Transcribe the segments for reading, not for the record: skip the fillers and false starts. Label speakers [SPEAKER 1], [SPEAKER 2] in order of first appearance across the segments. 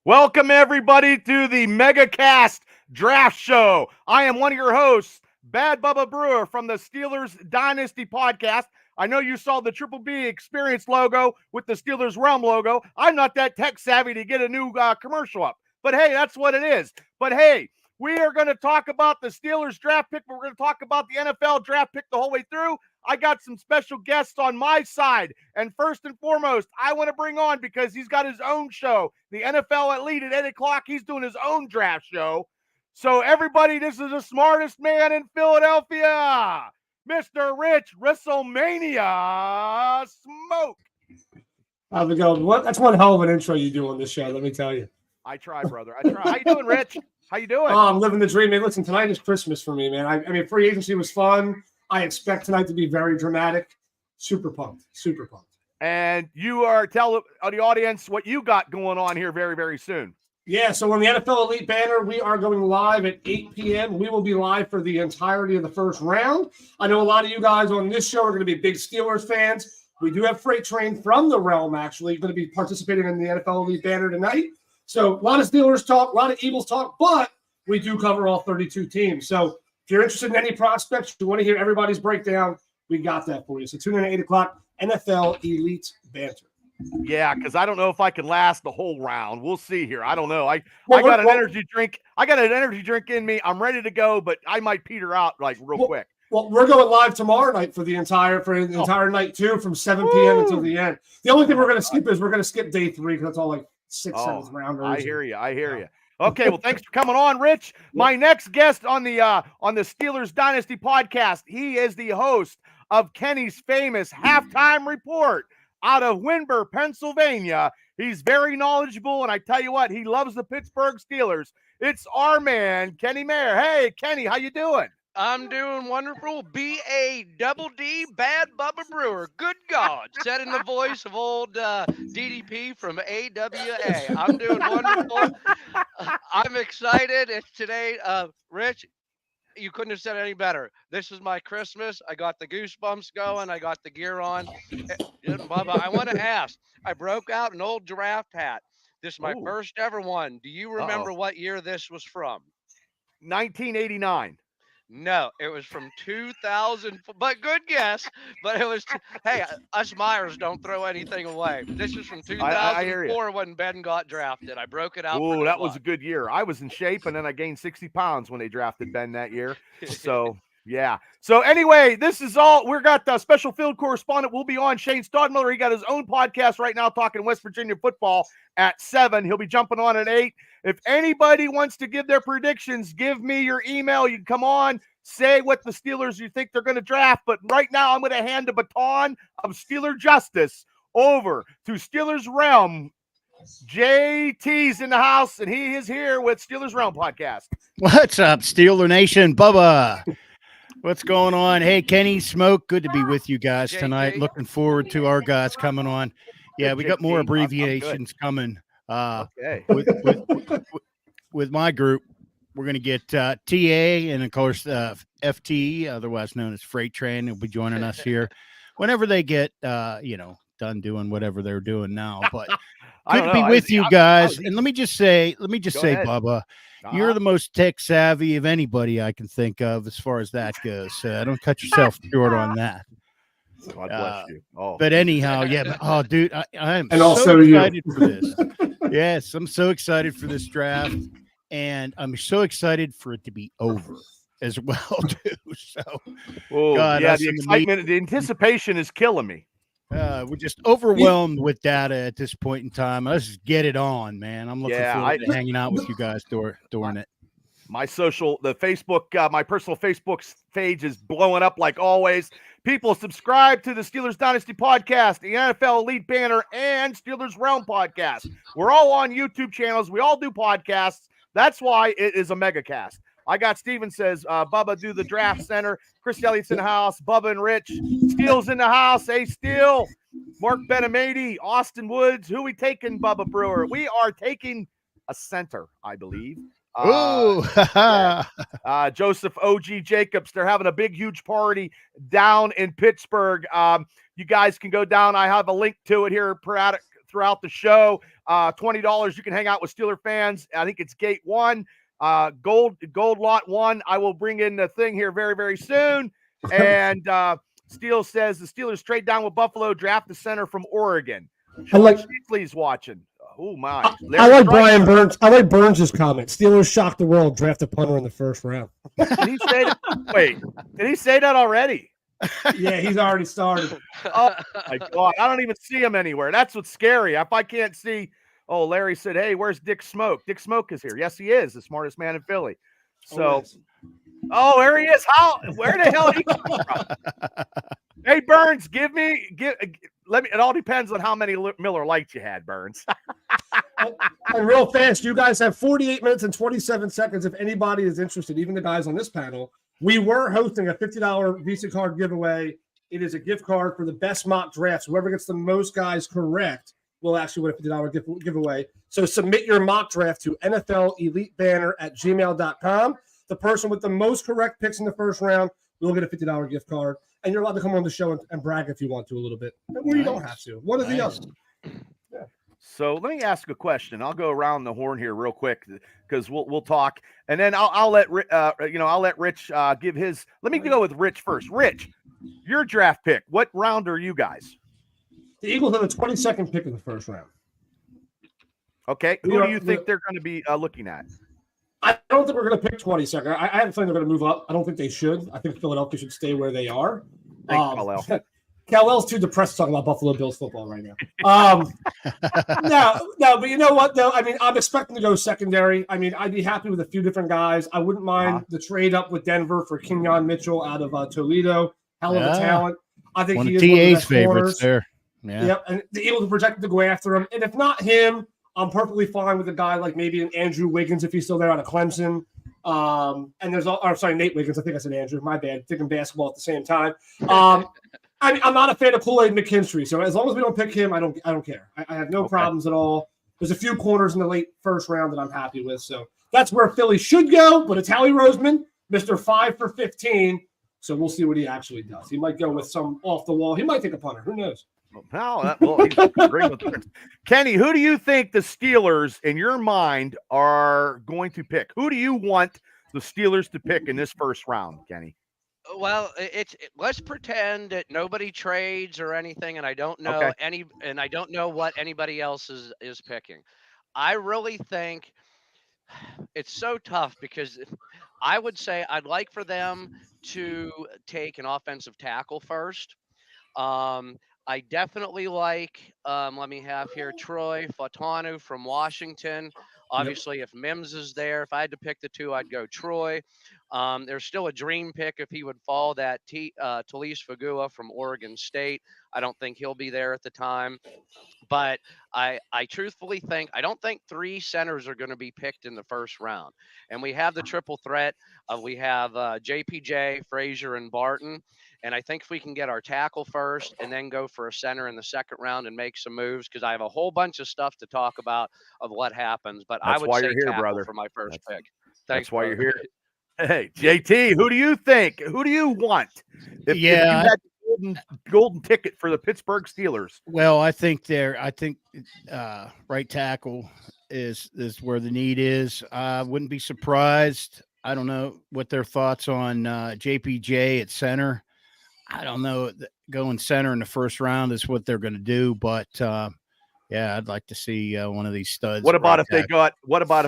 [SPEAKER 1] Welcome, everybody, to the MegaCast Draft Show. I am one of your hosts, Bad Bubba Brewer from the Steelers Dynasty podcast. I know you saw the Triple B Experience logo with the Steelers Realm logo. I'm not that tech savvy to get a new commercial up, but hey, that's what it is. But hey, we are going to talk about the Steelers draft pick, but we're going to talk about the NFL draft pick the whole way through. I got some special guests on my side. And first and foremost, I want to bring on, because he's got his own show, the NFL Elite at 8 o'clock. He's doing his own draft show. So everybody, this is the smartest man in Philadelphia, Mr. Rich WrestleMania Smoke.
[SPEAKER 2] How's it going? That's one hell of an intro you do on this show, let me tell you.
[SPEAKER 1] I try, brother. I try. How you doing, Rich? How you doing?
[SPEAKER 2] Oh, I'm living the dream, man. Listen, tonight is Christmas for me, man. I mean, free agency was fun. I expect tonight to be very dramatic. Super pumped. Super pumped.
[SPEAKER 1] And you are telling the audience what you got going on here very, very soon.
[SPEAKER 2] Yeah, so on the NFL Elite banner, we are going live at 8 p.m. We will be live for the entirety of the first round. I know a lot of you guys on this show are going to be big Steelers fans. We do have Freight Train from the Realm, actually, going to be participating in the NFL Elite banner tonight. So a lot of Steelers talk, a lot of Eagles talk, but we do cover all 32 teams. So if you're interested in any prospects, you want to hear everybody's breakdown, we got that for you. So tune in at 8 o'clock, NFL Elite banter.
[SPEAKER 1] Yeah, because I don't know if I can last the whole round. We'll see here. I don't know. I got an energy drink. I got an energy drink in me. I'm ready to go, but I might peter out like real quick.
[SPEAKER 2] Well, we're going live tomorrow night for the entire night too, from 7 p.m. until the end. The only thing we're going to skip is we're going to skip day 3 because that's all like 6 7 rounders.
[SPEAKER 1] I hear you. Okay, well, thanks for coming on, Rich. My next guest on the Steelers Dynasty podcast, he is the host of Kenny's famous halftime report out of Winburn, Pennsylvania. He's very knowledgeable, and I tell you what, he loves the Pittsburgh Steelers. It's our man, Kenny Mayer. Hey, Kenny, how you doing?
[SPEAKER 3] I'm doing wonderful. B-A-double-D, Bad Bubba Brewer. Good God. Said in the voice of old DDP from AWA. I'm doing wonderful. I'm excited. It's today. Rich, you couldn't have said it any better. This is my Christmas. I got the goosebumps going. I got the gear on. Bubba, I want to ask. I broke out an old draft hat. This is my first ever one. Do you remember what year this was from?
[SPEAKER 1] 1989.
[SPEAKER 3] No, it was from 2000, but good guess. But it was, hey, us Myers don't throw anything away. This is from 2004 when Ben got drafted. I broke it out.
[SPEAKER 1] Oh, that was a good year. I was in shape, and then I gained 60 pounds when they drafted Ben that year. So, yeah. So, anyway, this is all. We've got the special field correspondent. We'll be on Shane Stodmiller. He got his own podcast right now talking West Virginia football at 7. He'll be jumping on at 8. If anybody wants to give their predictions, give me your email. You can come on, say what the Steelers you think they're going to draft. But right now, I'm going to hand the baton of Steeler justice over to Steelers Realm. JT's in the house, and he is here with Steelers Realm podcast.
[SPEAKER 4] What's up, Steeler Nation? Bubba, what's going on? Hey, Kenny, Smoke, good to be with you guys tonight. Looking forward to our guys coming on. Yeah, we got more abbreviations coming. With my group, we're going to get TA and, of course, FT, otherwise known as Freight Train, will be joining us here whenever they get, done doing whatever they're doing now. But good to be with you guys. And let me just say, Bubba, you're the most tech savvy of anybody I can think of as far as that goes. Don't cut yourself short on that.
[SPEAKER 1] God bless you.
[SPEAKER 4] But anyhow, dude, I am
[SPEAKER 2] and
[SPEAKER 4] so
[SPEAKER 2] also
[SPEAKER 4] excited for this. Yes, I'm so excited for this draft, and I'm so excited for it to be over as well, too. So,
[SPEAKER 1] God, the excitement, the anticipation is killing me.
[SPEAKER 4] We're just overwhelmed with data at this point in time. Let's just get it on, man. I'm looking forward to hanging out with you guys during it.
[SPEAKER 1] My personal Facebook page is blowing up like always. People, subscribe to the Steelers Dynasty podcast, the NFL Elite banner, and Steelers Realm podcast. We're all on YouTube channels. We all do podcasts. That's why it is a megacast. I got Steven says, Bubba, do the draft center. Chris Elliott's in the house. Bubba and Rich. Steele's in the house. Hey, Steele. Mark Benamati, Austin Woods. Who we taking, Bubba Brewer? We are taking a center, I believe. Joseph O.G. Jacobs. They're having a big, huge party down in Pittsburgh. You guys can go down. I have a link to it here throughout the show. $20. You can hang out with Steeler fans. I think it's gate 1. Gold lot 1. I will bring in the thing here very, very soon. And Steele says the Steelers trade down with Buffalo, draft the center from Oregon. Sean Sheasley's watching. Oh my!
[SPEAKER 2] I like Brian Burns. I like Burns' comment. Steelers shocked the world. Draft a punter in the first round.
[SPEAKER 1] Did he say that? Wait, did he say that already?
[SPEAKER 2] Yeah, he's already started.
[SPEAKER 1] Oh my God! I don't even see him anywhere. That's what's scary. If I can't see, oh, Larry said, "Hey, where's Dick Smoke?" Dick Smoke is here. Yes, he is the smartest man in Philly. So, oh, there he is. Where the hell did he come from? Hey, Burns, let me. It all depends on how many Miller Lights you had, Burns.
[SPEAKER 2] And real fast, you guys have 48 minutes and 27 seconds. If anybody is interested, even the guys on this panel, we were hosting a $50 Visa card giveaway. It is a gift card for the best mock drafts. Whoever gets the most guys correct will actually win a $50 giveaway. So submit your mock draft to NFLEliteBanner@gmail.com. The person with the most correct picks in the first round will get a $50 gift card. And you're allowed to come on the show and brag if you want to a little bit. Or you don't have to. One or the other. Yeah.
[SPEAKER 1] So let me ask a question. I'll go around the horn here real quick because we'll talk, and then I'll let Rich give his. Let me go with Rich first. Rich, your draft pick. What round are you guys?
[SPEAKER 2] The Eagles have the 22nd pick in the first round.
[SPEAKER 1] Okay, who do you think they're going to be looking at?
[SPEAKER 2] I don't think we're going to pick 22nd. I have a feeling they're going to move up. I don't think they should. I think Philadelphia should stay where they are. Cal-El's too depressed to talk about Buffalo Bills football right now. No, but you know what, though? I mean, I'm expecting to go secondary. I mean, I'd be happy with a few different guys. I wouldn't mind the trade up with Denver for Kenyon Mitchell out of Toledo. Hell of a talent. I think
[SPEAKER 4] one
[SPEAKER 2] he
[SPEAKER 4] of
[SPEAKER 2] is one of the
[SPEAKER 4] TA's
[SPEAKER 2] best
[SPEAKER 4] favorites
[SPEAKER 2] corners.
[SPEAKER 4] there. Yeah.
[SPEAKER 2] Yep, and the Eagles are projected to go after him. And if not him, I'm perfectly fine with a guy like maybe an Andrew Wiggins if he's still there out of Clemson. And there's Nate Wiggins. I think I said Andrew. My bad. Thinking basketball at the same time. I'm not a fan of Kool-Aid McKinstry, so as long as we don't pick him, I don't care. I have no problems at all. There's a few corners in the late first round that I'm happy with, so that's where Philly should go. But it's Howie Roseman, Mr. 5 for 15, so we'll see what he actually does. He might go with some off the wall. He might take a punter. Who knows?
[SPEAKER 1] He's agreeing with Burns. Kenny, who do you think the Steelers, in your mind, are going to pick? Who do you want the Steelers to pick in this first round, Kenny?
[SPEAKER 3] Well, let's pretend that nobody trades or anything, and I don't know and I don't know what anybody else is picking. I really think it's so tough because I would say I'd like for them to take an offensive tackle first. I definitely like, let me have here, Troy Fautanu from Washington. Obviously, if Mims is there, if I had to pick the two, I'd go Troy. There's still a dream pick if he would fall, that Talise Fagua from Oregon State. I don't think he'll be there at the time. But I truthfully think, I don't think 3 centers are going to be picked in the first round. And we have the triple threat of, we have JPJ, Frazier, and Barton. And I think if we can get our tackle first and then go for a center in the second round and make some moves, because I have a whole bunch of stuff to talk about of what happens. But
[SPEAKER 1] that's
[SPEAKER 3] I would
[SPEAKER 1] why
[SPEAKER 3] say
[SPEAKER 1] you're here,
[SPEAKER 3] tackle
[SPEAKER 1] brother.
[SPEAKER 3] for my first pick.
[SPEAKER 1] That's why you're here. Hey, JT, who do you think? Who do you want? If you had the golden ticket for the Pittsburgh Steelers.
[SPEAKER 4] Well, I think right tackle is where the need is. I wouldn't be surprised. I don't know what their thoughts on JPJ at center. I don't know. Going center in the first round is what they're going to do, but yeah, I'd like to see one of these studs.
[SPEAKER 1] What about if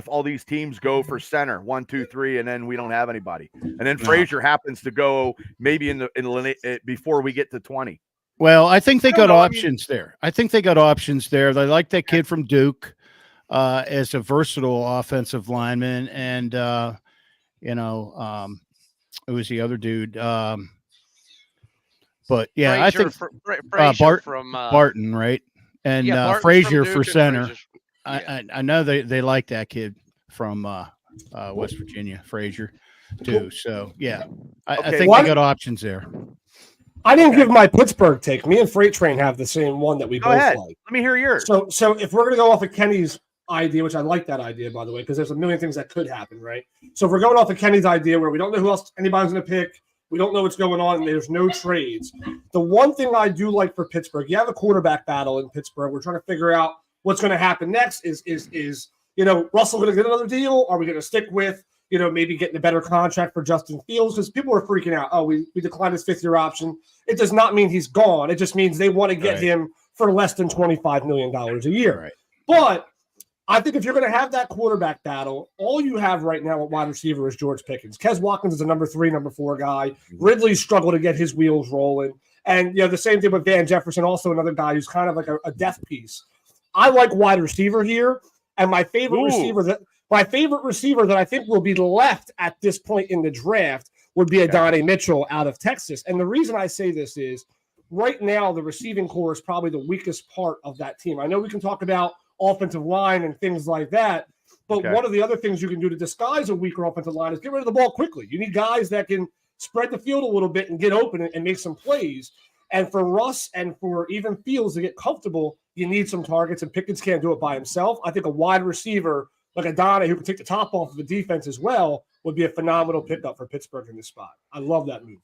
[SPEAKER 1] all these teams go for center 1, 2, 3, and then we don't have anybody, and then Frazier happens to go maybe before we get to 20?
[SPEAKER 4] Well, I think they got options there. I think they got options there. They like that kid from Duke as a versatile offensive lineman, and who was the other dude? But yeah,
[SPEAKER 3] Frazier,
[SPEAKER 4] I think
[SPEAKER 3] from
[SPEAKER 4] Barton, right? And Frazier for center. I know they like that kid from West Virginia, Frazier, too. So yeah, I think they got options there.
[SPEAKER 2] I didn't give my Pittsburgh take. Me and Freight Train have the same one that we both like.
[SPEAKER 1] Let me hear yours.
[SPEAKER 2] So if we're going to go off of Kenny's idea, which I like that idea, by the way, because there's a million things that could happen, right? So if we're going off of Kenny's idea where we don't know who else anybody's going to pick, We don't know what's going on, and there's no trades. The one thing I do like for Pittsburgh, you have a quarterback battle in Pittsburgh. We're trying to figure out what's going to happen next. Is Russell going to get another deal? Are we going to stick with maybe getting a better contract for Justin Fields? Because people are freaking out. Oh, we declined his 5th-year option. It does not mean he's gone. It just means they want to get him for less than $25 million a year.
[SPEAKER 4] Right.
[SPEAKER 2] But I think if you're going to have that quarterback battle, all you have right now at wide receiver is George Pickens. Kes Watkins is a number 3, number 4 guy. Ridley struggled to get his wheels rolling. And, the same thing with Van Jefferson, also another guy who's kind of like a death piece. I like wide receiver here. And my favorite receiver that I think will be left at this point in the draft would be Adonai Mitchell out of Texas. And the reason I say this is right now the receiving core is probably the weakest part of that team. I know we can talk about offensive line and things like that, but one of the other things you can do to disguise a weaker offensive line is get rid of the ball quickly. You need guys that can spread the field a little bit and get open and make some plays. And for Russ and for even Fields to get comfortable, you need some targets, and Pickens can't do it by himself. I think a wide receiver like Adonai, who can take the top off of the defense as well, would be a phenomenal pickup for Pittsburgh in this spot. I love that move.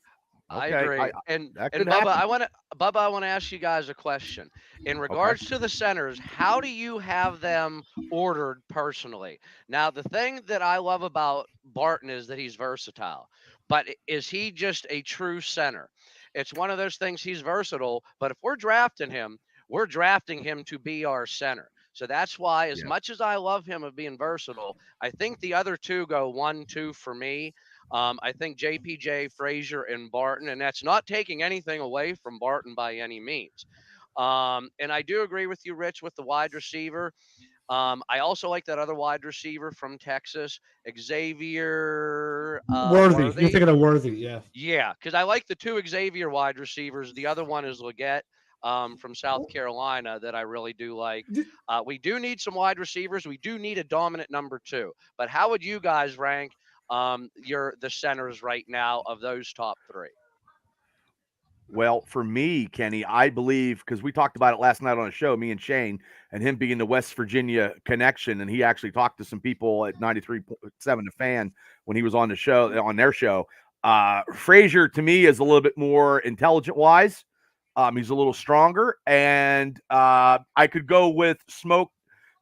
[SPEAKER 3] I agree. And Bubba, I want to ask you guys a question. In regards to the centers, how do you have them ordered personally? Now, the thing that I love about Barton is that he's versatile. But is he just a true center? It's one of those things, he's versatile, but if we're drafting him to be our center. So that's why, as much as I love him of being versatile, I think the other two go 1-2 for me. I think JPJ, Frazier, and Barton, and that's not taking anything away from Barton by any means. And I do agree with you, Rich, with the wide receiver. I also like that other wide receiver from Texas, Xavier
[SPEAKER 2] Worthy. You're thinking of Worthy, yeah.
[SPEAKER 3] Yeah, because I like the 2 Xavier wide receivers. The other one is Leggett from South Carolina that I really do like. We do need some wide receivers. We do need a dominant number 2. But how would you guys rank the centers right now of those top 3?
[SPEAKER 1] Well, for me, Kenny, I believe, because we talked about it last night on a show, me and Shane, and him being the West Virginia connection, and he actually talked to some people at 93.7 The Fan when he was on their show. Frazier, to me, is a little bit more intelligent-wise. He's a little stronger, and I could go with Smoke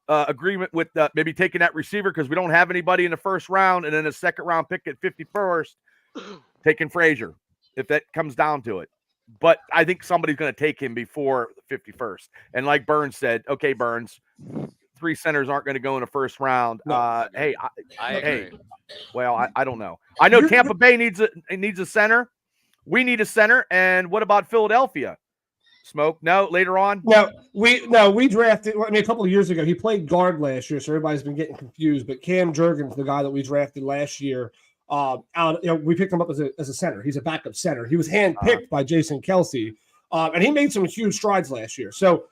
[SPEAKER 1] agreement with maybe taking that receiver because we don't have anybody in the first round, and then a second-round pick at 51st, taking Frazier, if that comes down to it. But I think somebody's going to take him before the 51st. And like Burns said, okay, Burns, 3 centers aren't going to go in the first round. No, I don't know. I know Tampa Bay needs a center. We need a center. And what about Philadelphia? Smoke? No, later on?
[SPEAKER 2] No, we drafted, a couple of years ago, he played guard last year, so everybody's been getting confused. But Cam Jurgens, the guy that we drafted last year, we picked him up as a center. He's a backup center. He was handpicked by Jason Kelsey, and he made some huge strides last year. So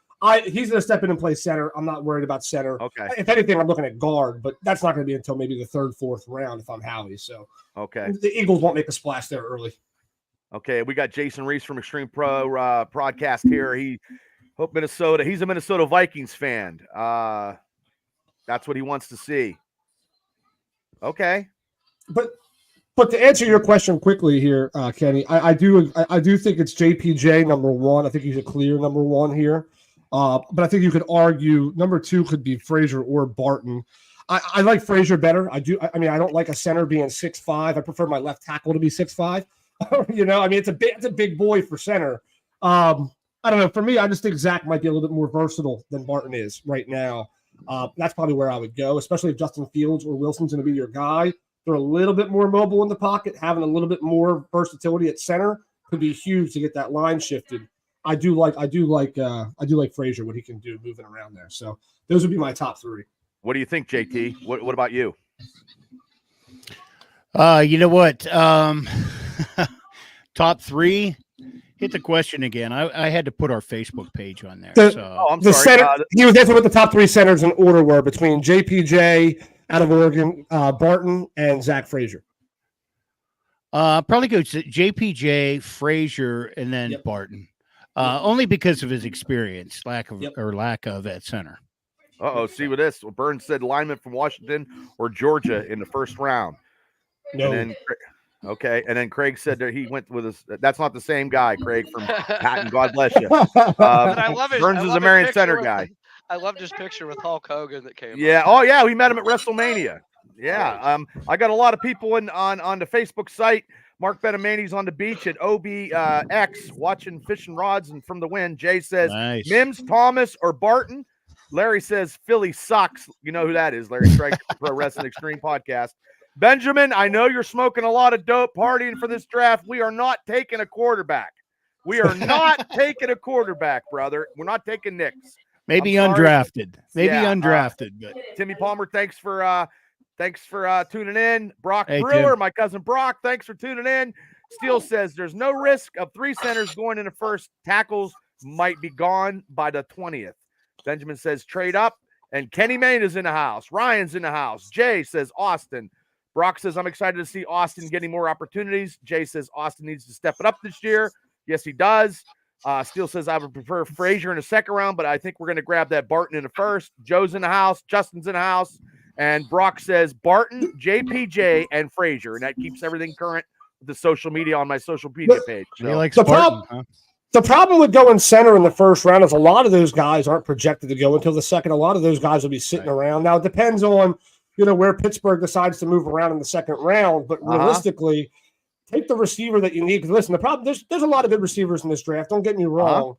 [SPEAKER 2] he's going to step in and play center. I'm not worried about center.
[SPEAKER 1] Okay.
[SPEAKER 2] If anything, I'm looking at guard, but that's not going to be until maybe the 3rd, 4th round if I'm Howie. So the Eagles won't make a splash there early.
[SPEAKER 1] Okay, we got Jason Reese from Extreme Pro broadcast here. He's a Minnesota Vikings fan. That's what he wants to see. Okay.
[SPEAKER 2] But to answer your question quickly here, Kenny, I do think it's JPJ number 1. I think he's a clear number 1 here. But I think you could argue number 2 could be Frazier or Barton. I like Frazier better. I don't like a center being 6'5". I prefer my left tackle to be 6'5". It's a big boy for center. I don't know. For me, I just think Zach might be a little bit more versatile than Barton is right now. That's probably where I would go, especially if Justin Fields or Wilson's going to be your guy. They're a little bit more mobile in the pocket. Having a little bit more versatility at center could be huge to get that line shifted. I do like Frazier, what he can do moving around there. So those would be my top 3.
[SPEAKER 1] What do you think, JT? What about you?
[SPEAKER 4] You know what? Top 3. Hit the question again. I had to put our Facebook page on there.
[SPEAKER 2] I'm sorry. Center, he was asking what the top 3 centers in order were between JPJ out of Oregon, Barton, and Zach Frazier.
[SPEAKER 4] Probably go to JPJ, Frazier, and then Barton. Only because of his experience, lack of at center.
[SPEAKER 1] See with this. Burns said lineman from Washington or Georgia in the first round.
[SPEAKER 2] No.
[SPEAKER 1] And then, Okay, and then Craig said that he went with us. That's not the same guy, Craig from Patton. God bless you.
[SPEAKER 3] But I love his.
[SPEAKER 1] Burns
[SPEAKER 3] I
[SPEAKER 1] is a
[SPEAKER 3] love his
[SPEAKER 1] Marion
[SPEAKER 3] picture
[SPEAKER 1] Center
[SPEAKER 3] with.
[SPEAKER 1] guy.
[SPEAKER 3] I loved his picture with Hulk Hogan that came
[SPEAKER 1] Yeah.
[SPEAKER 3] up.
[SPEAKER 1] Oh yeah, we met him at WrestleMania. Yeah. I got a lot of people on the Facebook site. Mark Benamani's on the beach at OBX watching fishing rods and from the wind. Jay says
[SPEAKER 4] Nice.
[SPEAKER 1] Mims, Thomas, or Barton. Larry says Philly sucks. You know who that is? Larry Strike Pro Wrestling Extreme Podcast. Benjamin, I know you're smoking a lot of dope partying for this draft. We are not taking a quarterback. We are not taking a quarterback, brother. We're not taking Knicks.
[SPEAKER 4] Maybe
[SPEAKER 1] I'm sorry.
[SPEAKER 4] undrafted. Maybe
[SPEAKER 1] Yeah,
[SPEAKER 4] undrafted, but
[SPEAKER 1] Timmy Palmer, thanks for tuning in. Brock
[SPEAKER 4] Hey,
[SPEAKER 1] Brewer,
[SPEAKER 4] Tim.
[SPEAKER 1] my cousin Brock, thanks for tuning in. Steele says there's no risk of 3 centers going in the first. Tackles might be gone by the 20th. Benjamin says trade up, and Kenny Mayne is in the house. Ryan's in the house. Jay says Austin. Brock says I'm excited to see Austin getting more opportunities. Jay says Austin needs to step it up this year. Yes, he does. Steele says I would prefer Frazier in the second round, but I think we're going to grab that Barton in the first. Joe's in the house. Justin's in the house. And Brock says Barton, JPJ, and Frazier. And that keeps everything current with the social media on my social media page.
[SPEAKER 4] he
[SPEAKER 1] So,
[SPEAKER 4] likes
[SPEAKER 2] The
[SPEAKER 4] Spartan, huh?
[SPEAKER 2] The problem with going center in the first round is a lot of those guys aren't projected to go until the second. A lot of those guys will be sitting around. Now, it depends on, where Pittsburgh decides to move around in the second round. But realistically, take the receiver that you need. Because listen, the problem there's a lot of good receivers in this draft. Don't get me wrong.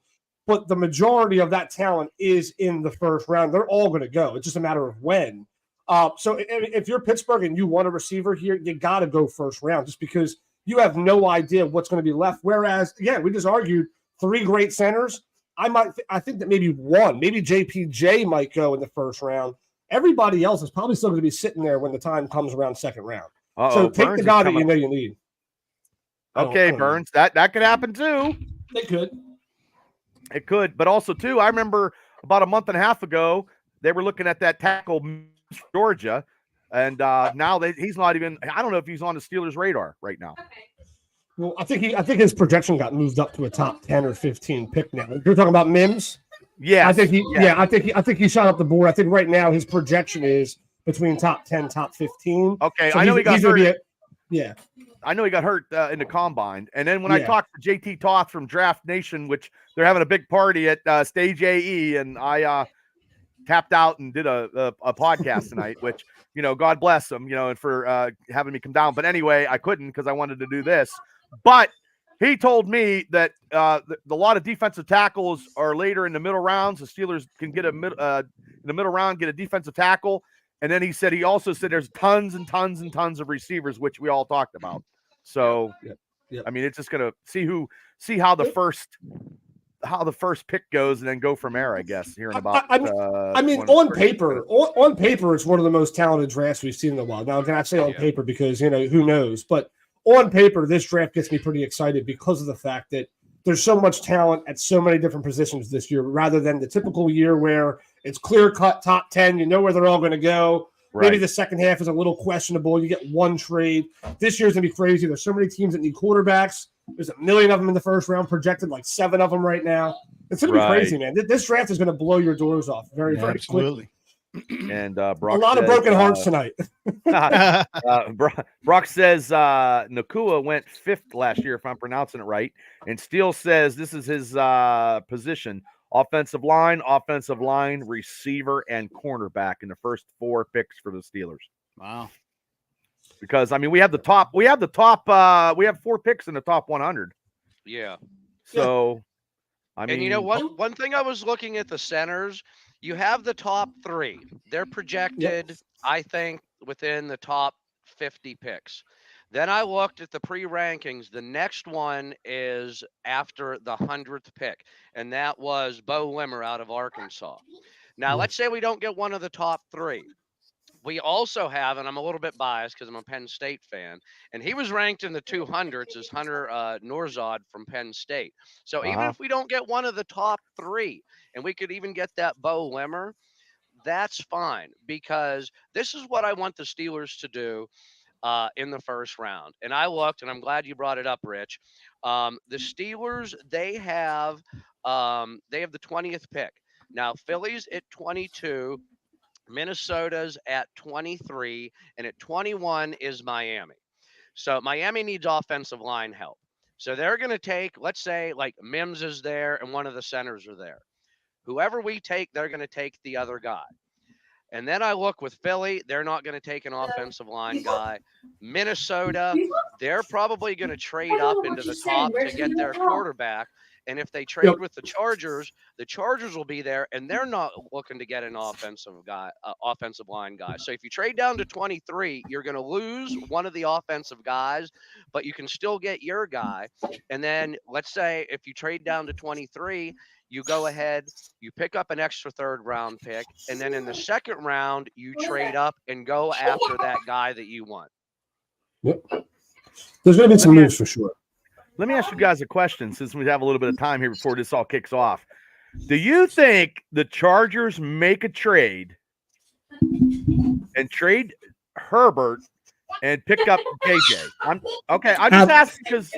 [SPEAKER 2] But the majority of that talent is in the first round. They're all going to go. It's just a matter of when. So if you're Pittsburgh and you want a receiver here, you got to go first round just because you have no idea what's going to be left. Whereas, again, we just argued 3 great centers. I think that maybe JPJ might go in the first round. Everybody else is probably still going to be sitting there when the time comes around second round. So take
[SPEAKER 1] Burns
[SPEAKER 2] the guy that you know you need.
[SPEAKER 1] Okay, Burns, that could happen too.
[SPEAKER 2] It could.
[SPEAKER 1] It could, but also too, I remember about a month and a half ago, they were looking at that tackle Georgia, and now he's not even. I don't know if he's on the Steelers' radar right now.
[SPEAKER 2] Well, I think his projection got moved up to a top 10 or 15 pick now. You're talking about Mims?
[SPEAKER 1] Yeah,
[SPEAKER 2] I think he shot up the board. I think right now his projection is between top 10, top 15.
[SPEAKER 1] Okay,
[SPEAKER 2] so
[SPEAKER 1] I know he got hurt.
[SPEAKER 2] Yeah.
[SPEAKER 1] I know he got hurt in the combine. And then when I talked to JT Toth from Draft Nation, which they're having a big party at Stage AE, and I tapped out and did a podcast tonight, which, God bless him, and for having me come down. But anyway, I couldn't because I wanted to do this. But he told me that a lot of defensive tackles are later in the middle rounds. The Steelers can get in the middle round, get a defensive tackle. And then he also said there's tons and tons and tons of receivers, which we all talked about. So, I mean, it's just going to see how the first pick goes and then go from there, I guess, here in about.
[SPEAKER 2] On paper, it's one of the most talented drafts we've seen in a while. Now, can I say on paper because, who knows? But on paper, this draft gets me pretty excited because of the fact that there's so much talent at so many different positions this year rather than the typical year where it's clear-cut top 10. You know where they're all going to go. Right. Maybe the second half is a little questionable. You get one trade. This year's going to be crazy. There's so many teams that need quarterbacks. There's 1 million of them in the first round, projected like 7 of them right now. It's going to be crazy, man. This draft is going to blow your doors off very, very quickly.
[SPEAKER 1] And
[SPEAKER 2] Brock a lot of broken hearts tonight.
[SPEAKER 1] Brock says Nakua went 5th last year, if I'm pronouncing it right. And Steele says this is his position. Offensive line, receiver, and cornerback in the first 4 picks for the Steelers.
[SPEAKER 4] Wow.
[SPEAKER 1] Because, I mean, we have 4 picks in the top 100.
[SPEAKER 3] Yeah.
[SPEAKER 1] So, I mean.
[SPEAKER 3] And one thing I was looking at the centers, you have the top 3. They're projected, I think, within the top 50 picks. Then I looked at the pre-rankings. The next one is after the 100th pick, and that was Bo Limmer out of Arkansas. Now, let's say we don't get one of the top 3. We also have, and I'm a little bit biased because I'm a Penn State fan, and he was ranked in the 200s as Hunter Norzad from Penn State. So even if we don't get one of the top 3, and we could even get that Bo Limmer, that's fine because this is what I want the Steelers to do in the first round. And I looked, and I'm glad you brought it up, Rich. The Steelers, they have the 20th pick. Now, Philly's at 22, Minnesota's at 23, and at 21 is Miami. So Miami needs offensive line help. So they're going to take, let's say, like Mims is there and one of the centers are there. Whoever we take, they're going to take the other guy. And then I look with Philly, they're not going to take an offensive line guy. Minnesota, they're probably going to trade up into the top to get their quarterback. And if they trade with the Chargers will be there, and they're not looking to get an offensive line guy. So if you trade down to 23, you're going to lose one of the offensive guys, but you can still get your guy. And then let's say if you trade down to 23, you go ahead, you pick up an extra third-round pick, and then in the second round, you trade up and go after that guy that you want.
[SPEAKER 2] Yep. There's going to be some moves for sure.
[SPEAKER 1] Let me ask you guys a question since we have a little bit of time here before this all kicks off. Do you think the Chargers make a trade and trade Herbert and pick up JJ? I'm just asking because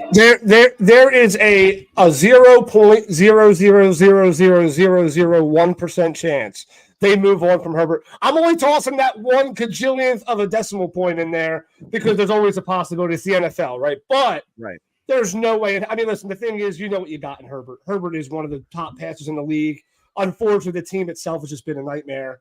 [SPEAKER 2] there is a 0.0000001% chance they move on from Herbert. I'm only tossing that 1 cajillionth of a decimal point in there because there's always a possibility. It's the NFL, right? But there's no way. I mean, listen, the thing is, you know what you got in Herbert. Herbert is one of the top passers in the league. Unfortunately, the team itself has just been a nightmare.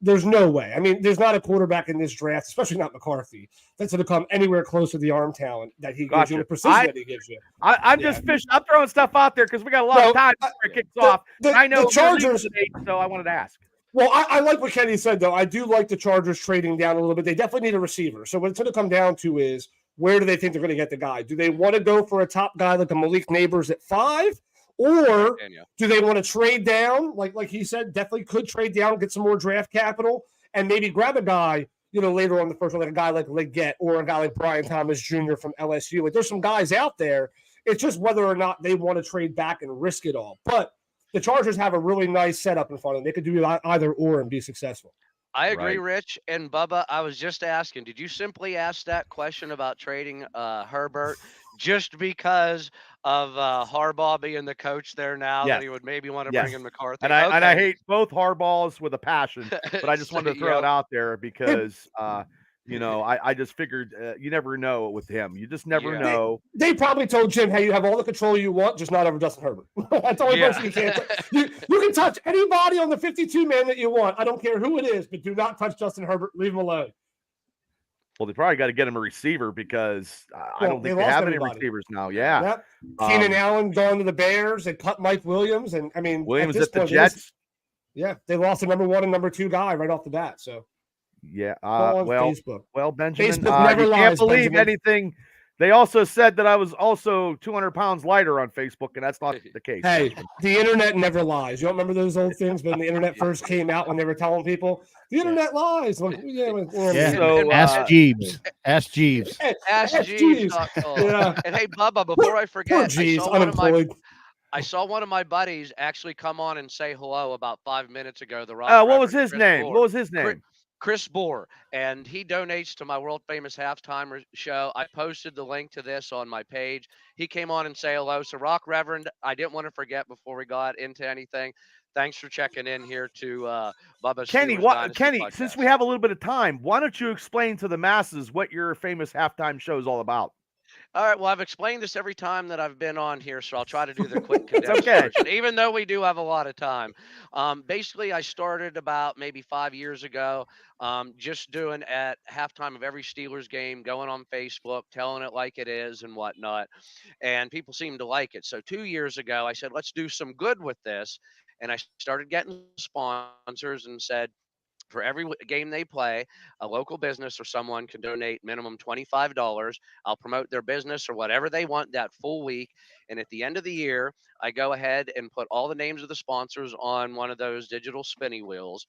[SPEAKER 2] There's no way. I mean, there's not a quarterback in this draft, especially not McCarthy, that's going to come anywhere close to the arm talent that he gives you, the precision that he gives you.
[SPEAKER 1] I'm just fishing. I'm throwing stuff out there because we got a lot of time before it kicks off. I know
[SPEAKER 2] the Chargers,
[SPEAKER 1] so I wanted to ask.
[SPEAKER 2] Well, I like what Kenny said, though. I do like the Chargers trading down a little bit. They definitely need a receiver. So what it's going to come down to is, where do they think they're going to get the guy? Do they want to go for a top guy like a Malik Neighbors at 5? Or do they want to trade down? Like he said, definitely could trade down, get some more draft capital, and maybe grab a guy, later on the first one, like a guy like Leggett or a guy like Brian Thomas Jr. from LSU. Like, there's some guys out there. It's just whether or not they want to trade back and risk it all. But the Chargers have a really nice setup in front of them. They could do either or and be successful.
[SPEAKER 3] I agree, Rich. And Bubba, I was just asking, did you simply ask that question about trading Herbert just because of Harbaugh being the coach there now, that he would maybe want to bring in McCarthy?
[SPEAKER 1] And I hate both Harbaughs with a passion, but I just wanted to throw it out there because I just figured you never know with him. You just never know.
[SPEAKER 2] They probably told Jim, hey, you have all the control you want, just not over Justin Herbert. That's the only person you can't touch. You can touch anybody on the 52-man that you want. I don't care who it is, but do not touch Justin Herbert. Leave him alone.
[SPEAKER 1] Well, they probably got to get him a receiver because I don't think they have any receivers now. Yeah.
[SPEAKER 2] Yep. Keenan Allen going to the Bears. They cut Mike Williams. And, I mean,
[SPEAKER 1] Williams at the Jets.
[SPEAKER 2] They lost the number 1 and number 2 guy right off the bat. So.
[SPEAKER 1] Yeah.
[SPEAKER 2] Facebook.
[SPEAKER 1] Well, Benjamin,
[SPEAKER 2] Facebook never
[SPEAKER 1] you
[SPEAKER 2] lies,
[SPEAKER 1] can't believe
[SPEAKER 2] Benjamin.
[SPEAKER 1] anything. They also said that I was also 200 pounds lighter on Facebook, and that's not the case.
[SPEAKER 2] Hey, the internet never lies. You don't remember those old things when the internet first came out, when they were telling people the internet lies? Like,
[SPEAKER 4] So, Ask Jeeves. Ask Jeeves.
[SPEAKER 3] Ask Jeeves. Yeah. And hey, Bubba, before I forget, I saw one of my buddies actually come on and say hello about 5 minutes ago.
[SPEAKER 1] What was his name? What was his name?
[SPEAKER 3] Chris Bohr, and he donates to my world famous halftime show. I posted the link to this on my page. He came on and say hello. So, Rock Reverend, I didn't want to forget before we got into anything. Thanks for checking in here to Bubba's
[SPEAKER 1] Kenny. Kenny, since we have a little bit of time, why don't you explain to the masses what your famous halftime show is all about?
[SPEAKER 3] All right. Well, I've explained this every time that I've been on here, so I'll try to do the quick condensed version, even though we do have a lot of time. Basically, I started about maybe 5 years ago, just doing at halftime of every Steelers game, going on Facebook, telling it like it is and whatnot. And people seem to like it. So 2 years ago, I said, let's do some good with this. And I started getting sponsors and said, for every game they play, a local business or someone can donate minimum $25. I'll promote their business or whatever they want that full week. And at the end of the year, I go ahead and put all the names of the sponsors on one of those digital spinny wheels.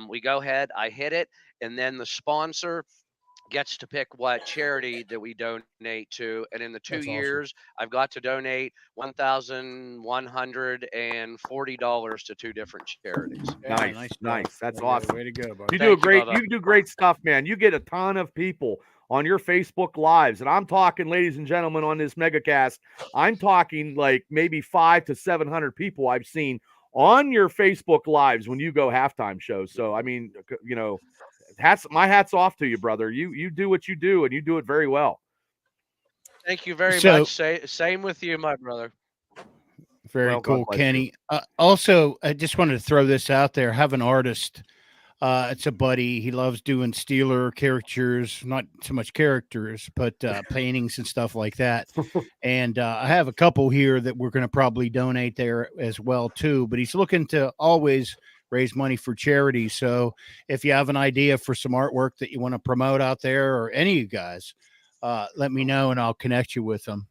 [SPEAKER 3] We go ahead, I hit it, and then the sponsor gets to pick what charity that we donate to. And in the 2 years, I've got to donate $1,140 to 2 different charities.
[SPEAKER 1] Yeah, nice. That's awesome.
[SPEAKER 4] Way to go, buddy.
[SPEAKER 1] You do great stuff, man. You get a ton of people on your Facebook lives. And I'm talking, ladies and gentlemen, on this megacast, I'm talking like maybe 500 to 700 people I've seen on your Facebook lives when you go halftime shows. So, I mean, my hat's off to you, brother. You do what you do, and you do it very well.
[SPEAKER 3] Thank you very
[SPEAKER 4] So-
[SPEAKER 3] much. Same with you, my brother.
[SPEAKER 4] Very
[SPEAKER 1] Well, God
[SPEAKER 4] cool,
[SPEAKER 1] bless
[SPEAKER 4] Kenny. Also, I just wanted to throw this out there. I have an artist. It's a buddy. He loves doing Steeler caricatures, not so much characters, but paintings and stuff like that. And I have a couple here that we're going to probably donate there as well too. But he's looking to always raise money for charity. So if you have an idea for some artwork that you want to promote out there, or any of you guys, let me know and I'll connect you with them.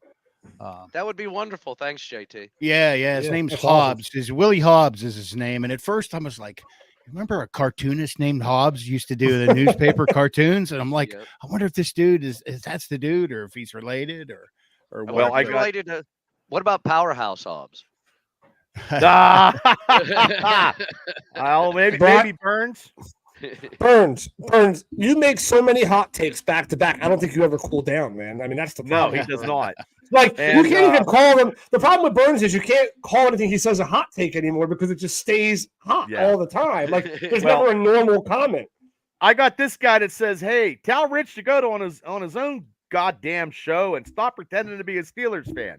[SPEAKER 3] That would be wonderful. Thanks, JT.
[SPEAKER 4] Yeah. His
[SPEAKER 2] Yeah,
[SPEAKER 4] name's
[SPEAKER 2] that's awesome.
[SPEAKER 4] Hobbs. Is Willie Hobbs is his name. And at first I was like, remember a cartoonist named Hobbs used to do the newspaper cartoons? And I'm like,
[SPEAKER 3] Yep.
[SPEAKER 4] I wonder if this dude is that's the dude, or if he's related, or
[SPEAKER 3] I
[SPEAKER 4] what.
[SPEAKER 3] wonder
[SPEAKER 1] Well,
[SPEAKER 3] if he's related to. What about Powerhouse Hobbs?
[SPEAKER 1] Well, maybe Burns.
[SPEAKER 2] Burns, you make so many hot takes back to back. I don't think you ever cool down, man. I mean, that's the
[SPEAKER 1] No,
[SPEAKER 2] problem.
[SPEAKER 1] he does not.
[SPEAKER 2] Like,
[SPEAKER 1] And,
[SPEAKER 2] you can't even call him. The problem with Burns is you can't call anything he says a hot take anymore because it just stays hot
[SPEAKER 1] Yeah.
[SPEAKER 2] all the time. Like, there's
[SPEAKER 1] Well-
[SPEAKER 2] never a normal comment.
[SPEAKER 1] I got this guy that says, "Hey, tell Rich to go to on his own goddamn show and stop pretending to be a Steelers fan."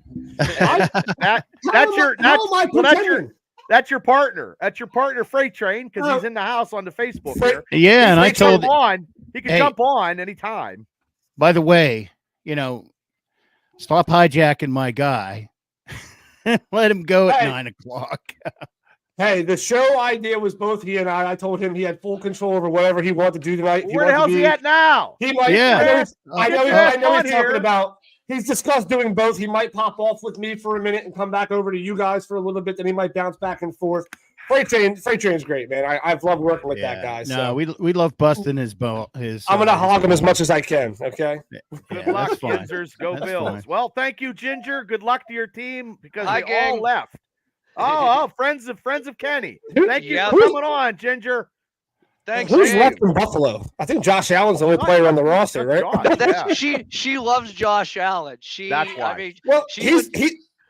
[SPEAKER 1] That's your partner. That's your partner, Freight Train, because he's in the house on the Facebook here.
[SPEAKER 4] Yeah, and I told
[SPEAKER 1] He can
[SPEAKER 4] Hey.
[SPEAKER 1] jump on anytime.
[SPEAKER 4] by the way, stop hijacking my guy. Let him go at
[SPEAKER 2] Hey.
[SPEAKER 4] 9:00.
[SPEAKER 2] Hey, the show idea was both he and I. I told him he had full control over whatever he wanted to do tonight. If
[SPEAKER 1] Where the hell's he at now?
[SPEAKER 2] He might.
[SPEAKER 4] Yeah.
[SPEAKER 2] I know
[SPEAKER 1] Get your
[SPEAKER 2] he's
[SPEAKER 1] ass on
[SPEAKER 2] talking
[SPEAKER 1] here.
[SPEAKER 2] about. He's discussed doing both. He might pop off with me for a minute and come back over to you guys for a little bit. Then he might bounce back and forth. Freight Train's great, man. I've loved working with that guy.
[SPEAKER 4] No,
[SPEAKER 2] So
[SPEAKER 4] we love busting his bone.
[SPEAKER 2] I'm gonna hog him as much as I can. Okay.
[SPEAKER 1] Good
[SPEAKER 4] Yeah,
[SPEAKER 1] luck,
[SPEAKER 4] that's fine.
[SPEAKER 1] Gingers. Go
[SPEAKER 4] That's
[SPEAKER 1] Bills.
[SPEAKER 4] fine.
[SPEAKER 1] Well, thank you, Ginger. Good luck to your team because
[SPEAKER 3] Hi,
[SPEAKER 1] they all
[SPEAKER 3] gang.
[SPEAKER 1] left. Oh, friends of Kenny. Thank you
[SPEAKER 3] Yep.
[SPEAKER 1] for coming on, Ginger.
[SPEAKER 3] Thanks.
[SPEAKER 2] Who's
[SPEAKER 3] Dave.
[SPEAKER 2] left in Buffalo? I think Josh Allen's the only player on the roster, right?
[SPEAKER 1] Josh, yeah.
[SPEAKER 3] She loves Josh Allen.
[SPEAKER 1] That's why.
[SPEAKER 3] I mean,
[SPEAKER 2] Well,
[SPEAKER 3] she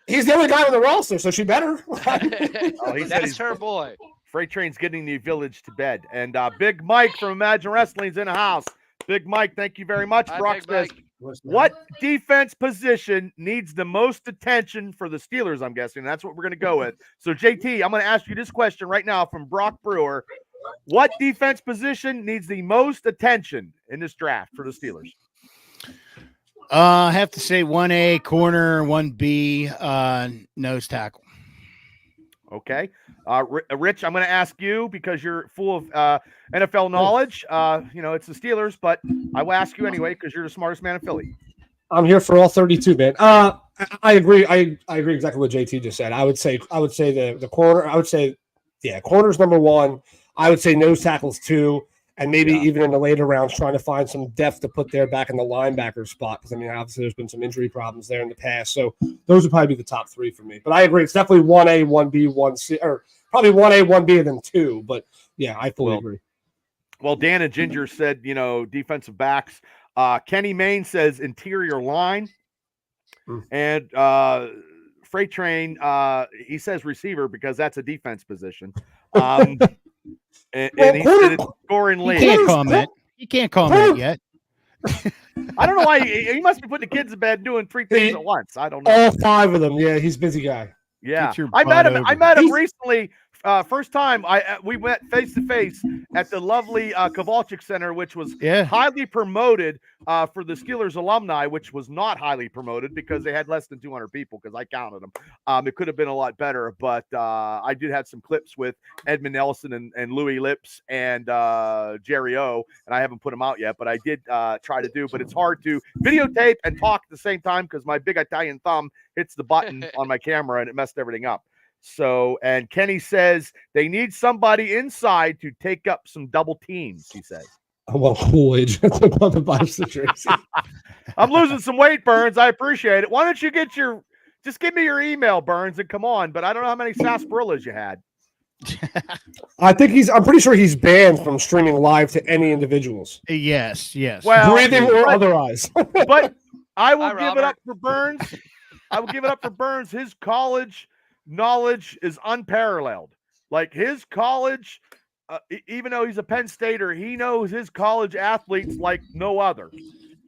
[SPEAKER 2] he's the only guy on the roster, so she better.
[SPEAKER 1] Oh, he said
[SPEAKER 3] that's
[SPEAKER 1] he's
[SPEAKER 3] her boy.
[SPEAKER 1] Freight Train's getting the village to bed. And Big Mike from Imagine Wrestling's in the house. Big Mike, thank you very much.
[SPEAKER 3] Hi,
[SPEAKER 1] Brock
[SPEAKER 3] Big
[SPEAKER 1] says,
[SPEAKER 3] Mike.
[SPEAKER 1] what defense position needs the most attention for the Steelers? I'm guessing that's what we're going to go with. So, JT, I'm going to ask you this question right now from Brock Brewer. What defense position needs the most attention in this draft for the Steelers?
[SPEAKER 4] I have to say 1A corner, 1B nose tackle.
[SPEAKER 1] Okay. Rich, I'm going to ask you because you're full of NFL knowledge. It's the Steelers, but I will ask you anyway because you're the smartest man in Philly.
[SPEAKER 2] I'm here for all 32, man. I agree. I agree exactly what JT just said. I would say the corner. I would say, corner's number one. I would say nose tackles 2, and maybe even in the later rounds trying to find some depth to put there back in the linebacker spot because obviously there's been some injury problems there in the past. So those would probably be the top 3 for me. But I agree, it's definitely 1A, 1B, 1C, or probably 1A, 1B, and then 2. But yeah, I fully agree.
[SPEAKER 1] Well, Dan and Ginger said defensive backs. Kenny Mayne says interior line, and Freight Train he says receiver because that's a defense position. And he said it's scoring
[SPEAKER 4] He
[SPEAKER 1] league.
[SPEAKER 4] can't comment. He can't comment yet.
[SPEAKER 1] I don't know why he must be putting the kids to bed doing 3 things at once. I don't know.
[SPEAKER 2] All 5 of them. Yeah, he's a busy guy.
[SPEAKER 1] Yeah,
[SPEAKER 4] Get your
[SPEAKER 1] I met
[SPEAKER 4] butt
[SPEAKER 1] him.
[SPEAKER 4] over
[SPEAKER 1] I met him
[SPEAKER 2] He's-
[SPEAKER 1] recently. First time we went face to face at the lovely Kowalczyk Center, which was highly promoted for the Steelers alumni, which was not highly promoted because they had less than 200 people because I counted them. It could have been a lot better, but I did have some clips with Edmund Nelson and Louis Lips and Jerry O, and I haven't put them out yet, but I did try to do. But it's hard to videotape and talk at the same time because my big Italian thumb hits the button on my camera and it messed everything up. So, and Kenny says they need somebody inside to take up some double teams, he says.
[SPEAKER 2] Well, Coolidge. About to buy the jersey.
[SPEAKER 1] I'm losing some weight, Burns. I appreciate it. Why don't you just give me your email, Burns, and come on. But I don't know how many sarsaparillas you had.
[SPEAKER 2] I'm pretty sure he's banned from streaming live to any individuals.
[SPEAKER 4] Yes.
[SPEAKER 1] Well,
[SPEAKER 2] breathing or otherwise.
[SPEAKER 1] But I will
[SPEAKER 3] Hi,
[SPEAKER 1] give it
[SPEAKER 3] Robert.
[SPEAKER 1] up for Burns. I will give it up for Burns. His college knowledge is unparalleled. Like his college even though he's a Penn Stater, he knows his college athletes like no other.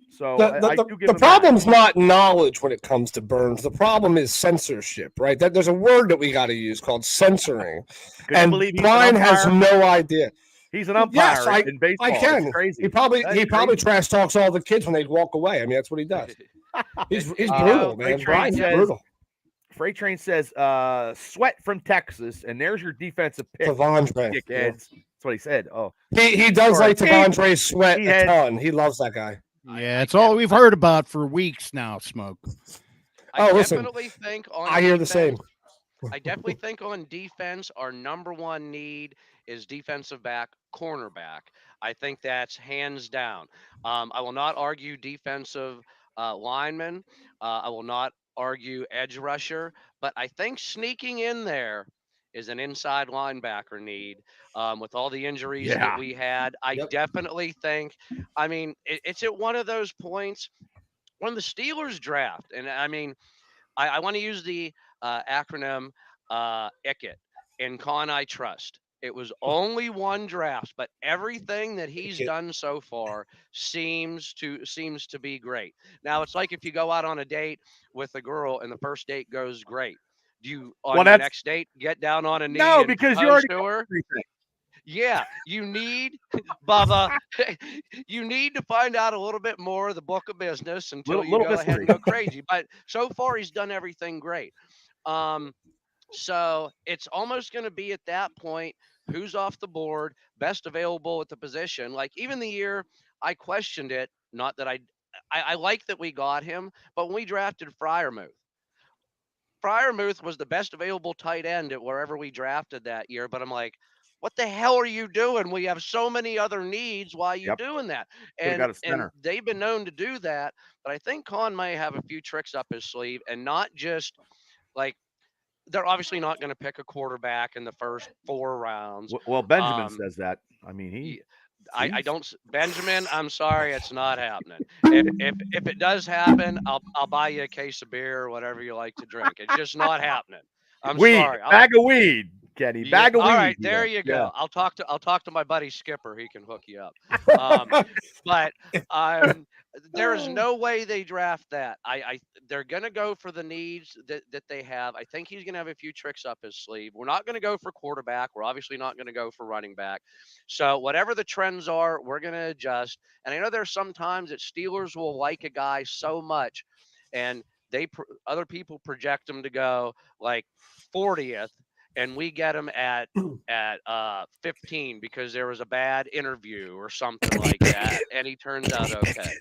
[SPEAKER 1] So
[SPEAKER 2] the problem's not knowledge when it comes to Burns. The problem is censorship, right? There's a word that we got to use called censoring. And Brian has no idea.
[SPEAKER 1] He's an umpire in baseball.
[SPEAKER 2] I can.
[SPEAKER 1] It's crazy.
[SPEAKER 2] He probably trash talks all the kids when they walk away. I mean, that's what he does. He's brutal, man. Brian's brutal.
[SPEAKER 1] Freight Train says, Sweat from Texas, and there's your defensive pick.
[SPEAKER 2] Tavondre.
[SPEAKER 1] Yeah. That's what he said. Oh,
[SPEAKER 2] he does like Tavondre Sweat a ton. He loves that guy.
[SPEAKER 4] Yeah, it's all we've heard about for weeks now, Smoke.
[SPEAKER 3] I definitely think on
[SPEAKER 2] I hear the same.
[SPEAKER 3] I definitely think on defense, our number one need is defensive back, cornerback. I think that's hands down. I will not argue defensive lineman. I will not argue edge rusher, but I think sneaking in there is an inside linebacker need. With all the injuries that we had, I definitely think, I mean, it's at one of those points when the Steelers draft, and I mean, I want to use the acronym ICKIT, in Con I Trust. It was only one draft, but everything that he's done so far seems to be great. Now, it's like if you go out on a date with a girl and the first date goes great. Do you on the next date get down on a knee?
[SPEAKER 1] No, because you already
[SPEAKER 3] to her? Yeah, you need, Bubba, you need to find out a little bit more of the book of business until you go ahead and go crazy. But so far, he's done everything great. So it's almost going to be at that point, who's off the board, best available at the position. Like even the year I questioned it, not that I like that we got him, but when we drafted Freiermuth was the best available tight end at wherever we drafted that year. But I'm like, what the hell are you doing? We have so many other needs. Why are you doing that? And they've been known to do that. But I think Con may have a few tricks up his sleeve, and not just like, they're obviously not going to pick a quarterback in the first 4 rounds.
[SPEAKER 1] Well, Benjamin says that. I mean,
[SPEAKER 3] I don't, Benjamin. I'm sorry, it's not happening. If it does happen, I'll buy you a case of beer or whatever you like to drink. It's just not happening. I'm sorry.
[SPEAKER 1] Bag of weed, Kenny. Bag of weed.
[SPEAKER 3] All right, there you go. Yeah. I'll talk to my buddy Skipper. He can hook you up. But there is no way they draft that. They're going to go for the needs that they have. I think he's going to have a few tricks up his sleeve. We're not going to go for quarterback. We're obviously not going to go for running back. So whatever the trends are, we're going to adjust. And I know there's some times that Steelers will like a guy so much, and other people project him to go like 40th. And we get him at 15 because there was a bad interview or something like that, and he turns out okay.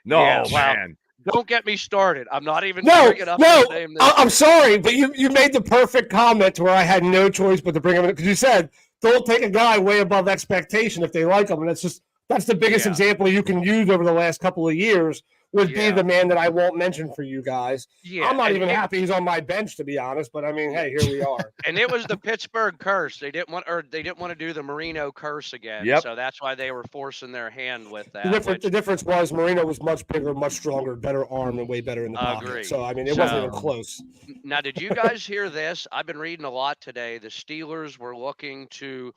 [SPEAKER 1] Man.
[SPEAKER 3] Don't get me started. I'm not even bringing up his name.
[SPEAKER 2] I'm sorry, but you made the perfect comment to where I had no choice but to bring him in, because you said don't take a guy way above expectation if they like him, and that's the biggest example you can use over the last couple of years. Would be the man that I won't mention for you guys. Yeah, I'm not even happy he's on my bench, to be honest. But I mean, hey, here we are.
[SPEAKER 3] And it was the Pittsburgh curse. They didn't want to do the Marino curse again. Yep. So that's why they were forcing their hand with that.
[SPEAKER 2] The difference was Marino was much bigger, much stronger, better arm, and way better in the pocket. So I mean, it wasn't even close.
[SPEAKER 3] Now, did you guys hear this? I've been reading a lot today. The Steelers were looking to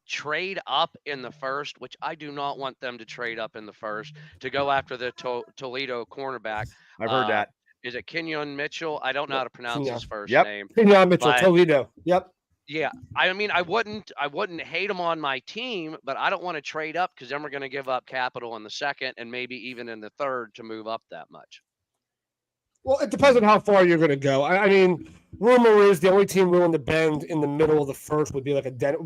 [SPEAKER 3] trade up in the first, which I do not want them to trade up in the first, to go after the Toledo cornerback.
[SPEAKER 1] I've heard that.
[SPEAKER 3] Is it Kenyon Mitchell? I don't know how to pronounce his first name.
[SPEAKER 2] Kenyon Mitchell, Toledo. Yep.
[SPEAKER 3] Yeah, I mean, I wouldn't hate him on my team, but I don't want to trade up because then we're going to give up capital in the second and maybe even in the third to move up that much.
[SPEAKER 2] Well, it depends on how far you're going to go. I mean, rumor is the only team willing to bend in the middle of the first would be like a Denver.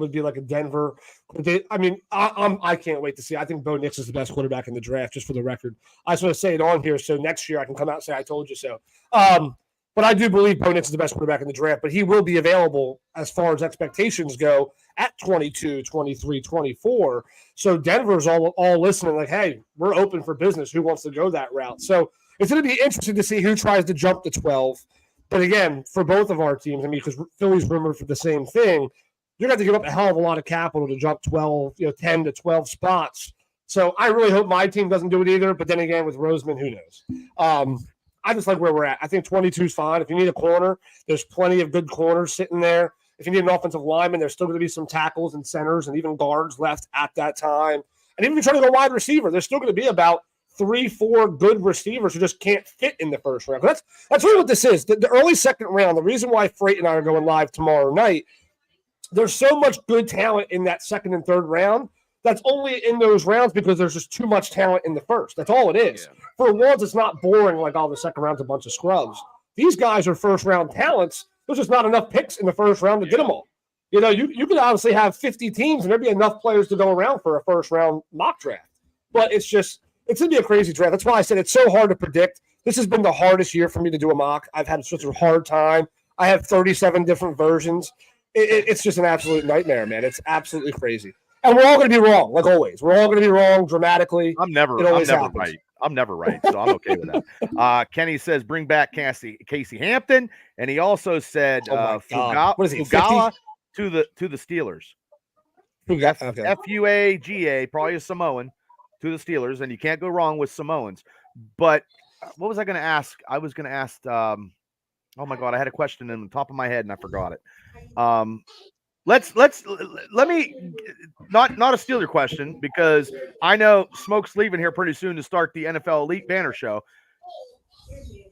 [SPEAKER 2] I can't wait to see. I think Bo Nix is the best quarterback in the draft, just for the record. I just want to say it on here so next year I can come out and say I told you so. But I do believe Bo Nix is the best quarterback in the draft, but he will be available as far as expectations go at 22, 23, 24. So Denver's all listening like, hey, we're open for business. Who wants to go that route? So it's going to be interesting to see who tries to jump to 12. But again, for both of our teams, I mean, because Philly's rumored for the same thing, you're going to have to give up a hell of a lot of capital to jump 10 to 12 spots. So I really hope my team doesn't do it either. But then again, with Roseman, who knows? I just like where we're at. I think 22 is fine. If you need a corner, there's plenty of good corners sitting there. If you need an offensive lineman, there's still going to be some tackles and centers and even guards left at that time. And even if you're trying to go wide receiver, there's still going to be about 3-4 good receivers who just can't fit in the first round. That's really what this is. The early second round, the reason why Freight and I are going live tomorrow night, there's so much good talent in that second and third round. That's only in those rounds because there's just too much talent in the first. That's all it is. Yeah. For once, it's not boring like all the second round's a bunch of scrubs. These guys are first-round talents. There's just not enough picks in the first round to get them all. You know, you could obviously have 50 teams and there'd be enough players to go around for a first-round mock draft. But it's going to be a crazy draft. That's why I said it's so hard to predict. This has been the hardest year for me to do a mock. I've had such a hard time. I have 37 different versions. It's just an absolute nightmare, man. It's absolutely crazy. And we're all going to be wrong, like always. We're all going to be wrong dramatically.
[SPEAKER 1] I'm never right. I'm never right, so I'm okay with that. Kenny says, bring back Casey Hampton. And he also said Fugala to the Steelers. Fuaga, probably a Samoan, to the Steelers. And you can't go wrong with Samoans. But what was I going to ask? I was going to ask oh my God, I had a question in the top of my head and I forgot it. Let me not a Steeler question because I know Smoke's leaving here pretty soon to start the NFL Elite Banner Show.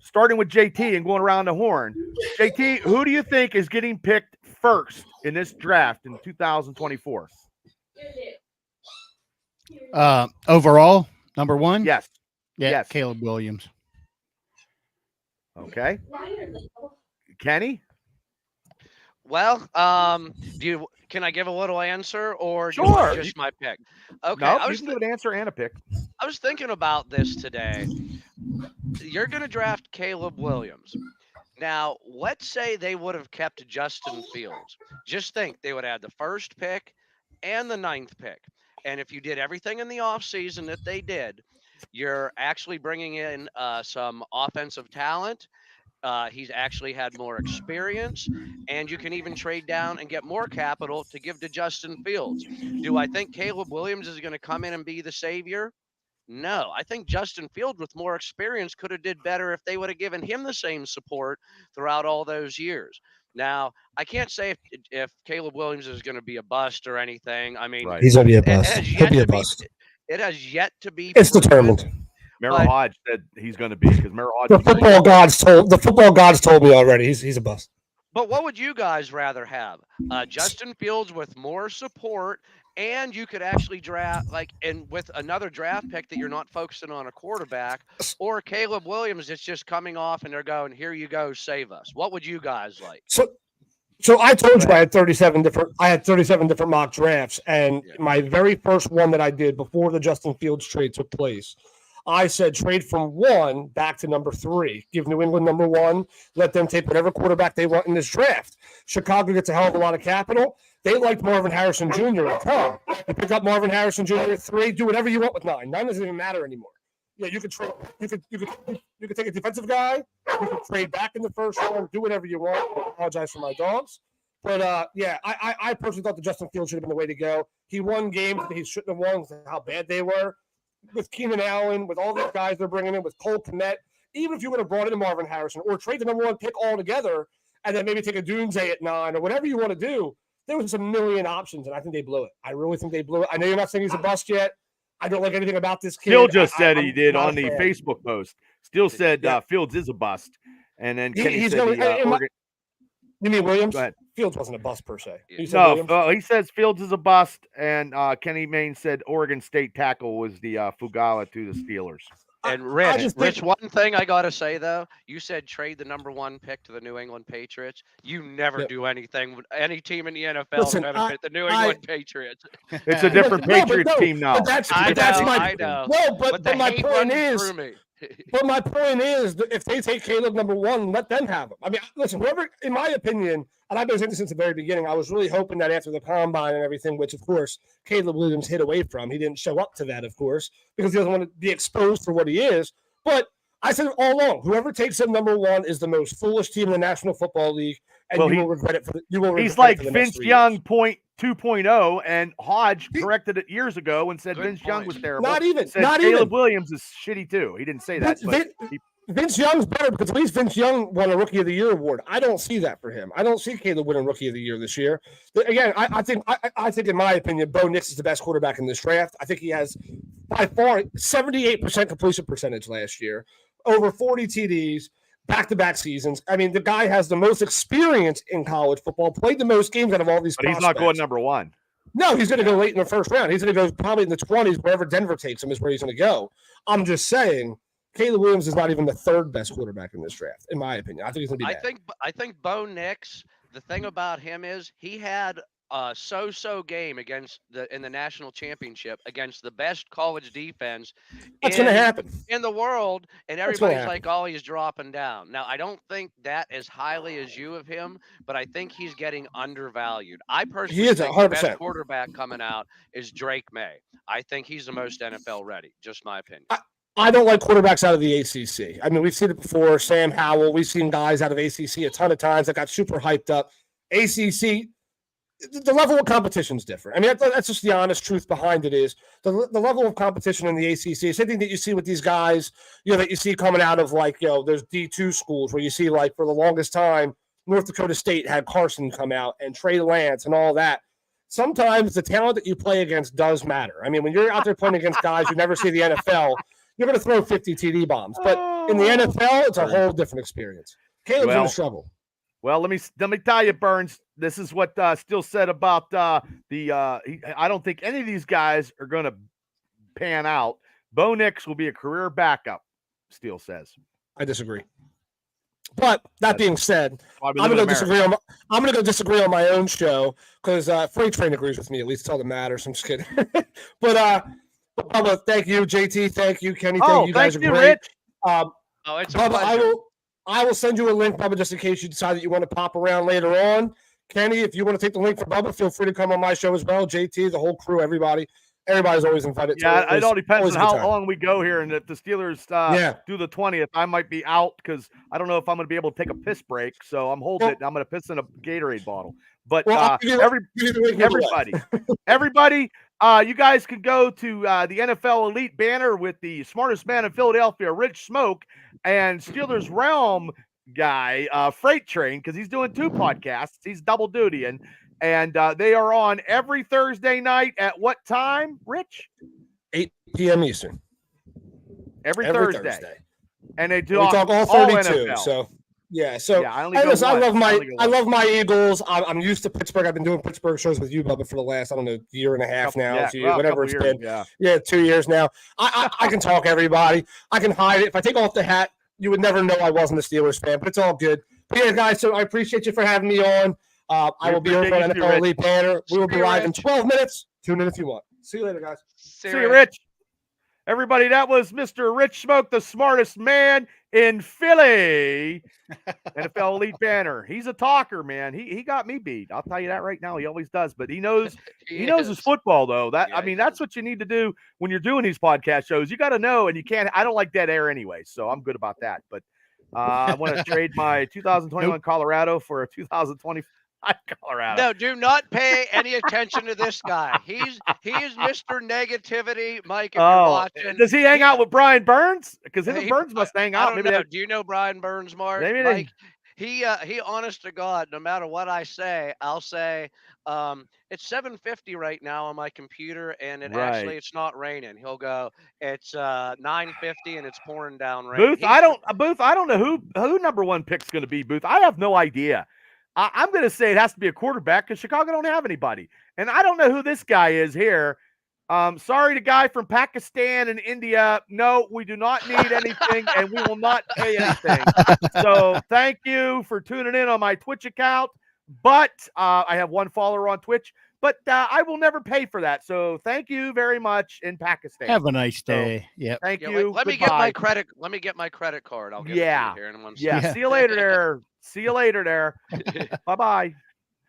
[SPEAKER 1] Starting with JT and going around the horn. JT, who do you think is getting picked first in this draft in 2024?
[SPEAKER 4] Overall, number one?
[SPEAKER 1] Yes.
[SPEAKER 4] Yeah,
[SPEAKER 1] yes.
[SPEAKER 4] Caleb Williams.
[SPEAKER 1] Okay. Kenny?
[SPEAKER 3] Well, can I give a little answer or
[SPEAKER 1] sure.
[SPEAKER 3] Just my pick? Okay,
[SPEAKER 1] no, you can give an answer and a pick.
[SPEAKER 3] I was thinking about this today. You're going to draft Caleb Williams. Now, let's say they would have kept Justin Fields. Just think they would have the first pick and the 9th pick. And if you did everything in the offseason that they did, you're actually bringing in some offensive talent. He's actually had more experience, and you can even trade down and get more capital to give to Justin Fields. Do I think Caleb Williams is going to come in and be the savior? No. I think Justin Fields with more experience could have did better if they would have given him the same support throughout all those years. Now, I can't say if Caleb Williams is going to be a bust or anything. I mean,
[SPEAKER 2] he's going to be a bust. He'll be a bust.
[SPEAKER 3] It has yet to be.
[SPEAKER 2] It's determined.
[SPEAKER 1] Merrill Hodge said he's going to be because Merrill Hodge.
[SPEAKER 2] The football gods told me already he's a bust.
[SPEAKER 3] But what would you guys rather have? Justin Fields with more support, and you could actually draft and with another draft pick that you're not focusing on a quarterback, or Caleb Williams that's just coming off and they're going, here you go, save us. What would you guys like?
[SPEAKER 2] So I told you I had 37 different mock drafts, and my very first one that I did before the Justin Fields trade took place, I said trade from 1 back to number 3. Give New England number 1. Let them take whatever quarterback they want in this draft. Chicago gets a hell of a lot of capital. They liked Marvin Harrison Jr. at 10. You pick up Marvin Harrison Jr. at 3. Do whatever you want with 9. 9 doesn't even matter anymore. Yeah, you could trade. You could take a defensive guy. You could trade back in the first round. Do whatever you want. I apologize for my dogs. But, I personally thought the Justin Fields should have been the way to go. He won games that he shouldn't have won with how bad they were. With Keenan Allen, with all these guys they're bringing in, with Cole Kmet, even if you would have brought in Marvin Harrison or trade the number 1 pick altogether and then maybe take a Doomsday at 9 or whatever you want to do, there was a million options, and I think they blew it. I really think they blew it. I know you're not saying he's a bust yet. I don't like anything about this kid.
[SPEAKER 1] Still just said he did on the Facebook post. Still said Fields is a bust. And then Kenny said
[SPEAKER 2] you mean Williams?
[SPEAKER 1] Go ahead.
[SPEAKER 2] Fields wasn't a bust per se.
[SPEAKER 1] He says Fields is a bust, and Kenny Mayne said Oregon State tackle was the Fugala to the Steelers.
[SPEAKER 3] And Rich, one thing I got to say, though, you said trade the number 1 pick to the New England Patriots. You never do anything with any team in the NFL to benefit the New England Patriots.
[SPEAKER 1] It's a different Patriots team now.
[SPEAKER 3] I know.
[SPEAKER 2] No, but my point is, but my point is, if they take Caleb number 1, let them have him. I mean, listen, whoever, in my opinion, and I've been saying this since the very beginning, I was really hoping that after the combine and everything, which, of course, Caleb Williams hid away from. He didn't show up to that, of course, because he doesn't want to be exposed for what he is. But I said it all along, whoever takes him number 1 is the most foolish team in the National Football League, and you will regret it.
[SPEAKER 1] He's like Vince Young 2.0, and Hodge corrected it years ago and said Vince Young was terrible.
[SPEAKER 2] Not even.
[SPEAKER 1] Caleb Williams is shitty too. He didn't say that.
[SPEAKER 2] Vince Young's better because at least Vince Young won a Rookie of the Year award. I don't see that for him. I don't see Caleb winning Rookie of the Year this year. Again, I think in my opinion, Bo Nix is the best quarterback in this draft. I think he has by far 78% completion percentage last year, over 40 TDs, back-to-back seasons. I mean, the guy has the most experience in college football, played the most games out of all these.
[SPEAKER 1] But he's not going number one.
[SPEAKER 2] No, he's going to go late in the first round. He's going to go probably in the 20s, wherever Denver takes him is where he's going to go. I'm just saying. Caleb Williams is not even the third best quarterback in this draft, in my opinion. I think he's going to be bad.
[SPEAKER 3] I think Bo Nix, the thing about him is he had a so-so game in the national championship against the best college defense
[SPEAKER 2] That's going to happen
[SPEAKER 3] in the world, and everybody's like, oh, he's dropping down. Now, I don't think that as highly as you of him, but I think he's getting undervalued. I personally think
[SPEAKER 2] 100%.
[SPEAKER 3] the best quarterback coming out is Drake May. I think he's the most NFL ready. Just my opinion.
[SPEAKER 2] I don't like quarterbacks out of the ACC. I mean, we've seen it before. Sam Howell. We've seen guys out of ACC a ton of times that got super hyped up. ACC, the level of competition is different. I mean, that's just the honest truth behind it is the level of competition in the ACC. Same thing that you see with these guys, that you see coming out of those D2 schools where you see for the longest time, North Dakota State had Carson come out and Trey Lance and all that. Sometimes the talent that you play against does matter. I mean, when you're out there playing against guys you never see the NFL, you're going to throw 50 TD bombs. But in the NFL, it's a whole different experience. Caleb's in trouble.
[SPEAKER 1] Well, let me tell you, Burns, this is what Steele said about I don't think any of these guys are going to pan out. Bo Nix will be a career backup, Steele says.
[SPEAKER 2] I disagree. But that being said, I'm going to disagree. I'm going to go disagree on my own show because Freight Train agrees with me. At least it's all that matters. I'm just kidding. But Bubba, thank you. JT, thank you. Kenny, thank you. You guys are great.
[SPEAKER 1] Rich.
[SPEAKER 3] It's a
[SPEAKER 2] Bubba,
[SPEAKER 3] pleasure.
[SPEAKER 2] I will send you a link, Bubba, just in case you decide that you want to pop around later on. Kenny, if you want to take the link for Bubba, feel free to come on my show as well. JT, the whole crew, everybody's always invited.
[SPEAKER 1] Yeah, it all depends on how long we go here, and if the Steelers do the 20th, I might be out because I don't know if I'm going to be able to take a piss break. So I'm holding it. And I'm going to piss in a Gatorade bottle. But everybody, you guys can go to the NFL Elite banner with the smartest man in Philadelphia, Rich Smoke, and Steelers Realm guy, Freight Train, because he's doing 2 podcasts. He's double duty, and they are on every Thursday night at what time, Rich?
[SPEAKER 2] 8 p.m. Eastern.
[SPEAKER 1] Every Thursday. And they do
[SPEAKER 2] we talk all 32.
[SPEAKER 1] NFL.
[SPEAKER 2] So yeah, so
[SPEAKER 1] yeah, I
[SPEAKER 2] love my Eagles. I'm used to Pittsburgh. I've been doing Pittsburgh shows with you, Bubba, for the last year and a half now, whatever it's been. Yeah, 2 years now. I can talk everybody. I can hide it. If I take off the hat, you would never know I wasn't a Steelers fan. But it's all good. But yeah, guys. So I appreciate you for having me on. I will be over on NFL Elite banner. We will be live in 12 minutes. Tune in if you want. See you later, guys.
[SPEAKER 1] See you, Rich. Everybody, that was Mr. Rich Smoke, the smartest man in Philly. NFL Elite banner. He's a talker, man. He got me beat. I'll tell you that right now. He always does, but he knows his football though. That's what you need to do when you're doing these podcast shows. You got to know, and you can't. I don't like dead air anyway, so I'm good about that. But I want to trade my 2021 Colorado for a 2020. Colorado.
[SPEAKER 3] No, do not pay any attention to this guy. He is Mr. Negativity, Mike. If you're watching,
[SPEAKER 1] does he hang out with Brian Burns? Because Burns must hang out.
[SPEAKER 3] I don't know. Do you know Brian Burns, Mark?
[SPEAKER 1] Maybe
[SPEAKER 3] Mike, he honest to God, no matter what I say, I'll say it's 7:50 right now on my computer, and it's not raining. He'll go, it's 9:50 and it's pouring down rain.
[SPEAKER 1] Booth, I don't know who number 1 pick's going to be. Booth, I have no idea. I'm going to say it has to be a quarterback because Chicago don't have anybody. And I don't know who this guy is here. Sorry to guy from Pakistan and India. No, we do not need anything, and we will not pay anything. So thank you for tuning in on my Twitch account. But I have 1 follower on Twitch. But I will never pay for that. So thank you very much in Pakistan.
[SPEAKER 4] Have a nice day. Yeah.
[SPEAKER 1] Thank you.
[SPEAKER 3] Let me get my credit. Let me get my credit card. I'll give it to you here in 1 second.
[SPEAKER 1] Yeah. See you later there. See you later there. Bye-bye.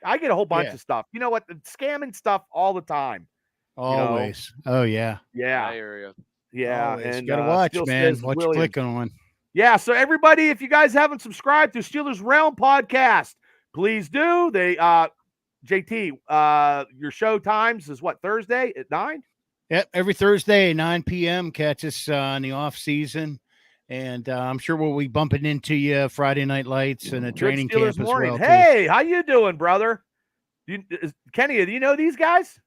[SPEAKER 1] I get a whole bunch of stuff. You know what? Scamming stuff all the time.
[SPEAKER 4] Always. Oh, yeah.
[SPEAKER 1] Yeah.
[SPEAKER 3] I hear you.
[SPEAKER 1] Yeah.
[SPEAKER 4] Always.
[SPEAKER 1] And
[SPEAKER 4] you got to watch, man. What you clicking on.
[SPEAKER 1] Yeah. So everybody, if you guys haven't subscribed to Steelers Realm podcast, please do. JT, your show times is what, Thursday at 9?
[SPEAKER 4] Yep, every Thursday, 9 p.m. Catch us in the off season. And I'm sure we'll be bumping into you Friday Night Lights and a
[SPEAKER 1] Good
[SPEAKER 4] training
[SPEAKER 1] Steelers
[SPEAKER 4] camp as
[SPEAKER 1] morning.
[SPEAKER 4] well, too.
[SPEAKER 1] Hey, how you doing, brother? Kenny, do you know these guys?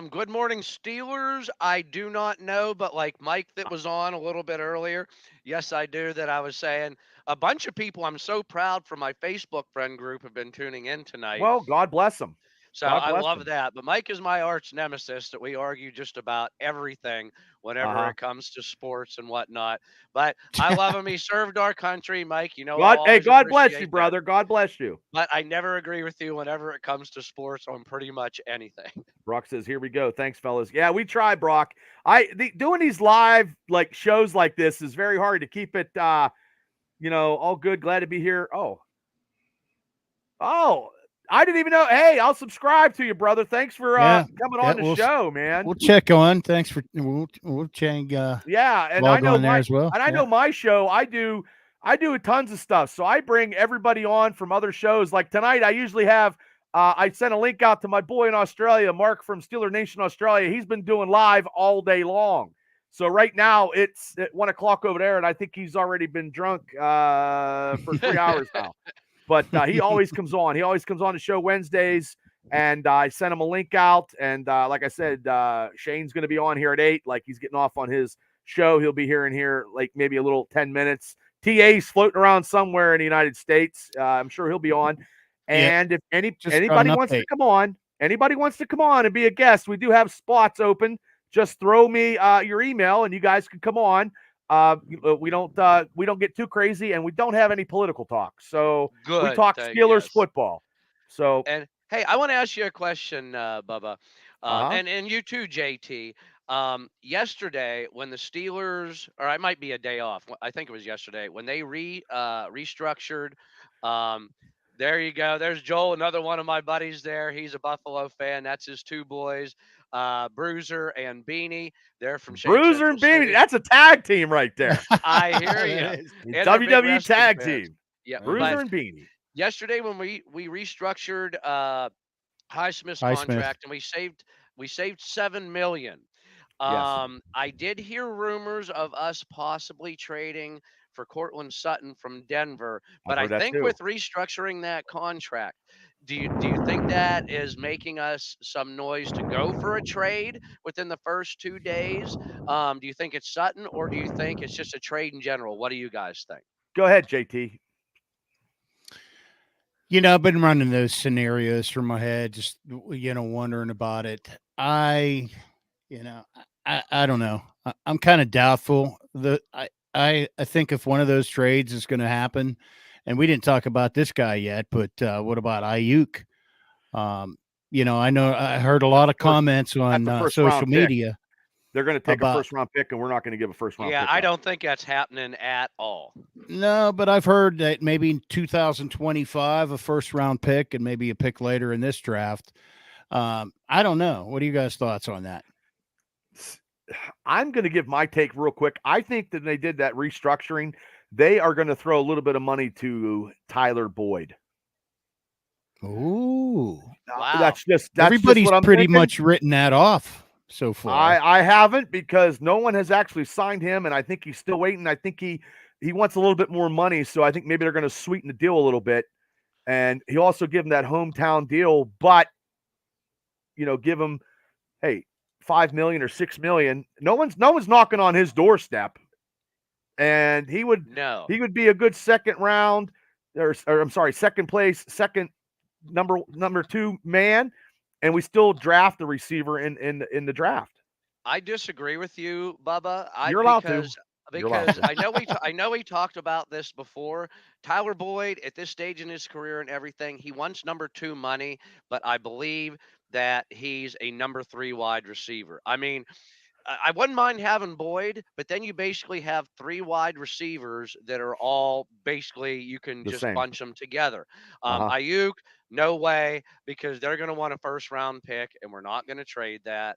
[SPEAKER 3] Good morning, Steelers. I do not know, but like Mike that was on a little bit earlier, yes, I do. That I was saying a bunch of people I'm so proud from my Facebook friend group have been tuning in tonight.
[SPEAKER 1] Well, God bless them.
[SPEAKER 3] So
[SPEAKER 1] God
[SPEAKER 3] I
[SPEAKER 1] bless
[SPEAKER 3] love
[SPEAKER 1] them.
[SPEAKER 3] that. But Mike is my arch nemesis that we argue just about everything whenever
[SPEAKER 1] Uh-huh.
[SPEAKER 3] it comes to sports and whatnot. But I love him. He served our country, Mike. You know, I'll
[SPEAKER 1] Hey,
[SPEAKER 3] always
[SPEAKER 1] God bless you,
[SPEAKER 3] appreciate that.
[SPEAKER 1] brother. God bless you.
[SPEAKER 3] But I never agree with you whenever it comes to sports on pretty much anything.
[SPEAKER 1] Brock says, "Here we go. Thanks, fellas. Yeah, we try, Brock. Doing these live like shows like this is very hard to keep it. All good. Glad to be here. Oh, I didn't even know. Hey, I'll subscribe to you, brother. Thanks for
[SPEAKER 4] Yeah.
[SPEAKER 1] coming
[SPEAKER 4] Yeah,
[SPEAKER 1] on the show, man.
[SPEAKER 4] We'll check on. Thanks for we'll check
[SPEAKER 1] Yeah, and I
[SPEAKER 4] log
[SPEAKER 1] know
[SPEAKER 4] on there as well.
[SPEAKER 1] I know my show. I do tons of stuff. So I bring everybody on from other shows. Like tonight, I usually have. I sent a link out to my boy in Australia, Mark from Steeler Nation Australia. He's been doing live all day long. So right now it's at 1:00 over there, and I think he's already been drunk for 3 hours now. But he always comes on. He always comes on the show Wednesdays, and I sent him a link out. And like I said, Shane's going to be on here at 8. Like he's getting off on his show. He'll be here in here like maybe a little 10 minutes. TA's floating around somewhere in the United States. I'm sure he'll be on. And if anybody wants to come on, and be a guest, we do have spots open. Just throw me your email, and you guys can come on. We don't get too crazy, and we don't have any political talk. So we
[SPEAKER 3] Good.
[SPEAKER 1] talk Steelers
[SPEAKER 3] Yes.
[SPEAKER 1] football. So
[SPEAKER 3] And hey, I want to ask you a question, Bubba,
[SPEAKER 1] uh-huh.
[SPEAKER 3] and you too, JT. Yesterday, when the Steelers, or I might be a day off. I think it was yesterday when they restructured. Um, there you go. There's Joel, another one of my buddies. There, he's a Buffalo fan. That's his two boys, Bruiser and Beanie. They're from Shade
[SPEAKER 1] Bruiser
[SPEAKER 3] Central
[SPEAKER 1] and Beanie,
[SPEAKER 3] City.
[SPEAKER 1] that's a tag team right there.
[SPEAKER 3] I hear
[SPEAKER 4] That
[SPEAKER 3] you.
[SPEAKER 4] is.
[SPEAKER 3] And they're big
[SPEAKER 1] WWE
[SPEAKER 3] wrestling
[SPEAKER 1] tag
[SPEAKER 3] fans.
[SPEAKER 1] team.
[SPEAKER 3] Yeah,
[SPEAKER 1] Bruiser
[SPEAKER 3] but
[SPEAKER 1] and Beanie.
[SPEAKER 3] yesterday when we restructured Highsmith's
[SPEAKER 4] Highsmith.
[SPEAKER 3] contract and we saved 7 million.
[SPEAKER 1] Yes.
[SPEAKER 3] I did hear rumors of us possibly trading for Cortland Sutton from Denver,
[SPEAKER 1] I've
[SPEAKER 3] but I
[SPEAKER 1] heard that
[SPEAKER 3] think
[SPEAKER 1] too.
[SPEAKER 3] with restructuring that contract, do you think that is making us some noise to go for a trade within the first 2 days? Do you think it's Sutton or do you think it's just a trade in general? What do you guys think?
[SPEAKER 1] Go ahead, JT.
[SPEAKER 4] I've been running those scenarios through my head, just wondering about it. You know, I don't know. I'm kind of doubtful. I think if one of those trades is going to happen, and we didn't talk about this guy yet, but what about Ayuk? I know I heard a lot of comments on social media.
[SPEAKER 1] They're going to take a
[SPEAKER 4] about
[SPEAKER 1] first-round pick, and we're not going to give a first-round
[SPEAKER 3] Yeah,
[SPEAKER 1] pick
[SPEAKER 3] I
[SPEAKER 1] up.
[SPEAKER 3] don't think that's happening at all.
[SPEAKER 4] No, but I've heard that maybe in 2025 a first round pick and maybe a pick later in this draft. I don't know. What are you guys' thoughts on that?
[SPEAKER 1] I'm going to give my take real quick. I think that they did that restructuring. They are going to throw a little bit of money to Tyler Boyd.
[SPEAKER 4] Ooh,
[SPEAKER 3] Wow.
[SPEAKER 1] That's
[SPEAKER 4] everybody's
[SPEAKER 1] just what I'm
[SPEAKER 4] pretty
[SPEAKER 1] thinking.
[SPEAKER 4] much written that off so far.
[SPEAKER 1] I haven't, because no one has actually signed him, and I think he's still waiting. I think he wants a little bit more money, so I think maybe they're going to sweeten the deal a little bit. And he also give him that hometown deal, but give him, hey, 5 million or 6 million. No one's knocking on his doorstep, and he would be a good second round, or I'm sorry, second place, second number 2 man, and we still draft the receiver in the draft.
[SPEAKER 3] I disagree with you, Bubba.
[SPEAKER 1] You're allowed to.
[SPEAKER 3] Because I know we talked about this before. Tyler Boyd, at this stage in his career and everything, he wants number 2 money, but I believe that he's a number 3 wide receiver. I mean, I wouldn't mind having Boyd, but then you basically have 3 wide receivers that are all basically you can
[SPEAKER 1] The
[SPEAKER 3] just
[SPEAKER 1] same.
[SPEAKER 3] bunch them together.
[SPEAKER 1] Uh-huh.
[SPEAKER 3] Ayuk, no way, because they're going to want a first round pick, and we're not going to trade that.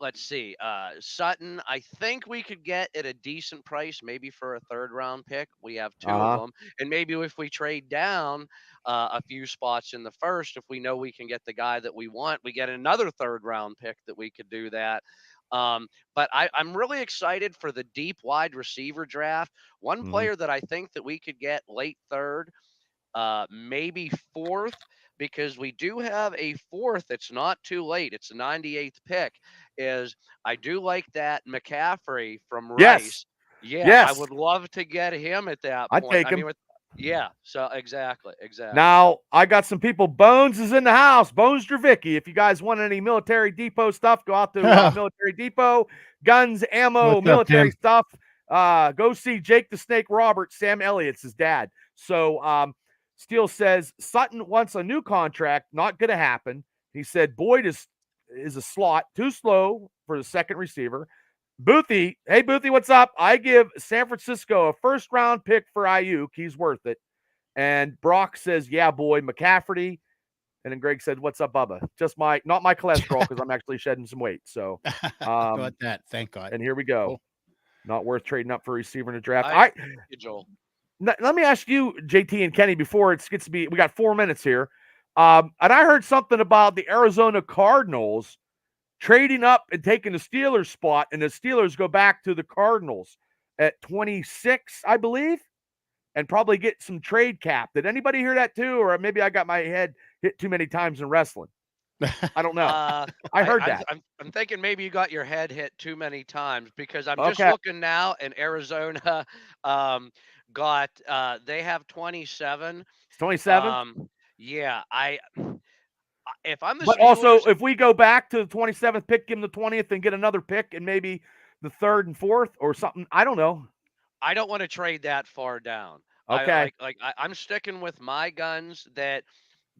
[SPEAKER 3] Let's see. Sutton, I think we could get at a decent price, maybe for a third round pick. We have 2 of them. And maybe if we trade down a few spots in the first, if we know we can get the guy that we want, we get another third round pick that we could do that. But I'm really excited for the deep wide receiver draft. One player that I think that we could get late third, maybe fourth, because we do have a fourth. It's not too late. It's the 98th pick. I do like that McCaffrey from
[SPEAKER 1] Yes.
[SPEAKER 3] Rice. Yeah, I
[SPEAKER 1] Yes.
[SPEAKER 3] would love to get him at that
[SPEAKER 1] I'd
[SPEAKER 3] point.
[SPEAKER 1] take him.
[SPEAKER 3] Yeah, so exactly.
[SPEAKER 1] Now, I got some people. Bones is in the house. Bones Dravicki. If you guys want any Military Depot stuff, go out to Military Depot. Guns, ammo,
[SPEAKER 4] What's up,
[SPEAKER 1] military
[SPEAKER 4] Tim?
[SPEAKER 1] stuff. Go see Jake the Snake Roberts. Sam Elliott's his dad. So Steele says Sutton wants a new contract. Not going to happen. He said Boyd is a slot. Too slow for the second receiver. Boothie. Hey, Boothie, what's up? I give San Francisco a first-round pick for Ayuk. He's worth it. And Brock says, yeah, boy, McCafferty. And then Greg said, what's up, Bubba? Just not my cholesterol, because I'm actually shedding some weight. So
[SPEAKER 4] got that. Thank God.
[SPEAKER 1] And here we go.
[SPEAKER 4] Cool.
[SPEAKER 1] Not worth trading up for a receiver in the draft.
[SPEAKER 3] Thank you, Joel.
[SPEAKER 1] Let me ask you, JT and Kenny, before it gets to be, we got 4 minutes here. And I heard something about the Arizona Cardinals trading up and taking the Steelers spot, and the Steelers go back to the Cardinals at 26, I believe, and probably get some trade cap. Did anybody hear that too? Or maybe I got my head hit too many times in wrestling. I don't know. I heard that.
[SPEAKER 3] I'm thinking maybe you got your head hit too many times, because I'm just looking now, and Arizona got they have 27.
[SPEAKER 1] It's 27?
[SPEAKER 3] Yeah, if I'm the
[SPEAKER 1] But
[SPEAKER 3] Steelers,
[SPEAKER 1] also, if we go back to the 27th pick, give him the 20th, and get another pick, and maybe the 3rd and 4th or something. I don't know.
[SPEAKER 3] I don't want to trade that far down.
[SPEAKER 1] Okay.
[SPEAKER 3] I'm sticking with my guns that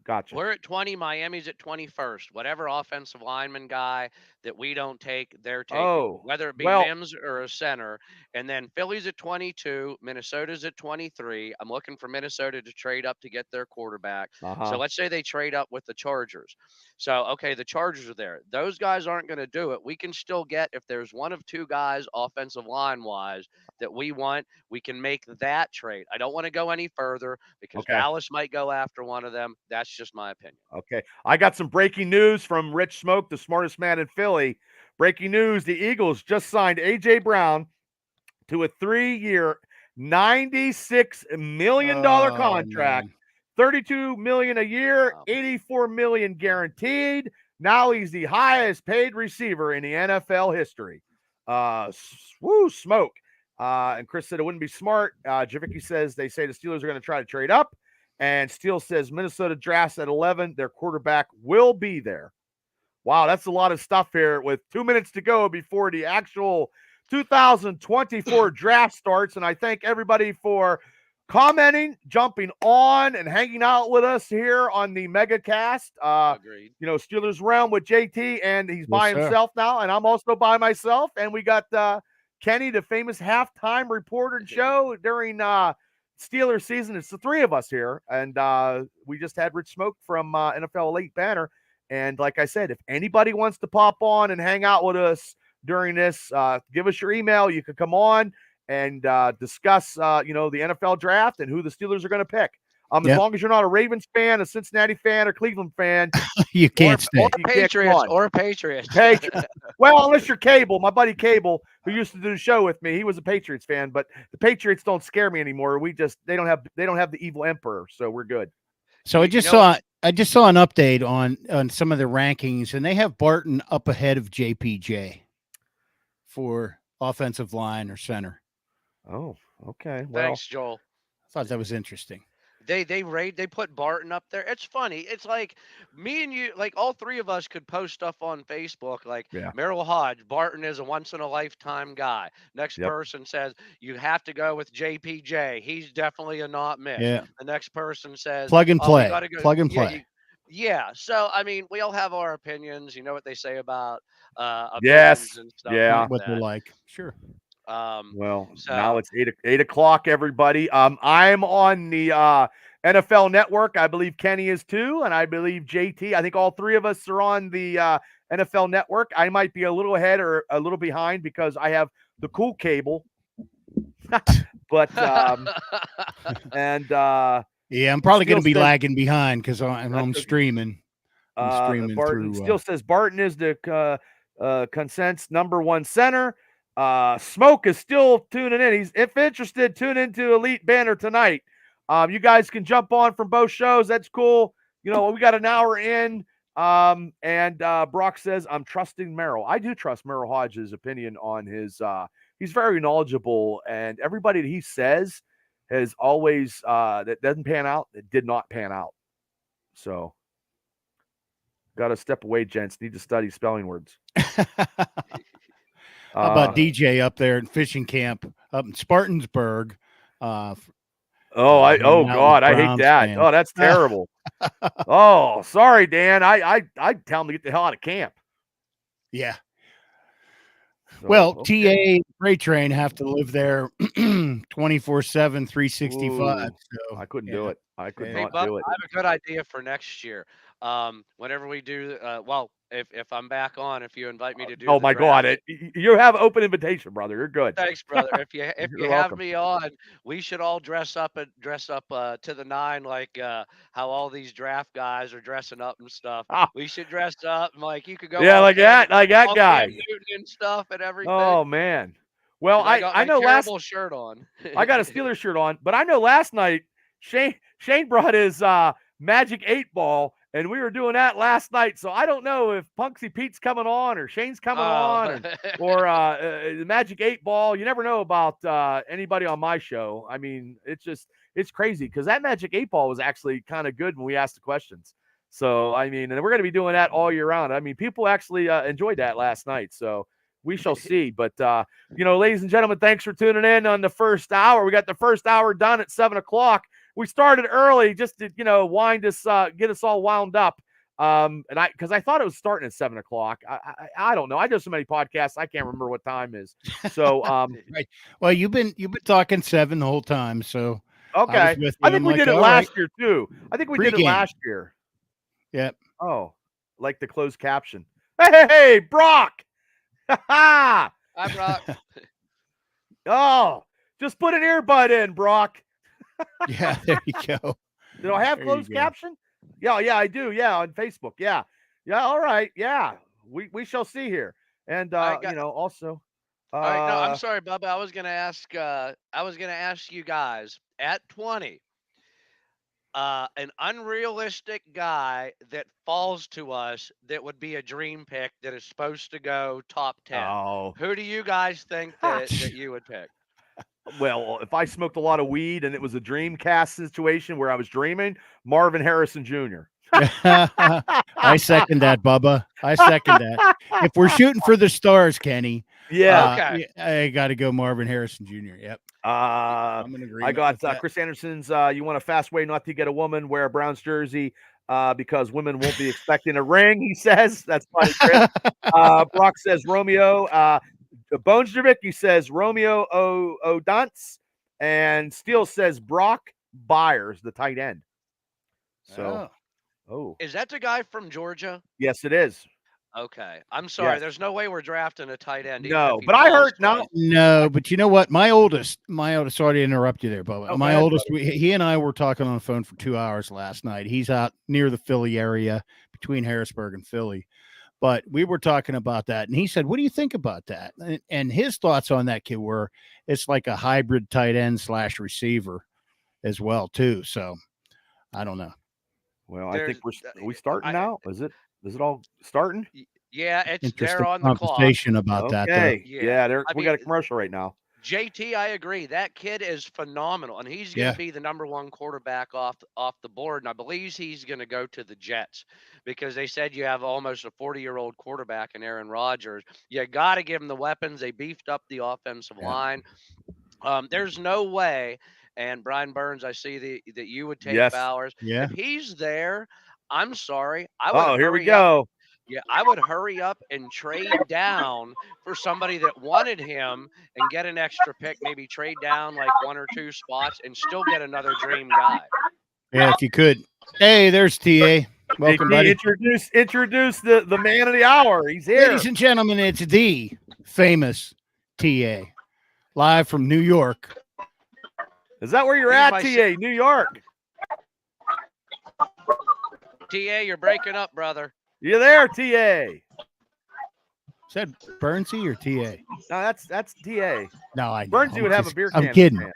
[SPEAKER 1] Gotcha.
[SPEAKER 3] we're at 20. Miami's at 21st. Whatever offensive lineman guy that we don't take, they're taking, whether it be Mims or a center. And then Philly's at 22. Minnesota's at 23. I'm looking for Minnesota to trade up to get their quarterback. So let's say they trade up with the Chargers. So, okay, the Chargers are there. Those guys aren't going to do it. We can still get, if there's one of two guys offensive line-wise that we want, we can make that trade. I don't want to go any further, because Dallas might go after one of them. That's just my opinion.
[SPEAKER 1] Okay. I got some breaking news from Rich Smoke, the smartest man in Philly. Breaking news, the Eagles just signed A.J. Brown to a 3-year, $96 million contract. Man. $32 million a year, $84 million guaranteed. Now he's the highest paid receiver in the NFL history. Smoke. And Chris said it wouldn't be smart. Javicki says they say the Steelers are going to try to trade up. And Steele says Minnesota drafts at 11. Their quarterback will be there. Wow, that's a lot of stuff here with 2 minutes to go before the actual 2024 draft starts. And I thank everybody for commenting, jumping on, and hanging out with us here on the MegaCast.
[SPEAKER 3] Agreed.
[SPEAKER 1] Steelers Realm with JT, and he's by himself now, and I'm also by myself. And we got Kenny, the famous halftime reporter show during Steelers season. It's the three of us here, and we just had Rich Smoke from NFL Elite Banner. And like I said, if anybody wants to pop on and hang out with us during this, give us your email. You can come on and discuss, the NFL draft and who the Steelers are going to pick. As long as you're not a Ravens fan, a Cincinnati fan, or Cleveland fan,
[SPEAKER 4] you can't stay.
[SPEAKER 3] Or Patriots.
[SPEAKER 1] Well, unless you're Cable, my buddy Cable, who used to do the show with me, he was a Patriots fan, but the Patriots don't scare me anymore. They don't have the evil emperor, so we're good.
[SPEAKER 4] So I just saw an update on some of the rankings, and they have Barton up ahead of JPJ for offensive line or center.
[SPEAKER 1] Oh, okay. Well,
[SPEAKER 3] thanks, Joel.
[SPEAKER 4] I thought that was interesting.
[SPEAKER 3] They put Barton up there. It's funny. It's like me and you, like all three of us could post stuff on Facebook, like Merrill Hodge, Barton is a once in a lifetime guy. Next person says you have to go with JPJ. He's definitely a not miss.
[SPEAKER 4] Yeah.
[SPEAKER 3] The next person says
[SPEAKER 4] plug and play. Plug and play.
[SPEAKER 3] Yeah. So I mean, we all have our opinions. You know what they say about
[SPEAKER 1] yes.
[SPEAKER 3] And stuff
[SPEAKER 1] yeah.
[SPEAKER 3] like
[SPEAKER 4] what
[SPEAKER 3] that.
[SPEAKER 4] they're like. Sure.
[SPEAKER 1] Now it's 8 o'clock, everybody. I'm on the NFL Network. I believe Kenny is too, and I believe JT. I think all three of us are on the NFL Network. I might be a little ahead or a little behind because I have the cool cable. But
[SPEAKER 4] I'm probably going to be lagging behind because I'm streaming. I'm streaming
[SPEAKER 1] Barton
[SPEAKER 4] through.
[SPEAKER 1] Still says Barton is the Consents #1 center. Smoke is still tuning in. He's, if interested, tune into Elite Banner tonight. You guys can jump on from both shows. That's cool. You know, we got an hour in. And Brock says, I'm trusting Merrill. I do trust Merrill Hodge's opinion on his, he's very knowledgeable, and everybody that he says has always, that doesn't pan out, it did not pan out. So, got to step away, gents. Need to study spelling words.
[SPEAKER 4] How about DJ up there in fishing camp up in Spartansburg?
[SPEAKER 1] Oh God, I hate that.
[SPEAKER 4] Fans.
[SPEAKER 1] Oh, that's terrible. Oh, sorry, Dan. I tell him to get the hell out of camp.
[SPEAKER 4] Yeah.
[SPEAKER 1] So,
[SPEAKER 4] well,
[SPEAKER 1] okay.
[SPEAKER 4] TA Freight Train have to live there 24/7, 365. So
[SPEAKER 1] I couldn't do it. I could
[SPEAKER 3] Hey,
[SPEAKER 1] not
[SPEAKER 3] Bub,
[SPEAKER 1] do it.
[SPEAKER 3] I have a good idea for next year. Whenever we do, well, if I'm back on, if you invite me to do,
[SPEAKER 1] Oh
[SPEAKER 3] the
[SPEAKER 1] my
[SPEAKER 3] draft,
[SPEAKER 1] God! You have open invitation, brother. You're good.
[SPEAKER 3] thanks, brother. If you
[SPEAKER 1] You're
[SPEAKER 3] have
[SPEAKER 1] welcome.
[SPEAKER 3] me on, we should all dress up to the nine, like how all these draft guys are dressing up and stuff.
[SPEAKER 1] Ah,
[SPEAKER 3] We should dress up, and like you could go
[SPEAKER 1] yeah,
[SPEAKER 3] all
[SPEAKER 1] like
[SPEAKER 3] Cam,
[SPEAKER 1] that
[SPEAKER 3] all
[SPEAKER 1] guy.
[SPEAKER 3] Cam Newton and stuff and everything.
[SPEAKER 1] Oh man. Well,
[SPEAKER 3] 'Cause I got
[SPEAKER 1] I
[SPEAKER 3] my
[SPEAKER 1] know
[SPEAKER 3] terrible shirt on.
[SPEAKER 1] I got a Steelers shirt on, but I know last night Shane brought his Magic 8-ball, and we were doing that last night. So I don't know if Punksy Pete's coming on or Shane's coming on, or the Magic 8-ball. You never know about anybody on my show. I mean, it's crazy because that Magic 8-ball was actually kind of good when we asked the questions. So I mean, and we're going to be doing that all year round. I mean, people actually enjoyed that last night. So we shall see. But you know, ladies and gentlemen, thanks for tuning in on the first hour. We got the first hour done at 7 o'clock. We started early just to, you know, wind us, get us all wound up. And because I thought it was starting at 7 o'clock. I don't know. I do so many podcasts, I can't remember what time is. So,
[SPEAKER 4] right. Well, you've been talking 7 the whole time. So
[SPEAKER 1] okay. I think we did it last year too. I think we did it last year.
[SPEAKER 4] Yep.
[SPEAKER 1] Oh, like the closed caption. Hey, Brock.
[SPEAKER 3] Hi, Brock.
[SPEAKER 1] Oh, just put an earbud in, Brock.
[SPEAKER 4] Yeah, there you go.
[SPEAKER 1] Do I have closed caption? Yeah, I do. Yeah, on Facebook. Yeah. All right. Yeah. We shall see here. And you know, also
[SPEAKER 3] all right, no, I'm sorry, Bubba. I was gonna ask you guys at 20, an unrealistic guy that falls to us that would be a dream pick that is supposed to go top 10.
[SPEAKER 1] Oh.
[SPEAKER 3] Who do you guys think that you would pick?
[SPEAKER 1] Well, if I smoked a lot of weed and it was a Dreamcast situation where I was dreaming, Marvin Harrison Jr.
[SPEAKER 4] I second that, Bubba. I second that. If we're shooting for the stars, Kenny,
[SPEAKER 3] okay.
[SPEAKER 1] I
[SPEAKER 4] got to go Marvin Harrison Jr. Yep.
[SPEAKER 1] I'm in agreement. I got Chris Anderson's. You want a fast way not to get a woman? Wear a Browns jersey. Because women won't be expecting a ring, he says. That's funny, Chris. Brock says Romeo. Bones Javicki says Romeo O'Dunce, and Steele says Brock Byers, the tight end. So,
[SPEAKER 3] is that the guy from Georgia?
[SPEAKER 1] Yes, it is.
[SPEAKER 3] Okay, I'm sorry.
[SPEAKER 1] Yes.
[SPEAKER 3] There's no way we're drafting a tight end.
[SPEAKER 1] No, but I heard
[SPEAKER 4] no. But you know what? My oldest. Sorry to interrupt you there, Bubba.
[SPEAKER 1] Oh,
[SPEAKER 4] my oldest. He and I were talking on the phone for 2 hours last night. He's out near the Philly area, between Harrisburg and Philly. But we were talking about that, and he said, "What do you think about that?" And his thoughts on that kid were, it's like a hybrid tight end / receiver, as well too. So, I don't know.
[SPEAKER 1] Well, I think we starting now. Is it all starting?
[SPEAKER 3] Yeah, it's
[SPEAKER 4] Interesting
[SPEAKER 3] there on the clock.
[SPEAKER 4] conversation about that.
[SPEAKER 1] Yeah, we got a commercial right now.
[SPEAKER 3] JT, I agree. That kid is phenomenal, and he's going to be the #1 quarterback off the board. And I believe he's going to go to the Jets because they said you have almost a 40-year-old quarterback in Aaron Rodgers. You got to give him the weapons. They beefed up the offensive line. There's no way. And Brian Burns, I see that you would take Bowers.
[SPEAKER 4] Yeah.
[SPEAKER 3] If he's there, I'm sorry. I would.
[SPEAKER 1] Oh, here we go.
[SPEAKER 3] Yeah, I would hurry up and trade down for somebody that wanted him and get an extra pick, maybe trade down like 1 or 2 spots and still get another dream guy.
[SPEAKER 4] Yeah, if you could. Hey, there's TA. Welcome, buddy.
[SPEAKER 1] Introduce the man of the hour. He's here.
[SPEAKER 4] Ladies and gentlemen, it's the famous TA, live from New York.
[SPEAKER 1] Is that where you're at, TA? New York.
[SPEAKER 3] TA, you're breaking up, brother.
[SPEAKER 1] You there, TA?
[SPEAKER 4] Is that Burnsy or TA?
[SPEAKER 1] No, that's TA.
[SPEAKER 4] No, I know.
[SPEAKER 1] Burnsy would have a beer can.
[SPEAKER 4] I'm kidding.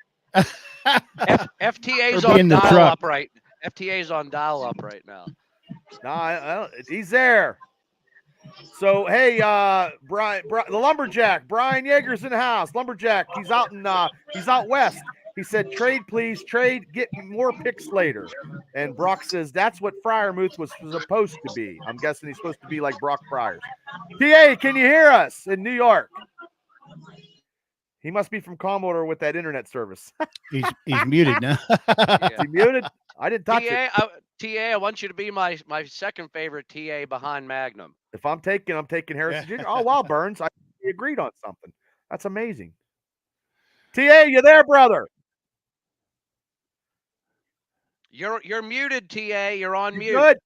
[SPEAKER 3] FTA's
[SPEAKER 4] Or be in
[SPEAKER 3] on
[SPEAKER 4] the
[SPEAKER 3] dial
[SPEAKER 4] truck.
[SPEAKER 3] up right. FTA's on dial up right now.
[SPEAKER 1] No, he's there. So hey, Brian, the lumberjack, Brian Yeager's in the house. Lumberjack, he's out west. He said, "Trade, please, trade. Get more picks later." And Brock says that's what Fryermuth was supposed to be. I'm guessing he's supposed to be like Brock Fryers. TA, can you hear us in New York? He must be from Commodore with that internet service.
[SPEAKER 4] He's muted now.
[SPEAKER 3] Yeah.
[SPEAKER 1] Is he muted? I didn't touch it.
[SPEAKER 3] TA, I want you to be my second favorite TA behind Magnum.
[SPEAKER 1] If I'm taking Harrison Jr. Oh wow, Burns, we agreed on something. That's amazing. TA, you there, brother?
[SPEAKER 3] You're muted, TA. You're on mute.
[SPEAKER 1] Good.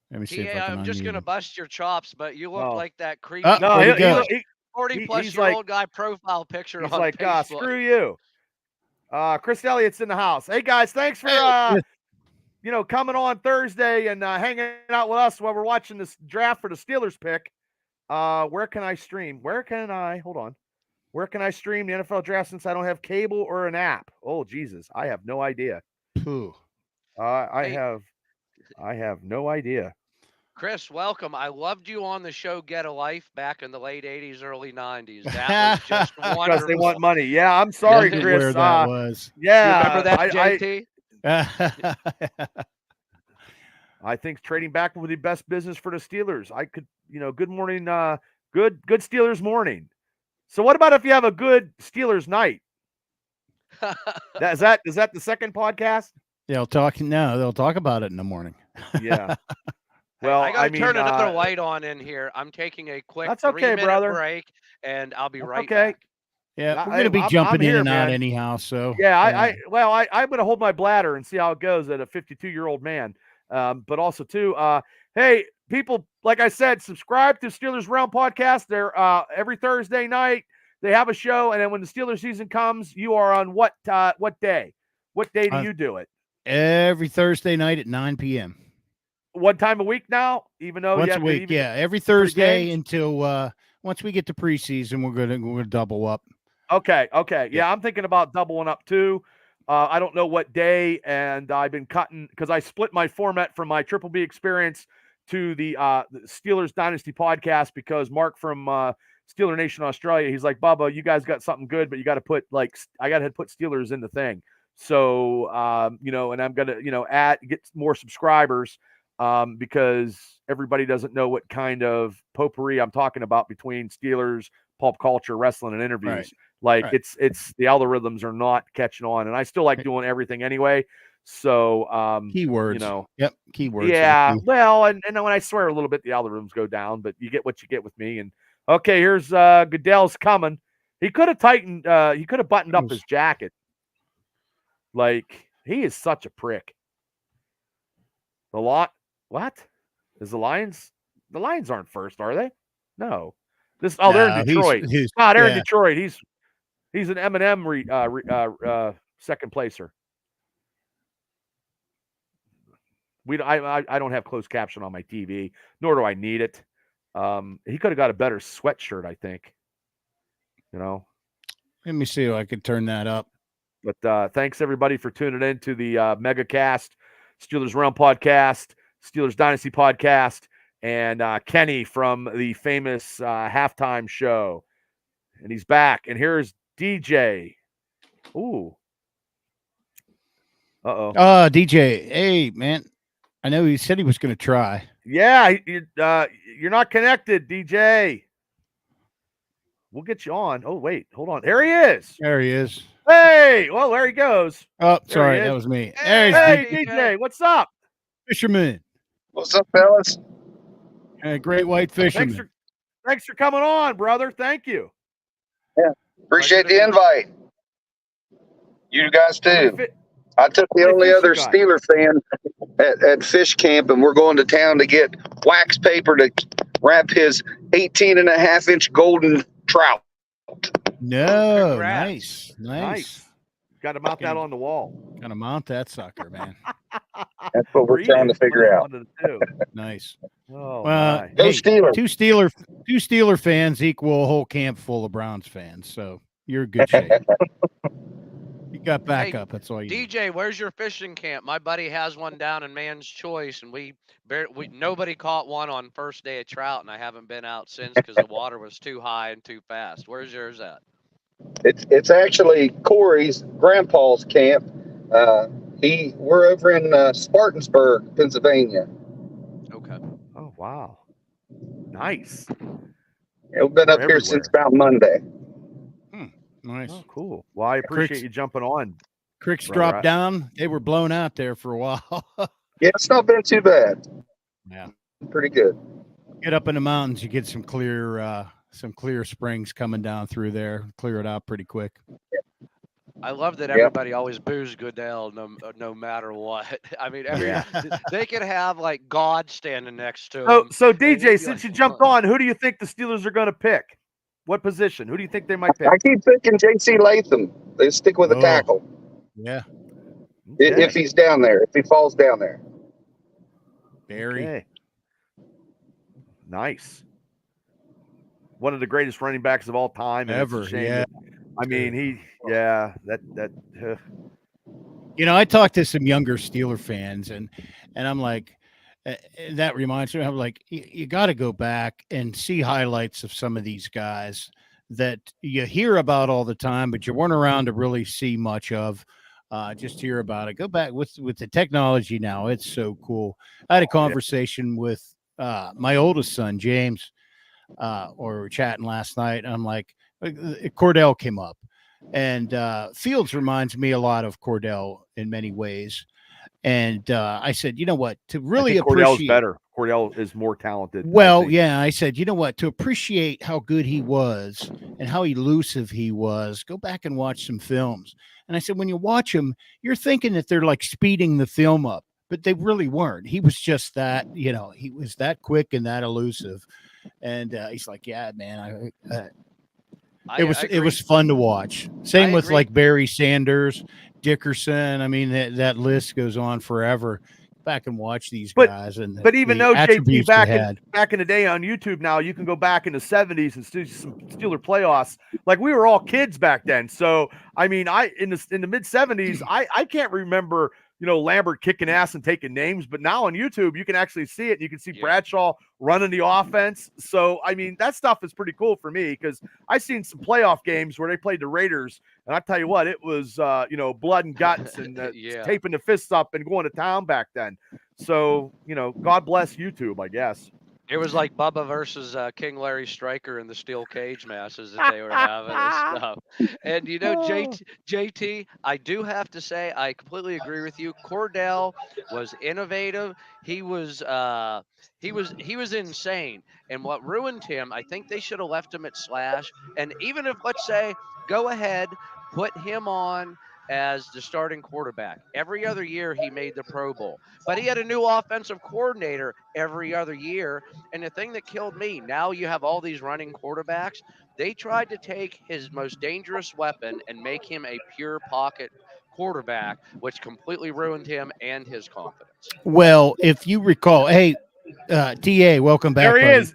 [SPEAKER 4] Let me see if I
[SPEAKER 3] TA,
[SPEAKER 4] can
[SPEAKER 3] I'm just
[SPEAKER 4] unmute
[SPEAKER 3] gonna
[SPEAKER 4] him.
[SPEAKER 3] bust your chops, but you look
[SPEAKER 1] Oh.
[SPEAKER 3] like that creepy
[SPEAKER 4] Oh,
[SPEAKER 1] No,
[SPEAKER 4] where'd he go?
[SPEAKER 3] 40-plus-year-old guy profile picture
[SPEAKER 1] he's
[SPEAKER 3] on
[SPEAKER 1] like,
[SPEAKER 3] Facebook.
[SPEAKER 1] screw you. Chris Elliott's in the house. Hey guys, thanks for coming on Thursday and hanging out with us while we're watching this draft for the Steelers pick. Where can I stream? Hold on. Where can I stream the NFL draft since I don't have cable or an app? Oh Jesus, I have no idea.
[SPEAKER 4] Pooh.
[SPEAKER 1] I have no idea.
[SPEAKER 3] Chris, welcome. I loved you on the show Get a Life back in the late 80s, early 90s. That was just wonderful.
[SPEAKER 1] Because they want money. Yeah, I'm sorry,
[SPEAKER 4] Wondered
[SPEAKER 1] Chris.
[SPEAKER 4] where that was.
[SPEAKER 1] Yeah,
[SPEAKER 3] You remember that, JT?
[SPEAKER 1] I think trading back would be the best business for the Steelers. I could, good morning, good Steelers morning. So what about if you have a good Steelers night? Is that the second podcast?
[SPEAKER 4] They'll talk about it in the morning.
[SPEAKER 1] Yeah. Well,
[SPEAKER 3] I gotta turn another light on in here. I'm taking a quick
[SPEAKER 1] that's okay,
[SPEAKER 3] 3-minute
[SPEAKER 1] brother.
[SPEAKER 3] break, and I'll be right
[SPEAKER 1] okay.
[SPEAKER 3] back.
[SPEAKER 4] Yeah, we're gonna be jumping in and out anyhow. So
[SPEAKER 1] yeah, I'm gonna hold my bladder and see how it goes at a 52-year-old man. But also too, hey people, like I said, subscribe to Steelers Realm podcast. They're every Thursday night. They have a show, and then when the Steelers season comes, you are on what day? What day do you do it?
[SPEAKER 4] Every Thursday night at 9 p.m.
[SPEAKER 1] One time a week now, even though
[SPEAKER 4] once a week, every Thursday until once we get to preseason, we're gonna double up.
[SPEAKER 1] Okay, yeah, I'm thinking about doubling up too. I don't know what day, and I've been cutting because I split my format from my Triple B experience to the Steelers Dynasty podcast because Mark from Steeler Nation Australia, he's like, Bubba, you guys got something good, but you got to put I got to put Steelers in the thing. So and I'm gonna get more subscribers. Because everybody doesn't know what kind of potpourri I'm talking about between Steelers, pulp culture, wrestling, and interviews. Right. It's the algorithms are not catching on, and I still like doing everything anyway. So
[SPEAKER 4] keywords, yep, keywords.
[SPEAKER 1] Yeah, well, and when I swear a little bit, the algorithms go down, but you get what you get with me. And okay, here's Goodell's coming. He could have tightened. He could have buttoned up his jacket. Like he is such a prick. What? Is the Lions? The Lions aren't first, are they? No. They're in Detroit. They're in Detroit. He's an M&M second placer. I don't have closed caption on my TV, nor do I need it. He could have got a better sweatshirt, I think.
[SPEAKER 4] Let me see if I could turn that up.
[SPEAKER 1] But thanks everybody for tuning in to the Mega Cast, Steelers Realm podcast, Steelers Dynasty podcast, and Kenny from the famous halftime show. And he's back. And here's DJ. Ooh. Uh-oh.
[SPEAKER 4] DJ. Hey, man. I know he said he was going to try.
[SPEAKER 1] Yeah, you're not connected, DJ. We'll get you on. Oh, wait. Hold on. There he is.
[SPEAKER 4] There he is.
[SPEAKER 1] Hey. Well, there he goes.
[SPEAKER 4] Oh, sorry. That was me.
[SPEAKER 1] Hey, DJ. What's up?
[SPEAKER 4] Fisherman.
[SPEAKER 5] What's up, fellas?
[SPEAKER 4] Great white fisherman.
[SPEAKER 1] Thanks for coming on, brother. Thank you.
[SPEAKER 5] Yeah. Appreciate the invite. You guys too. I took the only other Steeler fan at fish camp, and we're going to town to get wax paper to wrap his 18.5-inch golden trout.
[SPEAKER 4] No, nice.
[SPEAKER 1] Got to mount that on the wall.
[SPEAKER 4] Gotta mount that sucker, man.
[SPEAKER 5] That's what we're trying to figure out.
[SPEAKER 4] Nice.
[SPEAKER 1] Oh,
[SPEAKER 4] well,
[SPEAKER 1] my.
[SPEAKER 5] Go
[SPEAKER 4] hey,
[SPEAKER 5] Steelers.
[SPEAKER 4] two Steeler fans equal a whole camp full of Browns fans. So you're in good shape. You got backup. That's all you need.
[SPEAKER 3] DJ, where's your fishing camp? My buddy has one down in Man's Choice, and nobody caught one on first day of trout, and I haven't been out since because the water was too high and too fast. Where's yours at?
[SPEAKER 5] It's actually Corey's grandpa's camp. We're over in Spartansburg, Pennsylvania.
[SPEAKER 3] Okay.
[SPEAKER 1] Oh, wow. Nice.
[SPEAKER 5] We've been up here since about Monday.
[SPEAKER 4] Nice.
[SPEAKER 1] Oh, cool. Well, I appreciate you jumping on.
[SPEAKER 4] Creeks dropped down. They were blown out there for a while.
[SPEAKER 5] Yeah, it's not been too bad.
[SPEAKER 4] Yeah.
[SPEAKER 5] Pretty good.
[SPEAKER 4] Get up in the mountains, you get some clear springs coming down through there. Clear it out pretty quick.
[SPEAKER 3] I love that everybody always boos Goodell no matter what. I mean, they could have like God standing next to them.
[SPEAKER 1] So DJ, since you jumped on, who do you think the Steelers are going to pick? What position? Who do you think they might pick?
[SPEAKER 5] I keep picking J.C. Latham. They stick with a tackle.
[SPEAKER 4] Yeah.
[SPEAKER 5] Okay. If he's down there, if he falls down there.
[SPEAKER 4] Barry.
[SPEAKER 1] Okay. Nice. One of the greatest running backs of all time.
[SPEAKER 4] Ever. Yeah.
[SPEAKER 1] I mean,
[SPEAKER 4] I talked to some younger Steeler fans and I'm like, that reminds me, I'm like, you got to go back and see highlights of some of these guys that you hear about all the time, but you weren't around to really see much of. Just hear about it. Go back with the technology now. It's so cool. I had a conversation with my oldest son, James, or we were chatting last night. And I'm like, Cordell came up, and Fields reminds me a lot of Cordell in many ways. And I said, you know what, to really appreciate
[SPEAKER 1] Cordell's better. Cordell is more talented.
[SPEAKER 4] Well, yeah, I said, you know what, to appreciate how good he was and how elusive he was, go back and watch some films. And I said, when you watch him, you're thinking that they're like speeding the film up, but they really weren't. He was just that, he was that quick and that elusive. And he's like, yeah, man, it was fun to watch. Same with like Barry Sanders, Dickerson. I mean, that list goes on forever. Back and watch these guys. But
[SPEAKER 1] even though JP back in the day on YouTube now, you can go back in the 70s and see some Steeler playoffs. Like we were all kids back then. So I mean, in the mid 70s, I can't remember Lambert kicking ass and taking names, but now on YouTube, you can actually see it. You can see Bradshaw running the offense. So, I mean, that stuff is pretty cool for me because I've seen some playoff games where they played the Raiders. And I tell you what, it was, blood and guts and taping the fists up and going to town back then. So, God bless YouTube, I guess.
[SPEAKER 3] It was like Bubba versus King Larry Stryker in the steel cage matches that they were having and stuff. And JT, I do have to say I completely agree with you. Cordell was innovative. He was insane. And what ruined him, I think they should have left him at slash. And even if, let's say, go ahead, put him on as the starting quarterback. Every other year he made the Pro Bowl, but he had a new offensive coordinator every other year. And the thing that killed me, now you have all these running quarterbacks. They tried to take his most dangerous weapon and make him a pure pocket quarterback, which completely ruined him and his confidence.
[SPEAKER 4] Well, if you recall, hey, TA, welcome back.
[SPEAKER 1] There he
[SPEAKER 4] buddy.
[SPEAKER 1] is.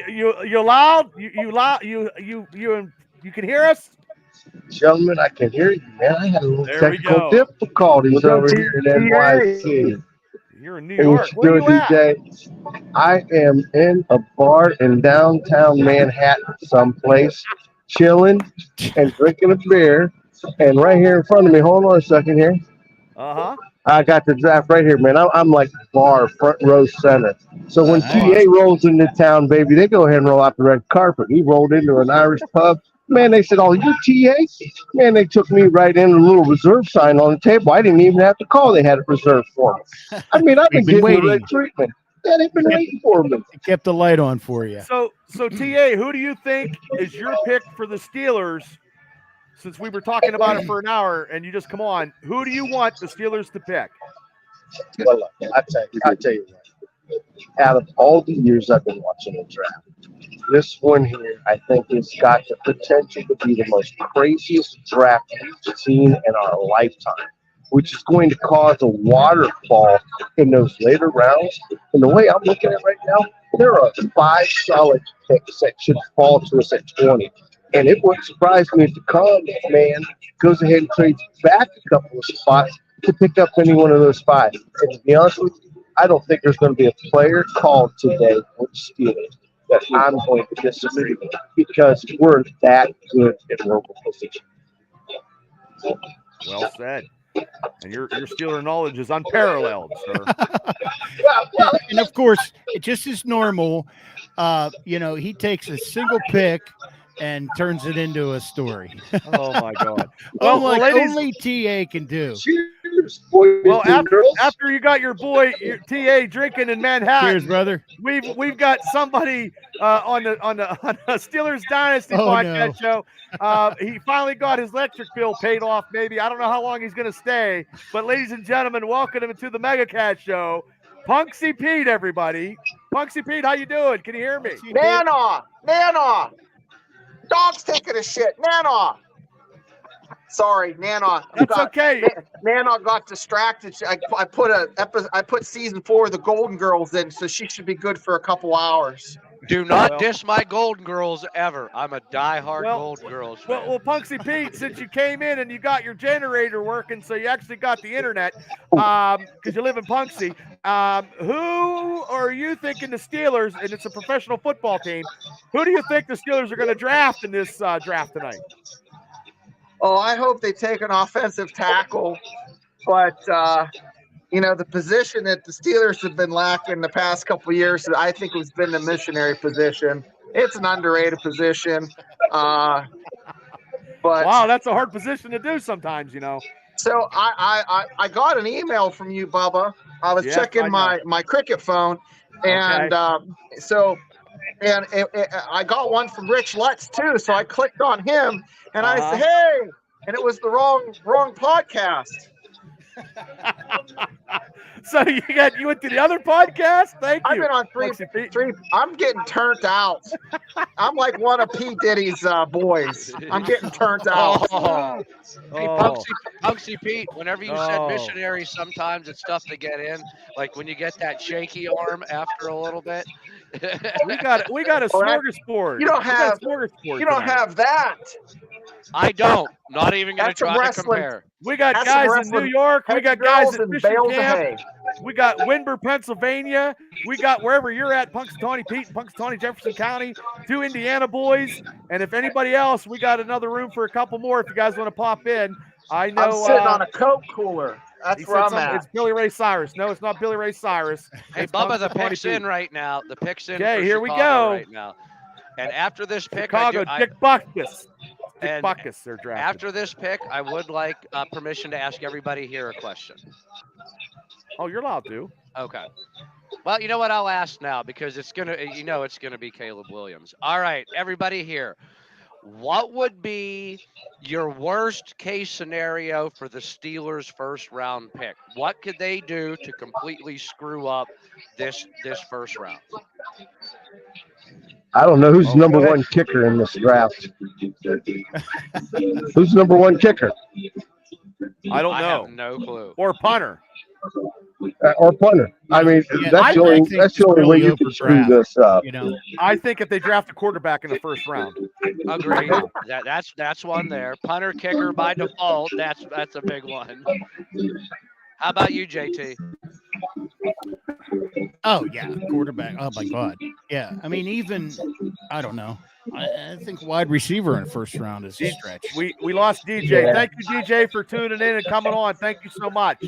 [SPEAKER 1] You loud? You loud? You can hear us?
[SPEAKER 6] Gentlemen, I can hear you, man. I had a little technical difficulties over here in NYC.
[SPEAKER 1] You're in New York.
[SPEAKER 6] Where you at? I am in a bar in downtown Manhattan someplace, chilling and drinking a beer. And right here in front of me, hold on a second here.
[SPEAKER 1] Uh-huh.
[SPEAKER 6] I got the draft right here, man. I'm like bar, front row center. So when TA rolls into town, baby, they go ahead and roll out the red carpet. We rolled into an Irish pub. Man, they said, oh, you TA? Man, they took me right in, a little reserve sign on the table. I didn't even have to call. They had it reserved for me. I mean, I've been getting the red treatment. Yeah, they've been waiting for me.
[SPEAKER 4] They kept the light on for you.
[SPEAKER 1] So TA, who do you think is your pick for the Steelers? Since we were talking about it for an hour and you just come on, who do you want the Steelers to pick?
[SPEAKER 6] Well, I tell you what. Out of all the years I've been watching the draft, This one here, I think, has got the potential to be the most craziest draft we've seen in our lifetime, which is going to cause a waterfall in those later rounds. And the way I'm looking at it right now, there are 5 solid picks that should fall to us at 20. And it wouldn't surprise me if the con man goes ahead and trades back a couple of spots to pick up any one of those 5. And to be honest with you, I don't think there's going to be a player called today with Steelers that I'm going to disagree with because we're that good in local position.
[SPEAKER 1] Well said. And your Steeler knowledge is unparalleled, sir.
[SPEAKER 4] And of course, it just is normal. He takes a single pick and turns it into a story.
[SPEAKER 1] Oh my God!
[SPEAKER 4] Well,
[SPEAKER 1] ladies,
[SPEAKER 4] only TA can do.
[SPEAKER 6] Cheers, boys
[SPEAKER 1] well,
[SPEAKER 6] and girls.
[SPEAKER 1] after you got your boy your TA drinking in Manhattan,
[SPEAKER 4] Cheers, brother.
[SPEAKER 1] we've got somebody on the Steelers Dynasty podcast show. He finally got his electric bill paid off. Maybe I don't know how long he's going to stay, but ladies and gentlemen, welcome him to the MegaCast show, Punksy Pete. Everybody, Punksy Pete, how you doing? Can you hear me?
[SPEAKER 7] Nana! Dog's taking a shit. Nana! Sorry, Nana.
[SPEAKER 1] That's okay.
[SPEAKER 7] Nana got distracted. I put season 4 of the Golden Girls in, so she should be good for a couple hours.
[SPEAKER 3] Do not diss my Golden Girls ever. I'm a diehard Golden Girls fan.
[SPEAKER 1] Well, Punksy Pete, since you came in and you got your generator working, so you actually got the internet, because you live in Punksy, who are you thinking the Steelers, and it's a professional football team, who do you think the Steelers are going to draft in this draft tonight?
[SPEAKER 7] Oh, I hope they take an offensive tackle, but the position that the Steelers have been lacking the past couple of years, I think has been the missionary position. It's an underrated position. But
[SPEAKER 1] wow, that's a hard position to do sometimes,
[SPEAKER 7] So I got an email from you, Bubba. I was checking my Cricket phone, and I got one from Rich Lutz too. So I clicked on him, and I said, "Hey," and it was the wrong podcast.
[SPEAKER 1] So you went to the other podcast? Thank you.
[SPEAKER 7] I've been on three. I'm getting turned out. I'm like one of P. Diddy's boys. I'm getting turned out.
[SPEAKER 3] Hey, Punksy Pete, whenever you said missionary, sometimes it's tough to get in. Like when you get that shaky arm after a little bit.
[SPEAKER 1] we got a smorgasbord.
[SPEAKER 7] You don't have that.
[SPEAKER 3] I don't. Not even going to try to compare.
[SPEAKER 1] We got guys in New York. We got guys in fishing camp. We got Windber, Pennsylvania. We got wherever you're at, Punxsutawney Pete, Punxsutawney, Jefferson County, 2 Indiana boys. And if anybody else, we got another room for a couple more if you guys want to pop in. I know.
[SPEAKER 7] I'm sitting on a Coke cooler. That's where I'm at.
[SPEAKER 1] It's Billy Ray Cyrus. No, it's not Billy Ray Cyrus.
[SPEAKER 3] Hey, Bubba, the pick's in right now. The pick's in.
[SPEAKER 1] Okay, here we
[SPEAKER 3] go.
[SPEAKER 1] Right
[SPEAKER 3] now. And after this pick,
[SPEAKER 1] Chicago, Dick Butkus. Dick Butkus, they're drafting.
[SPEAKER 3] After this pick, I would like permission to ask everybody here a question.
[SPEAKER 1] Oh, you're allowed to.
[SPEAKER 3] Okay. Well, you know what? I'll ask now because it's gonna be Caleb Williams. All right, everybody here. What would be your worst case scenario for the Steelers' first round pick? What could they do to completely screw up this first round?
[SPEAKER 6] I don't know who's number one kicker in this draft. Who's number one kicker?
[SPEAKER 1] I don't know.
[SPEAKER 3] I have no clue.
[SPEAKER 1] Or punter.
[SPEAKER 6] Or punter. I mean, that's the only way you can screw this up.
[SPEAKER 1] I think if they draft a quarterback in the first round.
[SPEAKER 3] Agreed. That's one there. Punter, kicker by default. That's a big one. How about you, JT?
[SPEAKER 4] Oh yeah, quarterback. Oh my God. Yeah. I mean, even I don't know. I think wide receiver in the first round is a stretch.
[SPEAKER 1] We lost DJ. Yeah. Thank you, DJ, for tuning in and coming on. Thank you so much.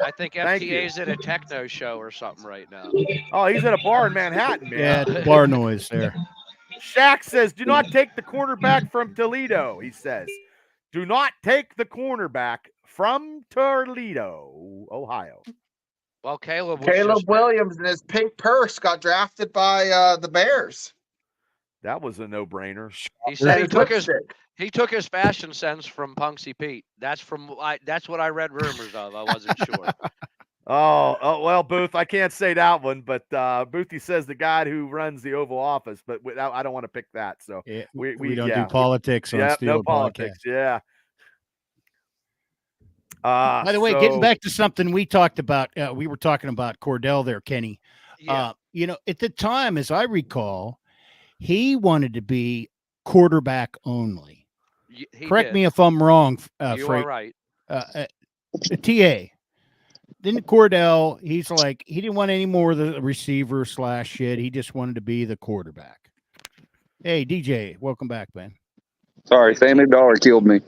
[SPEAKER 3] I think FTA's at a techno show or something right now.
[SPEAKER 1] Oh, he's at a bar in Manhattan, man.
[SPEAKER 4] Yeah, bar noise there.
[SPEAKER 1] Shaq says, do not take the cornerback from Toledo, he says. Do not take the cornerback from Toledo, Ohio.
[SPEAKER 3] Well, Caleb
[SPEAKER 7] Williams and his pink purse got drafted by the Bears.
[SPEAKER 1] That was a no-brainer.
[SPEAKER 3] He said he took his fashion sense from Punksy Pete. That's what I read rumors of. I wasn't sure.
[SPEAKER 1] Oh, well, Booth, I can't say that one, but Boothie says the guy who runs the Oval Office, but I don't want to pick that. So
[SPEAKER 4] Yeah,
[SPEAKER 1] we
[SPEAKER 4] we don't
[SPEAKER 1] yeah,
[SPEAKER 4] do politics on
[SPEAKER 1] no
[SPEAKER 4] Steeler
[SPEAKER 1] politics.
[SPEAKER 4] Podcast.
[SPEAKER 1] Yeah.
[SPEAKER 4] By the way, getting back to something we talked about, we were talking about Cordell there, Kenny.
[SPEAKER 3] Yeah.
[SPEAKER 4] At the time, as I recall, he wanted to be quarterback only. Correct me if I'm wrong.
[SPEAKER 3] You are right.
[SPEAKER 4] TA. Then Cordell, he's like, he didn't want any more of the receiver / shit. He just wanted to be the quarterback. Hey, DJ, welcome back, man.
[SPEAKER 5] Sorry, Family Dollar killed me.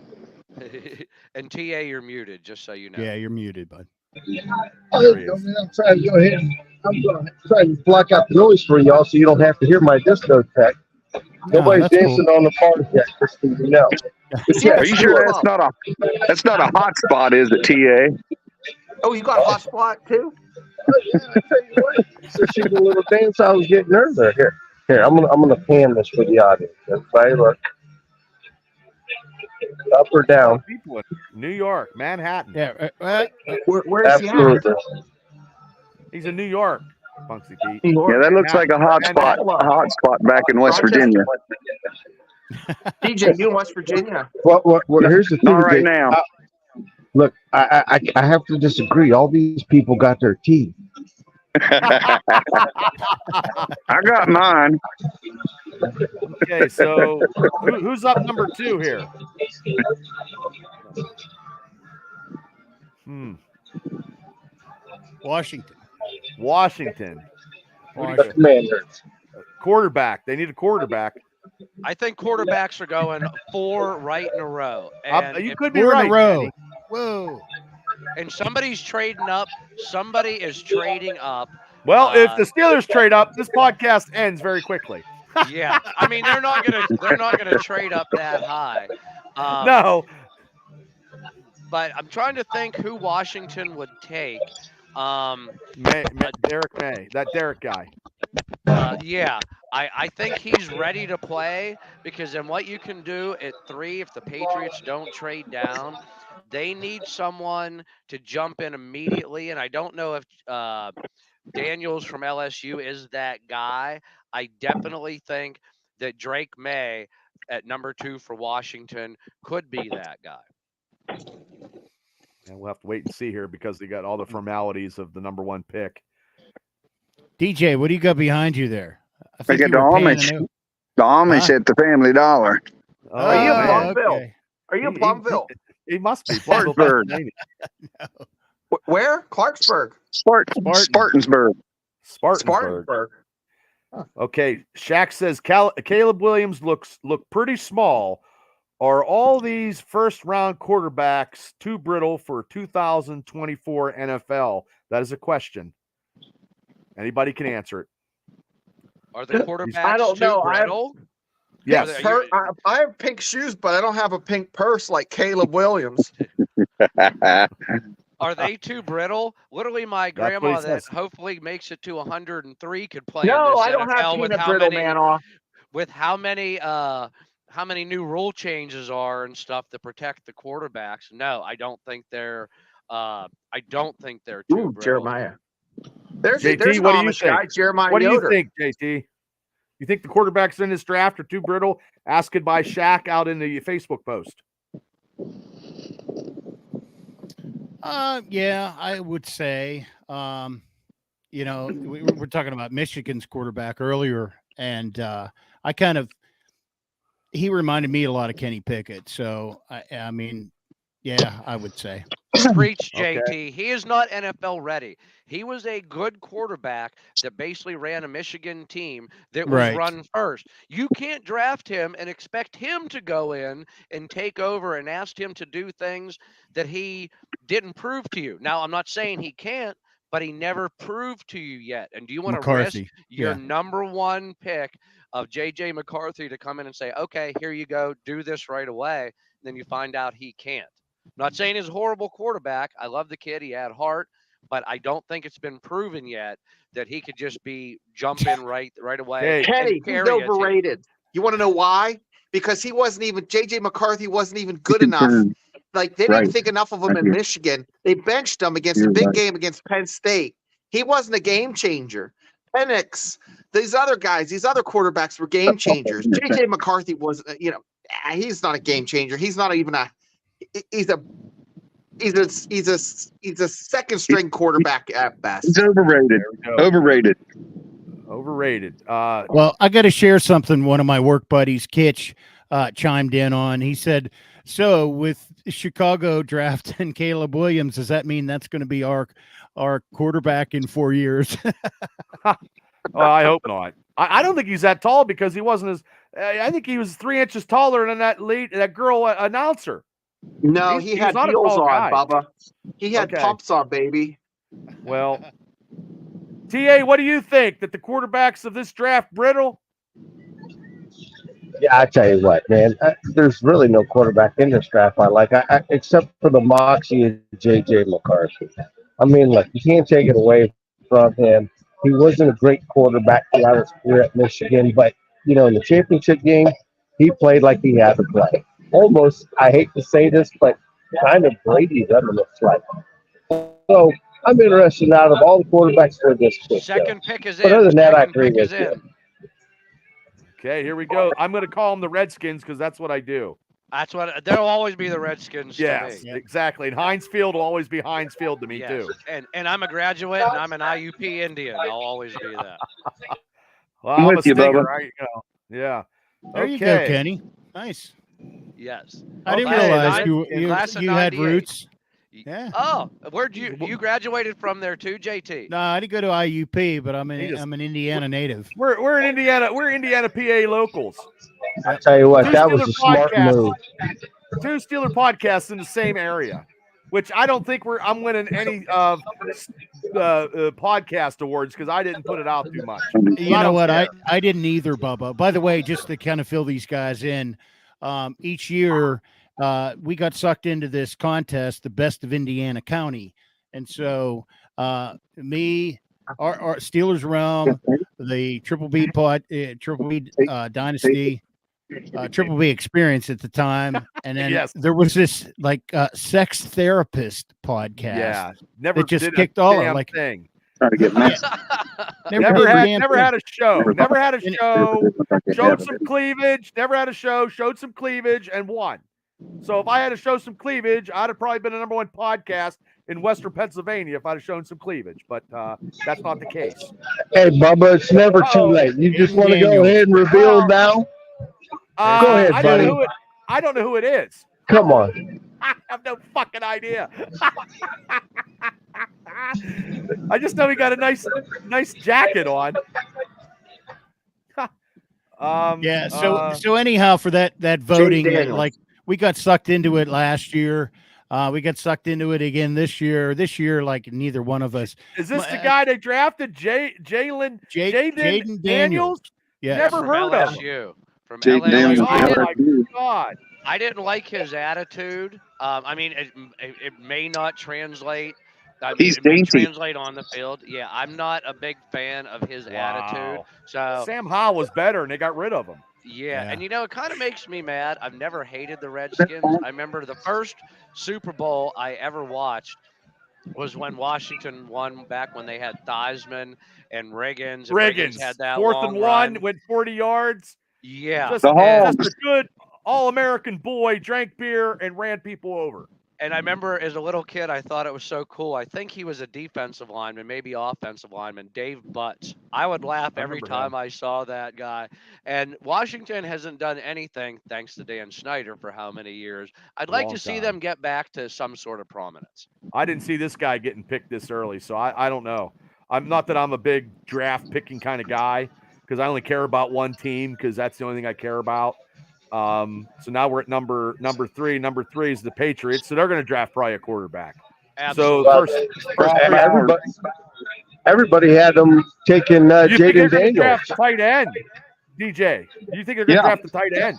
[SPEAKER 3] And TA, you're muted, just so you know.
[SPEAKER 4] Yeah, you're muted, bud.
[SPEAKER 6] Oh, there you go, man. I'm trying to go ahead. I'm trying to block out the noise for y'all so you don't have to hear my discotheque. Nobody's dancing on the party yet, just so you know.
[SPEAKER 5] Are you sure that's not a hot spot, is it, TA?
[SPEAKER 7] Oh, you got a hot spot too?
[SPEAKER 6] Yeah, I tell you what. So she's a little dance I was getting earlier. Here, I'm gonna pan this for the audience. Everybody look. Up or down?
[SPEAKER 1] People in New York, Manhattan.
[SPEAKER 4] Yeah.
[SPEAKER 7] Where's he at?
[SPEAKER 1] He's in New York, Punksy Pete.
[SPEAKER 5] Yeah, that looks like a hot spot back in West Virginia.
[SPEAKER 7] DJ, you in West Virginia?
[SPEAKER 6] Well, here's the thing.
[SPEAKER 5] Not right now.
[SPEAKER 6] Look, I have to disagree. All these people got their teeth.
[SPEAKER 5] I got mine.
[SPEAKER 1] Okay, so who's up number 2 here?
[SPEAKER 4] Washington.
[SPEAKER 6] Commanders.
[SPEAKER 1] Quarterback. They need a quarterback.
[SPEAKER 3] I think quarterbacks are going 4 right in a row. And
[SPEAKER 1] you could be
[SPEAKER 4] 4
[SPEAKER 1] right.
[SPEAKER 4] in a row. Whoa.
[SPEAKER 3] And somebody's trading up. Somebody is trading up.
[SPEAKER 1] Well, if the Steelers trade up, this podcast ends very quickly.
[SPEAKER 3] Yeah, I mean they're not gonna trade up that high.
[SPEAKER 1] No.
[SPEAKER 3] But I'm trying to think who Washington would take.
[SPEAKER 1] Derek May, that Derek guy.
[SPEAKER 3] Yeah, I think he's ready to play because then what you can do at 3, if the Patriots don't trade down, they need someone to jump in immediately. And I don't know if Daniels from LSU is that guy. I definitely think that Drake May at number 2 for Washington could be that guy.
[SPEAKER 1] And we'll have to wait and see here because they got all the formalities of the number 1 pick.
[SPEAKER 4] DJ, what do you got behind you there?
[SPEAKER 5] I got the Amish at the Family Dollar.
[SPEAKER 7] Are you in Plumville?
[SPEAKER 4] Okay.
[SPEAKER 7] Are you in Plumville?
[SPEAKER 1] He must be.
[SPEAKER 5] Spartanburg.
[SPEAKER 7] Where? Clarksburg.
[SPEAKER 5] Spartansburg.
[SPEAKER 7] Spartanburg.
[SPEAKER 1] Okay, Shaq says Caleb Williams look pretty small. Are all these first-round quarterbacks too brittle for 2024 NFL? That is a question. Anybody can answer it.
[SPEAKER 3] Are the quarterbacks
[SPEAKER 7] I don't know.
[SPEAKER 3] brittle?
[SPEAKER 1] Yes.
[SPEAKER 7] I have pink shoes, but I don't have a pink purse like Caleb Williams.
[SPEAKER 3] Are they too brittle? Literally, my grandma that hopefully makes it to 103 could play.
[SPEAKER 7] No,
[SPEAKER 3] in this
[SPEAKER 7] I don't
[SPEAKER 3] NFL
[SPEAKER 7] have
[SPEAKER 3] with
[SPEAKER 7] peanut brittle man off.
[SPEAKER 3] With how many new rule changes are and stuff to protect the quarterbacks. No, I don't think they're. I don't think they're too brittle.
[SPEAKER 7] Jeremiah. There's
[SPEAKER 1] JT,
[SPEAKER 7] an
[SPEAKER 1] what do you
[SPEAKER 7] Amish guy,
[SPEAKER 1] think?
[SPEAKER 7] Jeremiah.
[SPEAKER 1] What do you
[SPEAKER 7] Yoder.
[SPEAKER 1] think, JT? You think the quarterbacks in this draft are too brittle? Ask it by Shaq out in the Facebook post.
[SPEAKER 4] Yeah, I would say. We were talking about Michigan's quarterback earlier, and he reminded me a lot of Kenny Pickett. So I mean, yeah, I would say.
[SPEAKER 3] Preach, JT.
[SPEAKER 1] Okay.
[SPEAKER 3] He is not NFL ready. He was a good quarterback that basically ran a Michigan team that was run first. You can't draft him and expect him to go in and take over and ask him to do things that he didn't prove to you. Now, I'm not saying he can't, but he never proved to you yet. And do you want to risk your number 1 pick of J.J. McCarthy to come in and say, okay, here you go, do this right away, and then you find out he can't? I'm not saying he's a horrible quarterback. I love the kid. He had heart. But I don't think it's been proven yet that he could just be jumping right away.
[SPEAKER 7] Kenny, he's overrated. You want to know why? Because he wasn't even J.J. McCarthy wasn't even good enough Like they didn't think enough of him in Michigan. They benched him against a big game against Penn State. He wasn't a game changer. Penix, these other guys, these other quarterbacks were game changers. JJ McCarthy was, he's not a game changer. He's not even he's a second string quarterback at best.
[SPEAKER 5] He's overrated.
[SPEAKER 1] Overrated.
[SPEAKER 4] Well, I got to share something. One of my work buddies, Kitch, chimed in on. He said, "So with Chicago drafting Caleb Williams, does that mean that's going to be our quarterback in 4 years?"
[SPEAKER 1] Well, I hope not. I don't think he's that tall because he wasn't as. I think he was 3 inches taller than that girl announcer.
[SPEAKER 7] No, he had
[SPEAKER 1] not a
[SPEAKER 7] heels
[SPEAKER 1] tall
[SPEAKER 7] on,
[SPEAKER 1] guy.
[SPEAKER 7] Bubba. He had
[SPEAKER 1] Okay.
[SPEAKER 7] pumps on, baby.
[SPEAKER 1] Well, TA, what do you think? That the quarterbacks of this draft brittle?
[SPEAKER 6] Yeah, I tell you what, man. There's really no quarterback in this draft I like, except for the moxie of J.J. McCarthy. I mean, look, you can't take it away from him. He wasn't a great quarterback throughout his career at Michigan, but, in the championship game, he played like he had to play. Almost, I hate to say this, but kind of Brady reminiscent like. So I'm interested out of all the quarterbacks for this pick.
[SPEAKER 3] Second pick is in.
[SPEAKER 6] But other than that, I
[SPEAKER 3] Second
[SPEAKER 6] agree
[SPEAKER 3] pick is
[SPEAKER 6] with you.
[SPEAKER 3] in.
[SPEAKER 1] Okay, here we go. I'm going to call them the Redskins because that's what I do.
[SPEAKER 3] That's what they'll always be the Redskins
[SPEAKER 1] Yes,
[SPEAKER 3] to me.
[SPEAKER 1] exactly. And Heinz Field will always be Heinz Field to me
[SPEAKER 3] Yes.
[SPEAKER 1] too.
[SPEAKER 3] And I'm a graduate and I'm an IUP Indian. I'll always be that.
[SPEAKER 1] Well,
[SPEAKER 5] I'm
[SPEAKER 1] I'm a
[SPEAKER 5] with you,
[SPEAKER 1] stinger,
[SPEAKER 5] Bubba.
[SPEAKER 1] right? Yeah.
[SPEAKER 4] There you go,
[SPEAKER 1] Okay.
[SPEAKER 4] Kenny. Nice.
[SPEAKER 3] Yes.
[SPEAKER 4] I didn't
[SPEAKER 1] Okay,
[SPEAKER 4] realize
[SPEAKER 3] class of
[SPEAKER 4] you had
[SPEAKER 3] 98.
[SPEAKER 4] roots. Yeah.
[SPEAKER 3] Oh, where'd you graduated from there too, JT?
[SPEAKER 4] No, I didn't go to IUP, but I'm
[SPEAKER 1] He just-
[SPEAKER 4] an Indiana native.
[SPEAKER 1] We're in Indiana. We're Indiana, PA locals.
[SPEAKER 6] I tell you what,
[SPEAKER 1] Two
[SPEAKER 6] that was
[SPEAKER 1] Steeler
[SPEAKER 6] a smart
[SPEAKER 1] podcasts.
[SPEAKER 6] move.
[SPEAKER 1] 2 Steeler podcasts in the same area, which I don't think I'm winning any podcast awards because I didn't put it out too much.
[SPEAKER 4] You know
[SPEAKER 1] don't
[SPEAKER 4] what?
[SPEAKER 1] care.
[SPEAKER 4] I didn't either, Bubba. By the way, just to kind of fill these guys in, each year we got sucked into this contest, the best of Indiana County. And so our Steelers Realm, the Triple B Dynasty, Triple B Experience at the time. And then
[SPEAKER 1] Yes.
[SPEAKER 4] there was this sex therapist podcast.
[SPEAKER 1] Yeah, never
[SPEAKER 4] That just
[SPEAKER 1] did
[SPEAKER 4] kicked
[SPEAKER 1] a
[SPEAKER 4] all
[SPEAKER 1] damn
[SPEAKER 4] like-
[SPEAKER 1] thing.
[SPEAKER 5] Trying to get mad.
[SPEAKER 1] Never
[SPEAKER 4] did a damn
[SPEAKER 1] had a show. Never had a show. Showed
[SPEAKER 5] Showed
[SPEAKER 1] some cleavage. Never had a show. Showed some cleavage and won. So if I had to show some cleavage, I'd have probably been a #1 podcast in Western Pennsylvania if I'd have shown some cleavage. But that's not the case.
[SPEAKER 6] Hey, Bubba, it's never too late. You just want to go ahead and reveal now? Go ahead,
[SPEAKER 1] I don't
[SPEAKER 6] buddy.
[SPEAKER 1] know I don't know who it is.
[SPEAKER 6] Come on.
[SPEAKER 1] I have no fucking idea. I just know he got a nice jacket on.
[SPEAKER 4] Yeah. So anyhow, for that voting,
[SPEAKER 7] Daniels.
[SPEAKER 4] like we got sucked into it last year. We got sucked into it again this year. This year, like neither one of us.
[SPEAKER 1] is this the guy they drafted? Jaden
[SPEAKER 4] Jaden
[SPEAKER 1] Daniels?
[SPEAKER 4] Yeah.
[SPEAKER 1] Never
[SPEAKER 3] From
[SPEAKER 1] heard of him.
[SPEAKER 3] LSU. From
[SPEAKER 5] Jake
[SPEAKER 3] LSU.
[SPEAKER 5] Daniels.
[SPEAKER 1] Oh my God.
[SPEAKER 3] I didn't like his attitude. I mean, it may not translate.
[SPEAKER 5] He's
[SPEAKER 3] it may
[SPEAKER 5] dainty.
[SPEAKER 3] translate on the field. Yeah, I'm not a big fan of his attitude.
[SPEAKER 1] Wow.
[SPEAKER 3] So
[SPEAKER 1] Sam Howell was better, and they got rid of him.
[SPEAKER 3] yeah,
[SPEAKER 4] Yeah.
[SPEAKER 3] and it kind of makes me mad. I've never hated the Redskins. I remember the first Super Bowl I ever watched was when Washington won back when they had Theismann and Riggins. And
[SPEAKER 1] Riggins
[SPEAKER 3] had that
[SPEAKER 1] 4th
[SPEAKER 3] long
[SPEAKER 1] and 1,
[SPEAKER 3] run.
[SPEAKER 1] went 40 yards.
[SPEAKER 3] Yeah,
[SPEAKER 1] Just,
[SPEAKER 5] The
[SPEAKER 1] just
[SPEAKER 5] Hogs.
[SPEAKER 1] a good all-American boy, drank beer and ran people over.
[SPEAKER 3] and I remember as a little kid, I thought it was so cool. I think he was a defensive lineman, maybe offensive lineman, Dave Butts. I would laugh
[SPEAKER 1] I
[SPEAKER 3] every
[SPEAKER 1] remember
[SPEAKER 3] time
[SPEAKER 1] him.
[SPEAKER 3] I saw that guy. And Washington hasn't done anything, thanks to Dan Snyder, for how many years. I'd like
[SPEAKER 1] Long
[SPEAKER 3] to see
[SPEAKER 1] time.
[SPEAKER 3] them get back to some sort of prominence.
[SPEAKER 1] I didn't see this guy getting picked this early, so I don't know. I'm not that I'm a big draft picking kind of guy because I only care about one team because that's the only thing I care about. So now we're at number 3. Number 3 is the Patriots, so they're going to draft probably a quarterback.
[SPEAKER 3] Absolutely.
[SPEAKER 1] So first
[SPEAKER 6] Everybody had them taking
[SPEAKER 1] you think they're
[SPEAKER 6] Jaden
[SPEAKER 1] going to
[SPEAKER 6] Daniels.
[SPEAKER 1] draft a tight end, DJ? Do you think they're going to
[SPEAKER 5] Yeah.
[SPEAKER 1] draft a tight end?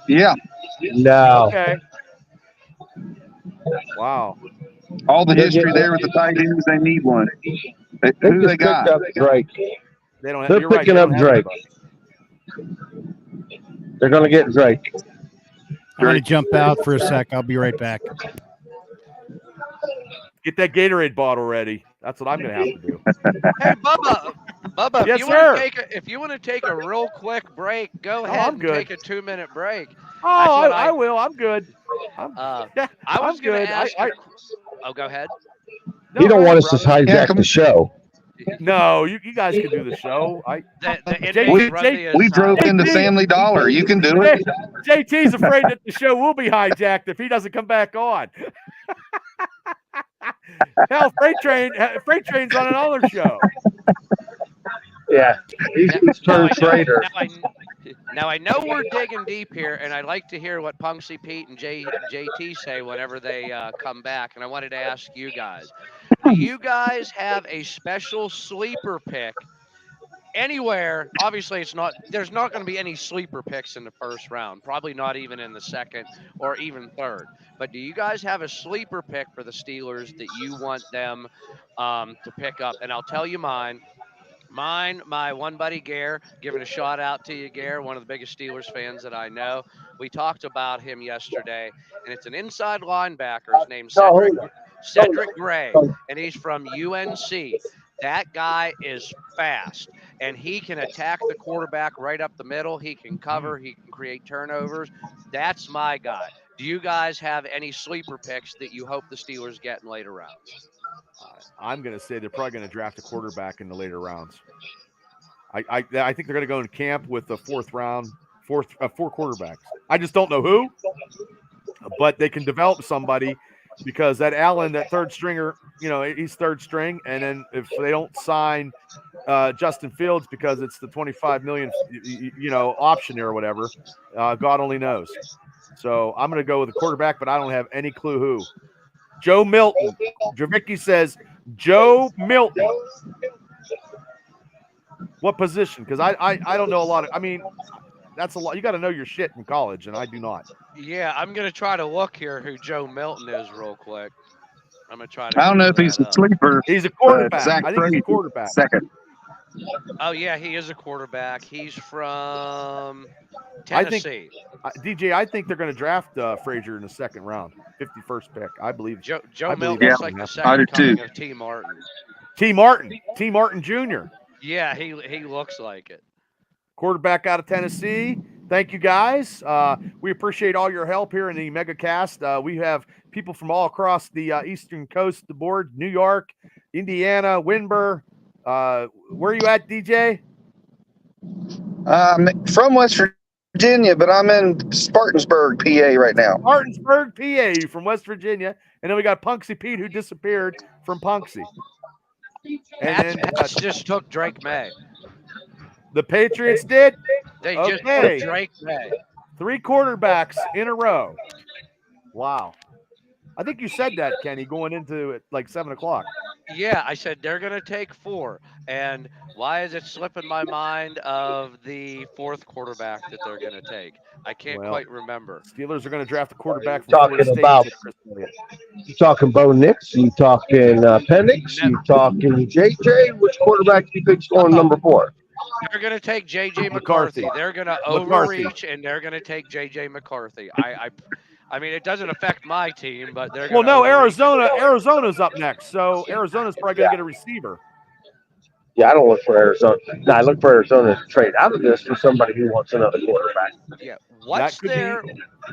[SPEAKER 5] Yeah.
[SPEAKER 6] No.
[SPEAKER 1] Okay. Wow.
[SPEAKER 5] All the history there with the tight ends, they need one.
[SPEAKER 6] They
[SPEAKER 5] Who
[SPEAKER 6] just
[SPEAKER 5] they got?
[SPEAKER 6] picked up Drake.
[SPEAKER 1] They don't.
[SPEAKER 6] They're
[SPEAKER 1] You're right,
[SPEAKER 6] picking
[SPEAKER 1] they
[SPEAKER 6] up
[SPEAKER 1] don't have
[SPEAKER 6] Drake.
[SPEAKER 1] anybody.
[SPEAKER 6] They're going to get Drake.
[SPEAKER 4] I'm going to jump out for a sec. I'll be right back.
[SPEAKER 1] Get that Gatorade bottle ready. That's what I'm going to have to do.
[SPEAKER 3] Hey, Bubba,
[SPEAKER 1] Yes,
[SPEAKER 3] if you want to take a real quick break, go ahead
[SPEAKER 1] I'm
[SPEAKER 3] and
[SPEAKER 1] good.
[SPEAKER 3] take a 2-minute break.
[SPEAKER 1] Oh, I will. I'm good.
[SPEAKER 3] I was going to ask. Oh, go ahead.
[SPEAKER 6] No, you don't want us to hijack the show.
[SPEAKER 1] No, you guys can do the show.
[SPEAKER 5] We drove into Family Dollar. You can do it.
[SPEAKER 1] JT's afraid that the show will be hijacked if he doesn't come back on. Hell, Freight Train's on another show.
[SPEAKER 6] Yeah, he's turned traitor.
[SPEAKER 3] Now I know we're digging deep here, and I'd like to hear what Punksy Pete and JT say whenever they come back. And I wanted to ask you guys: do you guys have a special sleeper pick anywhere? Obviously, there's not going to be any sleeper picks in the first round. Probably not even in the second or even third. But do you guys have a sleeper pick for the Steelers that you want them to pick up? And I'll tell you mine. My one buddy, Gare, giving a shout out to you, Gare, one of the biggest Steelers fans that I know. We talked about him yesterday, and it's an inside linebacker. His name's Cedric Gray, and he's from UNC. That guy is fast, and he can attack the quarterback right up the middle. He can cover. He can create turnovers. That's my guy. Do you guys have any sleeper picks that you hope the Steelers get in later rounds?
[SPEAKER 1] I'm going to say they're probably going to draft a quarterback in the later rounds. I think they're going to go in camp with the four quarterbacks. I just don't know who, but they can develop somebody because that Allen, that third stringer, he's third string. And then if they don't sign Justin Fields because it's the $25 million, option there or whatever, God only knows. So I'm going to go with a quarterback, but I don't have any clue who. Joe Milton. Javicki says Joe Milton. What position? Because I don't know a lot of. That's a lot. You got to know your shit in college, and I do not.
[SPEAKER 3] Yeah, I'm gonna try to look here who Joe Milton is real quick. I'm gonna try to.
[SPEAKER 5] I don't know if he's a sleeper.
[SPEAKER 1] He's a quarterback. I think he's a quarterback.
[SPEAKER 5] Second.
[SPEAKER 3] Oh yeah, he is a quarterback. He's from Tennessee.
[SPEAKER 1] I think they're going to draft Frazier in the second round, 51st pick. I believe.
[SPEAKER 3] Joe Milton looks like the second coming of T. Martin.
[SPEAKER 1] T. Martin Jr.
[SPEAKER 3] Yeah, he looks like it.
[SPEAKER 1] Quarterback out of Tennessee. Thank you guys. We appreciate all your help here in the MegaCast. We have people from all across the Eastern Coast, the board, New York, Indiana, Windber. Where are you at, DJ?
[SPEAKER 5] From West Virginia, but I'm in Spartansburg, PA right now.
[SPEAKER 1] Spartansburg, PA, from West Virginia. And then we got Punksy Pete, who disappeared from Punksy. And
[SPEAKER 3] Pats just took Drake May.
[SPEAKER 1] The Patriots did?
[SPEAKER 3] They just took Drake May.
[SPEAKER 1] 3 quarterbacks in a row. Wow. I think you said that, Kenny, going into it like 7 o'clock.
[SPEAKER 3] Yeah, I said they're going to take 4. And why is it slipping my mind of the 4th quarterback that they're going to take? I can't quite remember.
[SPEAKER 1] Steelers are going to draft a quarterback from
[SPEAKER 6] Florida State. You talking Bo Nix? You talking Penix? You talking JJ? Which quarterback do you think's going number 4?
[SPEAKER 3] They're going to take J.J. McCarthy. They're going to overreach, and they're going to take J.J. McCarthy. I mean, it doesn't affect my team, but they're going to
[SPEAKER 1] Arizona's up next, so Arizona's probably going to get a receiver.
[SPEAKER 6] Yeah, I don't look for Arizona. No, I look for Arizona to trade out of this for somebody who wants another quarterback.
[SPEAKER 3] Yeah.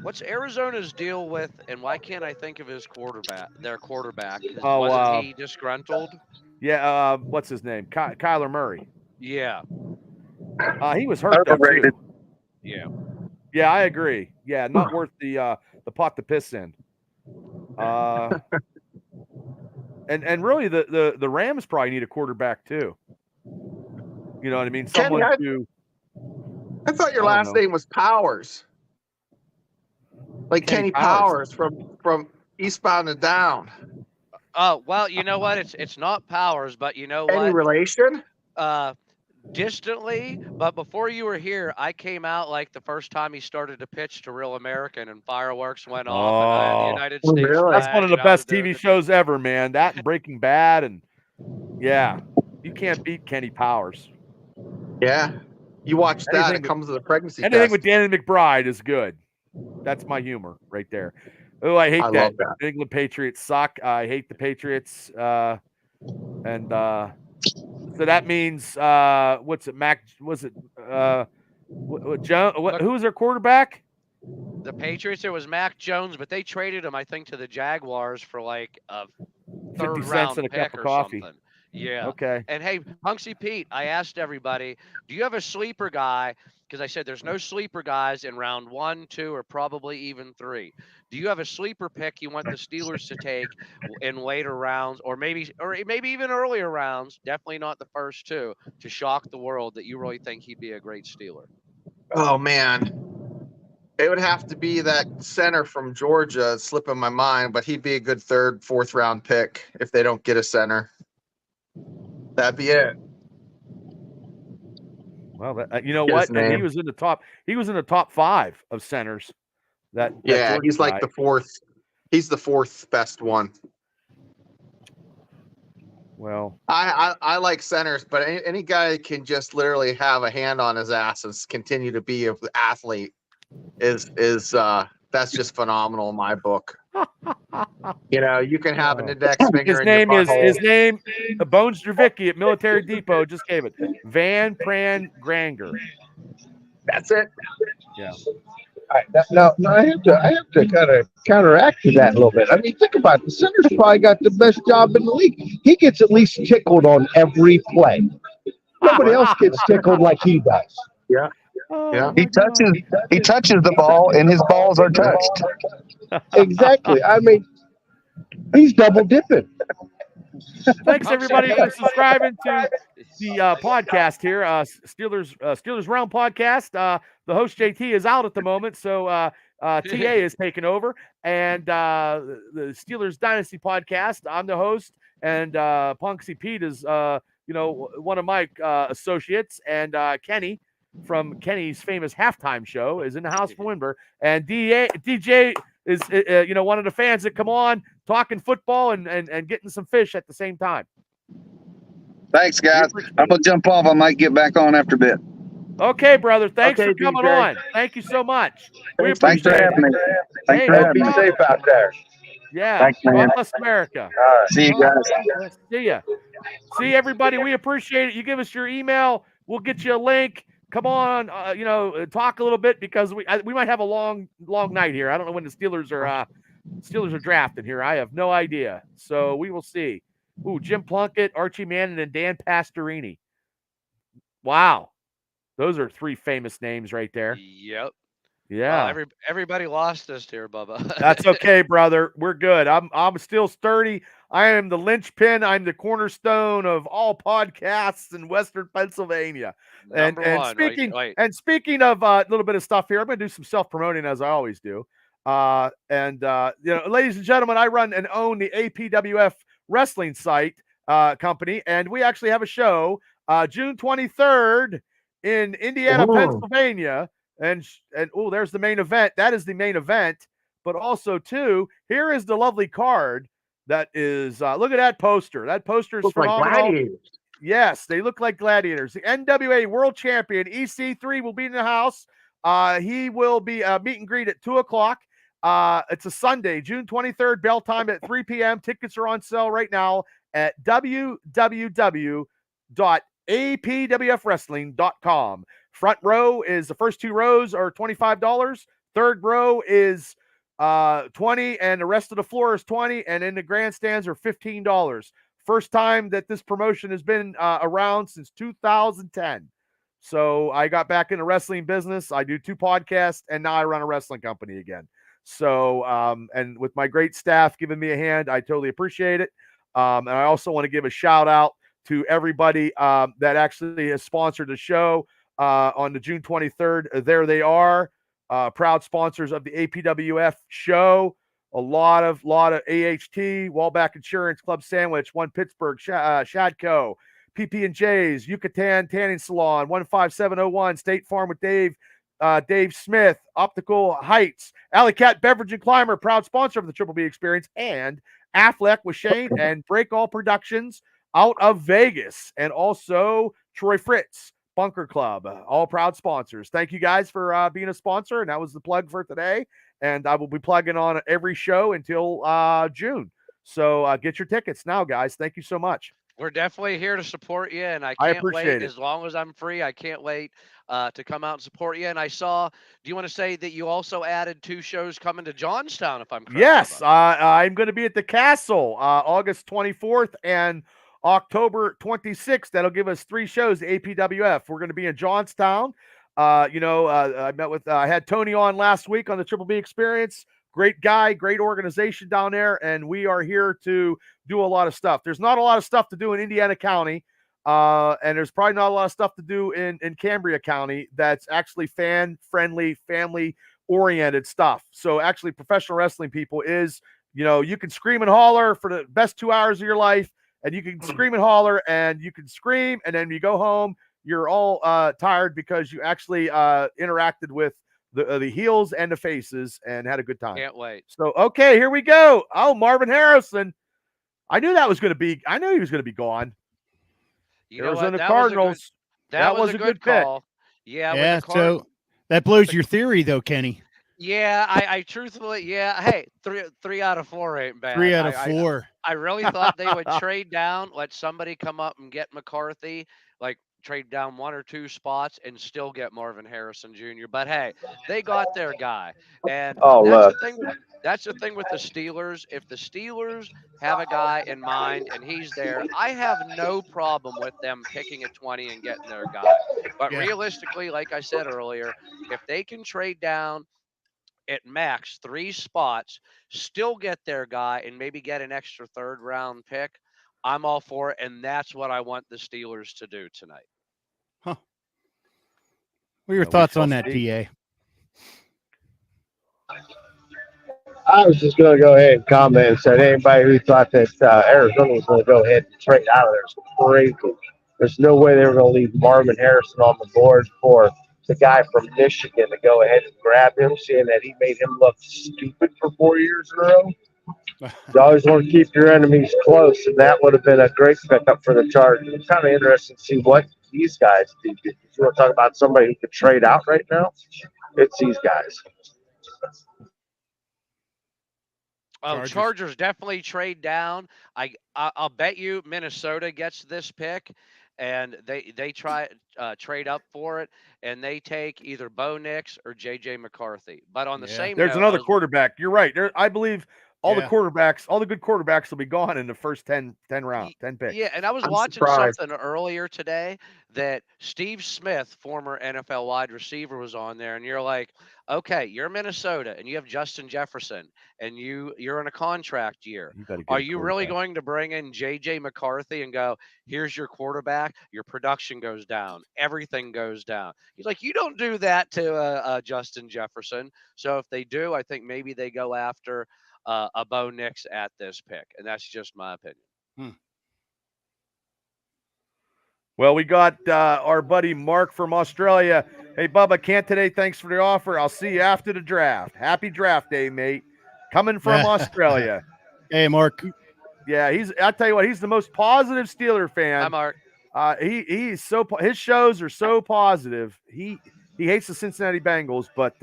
[SPEAKER 3] What's Arizona's deal with, and why can't I think of their quarterback? Wasn't he disgruntled?
[SPEAKER 1] Yeah, what's his name? Kyler Murray.
[SPEAKER 3] Yeah.
[SPEAKER 1] He was hurt though, too.
[SPEAKER 3] Yeah.
[SPEAKER 1] Yeah, I agree. Yeah, not worth the pot to piss in. And really the Rams probably need a quarterback too. You know what I mean? Someone
[SPEAKER 7] I thought your last name was Powers. Like Kenny Powers from Eastbound and Down.
[SPEAKER 3] Oh, well, you know what? It's not Powers, but you know what?
[SPEAKER 7] Any relation?
[SPEAKER 3] Distantly, but before you were here, I came out like the first time he started to pitch to Real American and fireworks went off and the United States flag,
[SPEAKER 1] that's one of the best TV shows ever, man. That and Breaking Bad, and yeah, you can't beat Kenny Powers.
[SPEAKER 7] Yeah, you watch that, it comes with a pregnancy
[SPEAKER 1] anything
[SPEAKER 7] test.
[SPEAKER 1] with Danny McBride is good. That's my humor right there. Oh, I hate
[SPEAKER 7] I
[SPEAKER 1] that.
[SPEAKER 7] love that.
[SPEAKER 1] New England Patriots suck. I hate the Patriots. So that means what's it? Mac? Was it Jones? Who was their quarterback?
[SPEAKER 3] The Patriots, it was Mac Jones, but they traded him, I think, to the Jaguars for like a
[SPEAKER 1] 50
[SPEAKER 3] third
[SPEAKER 1] cents
[SPEAKER 3] round
[SPEAKER 1] and a cup
[SPEAKER 3] pick
[SPEAKER 1] of
[SPEAKER 3] or
[SPEAKER 1] coffee.
[SPEAKER 3] something. Yeah.
[SPEAKER 1] Okay.
[SPEAKER 3] And hey, Punksy Pete, I asked everybody, do you have a sleeper guy? Because I said there's no sleeper guys in round 1, 2, or probably even 3. Do you have a sleeper pick you want the Steelers to take in later rounds, or maybe even earlier rounds? Definitely not the first 2 to shock the world that you really think he'd be a great Steeler.
[SPEAKER 7] Oh man, it would have to be that center from Georgia. It's slipping my mind, but he'd be a good 3rd, 4th round pick if they don't get a center. That'd be it.
[SPEAKER 1] Well, you know
[SPEAKER 7] Get
[SPEAKER 1] what?
[SPEAKER 7] his
[SPEAKER 1] And he
[SPEAKER 7] name.
[SPEAKER 1] was in the top. He was in the top 5 of centers. That
[SPEAKER 7] Yeah,
[SPEAKER 1] Georgia
[SPEAKER 7] he's like
[SPEAKER 1] guy.
[SPEAKER 7] the 4th. He's the 4th best one.
[SPEAKER 1] Well,
[SPEAKER 7] I like centers, but any guy that can just literally have a hand on his ass and continue to be an athlete is that's just phenomenal in my book. You know, you can have an index finger
[SPEAKER 1] his
[SPEAKER 7] in your
[SPEAKER 1] name is
[SPEAKER 7] butthole.
[SPEAKER 1] Bones Dravicki at Military Depot just gave it. Van Pran Granger.
[SPEAKER 7] That's it.
[SPEAKER 1] Yeah.
[SPEAKER 6] All right, now I have to kind of counteract to that a little bit. I mean, think about it. The center's probably got the best job in the league. He gets at least tickled on every play. Nobody else gets tickled like he does.
[SPEAKER 7] Yeah.
[SPEAKER 1] Oh,
[SPEAKER 7] Yeah.
[SPEAKER 5] He touches the ball, and his balls are touched.
[SPEAKER 6] Exactly. I mean, he's double dipping.
[SPEAKER 1] Thanks everybody for subscribing to the podcast here, Steelers Round podcast. The host JT is out at the moment, so TA is taking over, and the Steelers Dynasty podcast. I'm the host, and Punksy Pete is one of my associates, and Kenny from Kenny's famous halftime show is in the house for Winber, and DJ is one of the fans that come on talking football and getting some fish at the same time.
[SPEAKER 5] Thanks, guys. I'm gonna jump off. I might get back on after a bit.
[SPEAKER 1] Okay, brother. Thanks
[SPEAKER 7] Okay,
[SPEAKER 1] for coming
[SPEAKER 7] DJ.
[SPEAKER 1] on. Thank you so much. We
[SPEAKER 5] Thanks for
[SPEAKER 1] appreciate
[SPEAKER 5] having
[SPEAKER 1] it.
[SPEAKER 5] me. Thanks for
[SPEAKER 1] no
[SPEAKER 5] having
[SPEAKER 6] Be
[SPEAKER 5] me.
[SPEAKER 1] problem.
[SPEAKER 6] safe out there.
[SPEAKER 1] Yeah.
[SPEAKER 5] Thanks, man.
[SPEAKER 1] God bless America.
[SPEAKER 6] All right.
[SPEAKER 5] See you guys.
[SPEAKER 1] See ya. See everybody. We appreciate it. You give us your email. We'll get you a link. Come on, talk a little bit because we might have a long night here. I don't know when the Steelers are drafting here. I have no idea. So we will see. Ooh, Jim Plunkett, Archie Manning, and Dan Pastorini. Wow. Those are 3 famous names right there.
[SPEAKER 3] Yep.
[SPEAKER 1] Yeah.
[SPEAKER 3] Everybody lost us here, Bubba.
[SPEAKER 1] That's okay, brother. We're good. I'm still sturdy. I am the linchpin. I'm the cornerstone of all podcasts in Western Pennsylvania.
[SPEAKER 3] Number
[SPEAKER 1] and
[SPEAKER 3] one.
[SPEAKER 1] speaking
[SPEAKER 3] right.
[SPEAKER 1] and speaking of a little bit of stuff here, I'm going to do some self-promoting as I always do. Ladies and gentlemen, I run and own the APWF wrestling site company, and we actually have a show June 23rd in Indiana, Pennsylvania. And there's the main event. That is the main event. But also, too, here is the lovely card that is, look at that poster. That poster is
[SPEAKER 7] Look like
[SPEAKER 1] phenomenal.
[SPEAKER 7] gladiators.
[SPEAKER 1] Yes, they look like gladiators. The NWA World Champion, EC3, will be in the house. He will be meet and greet at 2 o'clock. It's a Sunday, June 23rd, bell time at 3 p.m. Tickets are on sale right now at www.apwfwrestling.com. Front row is the first 2 rows are $25. Third row is $20, and the rest of the floor is $20, and in the grandstands are $15. First time that this promotion has been around since 2010. So I got back in the wrestling business. I do 2 podcasts, and now I run a wrestling company again. So, and with my great staff giving me a hand, I totally appreciate it. And I also want to give a shout out to everybody that actually has sponsored the show on the June 23rd. There they are, proud sponsors of the APWF show. A lot of AHT, Wallback Insurance, Club Sandwich, One Pittsburgh, Shadco, PP&J's, Yucatan Tanning Salon, 15701, State Farm with Dave Smith, Optical Heights, Alley Cat Beverage and Climber, proud sponsor of the Triple B Experience, and Affleck with Shane and Break All Productions out of Vegas, and also Troy Fritz, Bunker Club, all proud sponsors. Thank you guys for being a sponsor, and that was the plug for today. And I will be plugging on every show until June. So get your tickets now, guys. Thank you so much.
[SPEAKER 3] We're definitely here to support you, and I
[SPEAKER 1] I
[SPEAKER 3] can't
[SPEAKER 1] appreciate
[SPEAKER 3] wait
[SPEAKER 1] it.
[SPEAKER 3] as long as I'm free. I can't wait to come out and support you. And I saw, do you want to say that you also added 2 shows coming to Johnstown, if I'm correct?
[SPEAKER 1] Yes, I'm going to be at the Castle August 24th and October 26th. That'll give us 3 shows, APWF. We're going to be in Johnstown. I met with, I had Tony on last week on the Triple B Experience. Great guy, great organization down there, and we are here to do a lot of stuff. There's not a lot of stuff to do in Indiana County, and there's probably not a lot of stuff to do in Cambria County that's actually fan-friendly, family-oriented stuff. So actually, professional wrestling people is, you can scream and holler for the best 2 hours of your life, and you can scream and holler, and you can scream, and then you go home, you're all tired because you actually interacted with the heels and the faces and had a good time.
[SPEAKER 3] Can't wait.
[SPEAKER 1] So, okay, here we go. Oh, Marvin Harrison. I knew he was going to be gone. Arizona Cardinals.
[SPEAKER 3] That was a good call. Yeah.
[SPEAKER 4] Yeah. So that blows your theory though, Kenny.
[SPEAKER 3] Yeah. I truthfully, yeah. Hey, three out of 4 ain't bad.
[SPEAKER 4] 3 out of 4.
[SPEAKER 3] I really thought they would trade down, let somebody come up and get McCarthy, like trade down 1 or 2 spots and still get Marvin Harrison Jr. But hey, they got their guy. And that's the thing with the Steelers. If the Steelers have a guy in mind and he's there, I have no problem with them picking at 20 and getting their guy. But realistically, like I said earlier, if they can trade down at max 3 spots, still get their guy and maybe get an extra 3rd round pick, I'm all for it. And that's what I want the Steelers to do tonight.
[SPEAKER 4] Huh. What are your thoughts on that, DA?
[SPEAKER 6] I was just going to go ahead and comment and say anybody who thought that Arizona was going to go ahead and trade out of there is crazy. There's no way they were going to leave Marvin Harrison on the board for the guy from Michigan to go ahead and grab him, seeing that he made him look stupid for 4 years in a row. You always want to keep your enemies close, and that would have been a great pickup for the Chargers. It's kind of interesting to see what these guys do. If you want to talk about somebody who could trade out right now, it's these guys.
[SPEAKER 3] Chargers definitely trade down. I'll bet you Minnesota gets this pick, and they try trade up for it, and they take either Bo Nix or J.J. McCarthy. But on the same
[SPEAKER 1] there's
[SPEAKER 3] note,
[SPEAKER 1] another quarterback. You're right. I believe all the quarterbacks, all the good quarterbacks will be gone in the first 10 picks.
[SPEAKER 3] Yeah, and I was watching something earlier today that Steve Smith, former NFL wide receiver, was on there, and you're like, okay, you're Minnesota, and you have Justin Jefferson, and you're in a contract year. Are you really going to bring in J.J. McCarthy and go, here's your quarterback, your production goes down, everything goes down? He's like, you don't do that to Justin Jefferson. So if they do, I think maybe they go after a Bo Nix at this pick, and that's just my opinion.
[SPEAKER 1] Well, we got our buddy Mark from Australia. Hey, Bubba, can't today. Thanks for the offer. I'll see you after the draft. Happy draft day, mate. Coming from Australia.
[SPEAKER 4] Hey, Mark.
[SPEAKER 1] Yeah, I'll tell you what, he's the most positive Steeler fan.
[SPEAKER 3] Hi, Mark.
[SPEAKER 1] He's his shows are so positive. He hates the Cincinnati Bengals, but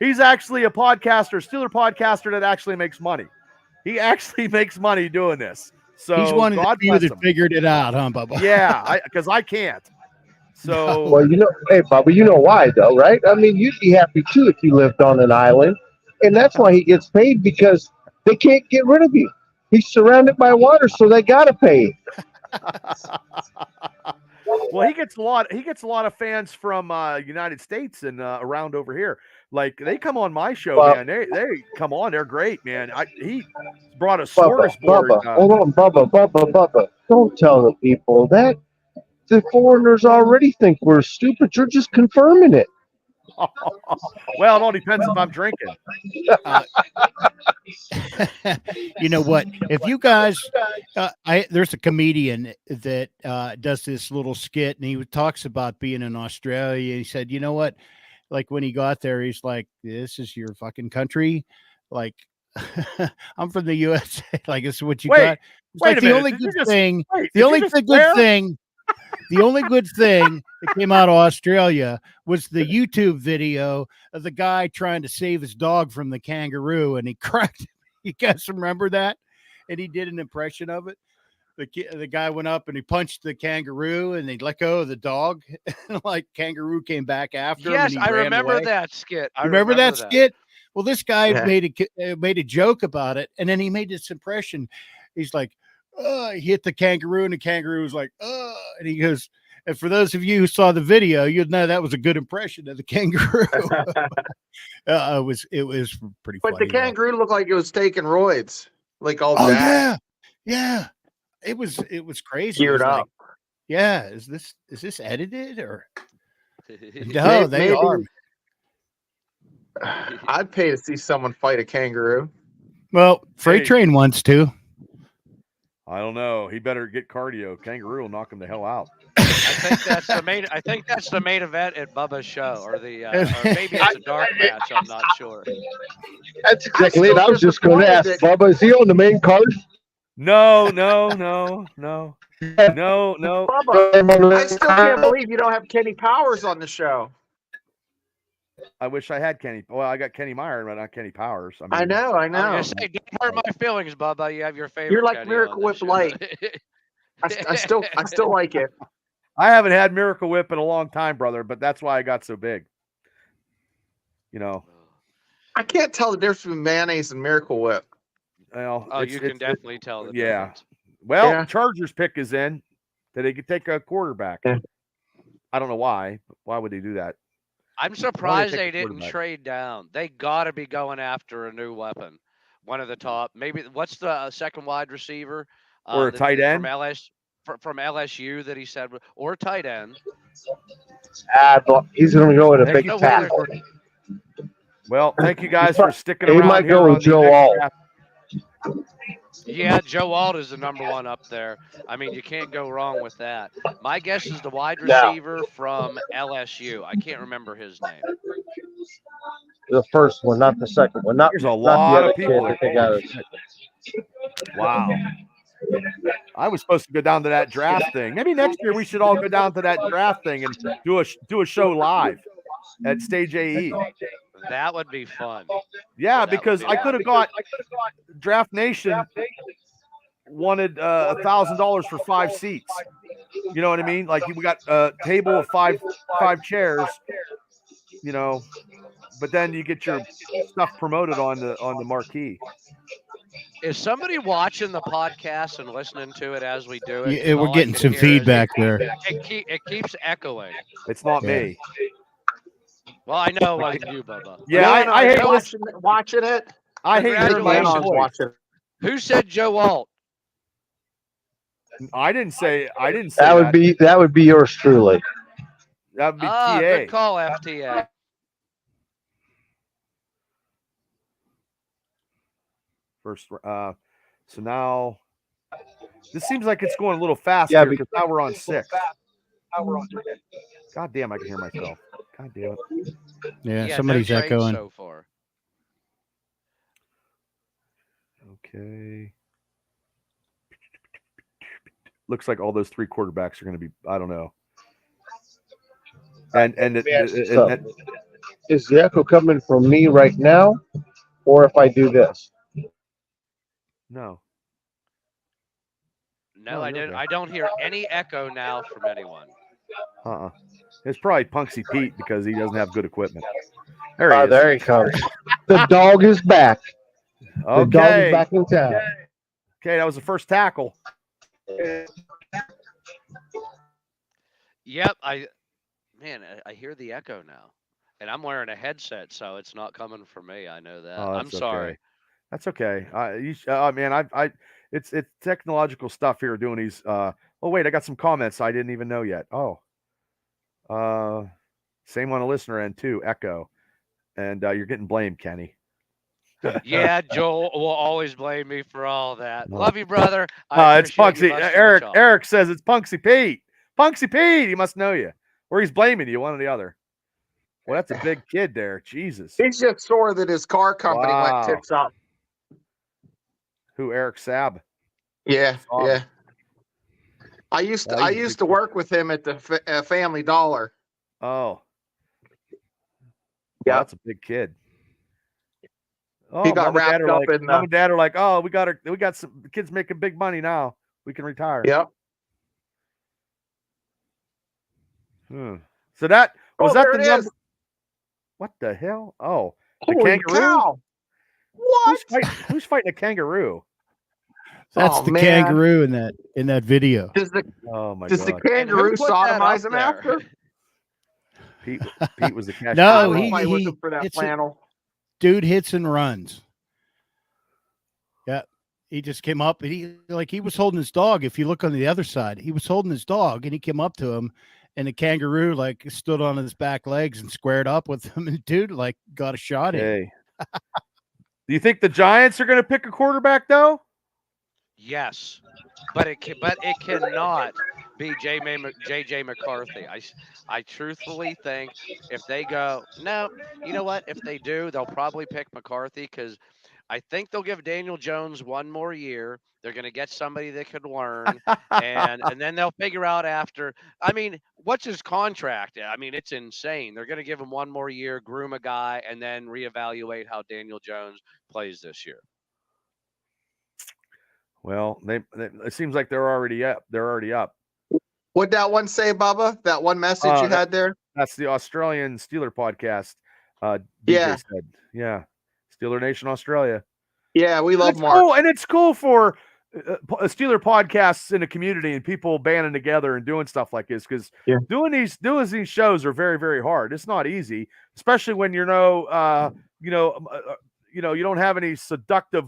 [SPEAKER 1] he's actually a podcaster, Steeler podcaster that actually makes money. He actually makes money doing this. So
[SPEAKER 4] he's one of the few that figured it out, huh, Bubba?
[SPEAKER 1] Yeah, because I can't. So
[SPEAKER 6] well, hey, Bubba, you know why though, right? I mean, you'd be happy too if you lived on an island, and that's why he gets paid, because they can't get rid of you. He's surrounded by water, so they gotta pay.
[SPEAKER 1] Well, he gets a lot of fans from United States and around over here. Like, they come on my show, man. They come on. They're great, man. He brought a smorgasbord.
[SPEAKER 6] Hold on, Bubba. Don't tell the people that. The foreigners already think we're stupid. You're just confirming it.
[SPEAKER 1] Well, it all depends if I'm drinking.
[SPEAKER 4] You know what? If you guys, there's a comedian that does this little skit, and he talks about being in Australia. He said, you know what? Like, when he got there, he's like, "This is your fucking country." Like, I'm from the USA. Like, this is what you got. It's
[SPEAKER 1] wait
[SPEAKER 4] like
[SPEAKER 1] a
[SPEAKER 4] the
[SPEAKER 1] minute.
[SPEAKER 4] only good thing.
[SPEAKER 1] Wait,
[SPEAKER 4] the only good thing. The only good thing that came out of Australia was the YouTube video of the guy trying to save his dog from the kangaroo, and he cracked. You guys remember that? And he did an impression of it. The guy went up and he punched the kangaroo, and they let go of the dog. Like kangaroo came back after him.
[SPEAKER 3] Yes,
[SPEAKER 4] and he
[SPEAKER 3] I
[SPEAKER 4] ran
[SPEAKER 3] remember
[SPEAKER 4] away.
[SPEAKER 3] that skit. I
[SPEAKER 4] Remember that skit? Well, this guy
[SPEAKER 7] Yeah.
[SPEAKER 4] made a joke about it, and then he made this impression. He's like, he hit the kangaroo, and the kangaroo was like, and he goes, and for those of you who saw the video, you'd know that was a good impression of the kangaroo. It was pretty
[SPEAKER 7] But
[SPEAKER 4] funny.
[SPEAKER 7] the kangaroo looked like it was taking roids, like all
[SPEAKER 4] Oh
[SPEAKER 7] jacked.
[SPEAKER 4] yeah. It was crazy. It
[SPEAKER 7] Geared
[SPEAKER 4] was like,
[SPEAKER 7] up.
[SPEAKER 4] yeah, is this edited or no?
[SPEAKER 3] Oh,
[SPEAKER 4] They
[SPEAKER 7] Maybe-
[SPEAKER 4] are.
[SPEAKER 7] I'd pay to see someone fight a kangaroo.
[SPEAKER 4] Well, Freight
[SPEAKER 1] Hey.
[SPEAKER 4] Train wants to.
[SPEAKER 1] I don't know. He better get cardio. Kangaroo will knock him the hell out.
[SPEAKER 3] I think that's the main event at Bubba's show, or the or maybe it's a dark match. I'm not sure.
[SPEAKER 6] That's exactly it. I was just going to ask Bubba, is he on the main card?
[SPEAKER 1] No.
[SPEAKER 7] Bubba, I still can't believe you don't have Kenny Powers on the show.
[SPEAKER 1] I wish I had Kenny. Well, I got Kenny Meyer, but not Kenny Powers.
[SPEAKER 7] I know.
[SPEAKER 3] I was gonna say, don't hurt my feelings, Bubba. You have your favorite.
[SPEAKER 7] You're like
[SPEAKER 3] Kenny
[SPEAKER 7] Miracle
[SPEAKER 3] on this
[SPEAKER 7] Whip
[SPEAKER 3] show.
[SPEAKER 7] Light. I still like it.
[SPEAKER 1] I haven't had Miracle Whip in a long time, brother, but that's why I got so big. You know,
[SPEAKER 7] I can't tell the difference between mayonnaise and Miracle Whip.
[SPEAKER 1] well,
[SPEAKER 3] Oh,
[SPEAKER 1] it's-
[SPEAKER 3] you can
[SPEAKER 1] it's-
[SPEAKER 3] definitely tell the
[SPEAKER 1] yeah.
[SPEAKER 3] difference.
[SPEAKER 1] Well,
[SPEAKER 7] Yeah.
[SPEAKER 1] Chargers pick is in that they could take a quarterback.
[SPEAKER 7] Yeah.
[SPEAKER 1] I don't know why. But why would they do that?
[SPEAKER 3] I'm surprised
[SPEAKER 1] take
[SPEAKER 3] they
[SPEAKER 1] a
[SPEAKER 3] didn't
[SPEAKER 1] quarterback?
[SPEAKER 3] trade down. They got to be going after a new weapon. One of the top, maybe. What's the second wide receiver?
[SPEAKER 1] Or a tight end?
[SPEAKER 3] from LSU that he said, or tight end.
[SPEAKER 6] He's going to go with a
[SPEAKER 1] Hey,
[SPEAKER 6] big
[SPEAKER 3] no way
[SPEAKER 6] tackle.
[SPEAKER 1] Well, thank you guys for sticking
[SPEAKER 6] He
[SPEAKER 1] around.
[SPEAKER 6] might
[SPEAKER 1] here
[SPEAKER 6] go
[SPEAKER 1] on
[SPEAKER 6] with
[SPEAKER 1] the
[SPEAKER 6] Joe
[SPEAKER 1] next
[SPEAKER 6] Alt.
[SPEAKER 1] draft.
[SPEAKER 3] Yeah, Joe Alt is the number one up there. I mean, you can't go wrong with that. My guess is the wide receiver from LSU. I can't remember his name.
[SPEAKER 6] The first one, not the second one. Not,
[SPEAKER 1] There's a
[SPEAKER 6] not the
[SPEAKER 1] lot
[SPEAKER 6] other
[SPEAKER 1] of people.
[SPEAKER 6] kid that they got.
[SPEAKER 1] Wow. I was supposed to go down to that draft thing. Maybe next year we should all go down to that draft thing and do a show live at Stage AE.
[SPEAKER 3] That would be fun.
[SPEAKER 1] Yeah,
[SPEAKER 3] That would
[SPEAKER 1] because
[SPEAKER 3] be
[SPEAKER 1] I
[SPEAKER 3] fun.
[SPEAKER 1] could have got Draft Nation wanted $1,000 for 5 seats. You know what I mean? Like we got a table of five chairs. You know, but then you get your stuff promoted on the marquee.
[SPEAKER 3] Is somebody watching the podcast and listening to it as we do it?
[SPEAKER 4] Yeah, we're
[SPEAKER 3] All I
[SPEAKER 4] getting
[SPEAKER 3] can
[SPEAKER 4] some
[SPEAKER 3] hear is
[SPEAKER 4] feedback there.
[SPEAKER 3] It keeps echoing.
[SPEAKER 1] It's not
[SPEAKER 4] Yeah.
[SPEAKER 1] me.
[SPEAKER 3] Well, I know it wasn't you, Bubba.
[SPEAKER 1] Yeah,
[SPEAKER 7] No,
[SPEAKER 1] I hate
[SPEAKER 7] watching it.
[SPEAKER 1] I hate hearing my own
[SPEAKER 3] Congratulations.
[SPEAKER 1] voice.
[SPEAKER 7] Watching.
[SPEAKER 3] Who said Joe Alt?
[SPEAKER 1] I didn't say
[SPEAKER 6] That would be yours truly.
[SPEAKER 1] That would be
[SPEAKER 3] Ah,
[SPEAKER 1] TA.
[SPEAKER 3] good call, FTA.
[SPEAKER 1] First, so now this seems like it's going a little faster
[SPEAKER 6] Yeah,
[SPEAKER 1] because now we're on 6. God damn, I can hear myself. God damn it.
[SPEAKER 4] Yeah,
[SPEAKER 3] Yeah,
[SPEAKER 4] somebody's
[SPEAKER 3] no trades
[SPEAKER 4] echoing.
[SPEAKER 3] so far.
[SPEAKER 1] Okay. Looks like all those 3 quarterbacks are going to be. I don't know. And
[SPEAKER 6] Is the echo coming from me right now, or if I do this?
[SPEAKER 1] no.
[SPEAKER 3] No,
[SPEAKER 1] No,
[SPEAKER 3] I
[SPEAKER 1] you're
[SPEAKER 3] didn't.
[SPEAKER 1] good.
[SPEAKER 3] I don't hear any echo now from anyone.
[SPEAKER 1] It's probably Punksy Pete because he doesn't have good equipment. There he
[SPEAKER 6] Oh,
[SPEAKER 1] is.
[SPEAKER 6] there he comes. The dog is back. The dog is
[SPEAKER 1] Okay.
[SPEAKER 6] back in town.
[SPEAKER 1] Okay, that was the first tackle.
[SPEAKER 3] Yep, I hear the echo now, and I'm wearing a headset, so it's not coming from me. I know that.
[SPEAKER 1] Oh,
[SPEAKER 3] I'm
[SPEAKER 1] that's
[SPEAKER 3] sorry.
[SPEAKER 1] okay. That's okay. Man, it's technological stuff here doing these. Oh wait, I got some comments I didn't even know yet. Oh, same on the listener end too. Echo, and you're getting blamed, Kenny.
[SPEAKER 3] Yeah, Joel will always blame me for all that.
[SPEAKER 1] No.
[SPEAKER 3] Love you, brother.
[SPEAKER 1] It's
[SPEAKER 3] appreciate you
[SPEAKER 1] Punksy.
[SPEAKER 3] busting the
[SPEAKER 1] Eric.
[SPEAKER 3] chops.
[SPEAKER 1] Eric says it's Punksy Pete. Punksy Pete. He must know you, or he's blaming you, one or the other. Well, that's a big kid there. Jesus.
[SPEAKER 7] He's just sore that his car company
[SPEAKER 1] Wow.
[SPEAKER 7] went tits up.
[SPEAKER 1] Who? Eric Sab.
[SPEAKER 7] Yeah,
[SPEAKER 1] Awesome.
[SPEAKER 7] yeah. I used to work with him at the Family Dollar.
[SPEAKER 1] Oh,
[SPEAKER 7] Yeah.
[SPEAKER 1] That's a big kid. Oh,
[SPEAKER 7] He got wrapped up in
[SPEAKER 1] mom and dad are like, oh, we got some the kids making big money now. We can retire.
[SPEAKER 7] Yep.
[SPEAKER 1] So that was that
[SPEAKER 7] there
[SPEAKER 1] the
[SPEAKER 7] it
[SPEAKER 1] number.
[SPEAKER 7] is.
[SPEAKER 1] What the hell? Oh, the
[SPEAKER 7] Holy
[SPEAKER 1] kangaroo.
[SPEAKER 7] cow. What?
[SPEAKER 1] Who's fighting a kangaroo?
[SPEAKER 4] That's the kangaroo in that video.
[SPEAKER 7] Does the
[SPEAKER 1] God.
[SPEAKER 7] kangaroo sodomize him after?
[SPEAKER 1] Pete was the cashier.
[SPEAKER 4] No,
[SPEAKER 7] he for that flannel.
[SPEAKER 4] Dude hits and runs. Yeah. He just came up and he was holding his dog. If you look on the other side, he was holding his dog and he came up to him and the kangaroo like stood on his back legs and squared up with him. And dude like got a shot in.
[SPEAKER 1] Do you think the Giants are going to pick a quarterback though?
[SPEAKER 3] Yes, but it cannot be J.J. McCarthy. I truthfully think if they go, no, you know what? If they do, they'll probably pick McCarthy because I think they'll give Daniel Jones one more year. They're going to get somebody that could learn, and then they'll figure out after. I mean, what's his contract? I mean, it's insane. They're going to give him one more year, groom a guy, and then reevaluate how Daniel Jones plays this year.
[SPEAKER 1] Well, it seems like they're already up.
[SPEAKER 7] What'd that one say, Bubba? That one message you had there?
[SPEAKER 1] That's the Australian Steeler podcast.
[SPEAKER 7] Yeah.
[SPEAKER 1] Said. Yeah. Steeler Nation Australia.
[SPEAKER 7] Yeah, we love Mark.
[SPEAKER 1] Cool. And it's cool for Steeler podcasts in the community and people banding together and doing stuff like this because doing these shows are very, very hard. It's not easy, especially when you don't have any seductive,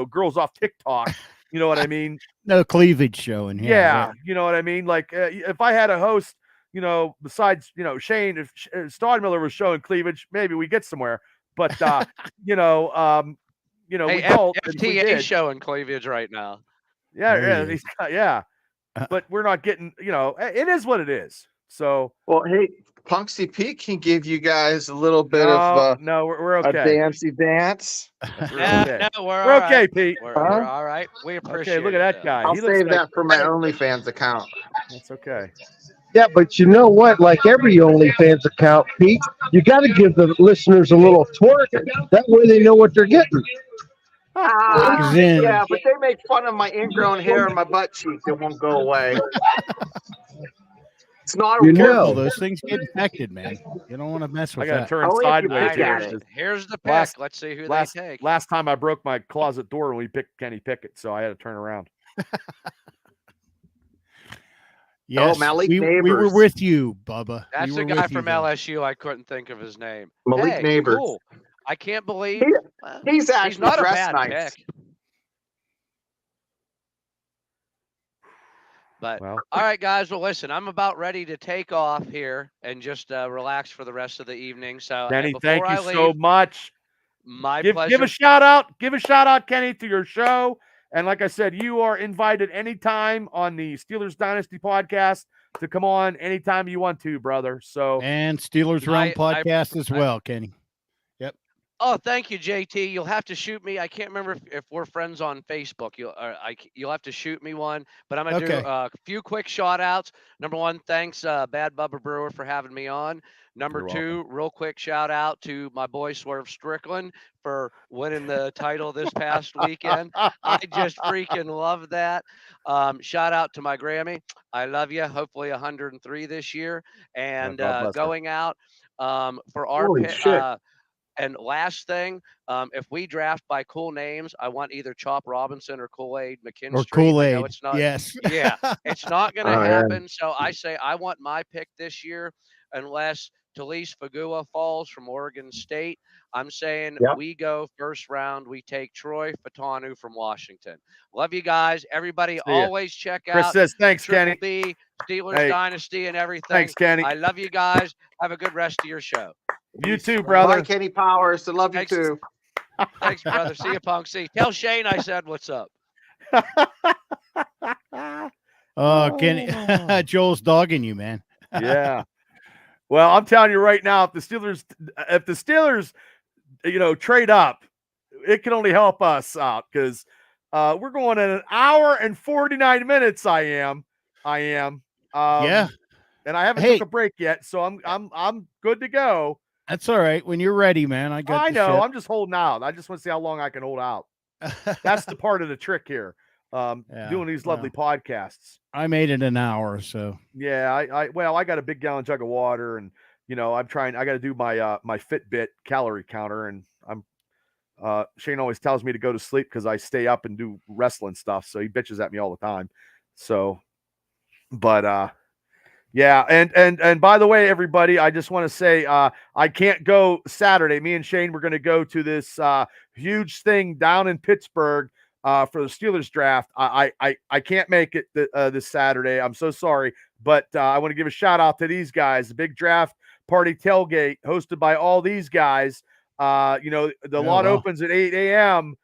[SPEAKER 1] girls off TikTok. You know what I mean?
[SPEAKER 4] No cleavage showing here.
[SPEAKER 1] Yeah, you know what I mean? Like if I had a host, besides, Shane, if Stodmiller was showing cleavage, maybe we get somewhere. But,
[SPEAKER 3] hey,
[SPEAKER 1] we don't.
[SPEAKER 3] FTA showing cleavage right now.
[SPEAKER 1] Yeah. But we're not getting, it is what it is. So.
[SPEAKER 7] Well, hey, Punksy Pete can give you guys a little bit of
[SPEAKER 1] we're okay.
[SPEAKER 7] A dancey dance.
[SPEAKER 3] We're
[SPEAKER 1] okay, Pete.
[SPEAKER 3] We're all right. We appreciate it.
[SPEAKER 1] Look at that guy.
[SPEAKER 7] I'll save that for my OnlyFans account.
[SPEAKER 1] That's okay.
[SPEAKER 6] Yeah, but you know what? Like every OnlyFans account, Pete, you got to give the listeners a little twerk. That way they know what they're getting.
[SPEAKER 7] Yeah, but they make fun of my ingrown hair and my butt cheeks. It won't go away. It's not
[SPEAKER 4] careful. Those things get infected, man. You don't want to mess with that.
[SPEAKER 1] I got to turn sideways
[SPEAKER 3] here. Here's the pick. Let's see who they take.
[SPEAKER 1] Last time I broke my closet door when we picked Kenny Pickett, so I had to turn around.
[SPEAKER 4] Yes, we were with you, Bubba.
[SPEAKER 3] That's the guy from LSU. I couldn't think of his name.
[SPEAKER 7] Malik Neighbors.
[SPEAKER 3] Cool. I can't believe
[SPEAKER 7] he's actually
[SPEAKER 3] not
[SPEAKER 7] dressed
[SPEAKER 3] a bad
[SPEAKER 7] nice.
[SPEAKER 3] pick. But all right, guys. Well, listen, I'm about ready to take off here and just relax for the rest of the evening. So,
[SPEAKER 1] Kenny, thank you so much.
[SPEAKER 3] My pleasure.
[SPEAKER 1] Give a shout out, Kenny, to your show. And like I said, you are invited anytime on the Steelers Dynasty podcast to come on anytime you want to, brother. So
[SPEAKER 4] and Steelers Realm podcast as well, Kenny. Yep.
[SPEAKER 3] Oh, thank you, JT. You'll have to shoot me. I can't remember if we're friends on Facebook. You'll have to shoot me one. But I'm gonna do a few quick shout outs. Number one, thanks, Bad Bubba Brewer, for having me on. Number two, real quick shout out to my boy Swerve Strickland for winning the title this past weekend. I just freaking love that. Shout out to my Grammy. I love you. Hopefully 103 this year. And going out for our pick. And last thing, if we draft by cool names, I want either Chop Robinson or Kool-Aid McKinstry.
[SPEAKER 4] Or Kool-Aid.
[SPEAKER 3] No, it's not.
[SPEAKER 4] Yes.
[SPEAKER 3] Yeah, it's not going to happen. So I say I want my pick this year, unless Talise Fagua falls from Oregon State. I'm saying we go first round. We take Troy Fatanu from Washington. Love you guys. Everybody always check out.
[SPEAKER 1] Chris says, thanks,
[SPEAKER 3] Triple
[SPEAKER 1] Kenny.
[SPEAKER 3] B, Steelers Dynasty and everything.
[SPEAKER 1] Thanks, Kenny.
[SPEAKER 3] I love you guys. Have a good rest of your show.
[SPEAKER 1] You too, brother.
[SPEAKER 7] Bye, Kenny Powers. I love you too.
[SPEAKER 3] Thanks, brother. See you, Punk. See. Tell Shane I said what's up.
[SPEAKER 4] Kenny, Joel's dogging you, man.
[SPEAKER 1] Yeah. Well, I'm telling you right now, if the Steelers, trade up, it can only help us out because we're going in an hour and 49 minutes. I am. I am.
[SPEAKER 4] Yeah.
[SPEAKER 1] And I haven't took a break yet, so I'm good to go.
[SPEAKER 4] That's all right. When you're ready, man, I got
[SPEAKER 1] I
[SPEAKER 4] the
[SPEAKER 1] know.
[SPEAKER 4] ship.
[SPEAKER 1] I'm just holding out. I just want to see how long I can hold out. That's the part of the trick here. Doing these lovely podcasts.
[SPEAKER 4] I made it an hour, so
[SPEAKER 1] yeah. I got a big gallon jug of water, and I got to do my my Fitbit calorie counter, and Shane always tells me to go to sleep because I stay up and do wrestling stuff, so he bitches at me all the time. So, but yeah, and by the way, everybody, I just want to say I can't go Saturday. Me and Shane we're going to go to this huge thing down in Pittsburgh for the Steelers draft. I can't make it this Saturday. I'm so sorry, but I want to give a shout out to these guys. The big draft party tailgate hosted by all these guys. The lot opens at 8 a.m.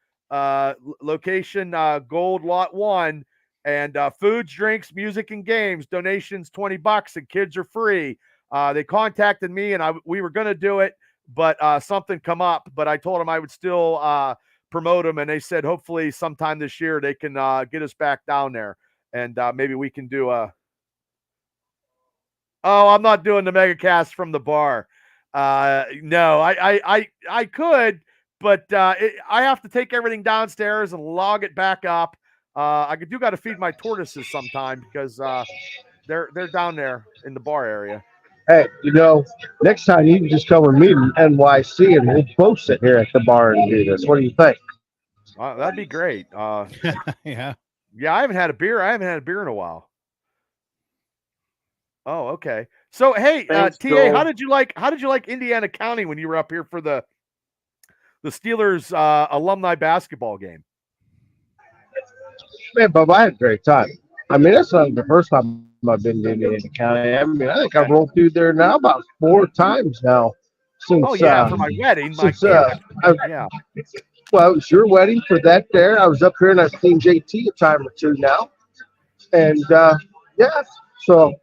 [SPEAKER 1] Location Gold Lot 1. And foods, drinks, music, and games. Donations $20, and kids are free. They contacted me, and we were going to do it, but something come up. But I told them I would still promote them, and they said hopefully sometime this year they can get us back down there, and maybe we can do a. Oh, I'm not doing the megacast from the bar. No, I could, but I have to take everything downstairs and log it back up. I got to feed my tortoises sometime because they're down there in the bar area.
[SPEAKER 6] Hey, next time you can just come with me to NYC and we'll both sit here at the bar and do this. What do you think?
[SPEAKER 1] That'd be great.
[SPEAKER 4] yeah.
[SPEAKER 1] I haven't had a beer. I haven't had a beer in a while. Oh, okay. So hey,
[SPEAKER 6] Thanks,
[SPEAKER 1] TA,
[SPEAKER 6] Joel.
[SPEAKER 1] how did you like Indiana County when you were up here for the Steelers alumni basketball game?
[SPEAKER 6] Man, Bob, I had a great time. I mean, that's not the first time I've been to Indiana County. I mean, I think I've rolled through there now about 4 times now. Since,
[SPEAKER 1] for my wedding.
[SPEAKER 6] Yeah. Well, it was your wedding for that there. I was up here and I've seen JT a time or two now. And, so,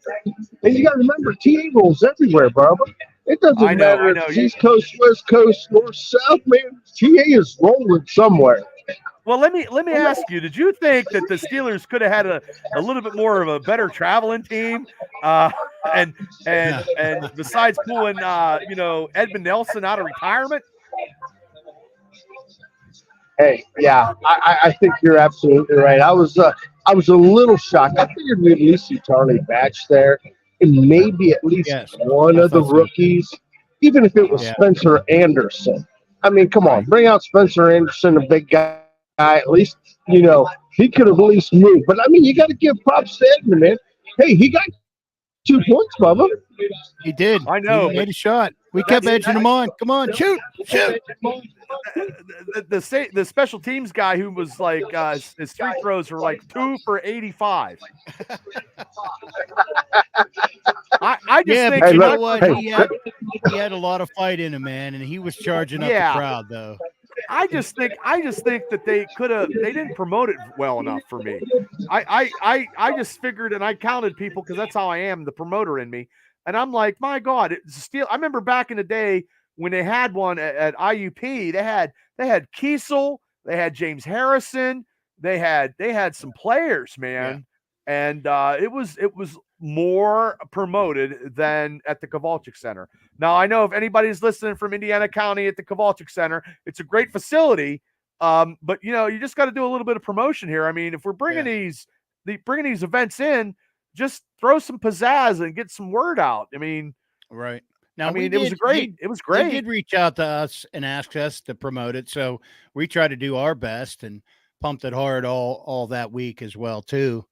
[SPEAKER 6] and you got to remember, TA rolls everywhere, bro. It doesn't matter if it's East Coast, West Coast, North, South, man. TA is rolling somewhere.
[SPEAKER 1] Well, let me ask you, did you think that the Steelers could have had a little bit more of a better traveling team? And besides pulling Edmund Nelson out of retirement?
[SPEAKER 6] Hey, yeah, I think you're absolutely right. I was a little shocked. I figured we'd at least see Charlie Batch there and maybe at least one of the rookies, even if it was Spencer Anderson. I mean, come on, bring out Spencer Anderson, a big guy. At least, he could have at least moved. But, I mean, you got to give props to Edmund, man. Hey, he got 2 points, Bubba.
[SPEAKER 4] He did.
[SPEAKER 1] I know.
[SPEAKER 4] He made a shot. We kept edging him on. Come on, shoot.
[SPEAKER 1] The special teams guy who was like, his free throws were like 2 for 85. I just think,
[SPEAKER 4] but you know what? He had a lot of fight in him, man, and he was charging up the crowd, though.
[SPEAKER 1] I just think that they didn't promote it well enough for me. I just figured, and I counted people because that's how I am, the promoter in me. And I'm like, my God, I remember back in the day when they had one at IUP, they had Kiesel, they had James Harrison, they had some players, man. Yeah. And it was more promoted than at the Kowalczyk Center. Now, I know if anybody's listening from Indiana County at the Kowalczyk Center, it's a great facility, but you just got to do a little bit of promotion here. I mean, if we're bringing these events in, just throw some pizzazz and get some word out. I mean,
[SPEAKER 4] right. Now,
[SPEAKER 1] it was great. It was great.
[SPEAKER 4] They did reach out to us and ask us to promote it, so we tried to do our best and pumped it hard all that week as well too.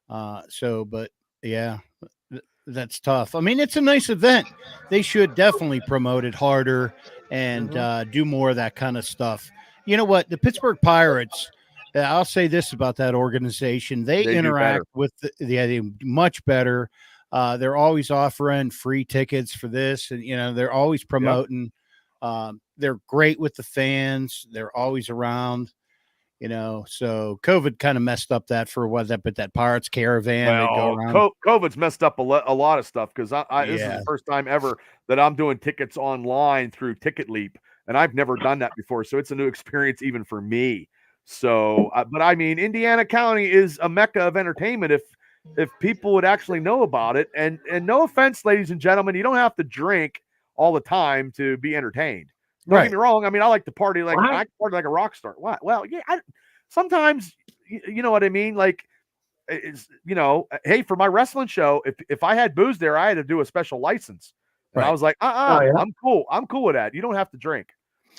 [SPEAKER 4] But yeah, that's tough. I mean, it's a nice event. They should definitely promote it harder and do more of that kind of stuff. You know what? The Pittsburgh Pirates, I'll say this about that organization. They interact with the much better. They're always offering free tickets for this, and they're always promoting. They're great with the fans. They're always around. So COVID kind of messed up that for that Pirates caravan.
[SPEAKER 1] Well,
[SPEAKER 4] they go around.
[SPEAKER 1] COVID's messed up a lot of stuff because this is the first time ever that I'm doing tickets online through Ticket Leap, and I've never done that before. So it's a new experience even for me. So, but I mean, Indiana County is a mecca of entertainment. if people would actually know about it. And no offense, ladies and gentlemen, you don't have to drink all the time to be entertained. Don't get me wrong. I mean, I like to party like I party like a rock star. What? Well, yeah. Sometimes, you know what I mean. Like, hey, for my wrestling show, if I had booze there, I had to do a special license. And I was like, I'm cool. I'm cool with that. You don't have to drink.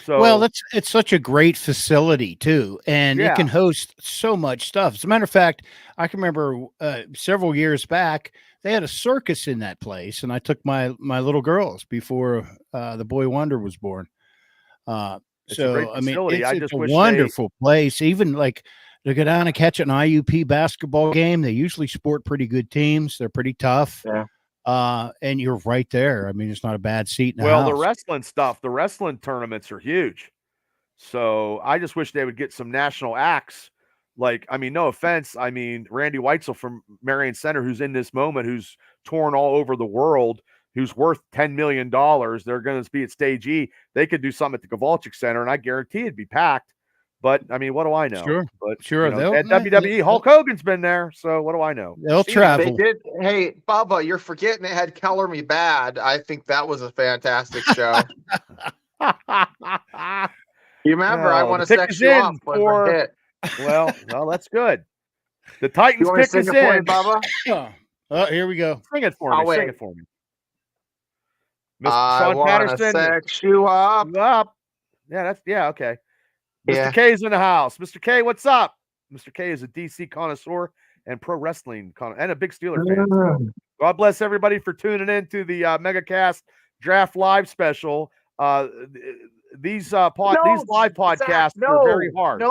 [SPEAKER 1] So,
[SPEAKER 4] well, it's such a great facility too, and it can host so much stuff. As a matter of fact, I can remember several years back they had a circus in that place, and I took my little girls before the boy Wonder was born. So I mean, it's a wonderful place. Even like to go down and catch an IUP basketball game, they usually sport pretty good teams. They're pretty tough.
[SPEAKER 7] Yeah.
[SPEAKER 4] And you're right there. I mean, it's not a bad seat in the house.
[SPEAKER 1] The wrestling stuff, the wrestling tournaments are huge. So I just wish they would get some national acts. Like, I mean, no offense. I mean, Randy Weitzel from Marion Center, who's in this moment, who's touring all over the world, who's worth $10 million. They're going to be at Stage E. They could do something at the Kovalchik Center, and I guarantee it'd be packed. But I mean, what do I know?
[SPEAKER 4] Sure,
[SPEAKER 1] but
[SPEAKER 4] sure.
[SPEAKER 1] You know, at WWE, Hulk Hogan's been there, so what do I know?
[SPEAKER 4] They'll travel.
[SPEAKER 7] They did. Hey, Bubba, you're forgetting it had Color Me Bad. I think that was a fantastic show. You remember? I want to sex you off for.
[SPEAKER 1] Well, that's good. The Titans pick us in,
[SPEAKER 7] Bubba.
[SPEAKER 4] Oh, here we go.
[SPEAKER 1] Sing it for me. Sing it for me.
[SPEAKER 7] Mr. I Patterson, sex you up.
[SPEAKER 1] Yeah, okay. Mr. K is in the house. Mr. K, what's up? Mr. K is a DC connoisseur and pro wrestling and a big Steeler fan. So God bless everybody for tuning in to the MegaCast Draft Live special. These live podcasts are very hard.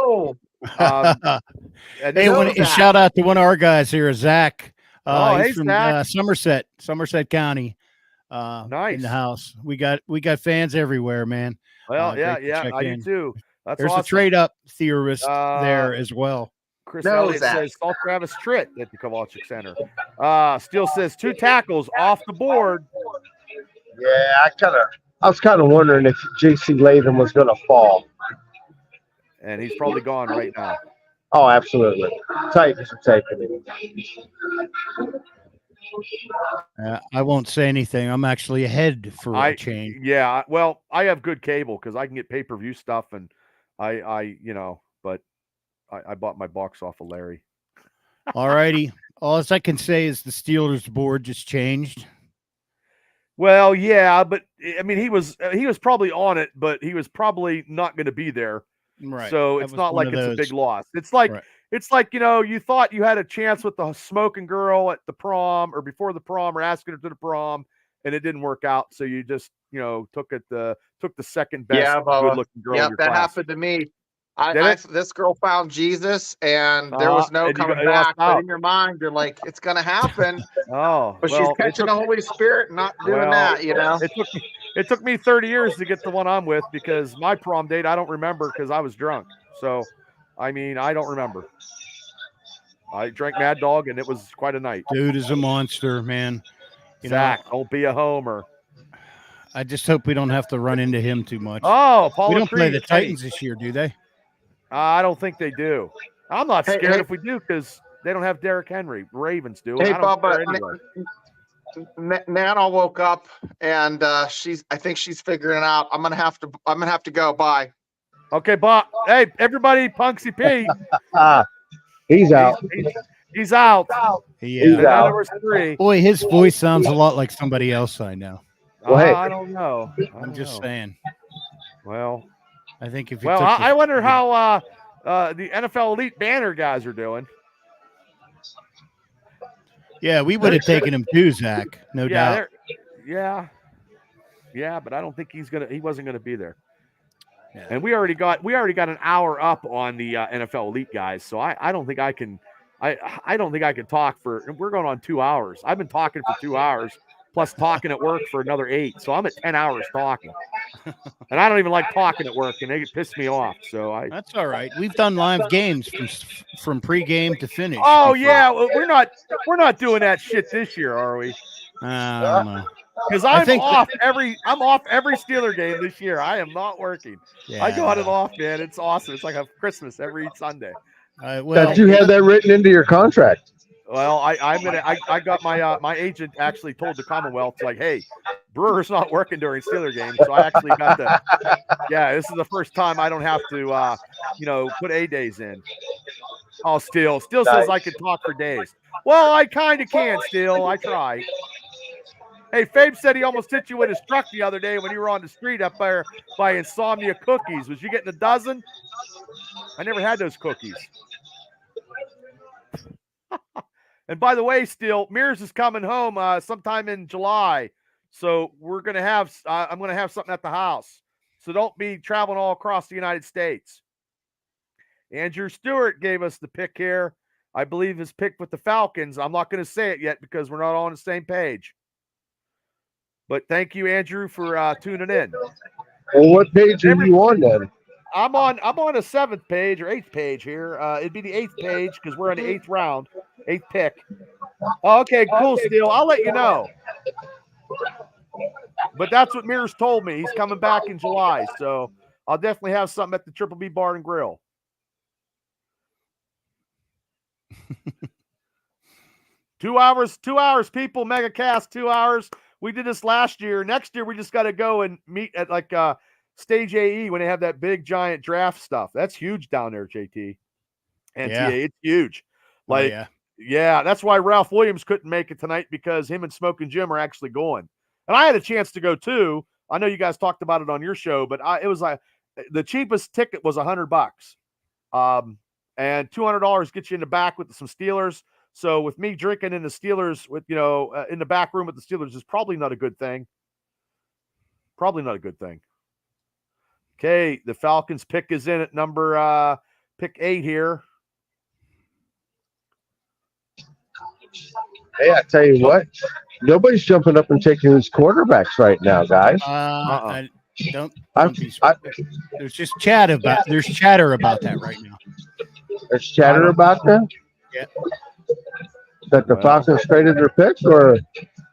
[SPEAKER 4] Shout out to one of our guys here, Zach.
[SPEAKER 1] He's
[SPEAKER 4] from
[SPEAKER 1] Zach.
[SPEAKER 4] Somerset County.
[SPEAKER 1] Nice
[SPEAKER 4] in the house. We got fans everywhere, man.
[SPEAKER 1] Well, I do too.
[SPEAKER 4] There's a trade up theorist there as well.
[SPEAKER 1] Chris Elliott says saw Travis Tritt at the Kovalchik Center. Steele says 2 tackles off the board.
[SPEAKER 6] Yeah, I was kind of wondering if J.C. Latham was going to fall.
[SPEAKER 1] And he's probably gone right now.
[SPEAKER 6] Oh, absolutely. Titans are taking it.
[SPEAKER 4] I won't say anything. I'm actually ahead for a change.
[SPEAKER 1] Yeah, well, I have good cable because I can get pay-per-view stuff, and I bought my box off of Larry.
[SPEAKER 4] All righty. All I can say is the Steelers board just changed.
[SPEAKER 1] Well, yeah, but I mean, he was probably on it, but he was probably not going to be there.
[SPEAKER 4] Right.
[SPEAKER 1] So it's not like it's a big loss. It's like you thought you had a chance with the smoking girl at the prom or before the prom or asking her to the prom, and it didn't work out. So you just took the second best good looking girl.
[SPEAKER 7] Yep, that happened to me. This girl found Jesus, and there was no coming back. But in your mind, you're like, it's going to happen. But she's catching the Holy Spirit and not doing that,
[SPEAKER 1] It took me 30 years to get the one I'm with because my prom date, I don't remember because I was drunk. So, I mean, I don't remember. I drank Mad Dog, and it was quite a night.
[SPEAKER 4] Dude is a monster, man.
[SPEAKER 1] Zach, don't be a homer.
[SPEAKER 4] I just hope we don't have to run into him too much.
[SPEAKER 1] Oh, Paul.
[SPEAKER 4] We don't play the Titans this year, do they?
[SPEAKER 1] I don't think they do. I'm not scared if we do because they don't have Derrick Henry. Ravens do.
[SPEAKER 7] Hey, Bubba. Nana woke up and I think she's figuring it out. I'm gonna have to go. Bye.
[SPEAKER 1] Okay, Bob. Hey, everybody, Punksy P.
[SPEAKER 6] He's out.
[SPEAKER 1] He's out.
[SPEAKER 6] He's out.
[SPEAKER 4] Boy, his voice sounds a lot like somebody else I know.
[SPEAKER 6] Well,
[SPEAKER 1] I don't know.
[SPEAKER 4] I'm just saying.
[SPEAKER 1] Well,
[SPEAKER 4] I think if
[SPEAKER 1] I wonder how the NFL Elite Banner guys are doing.
[SPEAKER 4] Yeah, we would have taken him too, Zach. No doubt.
[SPEAKER 1] Yeah, but I don't think he wasn't gonna be there. Yeah. And we already got an hour up on the NFL Elite guys, so I don't think I can. I don't think I can talk for. We're going on 2 hours. I've been talking for 2 hours, plus talking at work for another 8. So I'm at 10 hours talking, and I don't even like talking at work, and they piss me off. So
[SPEAKER 4] that's all right. We've done live games from pregame to finish.
[SPEAKER 1] Oh yeah, we're not doing that shit this year, are we?
[SPEAKER 4] I don't know.
[SPEAKER 1] Because I'm off every Steeler game this year. I am not working.
[SPEAKER 4] Yeah.
[SPEAKER 1] I got it off, man. It's awesome. It's like a Christmas every Sunday.
[SPEAKER 6] That you had that written into your contract.
[SPEAKER 1] Well, I got my agent actually told the Commonwealth, like, hey, Brewer's not working during Steeler games, so I actually got to. Yeah, this is the first time I don't have to, put A days in. Oh, still says I can talk for days. Well, I kind of can still. I try. Hey, Fabe said he almost hit you with his truck the other day when you were on the street up there by Insomnia Cookies. Was you getting a dozen? I never had those cookies. And by the way, still, Mears is coming home sometime in July. So we're going to have, I'm going to have something at the house. So don't be traveling all across the United States. Andrew Stewart gave us the pick here. I believe his pick with the Falcons. I'm not going to say it yet because we're not all on the same page. But thank you, Andrew, for tuning in.
[SPEAKER 6] Well, what page are you on then?
[SPEAKER 1] I'm on a 7th page or 8th page here. It'd be the 8th page because we're in the 8th round, 8th pick. Oh, okay, cool, Steele. I'll let you know. But that's what Mears told me. He's coming back in July, so I'll definitely have something at the Triple B Bar and Grill. 2 hours, people. MegaCast, 2 hours. We did this last year. Next year, we just got to go and meet at like Stage AE when they have that big giant draft stuff. That's huge down there, JT. And
[SPEAKER 4] Yeah.
[SPEAKER 1] TA, it's huge. Like, yeah, that's why Ralph Williams couldn't make it tonight because him and Smoke and Jim are actually going. And I had a chance to go too. I know you guys talked about it on your show, but it was like the cheapest ticket was $100. And $200 gets you in the back with some Steelers. So with me drinking in the Steelers with, in the back room with the Steelers is probably not a good thing. Probably not a good thing. Okay, the Falcons pick is in at number pick 8 here.
[SPEAKER 6] Hey, I tell you what, nobody's jumping up and taking these quarterbacks right now, guys.
[SPEAKER 4] There's just chatter about that right now.
[SPEAKER 6] There's chatter about that?
[SPEAKER 4] Yeah.
[SPEAKER 6] That the Falcons traded their picks or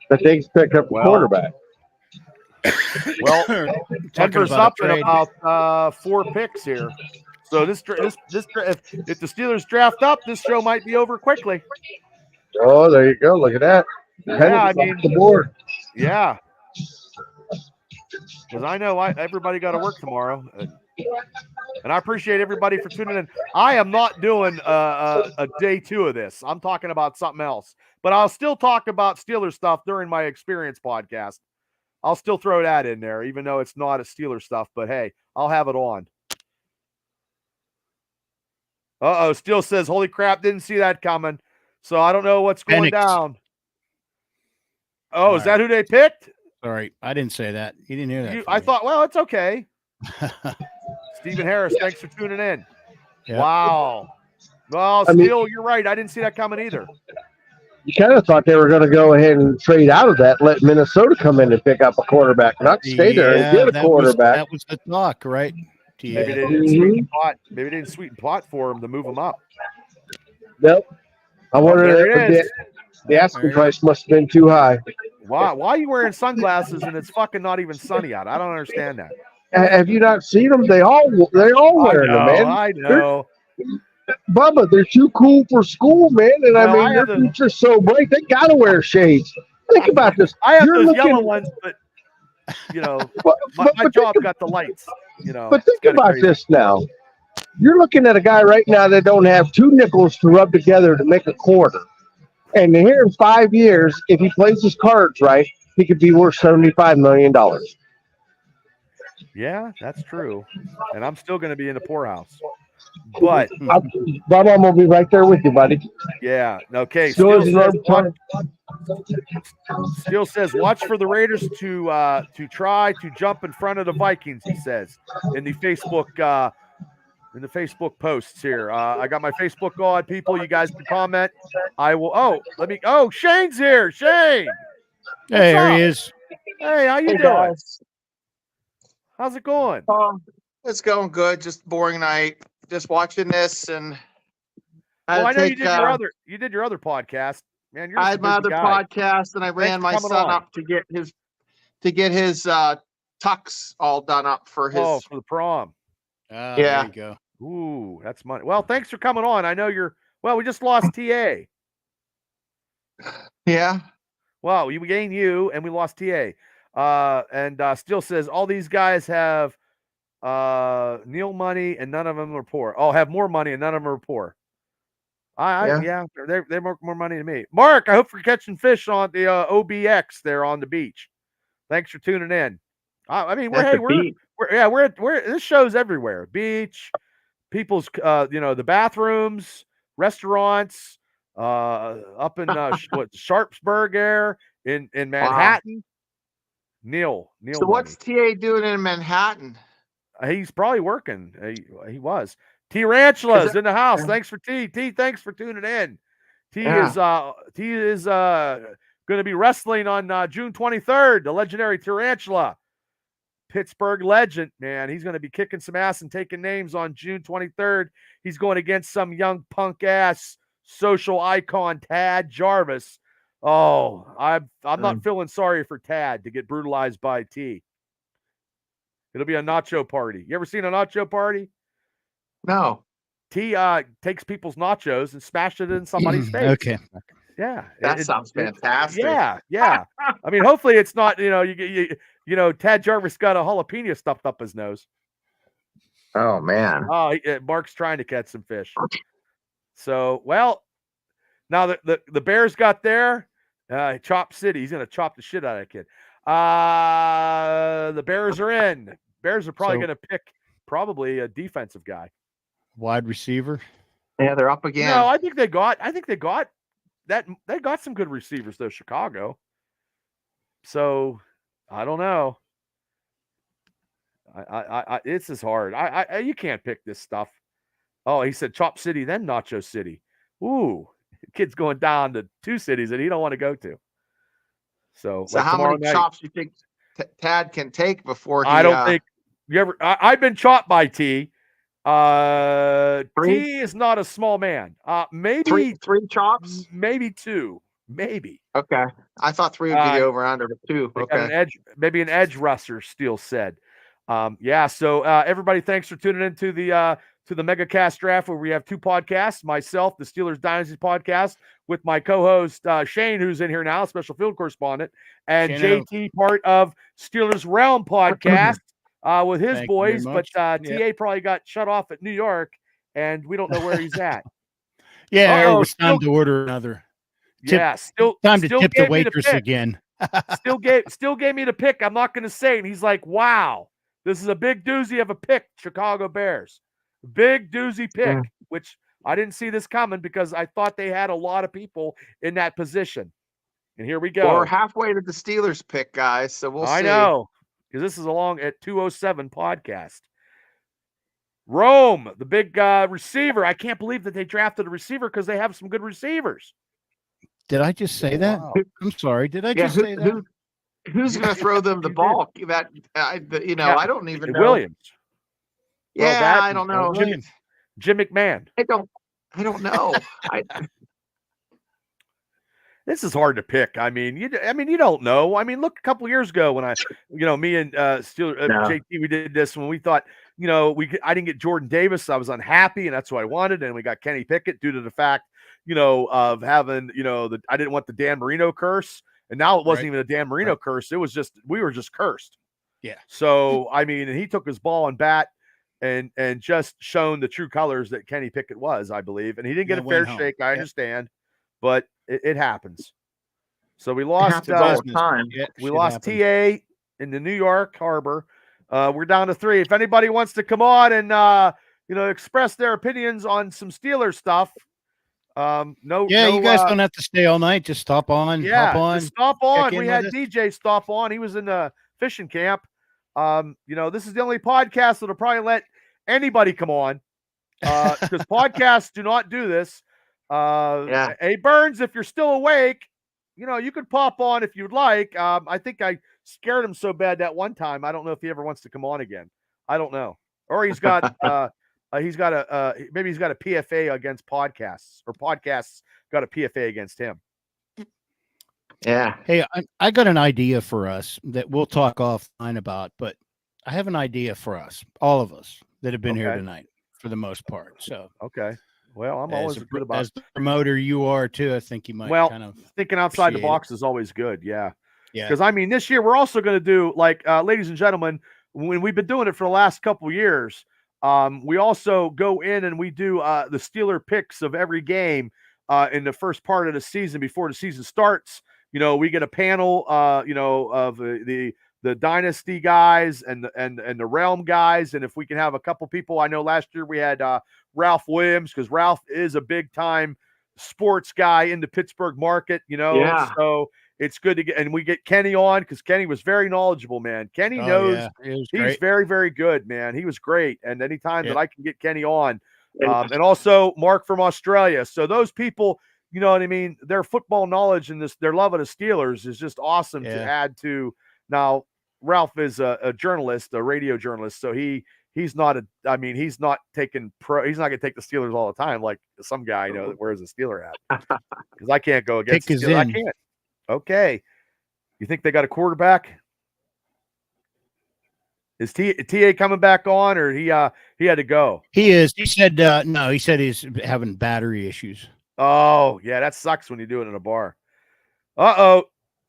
[SPEAKER 6] that they picked up a quarterback?
[SPEAKER 1] Well, Denver's up in about 4 picks here. So if the Steelers draft up, this show might be over quickly.
[SPEAKER 6] Oh, there you go. Look at that.
[SPEAKER 1] Yeah, I mean,
[SPEAKER 6] the board.
[SPEAKER 1] Yeah. Because I know everybody got to work tomorrow. And I appreciate everybody for tuning in. I am not doing a day 2 of this. I'm talking about something else. But I'll still talk about Steelers stuff during my experience podcast. I'll still throw that in there, even though it's not a Steelers stuff. But, hey, I'll have it on. Steele says, holy crap, didn't see that coming. So I don't know what's going down. Oh, is that who they picked?
[SPEAKER 4] Sorry, I didn't say that. You didn't hear that.
[SPEAKER 1] I thought, well, it's okay. Stephen Harris, thanks for tuning in.
[SPEAKER 4] Yep.
[SPEAKER 1] Wow. Well, Steele, you're right. I didn't see that coming either.
[SPEAKER 6] You kind of thought they were going to go ahead and trade out of that, let Minnesota come in and pick up a quarterback, not stay there and get a quarterback.
[SPEAKER 4] That was the talk, right?
[SPEAKER 1] Maybe they didn't sweeten pot. Maybe they didn't sweeten pot for him to move him up.
[SPEAKER 6] Nope. I wonder if the asking price must have been too high.
[SPEAKER 1] Why are you wearing sunglasses and it's fucking not even sunny out? I don't understand that.
[SPEAKER 6] Have you not seen them? They all wearing them, man.
[SPEAKER 1] I know.
[SPEAKER 6] Bubba, they're too cool for school, man. And their future's so bright, they gotta wear shades. Think about this.
[SPEAKER 1] I have those yellow ones, but my job got the lights.
[SPEAKER 6] But think about this now. You're looking at a guy right now that don't have 2 nickels to rub together to make a quarter. And here in 5 years, if he plays his cards right, he could be worth $75 million.
[SPEAKER 1] Yeah, that's true. And I'm still going to be in the poorhouse. But
[SPEAKER 6] Bob, I'm going to be right there with you, buddy.
[SPEAKER 1] Yeah. Okay. Steele says, watch for the Raiders to try to jump in front of the Vikings, he says, in the Facebook posts here. I got my Facebook on, people. You guys can comment. I will. Shane's here. Shane.
[SPEAKER 4] Hey, there he is.
[SPEAKER 1] Hey, how you doing?
[SPEAKER 7] Guys.
[SPEAKER 1] How's it going?
[SPEAKER 7] It's going good. Just boring night. Just watching this, and
[SPEAKER 1] I know you did your other podcast, man.
[SPEAKER 7] I had my other podcast, and I ran my son up to get his tux all done up for his
[SPEAKER 1] for the prom.
[SPEAKER 7] Yeah.
[SPEAKER 4] There you go.
[SPEAKER 1] Ooh, that's money. Well, thanks for coming on. I know we just lost TA.
[SPEAKER 7] Yeah.
[SPEAKER 1] Well, we gained you and we lost TA. And Steele says all these guys have Neil money and none of them are poor. Oh, have more money and none of them are poor. Yeah, they make more money than me. Mark, I hope you're catching fish on the OBX there on the beach. Thanks for tuning in. I mean, we're this show's everywhere. Beach, people's the bathrooms, restaurants, up in Sharpsburg there in Manhattan. Neil.
[SPEAKER 7] So what's TA doing in Manhattan?
[SPEAKER 1] He's probably working. He was. T Ranchula's in the house. Thanks for T. Thanks for tuning in. T is going to be wrestling on June 23rd. The legendary Tarantula, Pittsburgh legend, man. He's going to be kicking some ass and taking names on June 23rd. He's going against some young punk ass social icon Tad Jarvis. Oh, I'm not feeling sorry for Tad to get brutalized by T. It'll be a nacho party. You ever seen a nacho party?
[SPEAKER 7] No.
[SPEAKER 1] T takes people's nachos and smashed it in somebody's face.
[SPEAKER 4] Okay.
[SPEAKER 1] Yeah.
[SPEAKER 7] That sounds fantastic.
[SPEAKER 1] Yeah. I mean, hopefully it's not, Tad Jarvis got a jalapeno stuffed up his nose.
[SPEAKER 7] Oh, man.
[SPEAKER 1] Oh, Mark's trying to catch some fish. So, well, now the Bears got there. Chop City. He's going to chop the shit out of that kid. The Bears are in. Bears are probably going to pick probably a defensive guy.
[SPEAKER 4] Wide receiver.
[SPEAKER 7] Yeah, they're up again.
[SPEAKER 1] No, I think they got that. They got some good receivers though, Chicago. So I don't know. This is hard. You can't pick this stuff. Oh, he said Chop City, then Nacho City. Ooh, kid's going down to two cities that he don't want to go to. So like
[SPEAKER 7] how many chops do you think Tad can take before he?
[SPEAKER 1] I don't think you ever. I've been chopped by T.
[SPEAKER 7] Three?
[SPEAKER 1] T is not a small man. Maybe
[SPEAKER 7] three chops,
[SPEAKER 1] maybe two, maybe.
[SPEAKER 7] Okay, I thought three would be the over under, but two. Okay,
[SPEAKER 1] maybe an edge rusher. Steele said. Yeah. So everybody, thanks for tuning in to the MegaCast Draft, where we have two podcasts. Myself, the Steelers Dynasty podcast, with my co-host Shane, who's in here now, special field correspondent, and JT, part of Steelers Realm podcast. With his boys, but TA probably got shut off at New York, and we don't know where he's at.
[SPEAKER 4] Yeah, it was time to order another. Time to tip the waitress again.
[SPEAKER 1] still gave me the pick. I'm not going to say it. And he's like, wow, this is a big doozy of a pick, Chicago Bears. Big doozy pick, which I didn't see this coming because I thought they had a lot of people in that position. And here we go.
[SPEAKER 7] We're halfway to the Steelers pick, guys, so we'll see.
[SPEAKER 1] I know. Because this is along at 207 podcast. Rome, the big receiver. I can't believe that they drafted a receiver because they have some good receivers.
[SPEAKER 4] Did I just say that? Wow. I'm sorry. Did I just say that?
[SPEAKER 7] Who's going to throw them the ball? I don't even know.
[SPEAKER 1] Williams.
[SPEAKER 7] Yeah, I don't know.
[SPEAKER 1] Jim McMahon.
[SPEAKER 7] I don't know.
[SPEAKER 1] This is hard to pick. I mean, you don't know. I mean, look, a couple of years ago when me and JT, we did this when we thought, I didn't get Jordan Davis. I was unhappy, and that's what I wanted. And we got Kenny Pickett due to the fact, of having, I didn't want the Dan Marino curse. And now it wasn't even a Dan Marino curse. It was just, we were just cursed.
[SPEAKER 4] Yeah.
[SPEAKER 1] So, I mean, and he took his ball and bat and just shown the true colors that Kenny Pickett was, I believe. And he didn't get a fair shake. I understand, but it happens. So we lost
[SPEAKER 7] all the time.
[SPEAKER 1] We lost TA in the New York Harbor. We're down to 3. If anybody wants to come on and express their opinions on some Steelers stuff, you
[SPEAKER 4] guys don't have to stay all night. Just stop on.
[SPEAKER 1] Yeah,
[SPEAKER 4] hop on.
[SPEAKER 1] Just stop on. We had DJ stop on. He was in the fishing camp. This is the only podcast that'll probably let anybody come on because podcasts do not do this. Hey, Burns, if you're still awake, you could pop on if you'd like. I think I scared him so bad that one time. I don't know if he ever wants to come on again. I don't know. Or he's got maybe he's got a PFA against podcasts, or podcasts got a PFA against him.
[SPEAKER 7] Yeah.
[SPEAKER 4] Hey, I got an idea for us that we'll talk offline about, but I have an idea for us, all of us that have been here tonight for the most part. So,
[SPEAKER 1] okay. Well, I'm always good about
[SPEAKER 4] as the promoter you are too. I think you might kind of
[SPEAKER 1] thinking outside the box is always good. Yeah. Because I mean, this year we're also going to do, like, ladies and gentlemen, when we've been doing it for the last couple of years, we also go in and we do the Steeler picks of every game in the first part of the season before the season starts. You know, we get a panel, you know, of the Dynasty guys and the Realm guys, and if we can have a couple people, I know last year we had Ralph Williams, because Ralph is a big time sports guy in the Pittsburgh market. You know, so it's good to get, and we get Kenny on because Kenny was very knowledgeable, man. Kenny knows he's very, very good, man. He was great, and anytime that I can get Kenny on, and also Mark from Australia. So those people, you know what I mean, their football knowledge and their love of the Steelers is just awesome to add to. Now, Ralph is a journalist, a radio journalist, so he's not he's not going to take the Steelers all the time like some guy I know that wears a Steeler hat. Because I can't go against the Steelers. I can't. Okay. You think they got a quarterback? Is TA coming back on, or he had to go?
[SPEAKER 4] He is. He said no. He said he's having battery issues.
[SPEAKER 1] Oh yeah, that sucks when you do it in a bar.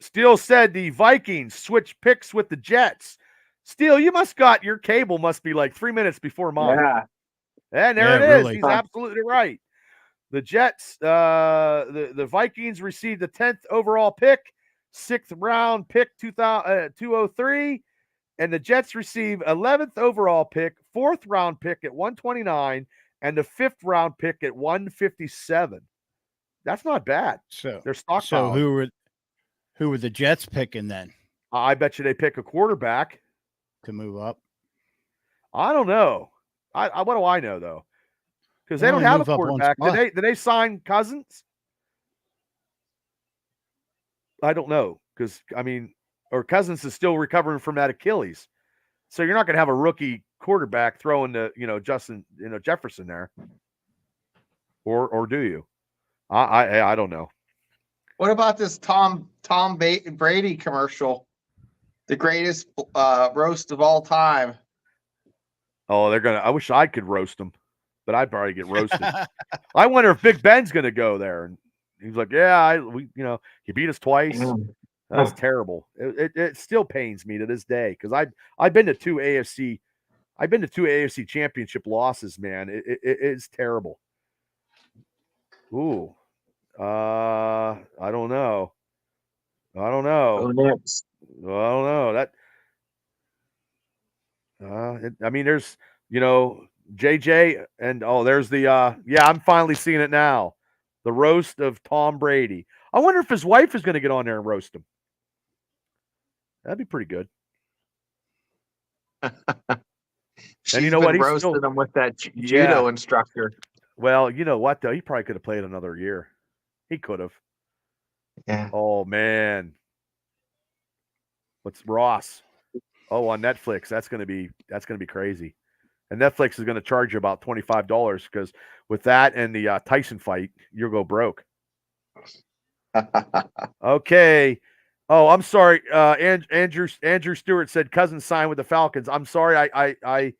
[SPEAKER 1] Steele said the Vikings switch picks with the Jets. Steele, your cable must be like 3 minutes before mine.
[SPEAKER 7] Yeah.
[SPEAKER 1] And there it is. Really. He's absolutely right. The Jets, the Vikings received the 10th overall pick, 6th round pick 203, and the Jets receive 11th overall pick, 4th round pick at 129, and the 5th round pick at 157. That's not bad.
[SPEAKER 4] So
[SPEAKER 1] they're stockpiling.
[SPEAKER 4] So who were the Jets picking then?
[SPEAKER 1] I bet you they pick a quarterback
[SPEAKER 4] to move up.
[SPEAKER 1] I don't know. What do I know though? Because they don't have a quarterback. Did they sign Cousins? I don't know. Because or Cousins is still recovering from that Achilles. So you're not going to have a rookie quarterback throwing to, Justin, Jefferson there. Or do you? I don't know.
[SPEAKER 7] What about this Tom Brady commercial? The greatest roast of all time.
[SPEAKER 1] Oh, I wish I could roast them, but I'd probably get roasted. I wonder if Big Ben's going to go there. And he's like, yeah, he beat us twice. That's terrible. It still pains me to this day because I've been to two AFC championship losses, man. It's terrible. Ooh. I don't know. I don't know. That. There's, JJ and there's the I'm finally seeing it now. The roast of Tom Brady. I wonder if his wife is going to get on there and roast him. That'd be pretty good.
[SPEAKER 7] And you know what? He's roasting him with that judo instructor.
[SPEAKER 1] Well, you know what though? He probably could have played another year. He could have.
[SPEAKER 7] Yeah.
[SPEAKER 1] Oh man. What's Ross? Oh, on Netflix. That's gonna be crazy. And Netflix is gonna charge you about $25 because with that and the Tyson fight, you'll go broke. Okay. Oh, I'm sorry. Andrew Stewart said Cousins signed with the Falcons. I'm sorry. I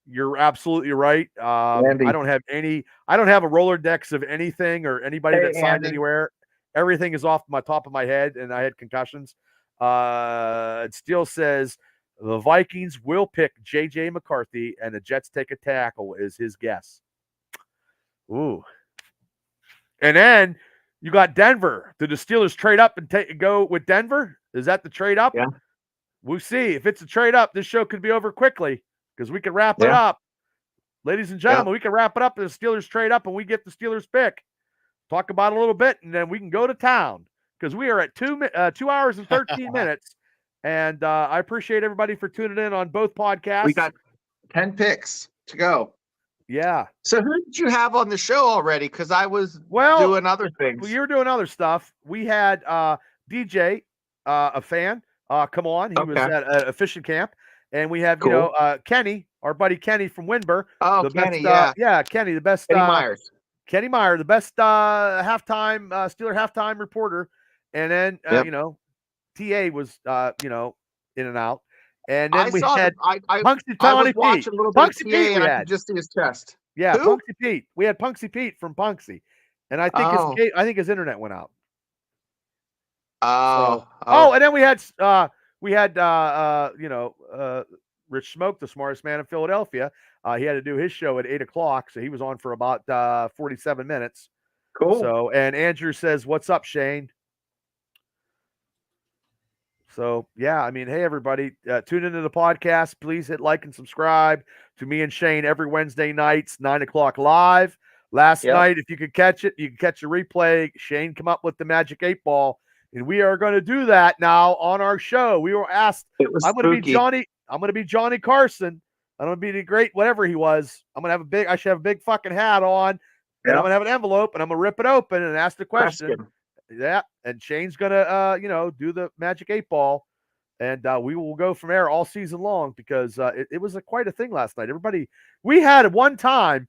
[SPEAKER 1] you're absolutely right. I don't have a Rolodex of anything or anybody that signed anywhere. Everything is off my top of my head, and I had concussions. It still says the Vikings will pick J.J. McCarthy, and the Jets take a tackle is his guess. Ooh. And then you got Denver. Did the Steelers trade up and go with Denver? Is that the trade up?
[SPEAKER 7] Yeah.
[SPEAKER 1] We'll see. If it's a trade up, this show could be over quickly because we can wrap it up. Ladies and gentlemen, we can wrap it up. The Steelers trade up and we get the Steelers pick. Talk about it a little bit, and then we can go to town because we are at 2 hours and 13 minutes. And I appreciate everybody for tuning in on both podcasts.
[SPEAKER 7] We got 10 picks to go.
[SPEAKER 1] Yeah.
[SPEAKER 7] So who did you have on the show already? Because I was doing other things.
[SPEAKER 1] Well, you were doing other stuff. We had DJ, a fan, come on. He was at a fishing camp. And we have, Kenny, our buddy Kenny from Winburn.
[SPEAKER 7] Oh, Kenny,
[SPEAKER 1] Kenny, the best.
[SPEAKER 7] Kenny Myers.
[SPEAKER 1] Kenny Meyer, the best halftime Steeler halftime reporter, and then TA was in and out, and then I was watching a little bit of TA, and I could just see his chest. Yeah,
[SPEAKER 7] Who?
[SPEAKER 1] Punksy Pete. We had Punksy Pete from Punksy, and I think
[SPEAKER 7] Oh.
[SPEAKER 1] his internet went out.
[SPEAKER 7] Oh.
[SPEAKER 1] Oh, and then we had Rich Smoke, the smartest man in Philadelphia. He had to do his show at 8:00, so he was on for about 47 minutes.
[SPEAKER 7] Cool.
[SPEAKER 1] So, and Andrew says, "What's up, Shane?" So, yeah, I mean, hey, everybody, tune into the podcast. Please hit like and subscribe to me and Shane every Wednesday nights, 9:00 live. Last night, if you could catch it, you can catch the replay. Shane come up with the magic 8-ball, and we are going to do that now on our show. We were asked, I'm going to be Johnny Carson. I'm going to be the great whatever he was. I should have a big fucking hat on, and I'm going to have an envelope, and I'm going to rip it open and ask the question. Yeah, and Shane's gonna do the magic 8-ball, and we will go from there all season long because it was quite a thing last night. We had one time,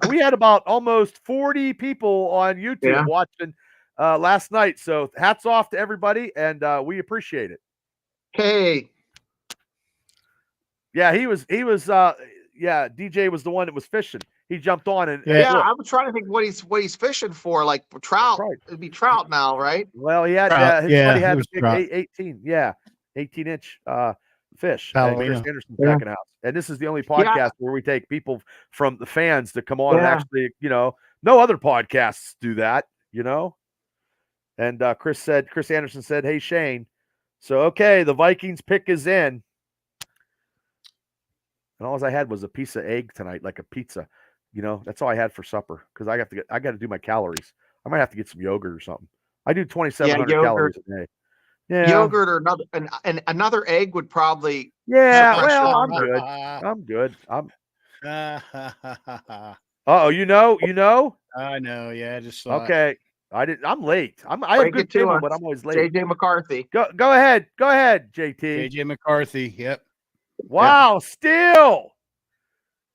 [SPEAKER 1] we had about almost 40 people on YouTube watching last night. So hats off to everybody, and we appreciate it.
[SPEAKER 7] Hey.
[SPEAKER 1] Yeah, he was. DJ was the one that was fishing. He jumped on and
[SPEAKER 7] I was trying to think what he's fishing for, like trout.
[SPEAKER 1] Right.
[SPEAKER 7] It'd be trout now, right?
[SPEAKER 1] Well, he had his buddy had a big 18-inch fish. Chris Anderson's back in the house, and this is the only podcast where we take people from the fans to come on and actually, no other podcasts do that, And Chris Anderson said, "Hey Shane, so okay, the Vikings pick is in." And all I had was a piece of egg tonight, like a pizza. That's all I had for supper because I got to do my calories. I might have to get some yogurt or something. I do 2,700 calories a day. Yeah,
[SPEAKER 7] yogurt or another egg would probably.
[SPEAKER 1] Yeah, well, I'm good. I'm good. You know.
[SPEAKER 4] I know. Yeah, I just saw
[SPEAKER 1] okay. I'm late. I have good table, but I'm always late.
[SPEAKER 7] JJ McCarthy.
[SPEAKER 1] Go ahead, JT.
[SPEAKER 4] JJ McCarthy. Yep.
[SPEAKER 1] Wow, Steel.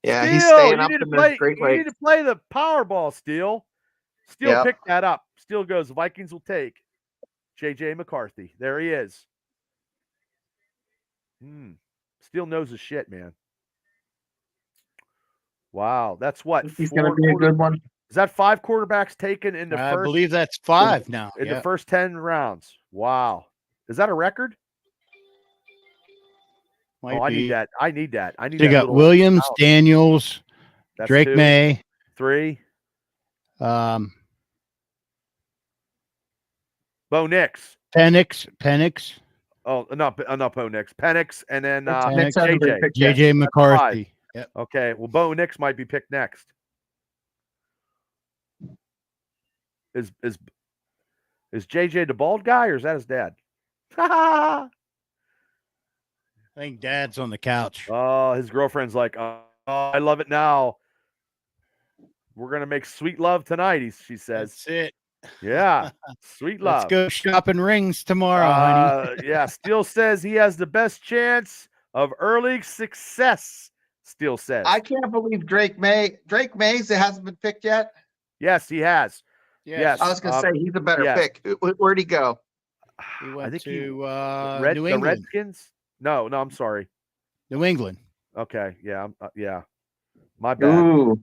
[SPEAKER 7] Yeah, he's staying up
[SPEAKER 1] in
[SPEAKER 7] the Great Lakes.
[SPEAKER 1] You need to play the Powerball, Steel. Steel picked that up. Steel goes, the Vikings will take JJ McCarthy. There he is. Steel knows his shit, man. Wow, that's what?
[SPEAKER 7] He's going to be a good one.
[SPEAKER 1] Is that 5 quarterbacks taken in the first?
[SPEAKER 4] I believe that's 5 now.
[SPEAKER 1] In the first 10 rounds. Wow. Is that a record? I need that.
[SPEAKER 4] You got Williams, Daniels, Drake
[SPEAKER 1] 2.
[SPEAKER 4] May,
[SPEAKER 1] 3. Bo Nix.
[SPEAKER 4] Penix.
[SPEAKER 1] Oh, not Bo Nix. Penix, and then
[SPEAKER 4] JJ McCarthy. Yep.
[SPEAKER 1] Okay. Well, Bo Nix might be picked next. Is JJ the bald guy, or is that his dad?
[SPEAKER 4] I think Dad's on the couch.
[SPEAKER 1] Oh, his girlfriend's like, oh, I love it now. We're gonna make sweet love tonight. She says.
[SPEAKER 4] That's it.
[SPEAKER 1] Yeah, sweet love.
[SPEAKER 4] Let's go shopping rings tomorrow, honey.
[SPEAKER 1] Yeah, Steele says he has the best chance of early success. Steele says.
[SPEAKER 7] I can't believe Drake May hasn't been picked yet.
[SPEAKER 1] Yes, he has. Yes.
[SPEAKER 7] I was going to say he's a better pick. Where'd he go?
[SPEAKER 4] He went to New
[SPEAKER 1] the
[SPEAKER 4] England.
[SPEAKER 1] Redskins? No, I'm sorry.
[SPEAKER 4] New England.
[SPEAKER 1] Okay, yeah. My bad.
[SPEAKER 7] Ooh,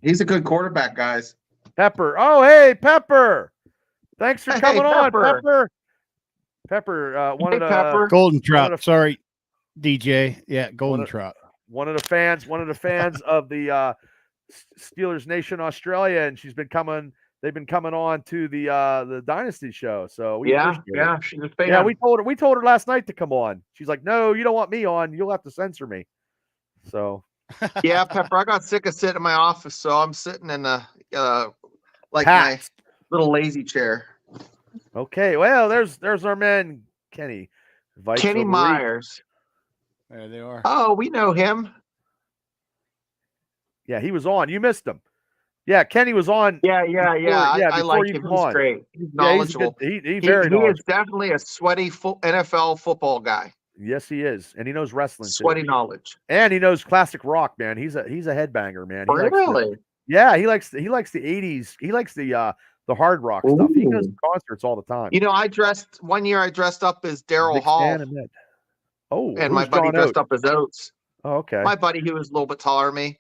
[SPEAKER 7] he's a good quarterback, guys.
[SPEAKER 1] Pepper. Oh, hey, Pepper. Thanks for coming on, Pepper. Pepper, one of the
[SPEAKER 4] Golden Trout. Sorry, DJ. Yeah, Golden Trout.
[SPEAKER 1] One of the fans of the Steelers Nation Australia, and she's been coming. They've been coming on to the Dynasty show. So
[SPEAKER 7] she's a fan.
[SPEAKER 1] Yeah, we told her last night to come on. She's like, "No, you don't want me on. You'll have to censor me." So
[SPEAKER 7] yeah, Pepper, I got sick of sitting in my office, so I'm sitting in my little lazy chair.
[SPEAKER 1] Okay, well, there's our man Kenny.
[SPEAKER 7] Kenny Myers.
[SPEAKER 4] There they are.
[SPEAKER 7] Oh, we know him.
[SPEAKER 1] Yeah, he was on. You missed him. Yeah, Kenny was on.
[SPEAKER 7] Yeah. I like him. He's great. He's knowledgeable.
[SPEAKER 1] He is
[SPEAKER 7] definitely a sweaty NFL football guy.
[SPEAKER 1] Yes, he is, and he knows wrestling.
[SPEAKER 7] Sweaty knowledge,
[SPEAKER 1] and he knows classic rock, man. He's a headbanger, man.
[SPEAKER 7] Really?
[SPEAKER 1] He likes the 80s. He likes the hard rock stuff. He goes to concerts all the time.
[SPEAKER 7] One year I dressed up as Daryl Hall.
[SPEAKER 1] Oh,
[SPEAKER 7] and my buddy dressed up as Oates.
[SPEAKER 1] Oh, okay.
[SPEAKER 7] My buddy, he was a little bit taller than me.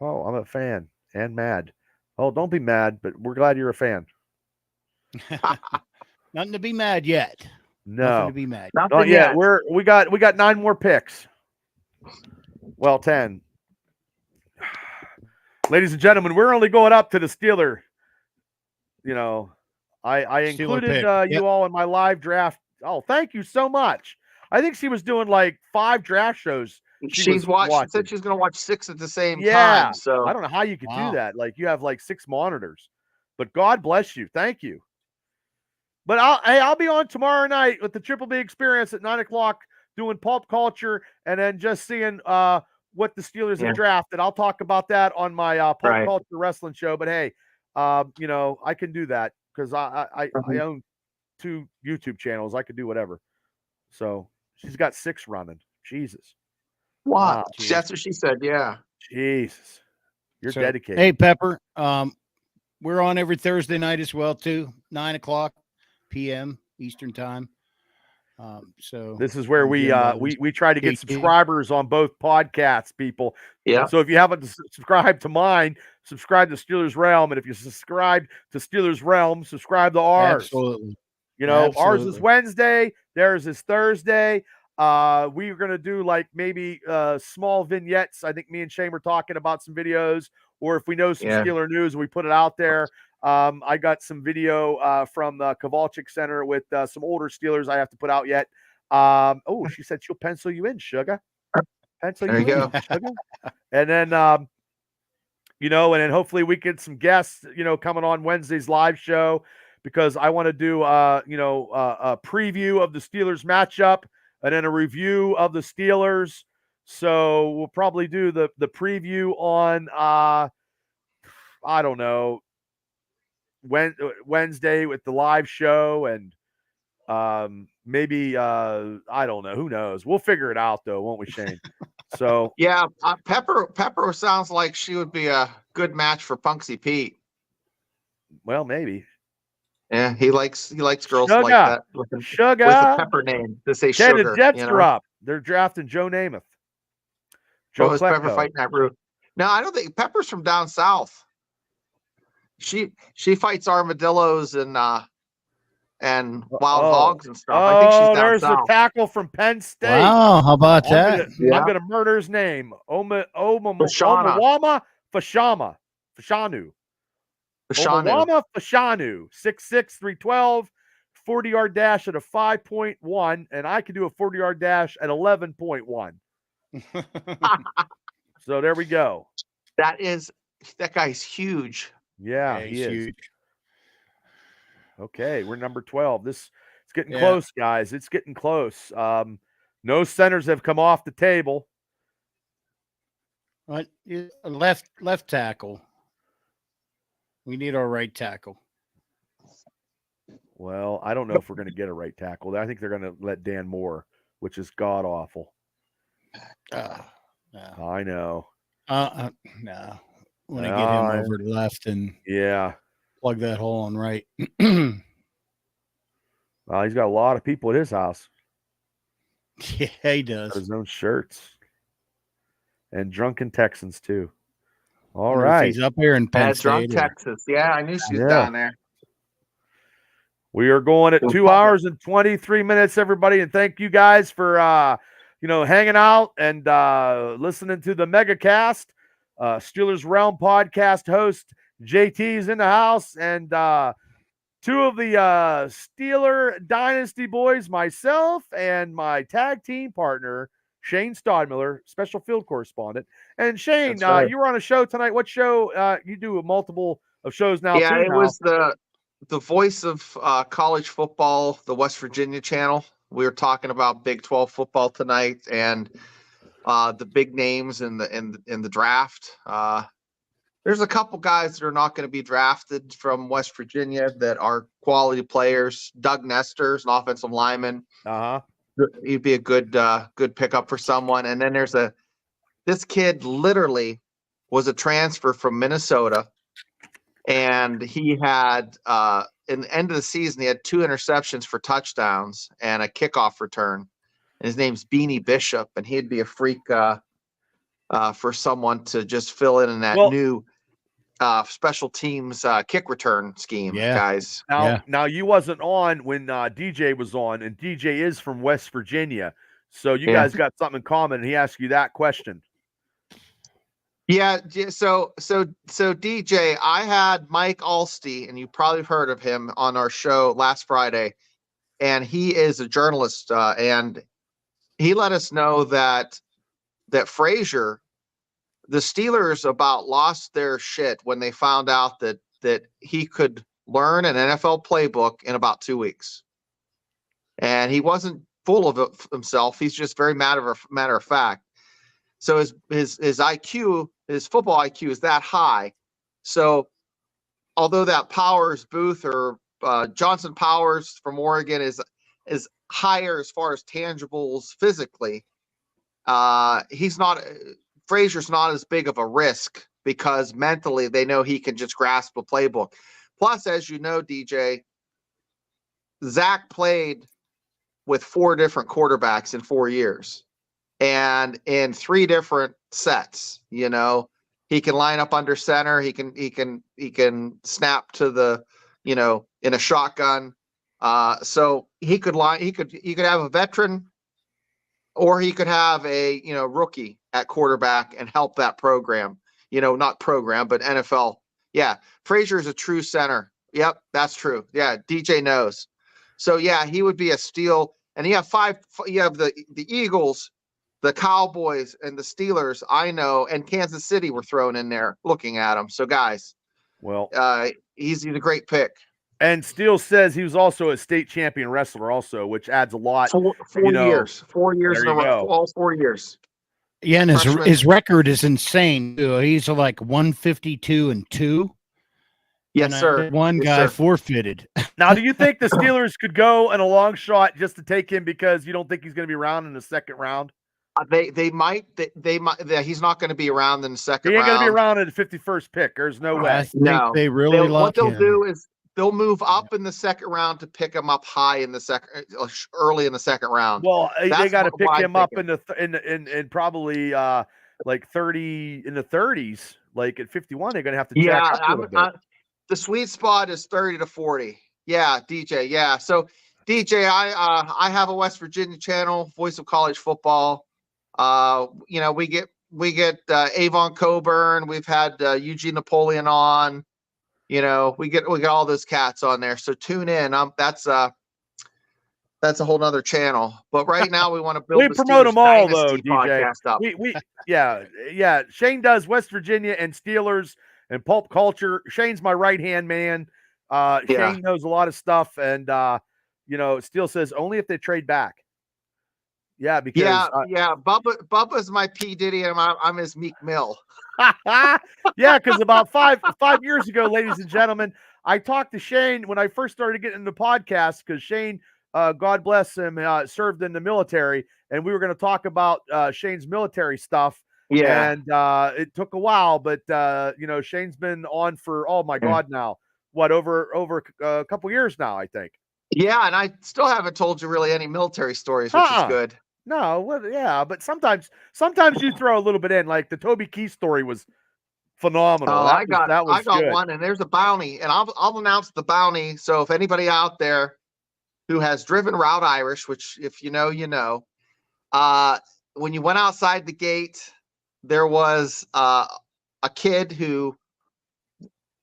[SPEAKER 1] Oh, I'm a fan and mad. Oh, don't be mad, but we're glad you're a fan.
[SPEAKER 4] Nothing to be mad yet.
[SPEAKER 1] No,
[SPEAKER 4] Nothing to be mad.
[SPEAKER 1] not yet. We got 9 more picks. Well, 10. Ladies and gentlemen, we're only going up to the Steeler. You know, I
[SPEAKER 4] Steeler
[SPEAKER 1] included
[SPEAKER 4] pick.
[SPEAKER 1] you
[SPEAKER 4] Yep.
[SPEAKER 1] all in my live draft. Oh, thank you so much. I think she was doing like 5 draft shows.
[SPEAKER 7] She's watching. She said she's going to watch 6 at the same time. So
[SPEAKER 1] I don't know how you could do that. Like, you have like 6 monitors. But God bless you. Thank you. But I'll be on tomorrow night with the Triple B Experience at 9:00 doing pulp culture and then just seeing what the Steelers have drafted. I'll talk about that on my pulp culture wrestling show. But hey, you know, I can do that because I own 2 YouTube channels. I could do whatever. So she's got 6 running. Jesus.
[SPEAKER 7] Wow. That's what she said. Yeah.
[SPEAKER 1] Jesus. You're dedicated.
[SPEAKER 4] Hey, Pepper. We're on every Thursday night as well, too. 9:00 p.m. Eastern time. So
[SPEAKER 1] this is where we try to get subscribers on both podcasts, people.
[SPEAKER 7] Yeah.
[SPEAKER 1] So if you haven't subscribed to mine, subscribe to Steelers Realm, and if you subscribe to Steelers Realm, subscribe to ours.
[SPEAKER 4] Absolutely.
[SPEAKER 1] You know, ours is Wednesday, theirs is Thursday. We are going to do like maybe small vignettes. I think me and Shane were talking about some videos, or if we know some Steeler news, we put it out there. I got some video from the Kowalczyk Center with some older Steelers I have to put out yet. Oh, she said she'll pencil you in, sugar. Pencil you in, sugar. And then, you know, and then hopefully we get some guests, you know, coming on Wednesday's live show because I want to do, you know, a preview of the Steelers matchup and then a review of the Steelers. So we'll probably do the preview on, I don't know, Wednesday with the live show and maybe I don't know, who knows, we'll figure it out though, won't we, Shane? So
[SPEAKER 7] yeah, Pepper sounds like she would be a good match for Punksy Pete.
[SPEAKER 1] Well, maybe.
[SPEAKER 7] Yeah, he likes girls
[SPEAKER 1] Sugar.
[SPEAKER 7] like that with a pepper name to say sugar.
[SPEAKER 1] The Jets are up. They're drafting Joe Namath.
[SPEAKER 7] Joe was Pepper fighting that route? No, I don't think Pepper's from down south. She fights armadillos and wild hogs and stuff. I think she's down
[SPEAKER 1] there's
[SPEAKER 7] south.
[SPEAKER 1] a tackle from Penn State.
[SPEAKER 4] Wow, how about that?
[SPEAKER 1] I'm gonna murder his name. Omawama Fashanu. Omawama Fashanu. 6'6", 312, 40-yard dash at a 5.1, and I can do a 40-yard dash at 11.1. So there we go.
[SPEAKER 7] That guy's huge.
[SPEAKER 1] Yeah, he is huge. Okay, we're number 12. It's getting close, guys. It's getting close. No centers have come off the table.
[SPEAKER 4] What? Left tackle. We need our right tackle.
[SPEAKER 1] Well, I don't know if we're going to get a right tackle. I think they're going to let Dan Moore, which is god awful.
[SPEAKER 4] No.
[SPEAKER 1] I know.
[SPEAKER 4] No. Want to get him over to left and plug that hole on right.
[SPEAKER 1] Well, he's got a lot of people at his house.
[SPEAKER 4] Yeah, he does.
[SPEAKER 1] His own shirts. And drunken Texans too. All right.
[SPEAKER 4] He's up here in Penn State.
[SPEAKER 7] Drunk Texas. Yeah, I knew she was down there.
[SPEAKER 1] We are going at 2 hours and 23 minutes, everybody, and thank you guys for hanging out and listening to the MegaCast. Steelers Realm podcast host JT's in the house, and 2 of the Steeler Dynasty boys, myself and my tag team partner Shane Stodmiller, special field correspondent. And Shane, you were on a show tonight. What show? You do multiple of shows now.
[SPEAKER 7] Yeah, it was the voice of college football, the West Virginia channel. We were talking about Big 12 football tonight and the big names in the draft. There's a couple guys that are not going to be drafted from West Virginia that are quality players. Doug Nestor's an offensive lineman. He'd be a good pickup for someone. And then there's this kid literally was a transfer from Minnesota, and he had in the end of the season he had 2 interceptions for touchdowns and a kickoff return. And his name's Beanie Bishop, and he'd be a freak for someone to just fill in that
[SPEAKER 1] Well-
[SPEAKER 7] new special teams kick return scheme, guys.
[SPEAKER 1] Now you wasn't on when DJ was on, and DJ is from West Virginia, so you guys got something in common. And he asked you that question.
[SPEAKER 7] Yeah, so DJ, I had Mike Alsty, and you probably heard of him on our show last Friday, and he is a journalist, and he let us know that Frazier, the Steelers about lost their shit when they found out that he could learn an NFL playbook in about 2 weeks, and he wasn't full of it himself. He's just very matter of fact. So his IQ, his football IQ is that high. So although that Powers Booth or Johnson Powers from Oregon is higher as far as tangibles physically, Frazier's not as big of a risk because mentally they know he can just grasp a playbook. Plus, as you know, DJ, Zach played with 4 different quarterbacks in 4 years. And in 3 different sets, he can line up under center. He can snap to the, in a shotgun. So he could have a veteran, or he could have a, rookie at quarterback and help that program, not program, but NFL. Yeah. Frazier is a true center. Yep. That's true. Yeah. DJ knows. So yeah, he would be a steal. And you have the Eagles, the Cowboys, and the Steelers, I know, and Kansas City were thrown in there looking at him. So, guys, he's a great pick.
[SPEAKER 1] And Steele says he was also a state champion wrestler also, which adds a lot.
[SPEAKER 7] 4 years. 4 years in a row. All 4 years.
[SPEAKER 4] Yeah, and his record is insane. He's like 152-2.
[SPEAKER 7] Yes, sir.
[SPEAKER 4] One guy forfeited.
[SPEAKER 1] Now, do you think the Steelers could go in a long shot just to take him because you don't think he's going to be around in the second round?
[SPEAKER 7] They might. He's not going to be around in the second round.
[SPEAKER 1] He ain't going to be around at the 51st pick. There's no way.
[SPEAKER 4] I think they really like
[SPEAKER 7] what they'll do is they'll move up in the second round to pick him up high in the early in the second round.
[SPEAKER 1] Well, they got to pick him up in probably like 30 in the 30s. Like at 51, they're going to have to jack up a little bit.
[SPEAKER 7] The sweet spot is 30 to 40. Yeah, DJ. Yeah. So DJ, I have a West Virginia channel, Voice of College Football. We get Avon Coburn. We've had Eugene Napoleon on. We get all those cats on there. So tune in. That's a whole nother channel. But right now we want to build.
[SPEAKER 1] We promote them all though, DJ. Yeah. Shane does West Virginia and Steelers and pulp culture. Shane's my right hand man. Shane knows a lot of stuff, and Steele says only if they trade back. Yeah, because
[SPEAKER 7] Bubba's my P Diddy, and I'm his Meek Mill.
[SPEAKER 1] Yeah, because about five years ago, ladies and gentlemen, I talked to Shane when I first started getting into podcasts because Shane, God bless him, served in the military, and we were going to talk about Shane's military stuff.
[SPEAKER 7] Yeah,
[SPEAKER 1] and it took a while, but Shane's been on for God now, over a couple years now, I think.
[SPEAKER 7] Yeah, and I still haven't told you really any military stories, which is good.
[SPEAKER 1] No, but sometimes you throw a little bit in, like the Toby Keith story was phenomenal.
[SPEAKER 7] I got one, and there's a bounty, and I'll announce the bounty. So if anybody out there who has driven Route Irish, which if you know, when you went outside the gate, there was a kid who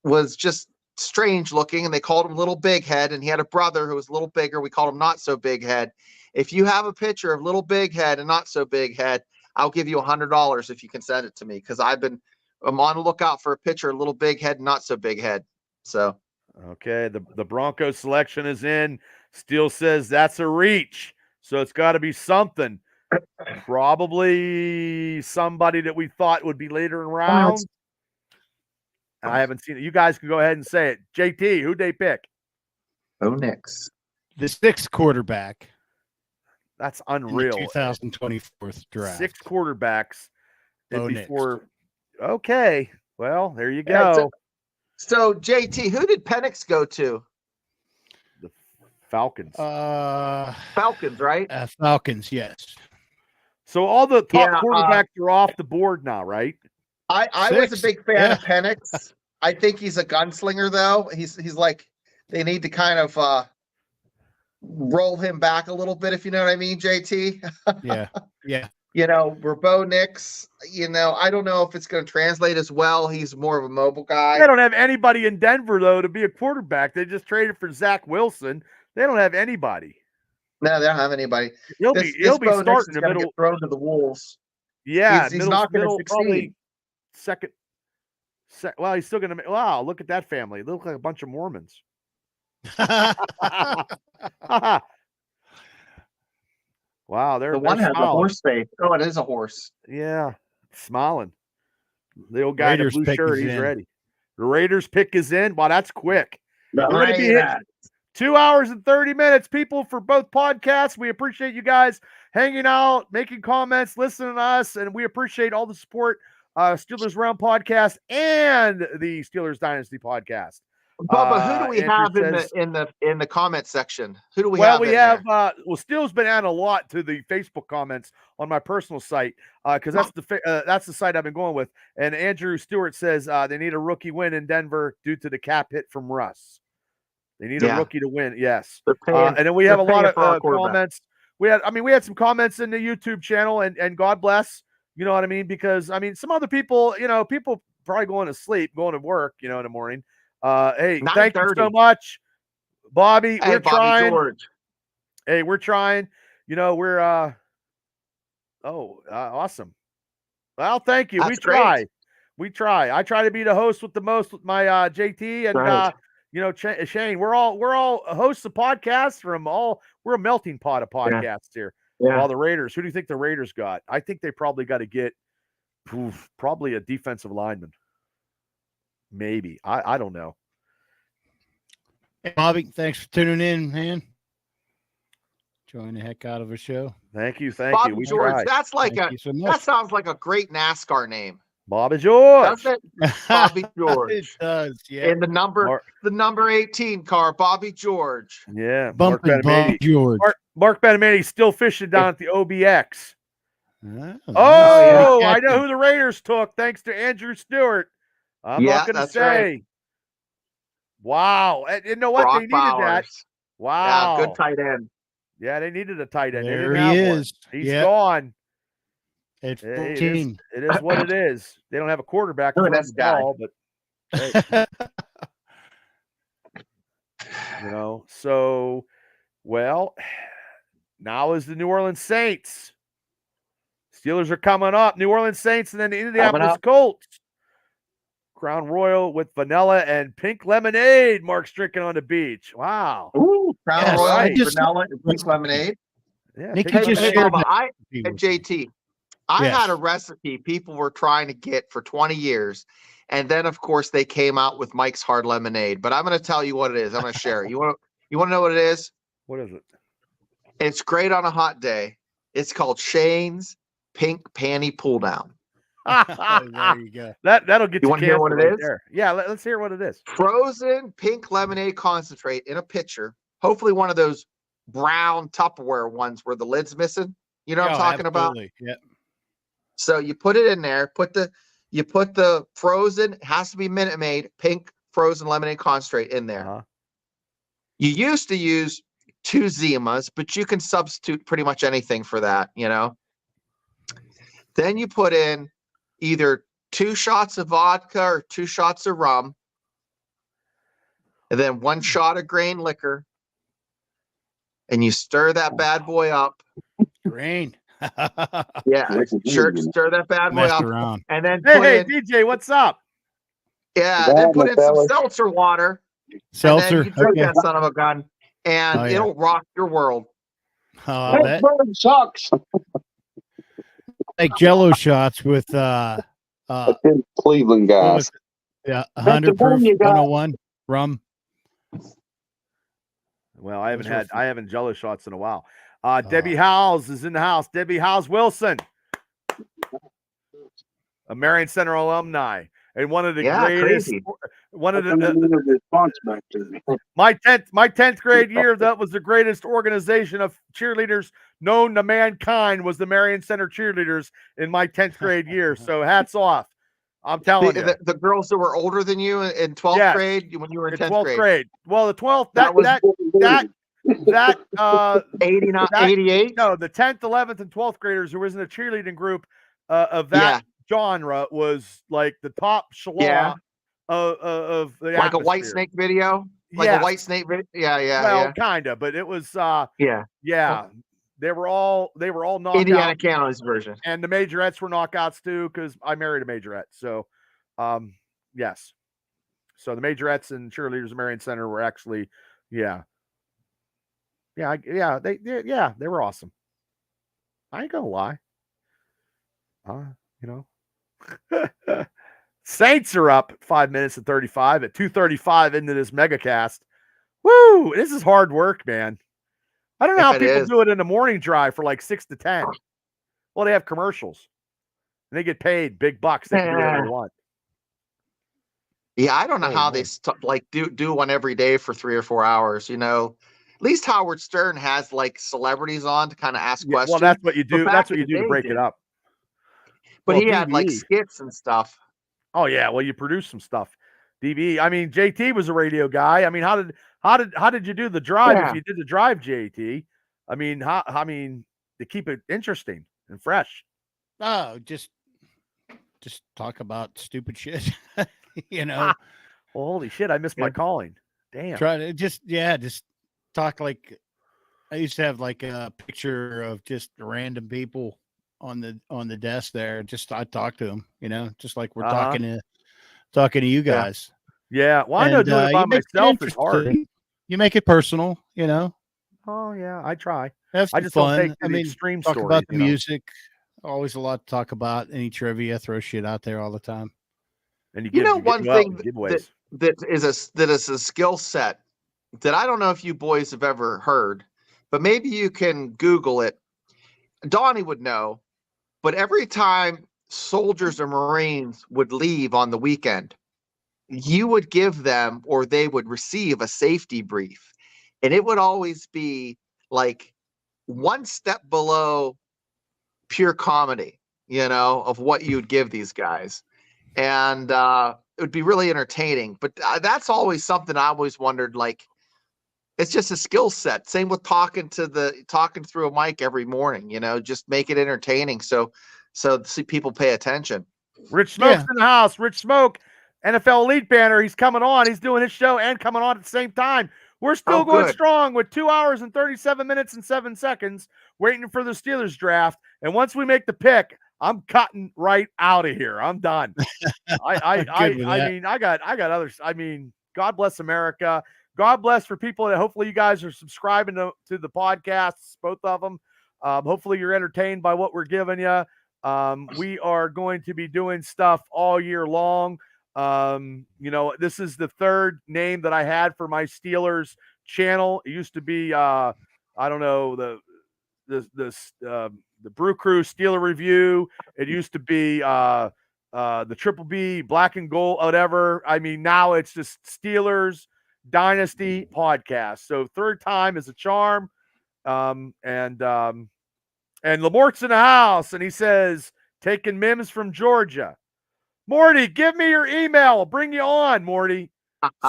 [SPEAKER 7] was just strange looking, and they called him Little Big Head, and he had a brother who was a little bigger. We called him Not So Big Head. If you have a picture of Little Big Head and Not So Big Head, I'll give you $100 if you can send it to me, because I'm on the lookout for a picture of Little Big Head and Not So Big Head. So
[SPEAKER 1] okay, the Broncos selection is in. Steele says that's a reach, so it's got to be something. Probably somebody that we thought would be later in round. I haven't seen it. You guys can go ahead and say it. JT, who'd they pick?
[SPEAKER 7] Nix.
[SPEAKER 4] The 6th quarterback.
[SPEAKER 1] That's unreal.
[SPEAKER 4] 2024 draft.
[SPEAKER 1] 6 quarterbacks. Before. Okay. Well, there you go.
[SPEAKER 7] Yeah, so JT, who did Penix go to?
[SPEAKER 1] The Falcons.
[SPEAKER 7] Falcons, right?
[SPEAKER 4] Falcons, yes.
[SPEAKER 1] So all the top
[SPEAKER 7] Yeah,
[SPEAKER 1] quarterbacks are off the board now, right?
[SPEAKER 7] I was a
[SPEAKER 4] 6.
[SPEAKER 7] big fan of Penix. I think he's a gunslinger, though. He's like they need to kind of roll him back a little bit, if you know what I mean, JT.
[SPEAKER 4] Yeah.
[SPEAKER 7] Rebo Nix, I don't know if it's going to translate as well. He's more of a mobile guy.
[SPEAKER 1] They don't have anybody in Denver, though, to be a quarterback. They just traded for Zach Wilson. They don't have anybody.
[SPEAKER 7] No, they don't have anybody.
[SPEAKER 1] He'll be starting the middle.
[SPEAKER 7] Get thrown to the wolves.
[SPEAKER 1] Yeah,
[SPEAKER 7] he's not going to
[SPEAKER 1] probably
[SPEAKER 7] succeed.
[SPEAKER 1] Well, he's still going to. Wow, look at that family. They look like a bunch of Mormons. Wow,
[SPEAKER 7] the one has a horse face. Oh, it is a horse.
[SPEAKER 1] Yeah, smiling. The old guy
[SPEAKER 4] Raiders
[SPEAKER 1] in the blue shirt, he's ready. The Raiders pick is in. Wow, that's quick. We're going to be hitting 2 hours and 30 minutes, people, for both podcasts. We appreciate you guys hanging out, making comments, listening to us, and we appreciate all the support. Steelers Round podcast and the Steelers Dynasty podcast.
[SPEAKER 7] Bubba, who do we have in the comment section? Who do we have?
[SPEAKER 1] Well, we have Steel's been adding a lot to the Facebook comments on my personal site because that's the site I've been going with. And Andrew Stewart says they need a rookie win in Denver due to the cap hit from Russ. They need a rookie to win. Yes. And then we have a lot of comments. We had some comments in the YouTube channel, and God bless. You know what I mean? Because some other people, people probably going to sleep, going to work, in the morning. Hey, thank you so much, Bobby.
[SPEAKER 7] Hey,
[SPEAKER 1] we're trying.
[SPEAKER 7] George.
[SPEAKER 1] Hey, we're trying. We're awesome. Well, thank you.
[SPEAKER 7] That's great.
[SPEAKER 1] We try. I try to be the host with the most with my JT and Shane. We're all hosts of podcasts we're a melting pot of podcasts here.
[SPEAKER 7] Yeah.
[SPEAKER 1] All the Raiders. Who do you think the Raiders got? I think they probably got to get probably a defensive lineman. Maybe. I don't know.
[SPEAKER 4] Hey, Bobby, thanks for tuning in, man. Enjoying the heck out of a show.
[SPEAKER 1] Thank you.
[SPEAKER 7] Bobby
[SPEAKER 1] We
[SPEAKER 7] George.
[SPEAKER 1] tried.
[SPEAKER 7] That's that sounds like a great NASCAR name.
[SPEAKER 1] Bobby George.
[SPEAKER 7] Doesn't it? Bobby George.
[SPEAKER 4] It does, yeah.
[SPEAKER 7] And the number 18 car, Bobby George.
[SPEAKER 1] Yeah.
[SPEAKER 4] Bumping Bob George.
[SPEAKER 1] Mark Benamitti's still fishing down at the OBX.
[SPEAKER 4] Oh,
[SPEAKER 1] I know who the Raiders took, thanks to Andrew Stewart. I'm not going to say.
[SPEAKER 7] Right.
[SPEAKER 1] Wow. And you know what?
[SPEAKER 7] Brock
[SPEAKER 1] they needed
[SPEAKER 7] Bowers.
[SPEAKER 1] That. Wow.
[SPEAKER 7] Yeah, good tight end.
[SPEAKER 1] Yeah, they needed a tight end.
[SPEAKER 4] There he is.
[SPEAKER 1] He's gone.
[SPEAKER 4] At 14.
[SPEAKER 1] It is what it is. They don't have a quarterback to
[SPEAKER 7] Look
[SPEAKER 1] run
[SPEAKER 7] at
[SPEAKER 1] the
[SPEAKER 7] this guy.
[SPEAKER 1] ball, but so now is the New Orleans Saints. Steelers are coming up. New Orleans Saints and then the Indianapolis Colts. Crown Royal with vanilla and pink lemonade. Mark's drinking on the beach. Wow.
[SPEAKER 7] Ooh, Crown Royal, vanilla, and pink lemonade.
[SPEAKER 1] Yeah.
[SPEAKER 4] Nicky
[SPEAKER 1] pink
[SPEAKER 4] just
[SPEAKER 1] lemonade.
[SPEAKER 4] shared
[SPEAKER 7] and JT, I had a recipe people were trying to get for 20 years. And then, of course, they came out with Mike's Hard Lemonade. But I'm going to tell you what it is. I'm going to share it. You want to know what it is?
[SPEAKER 1] What is it?
[SPEAKER 7] It's great on a hot day. It's called Shane's Pink Panty Pull Down.
[SPEAKER 4] There you go.
[SPEAKER 1] That'll get
[SPEAKER 7] you want to hear what it is?
[SPEAKER 1] There. Yeah, let's hear what it is.
[SPEAKER 7] Frozen pink lemonade concentrate in a pitcher. Hopefully one of those brown Tupperware ones where the lid's missing. You know what I'm talking about?
[SPEAKER 4] Yep.
[SPEAKER 7] So you put it in there. You put the frozen. It has to be Minute Maid pink frozen lemonade concentrate in there.
[SPEAKER 1] Uh-huh.
[SPEAKER 7] You used to use 2 Zimas, but you can substitute pretty much anything for that. Then you put in either 2 shots of vodka or 2 shots of rum, and then 1 shot of grain liquor, and you stir that bad boy up.
[SPEAKER 4] Grain.
[SPEAKER 7] Yeah, stir that bad boy up,
[SPEAKER 4] around.
[SPEAKER 7] and then
[SPEAKER 1] Hey, DJ, what's up?
[SPEAKER 7] Yeah, then put in some seltzer water.
[SPEAKER 4] Seltzer.
[SPEAKER 7] And then you drink that son of a gun, and it'll rock your world.
[SPEAKER 4] Oh, that
[SPEAKER 6] sucks.
[SPEAKER 4] like Jello shots with
[SPEAKER 5] Cleveland guys.
[SPEAKER 4] 100 proof 101 rum.
[SPEAKER 1] Well, I haven't Jello shots in a while. Debbie Howes is in the house. Debbie Howes Wilson, a Marion Center alumni and one of the one of the
[SPEAKER 8] response back to me.
[SPEAKER 1] my 10th grade year, that was the greatest organization of cheerleaders known to mankind, was the Marion Center cheerleaders in my 10th grade year. So hats off. I'm telling you.
[SPEAKER 7] The girls that were older than you in 12th grade when you were in 10th grade.
[SPEAKER 1] Well, the 12th,
[SPEAKER 7] That was
[SPEAKER 1] 89,
[SPEAKER 7] 88.
[SPEAKER 1] No, the 10th, 11th, and 12th graders who was in a cheerleading group of that genre was like the top echelon of the
[SPEAKER 7] like
[SPEAKER 1] atmosphere.
[SPEAKER 7] a White Snake video. Like a White Snake video.
[SPEAKER 1] Well, kind of, but it was They were all knockouts.
[SPEAKER 7] Indiana County's version.
[SPEAKER 1] And the majorettes were knockouts too, because I married a majorette. So yes. So the majorettes and cheerleaders of Marion Center were actually, they were awesome. I ain't gonna lie. Saints are up 5 minutes and 35 at 2:35 into this mega cast. Woo! This is hard work, man. I don't know how people do it in the morning drive for like 6 to 10. Well, they have commercials and they get paid big bucks. They can do whatever they want.
[SPEAKER 7] Yeah, I don't know how they do one every day for 3 or 4 hours. At least Howard Stern has like celebrities on to kind of ask questions.
[SPEAKER 1] Well, that's what you do. That's what you do to break it up.
[SPEAKER 7] But he had like skits and stuff.
[SPEAKER 1] Oh yeah, well you produce some stuff. DB. I mean, JT was a radio guy. I mean, how did you do the drive if you did the drive, JT? I mean, to keep it interesting and fresh.
[SPEAKER 4] Oh, just talk about stupid shit.
[SPEAKER 1] Well, holy shit, I missed my calling. Damn.
[SPEAKER 4] Try to just talk like I used to have like a picture of just random people on the desk there. Just I talk to them, just like we're talking to you guys.
[SPEAKER 1] Yeah. Well, I know doing it by myself is hard.
[SPEAKER 4] You make it personal,
[SPEAKER 1] Oh yeah, I try.
[SPEAKER 4] Have
[SPEAKER 1] I just
[SPEAKER 4] fun.
[SPEAKER 1] don't take the extreme
[SPEAKER 4] talk
[SPEAKER 1] stories,
[SPEAKER 4] about the music. Always a lot to talk about. Any trivia, throw shit out there all the time.
[SPEAKER 1] And
[SPEAKER 7] one thing that is a skill set that I don't know if you boys have ever heard, but maybe you can Google it. Donnie would know, but every time soldiers or Marines would leave on the weekend, you would give them or they would receive a safety brief. And it would always be like one step below pure comedy, of what you'd give these guys. And it would be really entertaining. But that's always something I always wondered, like, it's just a skill set. Same with talking through a mic every morning, just make it entertaining. So people pay attention.
[SPEAKER 1] Rich Smoke's in the house. Rich Smoke, NFL Elite banner. He's coming on. He's doing his show and coming on at the same time. We're still going strong with 2 hours and 37 minutes and 7 seconds waiting for the Steelers draft. And once we make the pick, I'm cutting right out of here. I'm done. I got others. I mean, God bless America. God bless for people that hopefully you guys are subscribing to the podcasts, both of them. Hopefully you're entertained by what we're giving you. We are going to be doing stuff all year long. This is the third name that I had for my Steelers channel. It used to be, I don't know, the Brew Crew Steeler Review. It used to be the Triple B Black and Gold, whatever. I mean, now it's just Steelers Dynasty podcast. So third time is a charm. And Lamourt's in the house, and he says, taking Mims from Georgia. Morty, give me your email. I'll bring you on, Morty.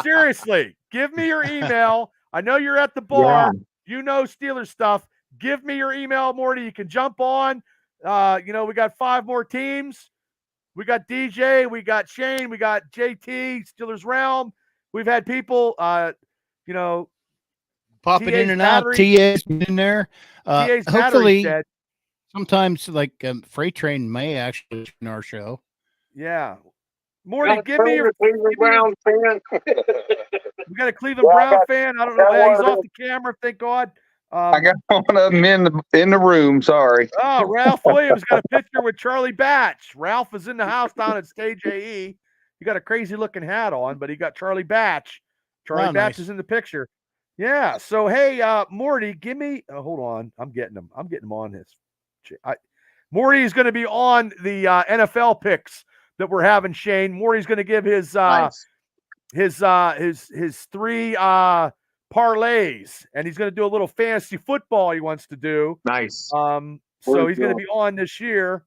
[SPEAKER 1] Seriously, give me your email. I know you're at the bar. Yeah. You know Steelers stuff. Give me your email, Morty. You can jump on. We got 5 more teams. We got DJ. We got Shane. We got JT, Steelers Realm. We've had people, popping
[SPEAKER 4] in and out. TA's been in there. Hopefully, sometimes like Freight Train may actually in our show.
[SPEAKER 1] Yeah. Morty, give me your Cleveland Brown fan. We got a Cleveland Brown fan. I don't know. He's off the camera, thank God.
[SPEAKER 5] I got one of them in the room. Sorry.
[SPEAKER 1] Oh, Ralph Williams got a picture with Charlie Batch. Ralph is in the house down at Stage AE. He got a crazy looking hat on, but he got Charlie Batch. Charlie Batch is in the picture. Yeah. So hey, Morty, give me. Hold on. I'm getting him on this. Morty is going to be on the NFL picks that we're having. Shane. Morty's going to give his his 3 parlays, and he's going to do a little fantasy football he wants to do.
[SPEAKER 7] Nice.
[SPEAKER 1] So he's going to be on this year.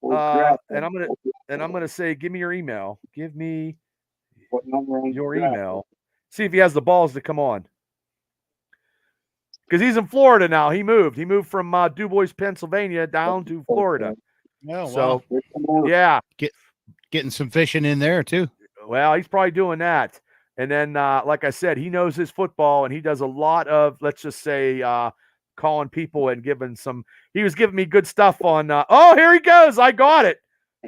[SPEAKER 1] And I'm gonna say, give me your email. Give me your email. See if he has the balls to come on. Because he's in Florida now. He moved. He moved from Du Bois, Pennsylvania, down to Florida.
[SPEAKER 4] Oh,
[SPEAKER 1] So
[SPEAKER 4] wow.
[SPEAKER 1] yeah,
[SPEAKER 4] Getting some fishing in there too.
[SPEAKER 1] well, he's probably doing that. And then, like I said, he knows his football, and he does a lot of, let's just say, calling people and giving some. He was giving me good stuff on. Oh, here he goes! I got it.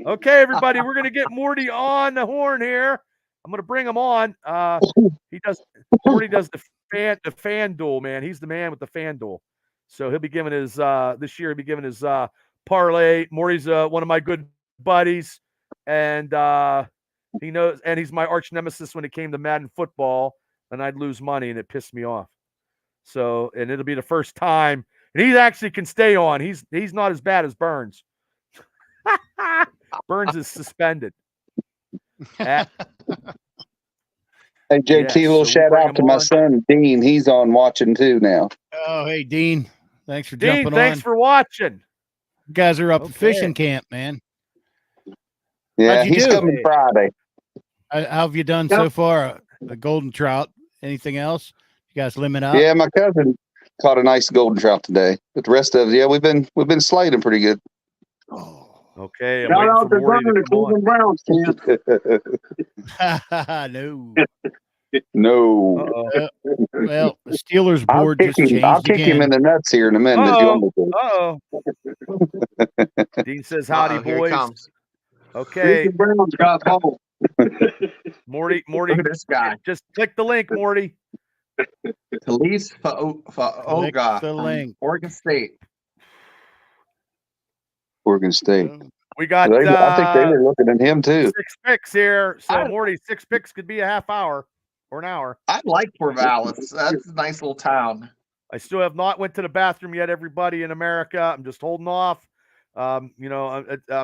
[SPEAKER 1] Okay, everybody, we're gonna get Morty on the horn here. I'm gonna bring him on. Morty does the fan duel, man. He's the man with the fan duel. So he'll be giving his this year. He'll be giving his parlay. Morty's one of my good buddies, and he knows, and he's my arch nemesis when it came to Madden football, and I'd lose money, and it pissed me off. So, and it'll be the first time, and he actually can stay on. He's not as bad as Burns. Burns is suspended.
[SPEAKER 5] Hey, JT, a little shout out to my son, Dean. He's on watching too now.
[SPEAKER 4] Oh, hey, Dean. Thanks for
[SPEAKER 1] Dean,
[SPEAKER 4] jumping on.
[SPEAKER 1] thanks for watching.
[SPEAKER 4] You guys are up to fishing camp, man.
[SPEAKER 5] Yeah,
[SPEAKER 4] How'd you
[SPEAKER 5] he's
[SPEAKER 4] do?
[SPEAKER 5] coming Friday.
[SPEAKER 4] How have you done so far? The golden trout. Anything else? You guys limit up?
[SPEAKER 5] Yeah, my cousin caught a nice golden trout today. But the rest of it, yeah, we've been slating pretty good.
[SPEAKER 4] Oh.
[SPEAKER 1] Okay, I'm waiting for Morty to come on.
[SPEAKER 2] Browns,
[SPEAKER 4] No.
[SPEAKER 5] No.
[SPEAKER 4] Well, the Steelers
[SPEAKER 5] I'll
[SPEAKER 4] board
[SPEAKER 5] kick
[SPEAKER 4] just
[SPEAKER 5] him.
[SPEAKER 4] changed
[SPEAKER 5] I'll kick him in
[SPEAKER 4] again.
[SPEAKER 5] the nuts here in a minute.
[SPEAKER 1] Uh-oh. Dean says, howdy,
[SPEAKER 7] Here
[SPEAKER 1] boys.
[SPEAKER 7] he comes.
[SPEAKER 1] Okay,
[SPEAKER 2] Browns got ball.
[SPEAKER 1] Morty,
[SPEAKER 7] Look at this guy.
[SPEAKER 1] just click the link, Morty.
[SPEAKER 7] Talise
[SPEAKER 4] Click
[SPEAKER 7] Faoga,
[SPEAKER 4] the link.
[SPEAKER 7] Oregon State.
[SPEAKER 5] Oregon State.
[SPEAKER 1] We got
[SPEAKER 5] I think they were looking at him too.
[SPEAKER 1] 6 picks here. So, Morty, 6 picks could be a half hour or an hour.
[SPEAKER 7] I like Corvallis. That's a nice little town.
[SPEAKER 1] I still have not went to the bathroom yet, everybody in America. I'm just holding off. I'm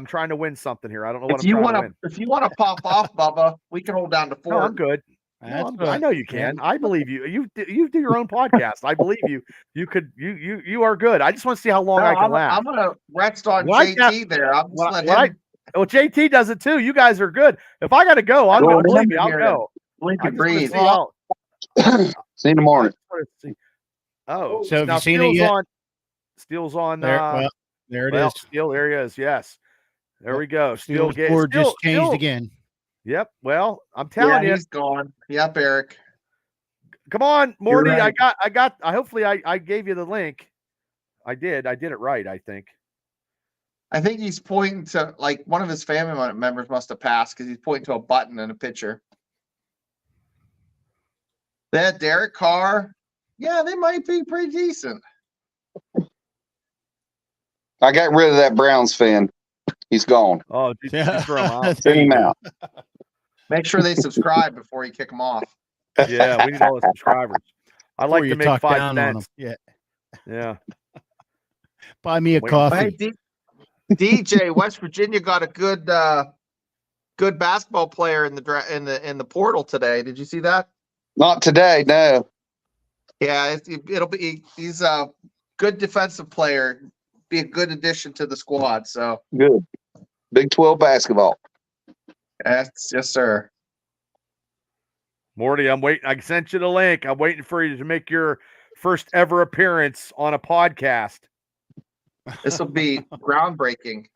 [SPEAKER 1] trying to win something here. I don't know what
[SPEAKER 7] If you
[SPEAKER 1] want to win.
[SPEAKER 7] if you want to pop off, Bubba, we can hold down to 4.
[SPEAKER 1] No, I'm good. No, I know you can. I believe you. You do your own podcast. I believe you. You could. You are good. I just want to see how long I can last.
[SPEAKER 7] I'm gonna rest on JT there. I'm just letting him.
[SPEAKER 1] Well, JT does it too. You guys are good. If I got to go, I'm going to believe me. I'll go.
[SPEAKER 7] Blink
[SPEAKER 1] I
[SPEAKER 7] and
[SPEAKER 1] just
[SPEAKER 7] breathe.
[SPEAKER 1] wanna see how-
[SPEAKER 5] See you in the morning.
[SPEAKER 1] Oh,
[SPEAKER 4] So have
[SPEAKER 1] now
[SPEAKER 4] you seen it yet?
[SPEAKER 1] Steel's on.
[SPEAKER 4] There, well, there it is.
[SPEAKER 1] Steel, there he is. Yes. There we go.
[SPEAKER 4] Steelers board just changed again.
[SPEAKER 1] Yep. Well, I'm telling you.
[SPEAKER 7] He's gone. Yep, Eric.
[SPEAKER 1] Come on, Morty.
[SPEAKER 7] right.
[SPEAKER 1] I got. Hopefully, I gave you the link. I did. I did it right. I think.
[SPEAKER 7] I think he's pointing to, like, one of his family members must have passed because he's pointing to a button in a picture. That Derek Carr, yeah, they might be pretty decent.
[SPEAKER 5] I got rid of that Browns fan. He's gone.
[SPEAKER 1] Oh, just throw him out.
[SPEAKER 5] Send him out.
[SPEAKER 7] Make sure they subscribe before you kick them off.
[SPEAKER 1] Yeah, we need all the subscribers. I like
[SPEAKER 4] Before
[SPEAKER 1] to
[SPEAKER 4] you
[SPEAKER 1] make
[SPEAKER 4] talk
[SPEAKER 1] 5
[SPEAKER 4] down on
[SPEAKER 1] cents.
[SPEAKER 4] them. Yeah.
[SPEAKER 1] Yeah.
[SPEAKER 4] Buy me a
[SPEAKER 1] Wait,
[SPEAKER 4] coffee.
[SPEAKER 7] Hey, DJ, West Virginia got a good basketball player in the portal today. Did you see that?
[SPEAKER 5] Not today, no.
[SPEAKER 7] Yeah, he's a good defensive player. Be a good addition to the squad. So
[SPEAKER 5] Good. Big 12 basketball.
[SPEAKER 7] yes, sir.
[SPEAKER 1] Morty, I'm waiting. I sent you the link. I'm waiting for you to make your first ever appearance on a podcast.
[SPEAKER 7] This will be groundbreaking.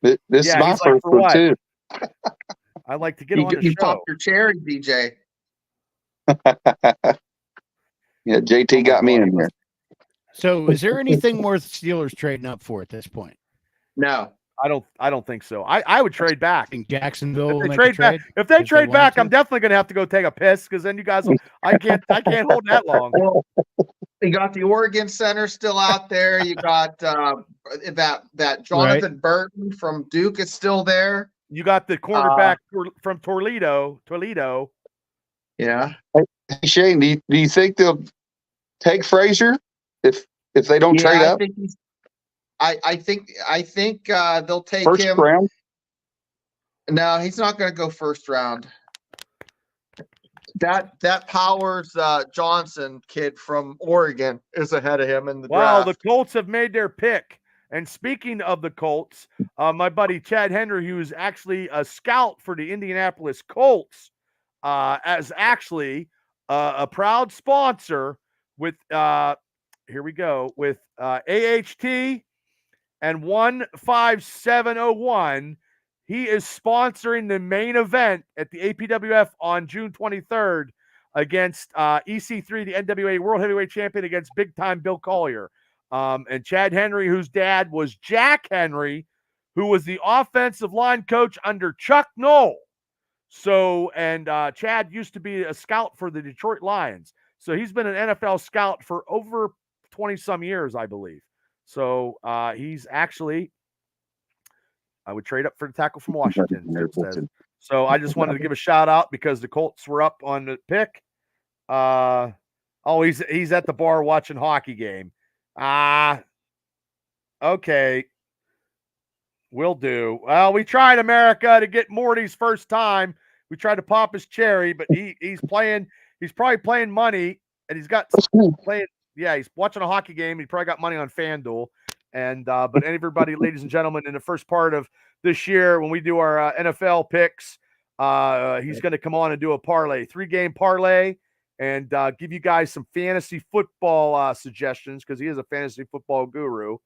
[SPEAKER 5] This is
[SPEAKER 1] Yeah,
[SPEAKER 5] my
[SPEAKER 1] he's like,
[SPEAKER 5] first
[SPEAKER 1] for
[SPEAKER 5] one
[SPEAKER 1] what?
[SPEAKER 5] too.
[SPEAKER 1] I'd like to get on the
[SPEAKER 7] You
[SPEAKER 1] show.
[SPEAKER 7] popped your cherry, DJ.
[SPEAKER 5] Yeah, JT got me in there.
[SPEAKER 4] So, is there anything worth Steelers trading up for at this point?
[SPEAKER 7] No.
[SPEAKER 1] I don't think so. I would trade back.
[SPEAKER 4] I think Jacksonville will
[SPEAKER 1] If they
[SPEAKER 4] make
[SPEAKER 1] trade
[SPEAKER 4] a trade.
[SPEAKER 1] back, if they
[SPEAKER 4] if
[SPEAKER 1] trade
[SPEAKER 4] wanted
[SPEAKER 1] back,
[SPEAKER 4] to.
[SPEAKER 1] I'm definitely gonna have to go take a piss because then you guys will. I can't hold that long.
[SPEAKER 7] Well, you got the Oregon Center still out there. You got that Jonathan Burton from Duke is still there.
[SPEAKER 1] You got the cornerback from Toledo.
[SPEAKER 7] Yeah.
[SPEAKER 5] Hey, Shane, do you think they'll take Frazier if they don't trade up?
[SPEAKER 7] I think they'll take
[SPEAKER 5] First
[SPEAKER 7] him.
[SPEAKER 5] round?
[SPEAKER 7] No, he's not going to go first round. That Powers Johnson kid from Oregon is ahead of him in the
[SPEAKER 1] Wow,
[SPEAKER 7] draft.
[SPEAKER 1] the Colts have made their pick. And speaking of the Colts, my buddy Chad Henry, who is actually a scout for the Indianapolis Colts, as actually a proud sponsor with here we go with AHT and 15701. He is sponsoring the main event at the APWF on June 23rd against EC3, the NWA World Heavyweight Champion, against big time Bill Collier. And Chad Henry, whose dad was Jack Henry, who was the offensive line coach under Chuck Noll. So, and Chad used to be a scout for the Detroit Lions. So he's been an NFL scout for over 20 some years, I believe. So he's actually, I would trade up for the tackle from Washington. It says. So I just wanted to give a shout out because the Colts were up on the pick. He's at the bar watching hockey game. Okay. Will do. Well, we tried, America, to get Morty's first time. We tried to pop his cherry, but he's probably playing money, and he's got playing. Yeah, he's watching a hockey game. He probably got money on FanDuel. And but everybody, ladies and gentlemen, in the first part of this year, when we do our NFL picks, he's going to come on and do a parlay, 3-game parlay, and give you guys some fantasy football suggestions because he is a fantasy football guru.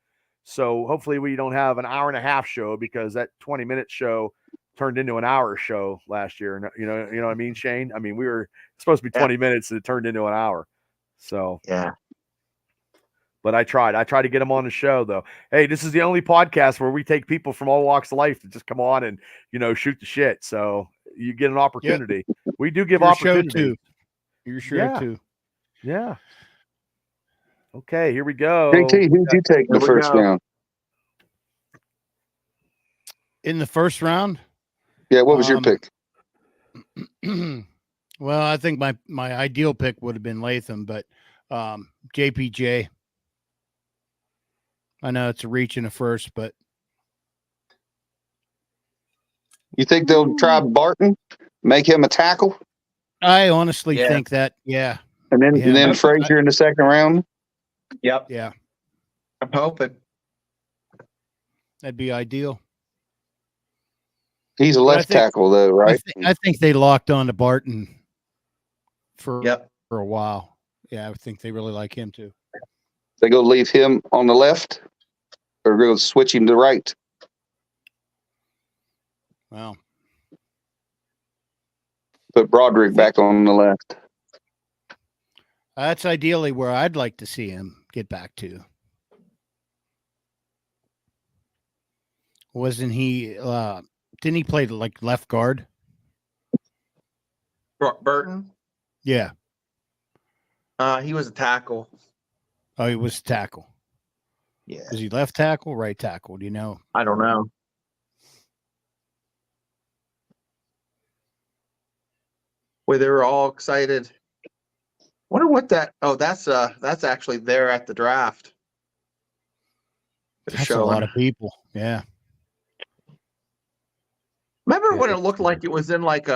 [SPEAKER 1] So hopefully we don't have an hour and a half show because that 20-minute show turned into an hour show last year. You know what I mean, Shane? I mean, we were supposed to be 20 minutes and it turned into an hour. So
[SPEAKER 7] yeah.
[SPEAKER 1] But I tried to get him on the show though. Hey, this is the only podcast where we take people from all walks of life to just come on and, shoot the shit. So you get an opportunity. Yep. We do give opportunity.
[SPEAKER 4] You're sure too.
[SPEAKER 1] Yeah. Okay, here we go.
[SPEAKER 5] JT, who'd you take in the first round?
[SPEAKER 4] In the first round?
[SPEAKER 5] Yeah, what was your pick?
[SPEAKER 4] Well, I think my ideal pick would have been Latham, but JPJ. I know it's a reach in a first, but
[SPEAKER 5] you think they'll try Barton, make him a tackle?
[SPEAKER 4] I honestly think that, yeah.
[SPEAKER 5] And then Frazier in the second round?
[SPEAKER 7] Yep.
[SPEAKER 4] Yeah.
[SPEAKER 7] I'm hoping.
[SPEAKER 4] That'd be ideal.
[SPEAKER 5] He's a left tackle, though, right?
[SPEAKER 4] I think they locked on to Barton for a while. Yeah, I think they really like him too.
[SPEAKER 5] They go leave him on the left, or go switch him to right?
[SPEAKER 4] Wow.
[SPEAKER 5] Put Broderick back on the left.
[SPEAKER 4] That's ideally where I'd like to see him get back to. Wasn't he? Didn't he play like left guard?
[SPEAKER 7] Burton?
[SPEAKER 4] Yeah.
[SPEAKER 7] He was a tackle.
[SPEAKER 4] Oh, he was tackle.
[SPEAKER 7] Yeah.
[SPEAKER 4] Is he left tackle, right tackle? Do you know?
[SPEAKER 7] I don't know. Where they were all excited. Wonder what that. Oh, that's actually there at the draft.
[SPEAKER 4] That's a lot of people. Yeah.
[SPEAKER 7] Remember when it looked like it was in like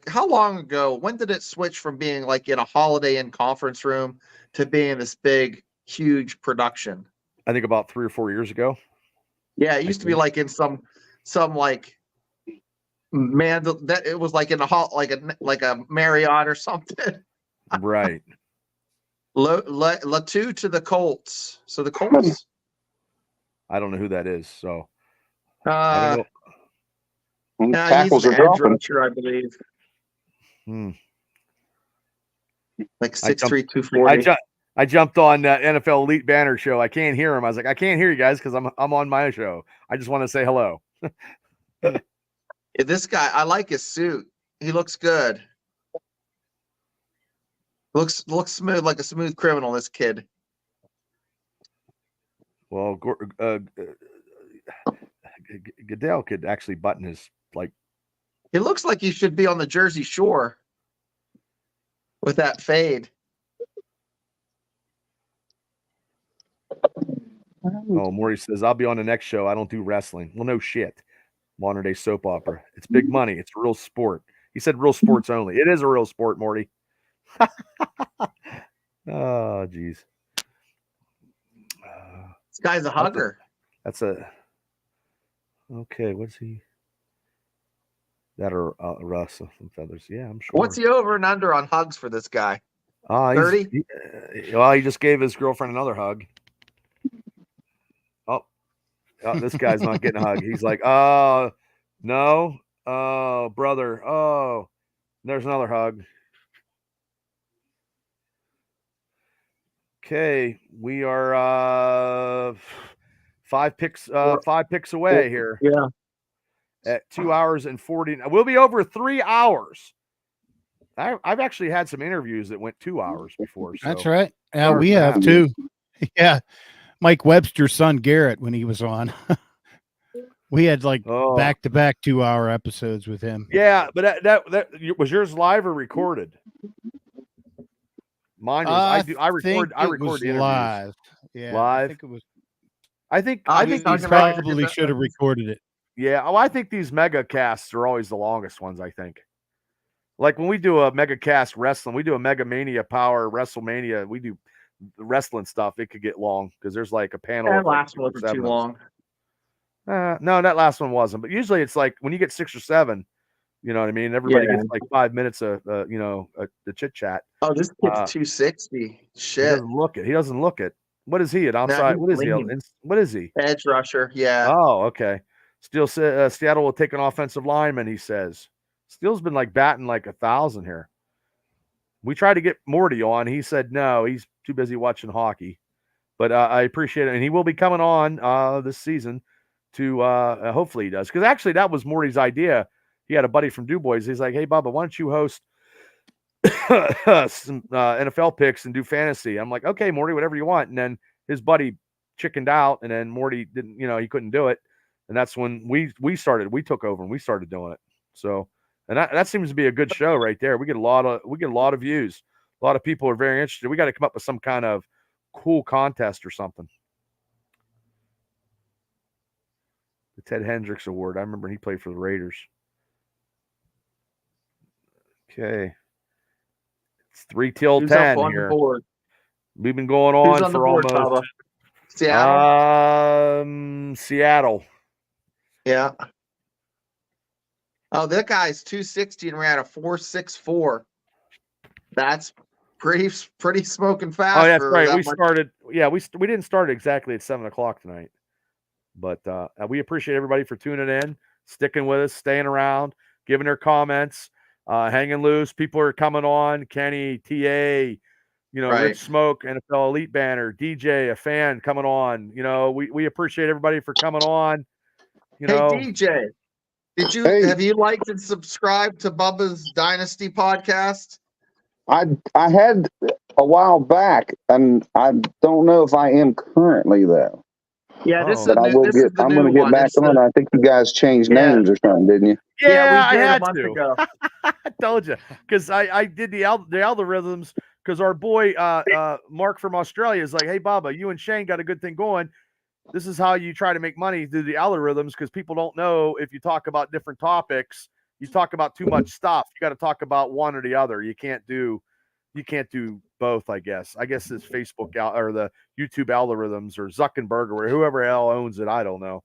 [SPEAKER 7] how long ago? When did it switch from being like in a Holiday Inn conference room to being this big, huge production?
[SPEAKER 1] I think about 3 or 4 years ago.
[SPEAKER 7] Yeah, it used to be like in some like that it was like in a hall like a Marriott or something.
[SPEAKER 1] Right.
[SPEAKER 7] Latu to the Colts. So the Colts.
[SPEAKER 1] I don't know who that is. So
[SPEAKER 5] I don't know. Tackles are dropping.
[SPEAKER 7] Rusher, I believe. Like 6'3", 240.
[SPEAKER 1] I jumped on that NFL Elite Banner show. I can't hear him. I was like, I can't hear you guys because I'm on my show. I just want to say hello.
[SPEAKER 7] This guy, I like his suit. He looks good. Looks smooth, like a smooth criminal. This kid.
[SPEAKER 1] Well, Goodell could actually button his like.
[SPEAKER 7] He looks like he should be on the Jersey Shore with that fade.
[SPEAKER 1] Oh, Maury says, I'll be on the next show. I don't do wrestling. Well, no shit. Modern day soap opera. It's big money. It's a real sport. He said real sports only. It is a real sport, Morty. Oh, geez.
[SPEAKER 7] This guy's a hugger.
[SPEAKER 1] That's a okay. What's he? That or Russ some feathers? Yeah, I'm sure.
[SPEAKER 7] What's the over and under on hugs for this guy? 30?
[SPEAKER 1] Well, he just gave his girlfriend another hug. Oh, this guy's not getting a hug. He's like, oh, no. Oh, brother. Oh, there's another hug. Okay, we are 5 picks away here.
[SPEAKER 7] Yeah.
[SPEAKER 1] At 2 hours and 40. We'll be over 3 hours. I've actually had some interviews that went 2 hours before. So.
[SPEAKER 4] That's right. Yeah, we have too. Yeah. Mike Webster's son Garrett, when he was on, we had like back-to-back 2-hour episodes with him.
[SPEAKER 1] Yeah, but that was yours live or recorded? Mine was. I record the interviews
[SPEAKER 4] live. Yeah,
[SPEAKER 1] live.
[SPEAKER 4] I think it was.
[SPEAKER 1] I think
[SPEAKER 4] he probably should have recorded it.
[SPEAKER 1] Yeah. Oh, I think these mega casts are always the longest ones. I think. Like when we do a mega cast wrestling, we do a Mega Mania Power WrestleMania. We do the wrestling stuff. It could get long because there's like a panel.
[SPEAKER 7] That last one was too long.
[SPEAKER 1] No, that last one wasn't. But usually it's like when you get 6 or 7, you know what I mean? Everybody gets like 5 minutes of, the chit chat.
[SPEAKER 7] Oh, this kid's 260. Shit.
[SPEAKER 1] He doesn't look it. What is he at outside? What is he? What is he?
[SPEAKER 7] Edge rusher. Yeah.
[SPEAKER 1] Oh, okay. Seattle will take an offensive lineman, he says. Steele's been like batting like 1,000 here. We tried to get Morty on. He said no, he's too busy watching hockey. But I appreciate it. And he will be coming on this season to hopefully he does. Because actually that was Morty's idea. He had a buddy from DuBois. He's like, hey, Bubba, why don't you host some NFL picks and do fantasy? I'm like, okay, Morty, whatever you want. And then his buddy chickened out, and then Morty didn't, he couldn't do it. And that's when we took over and we started doing it. So, and that seems to be a good show right there. We get a lot of views. A lot of people are very interested. We got to come up with some kind of cool contest or something. The Ted Hendricks Award. I remember he played for the Raiders. Okay. It's 3 till 10 here. We've been going on for almost
[SPEAKER 7] Seattle.
[SPEAKER 1] Seattle.
[SPEAKER 7] Yeah. Oh, that guy's 260 and ran a 4.64. That's pretty smoking fast.
[SPEAKER 1] Oh, that's right. We started. Yeah, we didn't start exactly at 7:00 tonight, but we appreciate everybody for tuning in, sticking with us, staying around, giving their comments, hanging loose. People are coming on. Kenny, TA, Rich Smoke, NFL Elite Banner, DJ, a fan coming on. We appreciate everybody for coming on.
[SPEAKER 7] Hey, DJ. Have you liked and subscribed to Bubba's Dynasty podcast?
[SPEAKER 5] I had a while back, and I don't know if I am currently though.
[SPEAKER 7] Yeah,
[SPEAKER 5] I'm going to get back on. I think you guys changed names or something, didn't you?
[SPEAKER 1] Yeah,
[SPEAKER 7] we did
[SPEAKER 1] I had
[SPEAKER 7] a month ago.
[SPEAKER 1] I told you because I did the algorithms because our boy Mark from Australia is like, hey, Bubba, you and Shane got a good thing going. This is how you try to make money through the algorithms because people don't know if you talk about different topics, you talk about too much stuff. You got to talk about one or the other. You can't do both, I guess. I guess it's Facebook or the YouTube algorithms or Zuckerberg or whoever hell owns it. I don't know.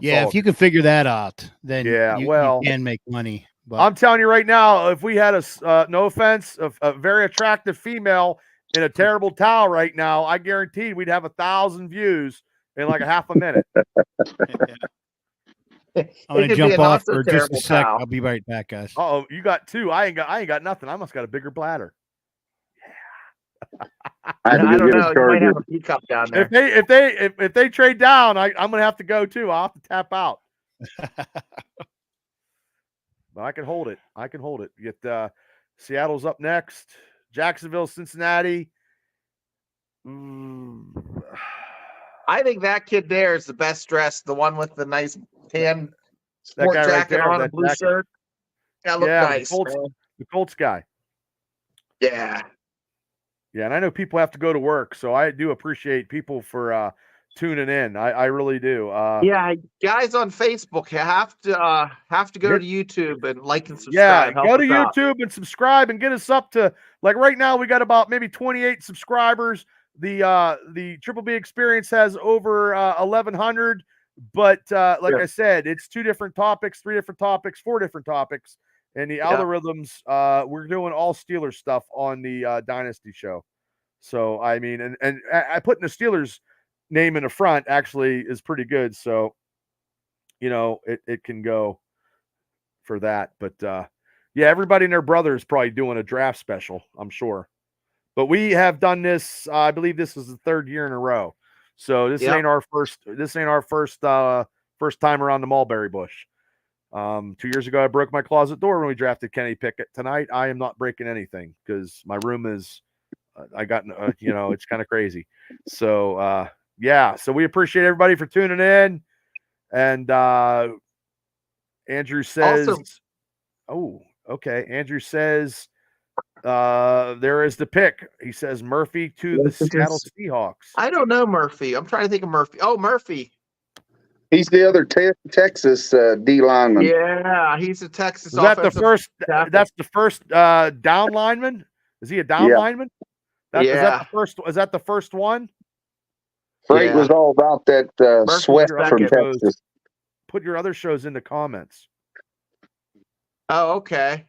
[SPEAKER 4] If you can figure that out, then you can make money. But
[SPEAKER 1] I'm telling you right now, if we had no offense, a very attractive female in a terrible towel right now, I guarantee we'd have 1,000 views in like a half a minute.
[SPEAKER 4] I'm gonna jump off for just a sec. I'll be right back, guys.
[SPEAKER 1] Oh, you got 2. I ain't got nothing. I must got a bigger bladder.
[SPEAKER 7] I don't know. You might have a peacock down there.
[SPEAKER 1] If they trade down, I'm gonna have to go too. I'll have to tap out. But I can hold it. Get Seattle's up next. Jacksonville, Cincinnati.
[SPEAKER 7] I think that kid there is the best dressed, the one with the nice tan sport
[SPEAKER 1] that guy
[SPEAKER 7] jacket
[SPEAKER 1] right there,
[SPEAKER 7] on, a blue shirt. That looked nice.
[SPEAKER 1] The Colts guy.
[SPEAKER 7] Yeah.
[SPEAKER 1] Yeah, and I know people have to go to work, so I do appreciate people for tuning in. I really do.
[SPEAKER 7] Yeah, guys on Facebook have to go to YouTube and like and
[SPEAKER 1] Yeah,
[SPEAKER 7] subscribe. Help
[SPEAKER 1] go to
[SPEAKER 7] us out.
[SPEAKER 1] YouTube and subscribe and get us up to, like, right now we got about maybe 28 subscribers. The Triple B Experience has over 1,100, but like I said, it's 2 different topics, 3 different topics, 4 different topics, and the algorithms. We're doing all Steelers stuff on the Dynasty show. So I mean, and I putting the Steelers name in the front actually is pretty good. So it can go for that. But yeah, everybody and their brother is probably doing a draft special, I'm sure. But we have done this. I believe this is the 3rd year in a row. So this ain't our first. This ain't our first time around the mulberry bush. 2 years ago, I broke my closet door when we drafted Kenny Pickett. Tonight, I am not breaking anything because my room is. I got it's kind of crazy. So yeah. So we appreciate everybody for tuning in. And Andrew says,
[SPEAKER 7] Also,
[SPEAKER 1] "Oh, okay." Andrew says. There is the pick. He says Murphy to the Seattle Seahawks.
[SPEAKER 7] I don't know Murphy. I'm trying to think of Murphy. Oh, Murphy.
[SPEAKER 5] He's the other Texas D lineman.
[SPEAKER 7] Yeah, he's a Texas.
[SPEAKER 1] Is that the first?
[SPEAKER 7] tackle.
[SPEAKER 1] That's the first down lineman. Is he a down lineman? Is that the first? Is that the first one?
[SPEAKER 5] Freight was all about that sweat from Texas.
[SPEAKER 1] Put your other shows in the comments.
[SPEAKER 7] Oh, okay.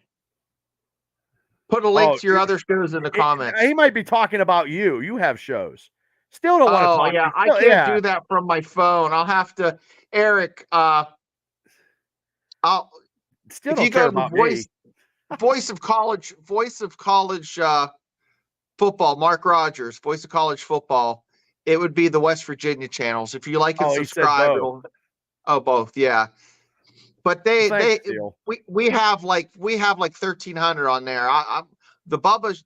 [SPEAKER 7] Put a link to your other shows in the comments.
[SPEAKER 1] He might be talking about you. You have shows. Still don't want to talk.
[SPEAKER 7] Yeah, I can't do that from my phone. I'll have to, Eric. I'll
[SPEAKER 1] still don't care about me.
[SPEAKER 7] Voice of college football. Mark Rogers, Voice of College Football. It would be the West Virginia channels. If you like and subscribe, both. Yeah. But we have like 1,300 on there. The Bubba's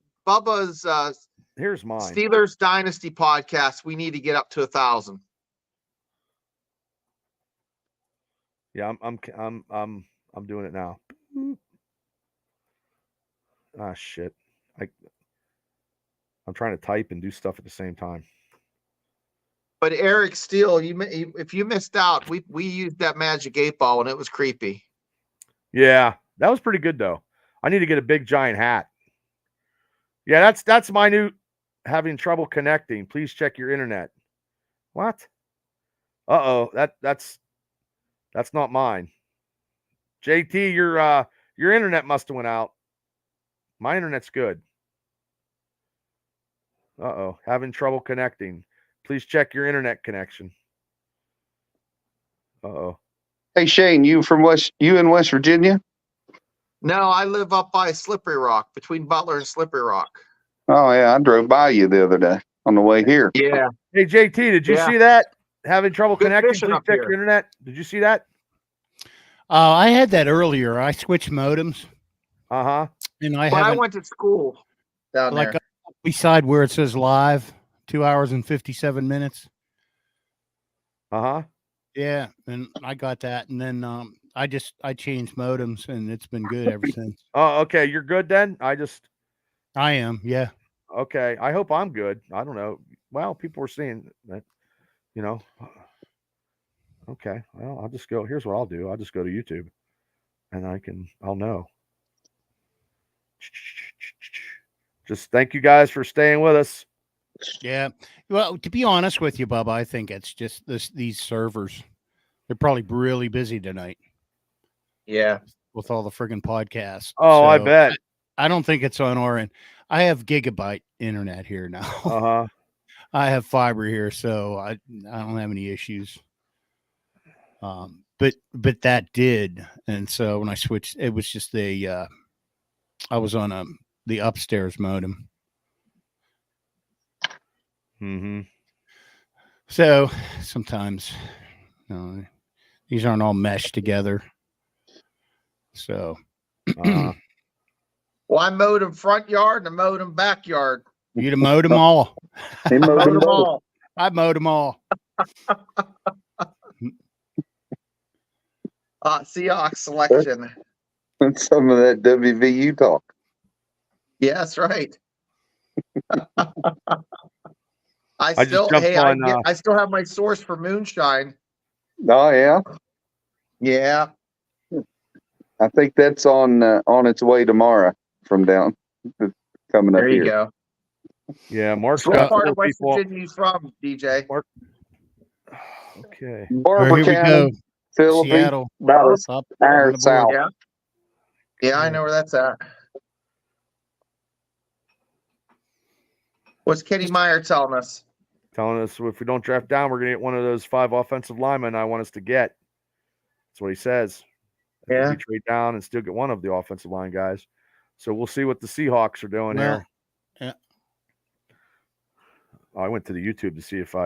[SPEAKER 1] here's mine.
[SPEAKER 7] Steelers Dynasty podcast. We need to get up to 1,000.
[SPEAKER 1] Yeah, I'm doing it now. Ah, shit. I'm trying to type and do stuff at the same time.
[SPEAKER 7] But Eric Steele, if you missed out, we used that magic 8-ball and it was creepy.
[SPEAKER 1] Yeah, that was pretty good though. I need to get a big giant hat. Yeah, that's my new having trouble connecting. Please check your internet. What? Uh-oh, that's not mine. JT, your internet must have went out. My internet's good. Uh-oh, having trouble connecting. Please check your internet connection. Uh-oh.
[SPEAKER 5] Hey Shane, you in West Virginia?
[SPEAKER 7] No, I live up by Slippery Rock, between Butler and Slippery Rock.
[SPEAKER 5] Oh yeah, I drove by you the other day on the way here.
[SPEAKER 7] Yeah.
[SPEAKER 1] Hey JT, did you see that? Having trouble connecting? Please check
[SPEAKER 7] your
[SPEAKER 1] internet. Did you see that?
[SPEAKER 4] I had that earlier. I switched modems.
[SPEAKER 1] Uh-huh.
[SPEAKER 4] And
[SPEAKER 7] I went to school down there.
[SPEAKER 4] Like beside where it says live, 2 hours and 57 minutes.
[SPEAKER 1] Uh-huh.
[SPEAKER 4] Yeah, and I got that, and then I changed modems, and it's been good ever since.
[SPEAKER 1] Oh, okay. You're good then?
[SPEAKER 4] I am, yeah.
[SPEAKER 1] Okay. I hope I'm good. I don't know. Well, people were saying that, Okay. Well, I'll just go. Here's what I'll do. I'll just go to YouTube, and I'll know. Just thank you guys for staying with us.
[SPEAKER 4] Yeah. Well, to be honest with you, Bubba, I think it's just these servers. They're probably really busy tonight.
[SPEAKER 7] Yeah.
[SPEAKER 4] With all the friggin' podcasts.
[SPEAKER 1] Oh, so I bet.
[SPEAKER 4] I don't think it's on our end. I have gigabyte internet here now.
[SPEAKER 1] Uh-huh.
[SPEAKER 4] I have fiber here, so I don't have any issues. But that did. And so when I switched, it was just I was on the upstairs modem.
[SPEAKER 1] Mm-hmm.
[SPEAKER 4] So sometimes these aren't all meshed together. So
[SPEAKER 7] well, I mowed them front yard and I mowed them backyard.
[SPEAKER 4] You'd have mowed them all.
[SPEAKER 5] I mowed them all.
[SPEAKER 4] I mowed them all.
[SPEAKER 7] Seahawks selection.
[SPEAKER 5] Some of that WVU talk.
[SPEAKER 7] Yeah, that's right. I
[SPEAKER 1] just
[SPEAKER 7] still,
[SPEAKER 1] jumped
[SPEAKER 7] hey,
[SPEAKER 1] on.
[SPEAKER 7] I still have my source for moonshine.
[SPEAKER 5] Oh yeah,
[SPEAKER 7] Yeah.
[SPEAKER 5] I think that's on its way tomorrow from down coming up
[SPEAKER 7] There you
[SPEAKER 5] here.
[SPEAKER 7] go.
[SPEAKER 1] Yeah, Mark's
[SPEAKER 7] So what
[SPEAKER 1] got
[SPEAKER 7] part
[SPEAKER 1] four
[SPEAKER 7] of West
[SPEAKER 1] people.
[SPEAKER 7] Virginia you from, DJ?
[SPEAKER 1] Mark. Okay.
[SPEAKER 5] Barber
[SPEAKER 4] Here we
[SPEAKER 5] County,
[SPEAKER 4] go.
[SPEAKER 5] Philippi,
[SPEAKER 4] Seattle.
[SPEAKER 5] about an
[SPEAKER 4] Up
[SPEAKER 5] hour
[SPEAKER 4] on the board.
[SPEAKER 5] south.
[SPEAKER 7] Yeah. Yeah, I know where that's at. What's Kenny Meyer telling us?
[SPEAKER 1] Telling us if we don't draft down, we're gonna get one of those 5 offensive linemen I want us to get. That's what he says. If we trade down and still get one of the offensive line guys. So we'll see what the Seahawks are doing here.
[SPEAKER 4] Yeah.
[SPEAKER 1] I went to the YouTube to see if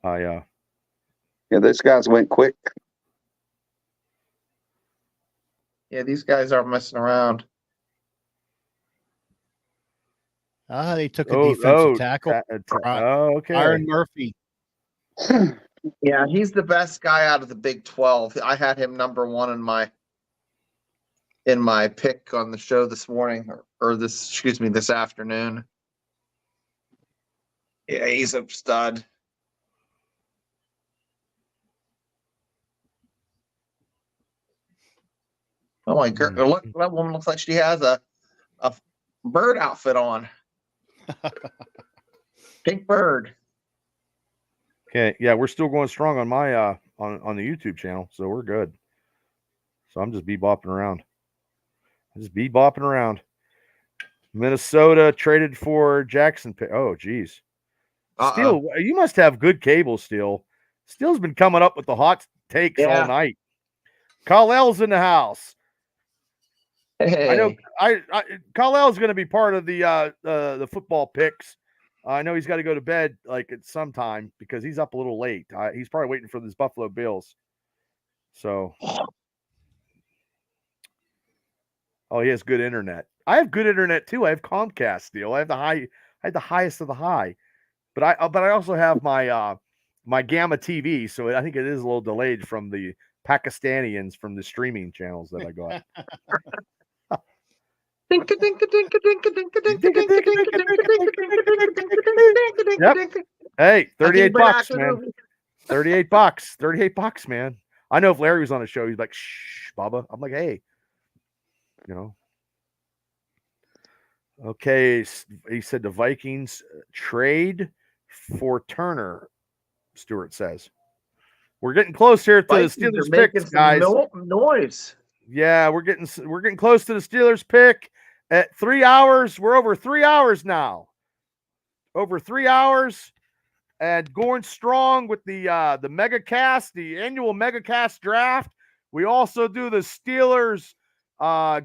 [SPEAKER 5] Yeah, those guys went quick.
[SPEAKER 7] Yeah, these guys aren't messing around.
[SPEAKER 4] They took a defensive tackle.
[SPEAKER 1] okay.
[SPEAKER 4] Byron Murphy.
[SPEAKER 7] Yeah, he's the best guy out of the Big 12. I had him number 1 in my pick on the show this morning or this afternoon. Yeah, he's a stud. Oh my god! Look, that woman looks like she has a bird outfit on. Pink bird.
[SPEAKER 1] Okay, yeah, we're still going strong on my on the YouTube channel, so we're good. So I'm just bebopping around. Minnesota traded for Jackson. Oh, geez. Steele, you must have good cable, Steele. Steele's been coming up with the hot takes all night. Kal-El's in the house.
[SPEAKER 7] Hey.
[SPEAKER 1] I know Kal-El's going to be part of the football picks. I know he's got to go to bed like at some time because he's up a little late. He's probably waiting for this Buffalo Bills. So, he has good internet. I have good internet too. I have Comcast still. I have the highest of the high, but I also have my my Gamma TV. So I think it is a little delayed from the Pakistanians from the streaming channels that I got. Yep. Hey, $38, man. $38, man. I know if Larry was on the show, he's like, "Shh, Bubba." I'm like, "Hey, you know." Okay, he said the Vikings trade for Turner. Stewart says we're getting close here to
[SPEAKER 7] Vikings
[SPEAKER 1] the Steelers picks, guys.
[SPEAKER 7] Noise.
[SPEAKER 1] Yeah, we're getting close to the Steelers pick at 3 hours. We're over 3 hours now. Over 3 hours, and going strong with the mega cast, the annual mega cast draft. We also do the Steelers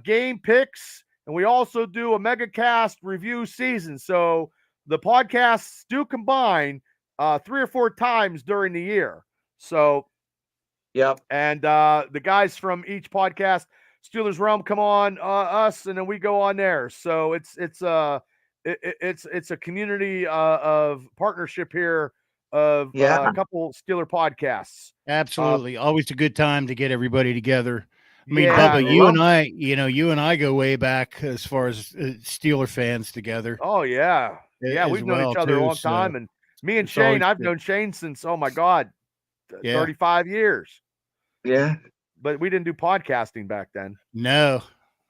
[SPEAKER 1] game picks, and we also do a mega cast review season. So the podcasts do combine 3 or 4 times during the year. So,
[SPEAKER 7] yep.
[SPEAKER 1] And the guys from each podcast, Steelers Realm, come on us, and then we go on there. So it's a community of partnership here of a couple Steeler podcasts.
[SPEAKER 4] Absolutely. Always a good time to get everybody together. I mean,
[SPEAKER 1] Yeah,
[SPEAKER 4] Bubba, you and I go way back as far as Steeler fans together.
[SPEAKER 1] Oh yeah. Yeah, we've known each other a long time. And me and Shane, I've known Shane since, oh my God, 35 years.
[SPEAKER 7] Yeah.
[SPEAKER 1] But we didn't do podcasting back then.
[SPEAKER 4] No,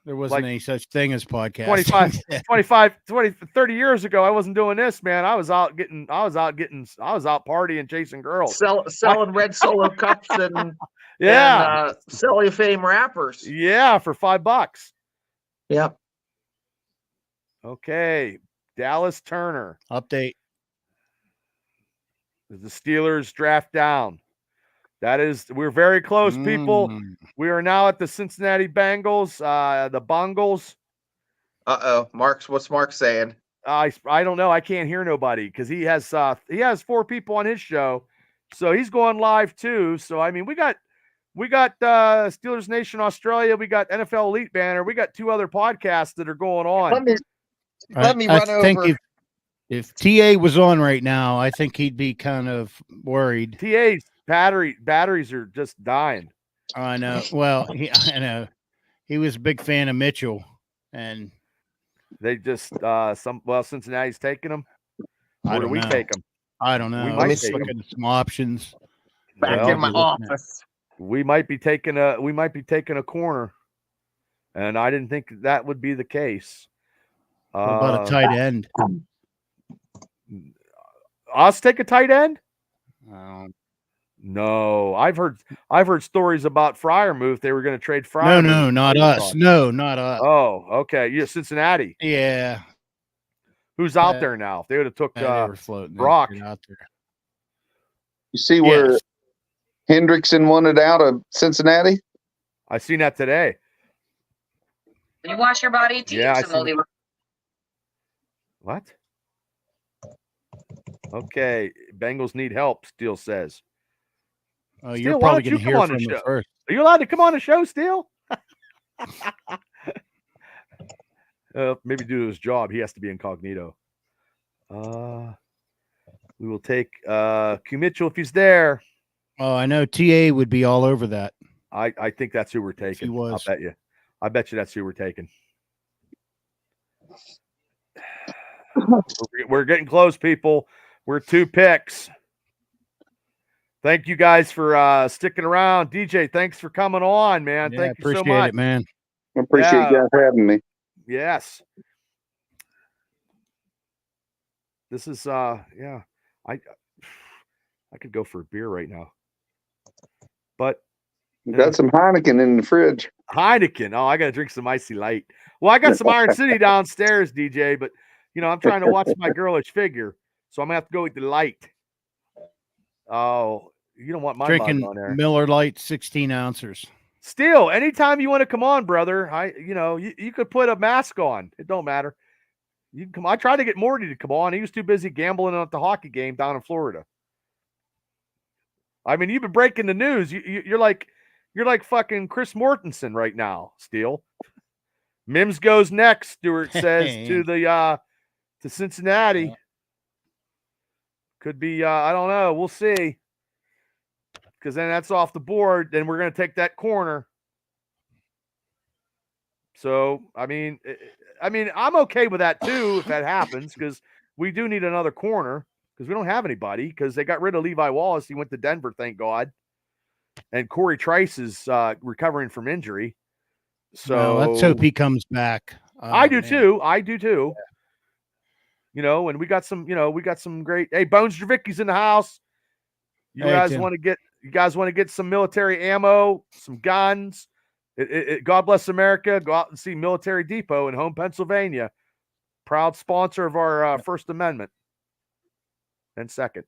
[SPEAKER 4] there wasn't any such thing as podcasting.
[SPEAKER 1] 30 years ago, I wasn't doing this, man. I was out partying, chasing girls.
[SPEAKER 7] Selling red Solo cups and cellophane wrappers.
[SPEAKER 1] Yeah, for $5.
[SPEAKER 7] Yep.
[SPEAKER 1] Okay. Dallas Turner.
[SPEAKER 4] Update.
[SPEAKER 1] The Steelers draft down. We're very close, people. We are now at the Cincinnati Bengals, the Bungles.
[SPEAKER 7] What's Mark saying?
[SPEAKER 1] I don't know. I can't hear nobody because he has 4 people on his show, so he's going live too. So I mean, we got Steelers Nation Australia, we got NFL Elite Banner, we got 2 other podcasts that are going on.
[SPEAKER 7] Let me run over.
[SPEAKER 4] If TA was on right now, I think he'd be kind of worried.
[SPEAKER 1] TA's batteries are just dying.
[SPEAKER 4] I know. Well, I know he was a big fan of Mitchell, and
[SPEAKER 1] they just Cincinnati's taking him. Or do we take him?
[SPEAKER 4] I don't know.
[SPEAKER 1] might
[SPEAKER 4] Let's
[SPEAKER 1] take
[SPEAKER 4] look
[SPEAKER 1] him.
[SPEAKER 4] at some options.
[SPEAKER 7] Back
[SPEAKER 1] Well,
[SPEAKER 7] in my office.
[SPEAKER 1] We might be taking a corner, and I didn't think that would be the case.
[SPEAKER 4] What about a tight end?
[SPEAKER 1] Us take a tight end?
[SPEAKER 4] Um,
[SPEAKER 1] No, I've heard stories about Fryermuth. They were going to trade Fryermuth.
[SPEAKER 4] no, not us. No, not us.
[SPEAKER 1] Oh, okay. Yeah, Cincinnati.
[SPEAKER 4] Yeah.
[SPEAKER 1] Who's out there now? If they would have took
[SPEAKER 4] They were floating
[SPEAKER 1] Brock
[SPEAKER 4] out there.
[SPEAKER 5] You see where Hendrickson wanted out of Cincinnati?
[SPEAKER 1] I seen that today.
[SPEAKER 8] When you wash your body, to
[SPEAKER 1] Yeah,
[SPEAKER 8] use some moldy.
[SPEAKER 1] What? Okay, Bengals need help. Steele says.
[SPEAKER 4] Oh,
[SPEAKER 1] Steele,
[SPEAKER 4] you're
[SPEAKER 1] why
[SPEAKER 4] probably
[SPEAKER 1] don't
[SPEAKER 4] going
[SPEAKER 1] you
[SPEAKER 4] to
[SPEAKER 1] come
[SPEAKER 4] hear
[SPEAKER 1] on the
[SPEAKER 4] from
[SPEAKER 1] show?
[SPEAKER 4] us first.
[SPEAKER 1] Are you allowed to come on the show, Steele? Maybe do his job. He has to be incognito. We will take Q Mitchell if he's there.
[SPEAKER 4] Oh, I know TA would be all over that.
[SPEAKER 1] I think that's who we're taking.
[SPEAKER 4] he was.
[SPEAKER 1] I bet you that's who we're taking. We're getting close, people. We're 2 picks. Thank you guys for sticking around. DJ, thanks for coming on, man.
[SPEAKER 4] Yeah,
[SPEAKER 1] Thank you so
[SPEAKER 4] appreciate
[SPEAKER 1] much.
[SPEAKER 4] it, man.
[SPEAKER 5] I appreciate you guys having me.
[SPEAKER 1] Yes. This is I could go for a beer right now. But
[SPEAKER 5] You got some Heineken in the fridge.
[SPEAKER 1] Heineken. Oh, I got to drink some Icy Light. Well, I got some Iron City downstairs, DJ, but, I'm trying to watch my girlish figure, so I'm going to have to go with the light. Oh, you don't want my
[SPEAKER 4] Drinking
[SPEAKER 1] mug on there.
[SPEAKER 4] Miller Lite 16 ounces.
[SPEAKER 1] Still, anytime you want to come on, brother, you could put a mask on. It don't matter. You can come. I tried to get Morty to come on. He was too busy gambling at the hockey game down in Florida. I mean, you've been breaking the news. You're like fucking Chris Mortensen right now, Steele. Mims goes next, Stewart says, to Cincinnati. Could be, I don't know. We'll see. Because then that's off the board. Then we're going to take that corner. So, I mean, I'm okay with that too if that happens, because we do need another corner because we don't have anybody, because they got rid of Levi Wallace. He went to Denver, thank God. And Corey Trice is recovering from injury. So
[SPEAKER 4] let's hope he comes back.
[SPEAKER 1] I do too. Yeah. And we got some great. Hey, Bones Javicki's in the house. You guys want to get some military ammo, some guns. God bless America. Go out and see Military Depot in Home, Pennsylvania. Proud sponsor of our First Amendment and Second.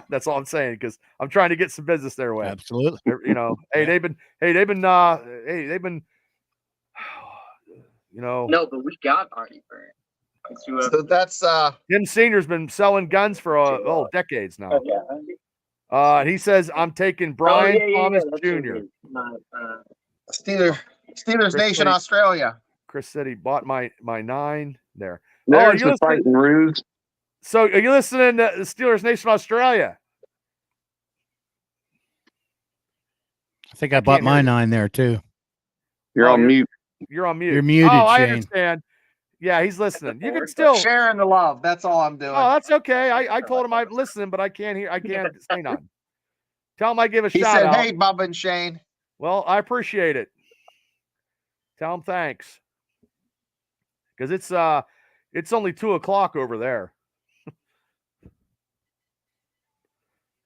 [SPEAKER 1] That's all I'm saying, because I'm trying to get some business their way.
[SPEAKER 4] Absolutely.
[SPEAKER 1] They've been.
[SPEAKER 8] No, but we got Artie Burns.
[SPEAKER 7] So that's
[SPEAKER 1] Jim Senior's been selling guns for decades now. He says I'm taking Brian Thomas Jr.
[SPEAKER 7] Steelers Nation, Australia.
[SPEAKER 1] Chris said he bought my 9 there.
[SPEAKER 5] There's the fighting ruse.
[SPEAKER 1] So are you listening to the Steelers Nation Australia?
[SPEAKER 4] I think I bought my 9 there too.
[SPEAKER 5] You're on mute.
[SPEAKER 1] You're on mute.
[SPEAKER 4] You're muted,
[SPEAKER 1] Oh, I
[SPEAKER 4] Shane.
[SPEAKER 1] understand. Yeah, he's listening. You can still
[SPEAKER 7] sharing the love. That's all I'm doing.
[SPEAKER 1] Oh, that's okay. I told him I'm listening, but I can't say nothing. Tell him I give a
[SPEAKER 7] He
[SPEAKER 1] shout
[SPEAKER 7] said,
[SPEAKER 1] out.
[SPEAKER 7] "Hey, Bubba and Shane."
[SPEAKER 1] Well, I appreciate it. Tell him thanks. Because it's only 2:00 over there.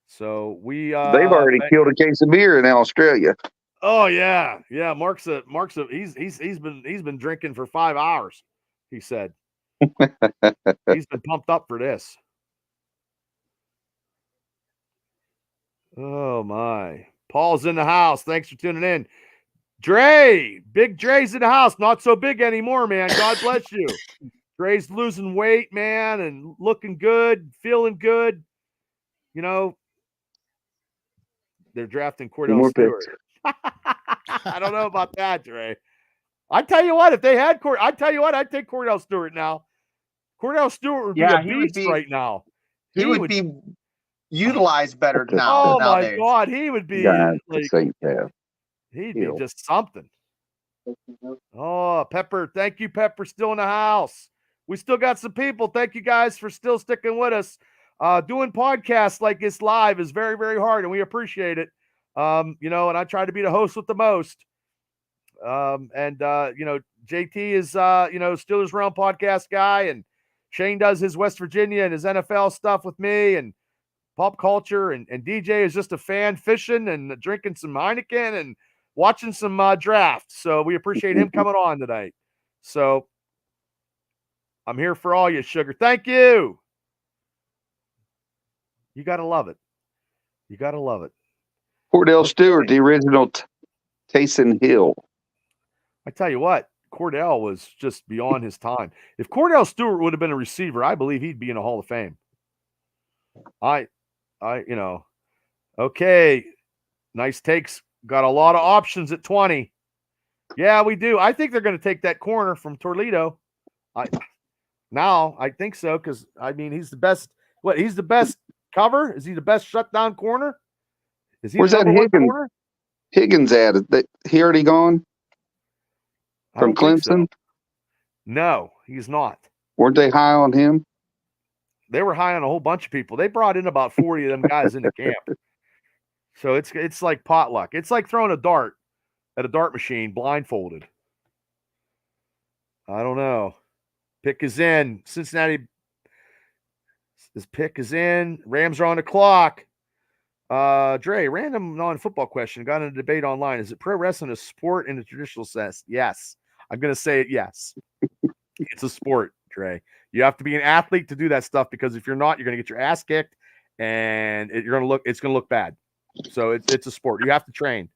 [SPEAKER 1] So we
[SPEAKER 5] they've already killed a case of beer in Australia.
[SPEAKER 1] Oh yeah. Mark's he's been drinking for 5 hours, he said. He's been pumped up for this. Oh my. Paul's in the house. Thanks for tuning in. Big Dre's in the house. Not so big anymore, man. God bless you. Dre's losing weight, man, and looking good, feeling good. They're drafting Cordell Stewart. I don't know about that, Dre. I tell you what, if they had I'd take Cordell Stewart now. Cordell Stewart would be a beast right now.
[SPEAKER 7] He would be utilized better now.
[SPEAKER 1] Oh
[SPEAKER 7] nowadays.
[SPEAKER 1] my God, he would be he'd be just something. Oh, Pepper, thank you, Pepper, still in the house. We still got some people. Thank you guys for still sticking with us. Doing podcasts like this live is very, very hard, and we appreciate it. And I try to be the host with the most. JT is, Steelers Realm podcast guy, and Shane does his West Virginia and his NFL stuff with me and pop culture, and DJ is just a fan fishing and drinking some Heineken and watching some drafts. So we appreciate him coming on tonight. So I'm here for all you, sugar. Thank you. You got to love it. You got to love it.
[SPEAKER 5] Cordell Stewart, the original Taysom Hill.
[SPEAKER 1] I tell you what, Cordell was just beyond his time. If Cordell Stewart would have been a receiver, I believe he'd be in a Hall of Fame. Okay. Nice takes. Got a lot of options at 20. Yeah, we do. I think they're going to take that corner from Toledo. I think so, because he's the best. What? He's the best cover? Is he the best shutdown corner? Is he?
[SPEAKER 5] Where's that Higgins at? He already gone from Clemson?
[SPEAKER 1] So. No, he's not.
[SPEAKER 5] Weren't they high on him?
[SPEAKER 1] They were high on a whole bunch of people. They brought in about 40 of them guys into camp. So it's like potluck. It's like throwing a dart at a dart machine blindfolded. I don't know. Pick is in. Cincinnati. His pick is in. Rams are on the clock. Dre, random non-football question. Got in a debate online. Is it pro wrestling a sport in the traditional sense? Yes. I'm going to say it yes. It's a sport, Dre. You have to be an athlete to do that stuff, because if you're not, you're going to get your ass kicked, and it's going to look bad. So it's a sport. You have to train.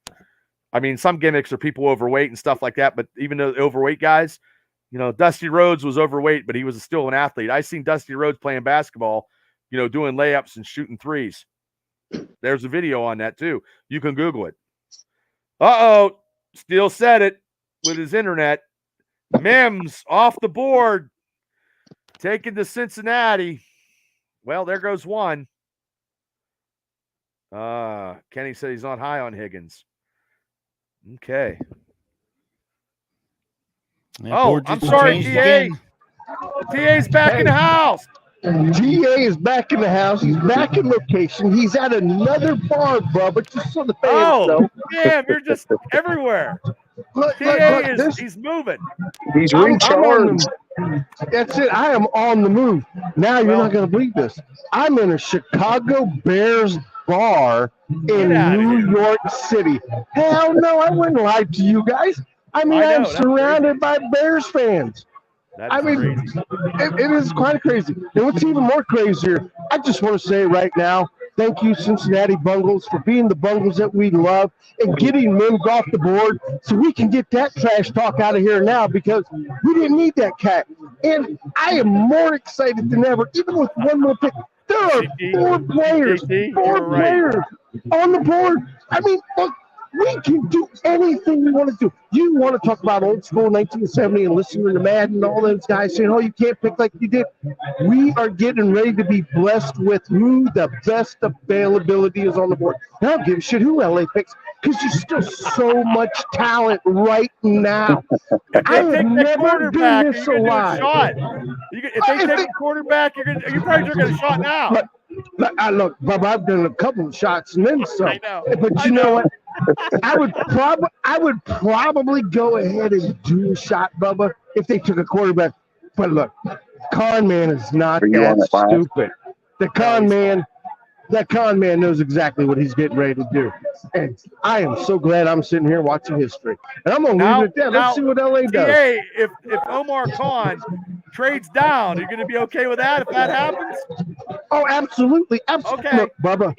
[SPEAKER 1] Some gimmicks are people overweight and stuff like that, but even though the overweight guys, Dusty Rhodes was overweight, but he was still an athlete. I seen Dusty Rhodes playing basketball, doing layups and shooting threes. There's a video on that too. You can Google it. Uh-oh. Steele said it with his internet. Mims off the board. Taken to Cincinnati. Well, there goes one. Kenny said he's not high on Higgins. Okay. Yeah, I'm sorry, TA. TA's back in the house.
[SPEAKER 6] TA is back in the house. He's back in location. He's at another bar, Bubba, just so the fans know.
[SPEAKER 1] Damn, you're just everywhere. He's moving.
[SPEAKER 5] He's recharged.
[SPEAKER 6] That's it. I am on the move. Now you're not going to believe this. I'm in a Chicago Bears bar in New York City. Hell no, I wouldn't lie to you guys. I'm surrounded by Bears fans. It is quite crazy. And what's even more crazier, I just want to say right now, thank you, Cincinnati Bungles, for being the Bungles that we love and getting Mims off the board so we can get that trash talk out of here now, because we didn't need that cat. And I am more excited than ever, even with one more pick. There are four players on the board. Look, we can do anything we want to do. You want to talk about old school 1970 and listening to Madden and all those guys saying, oh, you can't pick like you did. We are getting ready to be blessed with who the best availability is on the board. And I don't give a shit who LA picks, because there's still so much talent right now. I have never been this alive.
[SPEAKER 1] If they take a quarterback, you're probably going to shot now.
[SPEAKER 6] Look, Bob, I've done a couple of shots and then some. But you know what? I would probably go ahead and do a shot, Bubba, if they took a quarterback. But look, Con Man is not that stupid. That con man knows exactly what he's getting ready to do. And I am so glad I'm sitting here watching history. And I'm going to leave it at that. Let's see what LA does.
[SPEAKER 1] Hey, if Omar Khan trades down, are you going to be okay with that if that happens?
[SPEAKER 6] Oh, absolutely. Absolutely.
[SPEAKER 1] Okay.
[SPEAKER 6] Look, Bubba,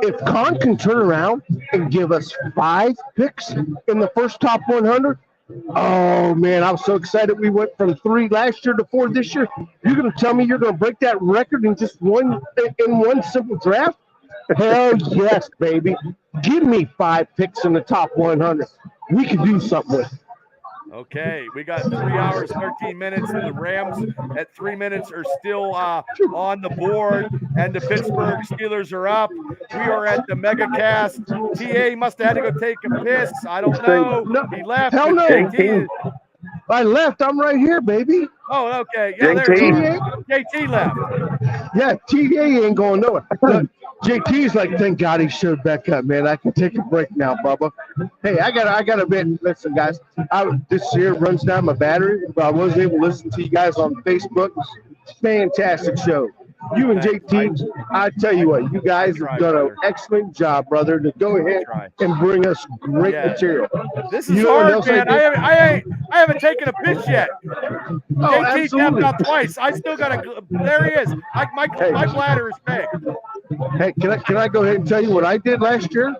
[SPEAKER 6] if Khan can turn around and give us 5 picks in the first top 100, oh, man, I'm so excited. We went from 3 last year to 4 this year. You're going to tell me you're going to break that record in just one simple draft? Hell yes, baby. Give me 5 picks in the top 100. We can do something with it.
[SPEAKER 1] Okay, we got 3 hours, 13 minutes, and the Rams at 3 minutes are still on the board, and the Pittsburgh Steelers are up. We are at the Mega Cast. TA must have had to go take a piss. I don't know.
[SPEAKER 6] No,
[SPEAKER 1] he left.
[SPEAKER 6] Hell no. I left. I'm right here, baby.
[SPEAKER 1] Oh, okay. Yeah, there you are. JT left.
[SPEAKER 6] Yeah, TA ain't going nowhere. Look, JT's like, thank God he showed back up, man. I can take a break now, Bubba. Hey, I got a bit. Listen, guys, this year runs down my battery, but I was able to listen to you guys on Facebook. Fantastic show. You and JT, I tell you what, you guys have done an excellent job, brother, to go ahead and bring us great material.
[SPEAKER 1] This is hard, man. I haven't taken a pitch yet. JT tapped out twice. I still got a. There he is. My bladder is big.
[SPEAKER 6] Hey, can I go ahead and tell you what I did last year,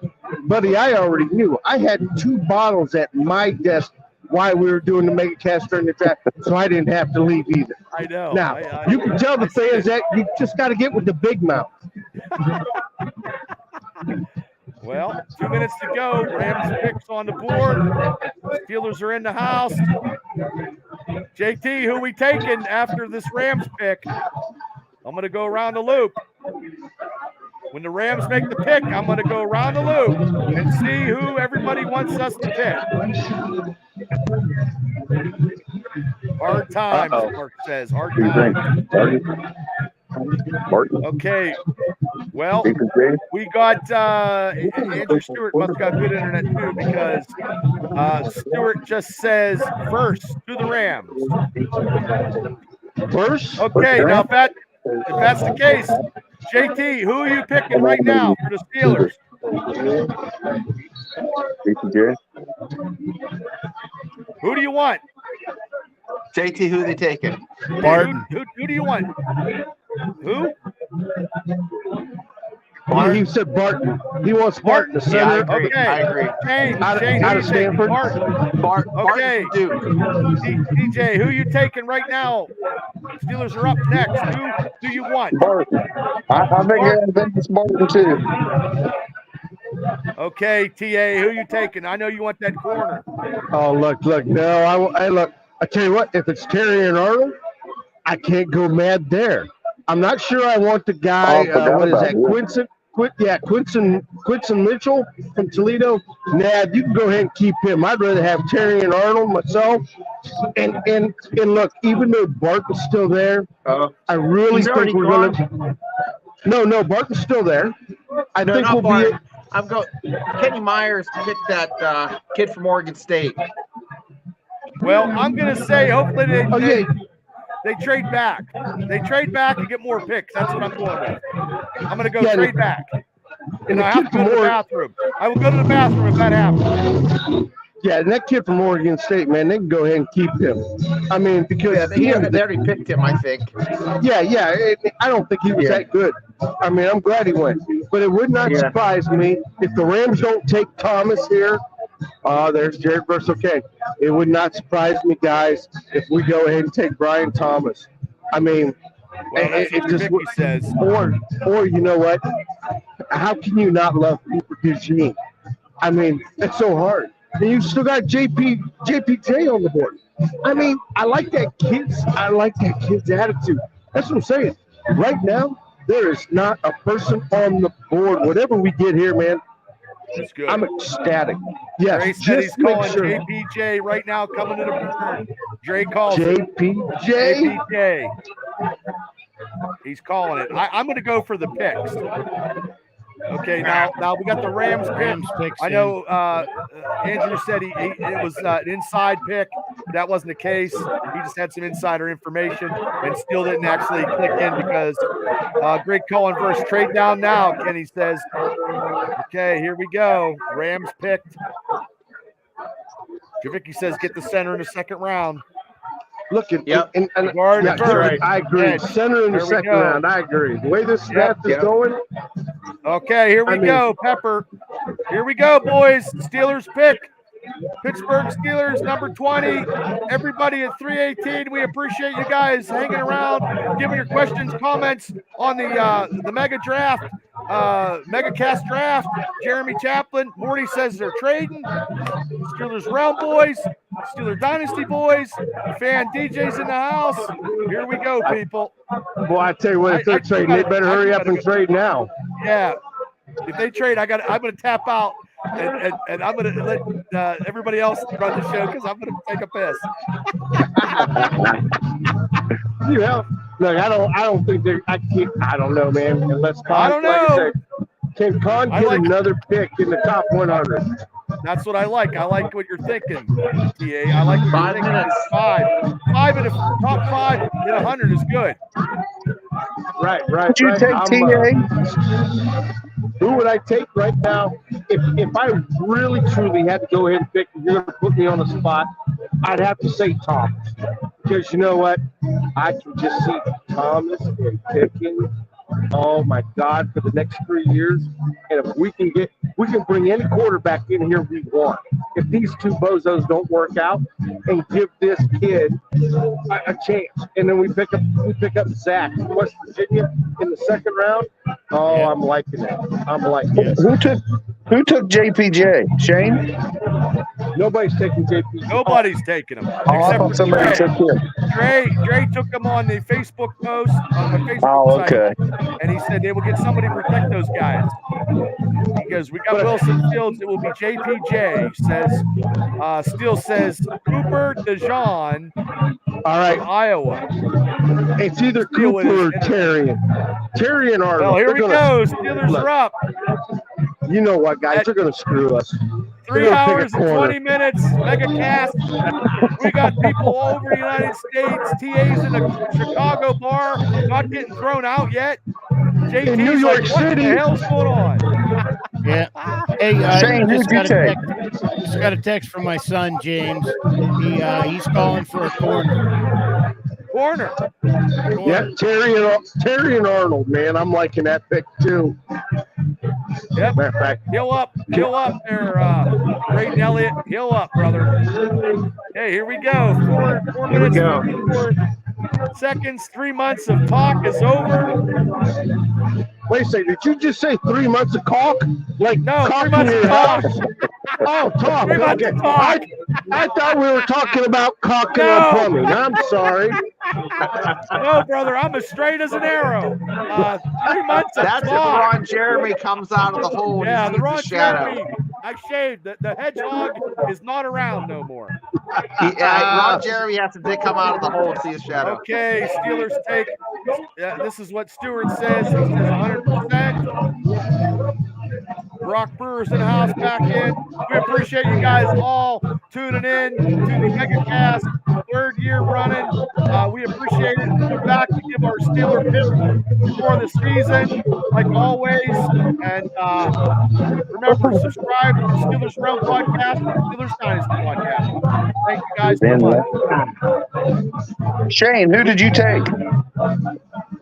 [SPEAKER 6] buddy? I already knew. I had 2 bottles at my desk while we were doing the mega cast during the draft, so I didn't have to leave either.
[SPEAKER 1] I know.
[SPEAKER 6] Now you can tell the fans that you just got to get with the big mouth.
[SPEAKER 1] Well, 2 minutes to go. Rams picks on the board. Steelers are in the house. JT, who we taking after this Rams pick? I'm going to go around the loop. When the Rams make the pick, I'm going to go around the loop and see who everybody wants us to pick. Hard times, Mark says. Hard times. Okay. Well, we got Andrew Stewart must have got good internet too, because Stewart just says first to the Rams.
[SPEAKER 6] First?
[SPEAKER 1] Okay, now if that's the case, JT, who are you picking right now for the Steelers? Who do you want?
[SPEAKER 7] JT, who are they taking?
[SPEAKER 1] Barton. Who do you want? Who?
[SPEAKER 6] He said Barton. He wants Barton, the center.
[SPEAKER 1] Yeah, I agree. Shane,
[SPEAKER 6] out of Stanford.
[SPEAKER 1] Okay. DJ, who are you taking right now? Steelers are up next. Who do you want?
[SPEAKER 5] Barton. I think it's Barton too.
[SPEAKER 1] Okay, TA, who you taking? I know you want that corner.
[SPEAKER 6] Oh, look. No, I tell you what, if it's Terry and Arnold, I can't go mad there. I'm not sure I want the guy, what is that, Quinton Mitchell from Toledo. Nah, you can go ahead and keep him. I'd rather have Terry and Arnold myself. And look, even though Barton's still there, I really think we're going to. No, Barton's still there. I think we'll be.
[SPEAKER 7] I'm going. Kenny Myers picked that kid from Oregon State.
[SPEAKER 1] Well, I'm going to say hopefully they trade back. They trade back and get more picks. That's what I'm going with. I'm going to go trade back. And I have to go to the bathroom. I will go to the bathroom if that happens.
[SPEAKER 6] Yeah, and that kid from Oregon State, man, they can go ahead and keep him. I mean, because
[SPEAKER 7] they already picked him, I think.
[SPEAKER 6] Yeah. I don't think he was that good. I mean, I'm glad he went. But it would not surprise me if the Rams don't take Thomas here. There's Jared Burks. Okay. It would not surprise me, guys, if we go ahead and take Brian Thomas. I mean,
[SPEAKER 1] it just Vicky says.
[SPEAKER 6] Or you know what? How can you not love Cooper Eugene? I mean, it's so hard. And you still got JPJ on the board. I mean, I like that kid's attitude. That's what I'm saying. Right now, there is not a person on the board. Whatever we get here, man,
[SPEAKER 1] that's good.
[SPEAKER 6] I'm ecstatic. Yes,
[SPEAKER 1] Dre said he's calling JPJ right now, coming to the burn. Dre calls
[SPEAKER 6] JPJ.
[SPEAKER 1] He's calling it. I'm going to go for the picks. Okay, now we got the Rams pick. I know Andrew said it was an inside pick, but that wasn't the case. He just had some insider information and still didn't actually click in because Greg Cohen versus trade down now, Kenny says. Okay, here we go. Rams picked. Javicki says get the center in the second round.
[SPEAKER 6] Look, I agree. Center in the second round. I agree. The way this draft is going.
[SPEAKER 1] Okay, here we go, Pepper. Here we go, boys. Steelers pick. Pittsburgh Steelers, number 20. Everybody at 318. We appreciate you guys hanging around, giving your questions, comments on the mega draft, mega cast draft. Jeremy Chaplin, Morty says they're trading. Steelers Realm boys, Steeler Dynasty boys, fan DJs in the house. Here we go, people.
[SPEAKER 6] Boy, I tell you what, if they're trading, they better hurry up and trade now.
[SPEAKER 1] Yeah. If they trade, I'm going to tap out. And I'm going to let everybody else run the show because I'm going to take a piss.
[SPEAKER 6] Look, I don't think they're. I don't know, man. Unless
[SPEAKER 1] I don't know.
[SPEAKER 6] Can Con get another pick in the top 100?
[SPEAKER 1] That's what I like. I like what you're thinking, TA. I like what you're thinking. It's five in the top 5 in 100 is good.
[SPEAKER 6] Right.
[SPEAKER 5] Would you take TA?
[SPEAKER 6] Who would I take right now? If I really truly had to go ahead and pick, if you're going to put me on the spot, I'd have to say Thomas. Because you know what? I can just see Thomas and Pickens. Oh my God, for the next 3 years. And if we can bring any quarterback in here we want. If these two bozos don't work out and give this kid a chance. And then we pick up Zach from West Virginia in the second round. Oh, yeah. I'm liking it.
[SPEAKER 5] Who took JPJ? Shane?
[SPEAKER 6] Nobody's taking JPJ.
[SPEAKER 1] Nobody's taking him.
[SPEAKER 5] I thought somebody took him.
[SPEAKER 1] Dre took him on the Facebook post on the Facebook site, and he said they will get somebody to protect those guys. He goes, we got Wilson Fields. It will be JPJ. Says Steele says Cooper DeJean.
[SPEAKER 6] All right,
[SPEAKER 1] Iowa.
[SPEAKER 6] It's either Cooper or Terry. Terry and Arnold.
[SPEAKER 1] Well, here we go. Steelers are up.
[SPEAKER 6] You know what, guys? They're going to screw us.
[SPEAKER 1] 3 hours and 20 minutes. Mega cast. We got people all over the United States. TA's in a Chicago bar, not getting thrown out yet. JT's
[SPEAKER 6] in New York City.
[SPEAKER 1] What the hell's going on?
[SPEAKER 4] Yeah. Hey,
[SPEAKER 5] Shane,
[SPEAKER 4] just
[SPEAKER 5] who'd you take?
[SPEAKER 4] Just got a text from my son James. He's calling for a corner.
[SPEAKER 6] Yeah, Terry and Arnold, man. I'm liking that pick too.
[SPEAKER 1] Yep.
[SPEAKER 6] Matter of fact,
[SPEAKER 1] Heal up there, Braden Elliott. Heal up, brother. Hey, here we go. 4 minutes, 54 seconds. 3 months of talk is over.
[SPEAKER 6] Wait a second. Did you just say 3 months of caulk? Like
[SPEAKER 1] no,
[SPEAKER 6] caulk
[SPEAKER 1] 3 months of talk.
[SPEAKER 6] Oh, talk.
[SPEAKER 1] 3 months of talk.
[SPEAKER 6] I thought we were talking about caulking and plumbing. I'm sorry.
[SPEAKER 1] No, brother, I'm as straight as an arrow. 3 months of
[SPEAKER 7] That's
[SPEAKER 1] talk.
[SPEAKER 7] if Ron Jeremy comes out of the hole.
[SPEAKER 1] Yeah,
[SPEAKER 7] and
[SPEAKER 1] the Ron
[SPEAKER 7] shadow.
[SPEAKER 1] Jeremy. I shaved. The hedgehog is not around no more.
[SPEAKER 7] Ron Jeremy has to come out of the hole and see his shadow.
[SPEAKER 1] Okay, Steelers take. This is what Stewart says. He says 100%. Brock Brewer's in the house back in. We appreciate you guys all tuning in to the MegaCast, 3rd year running. We appreciate it. We're back to give our Steeler picks for the season, like always. And remember, subscribe to the Steelers Realm Podcast, Steelers Dynasty Podcast. Thank you guys so much.
[SPEAKER 5] Shane, who did you take?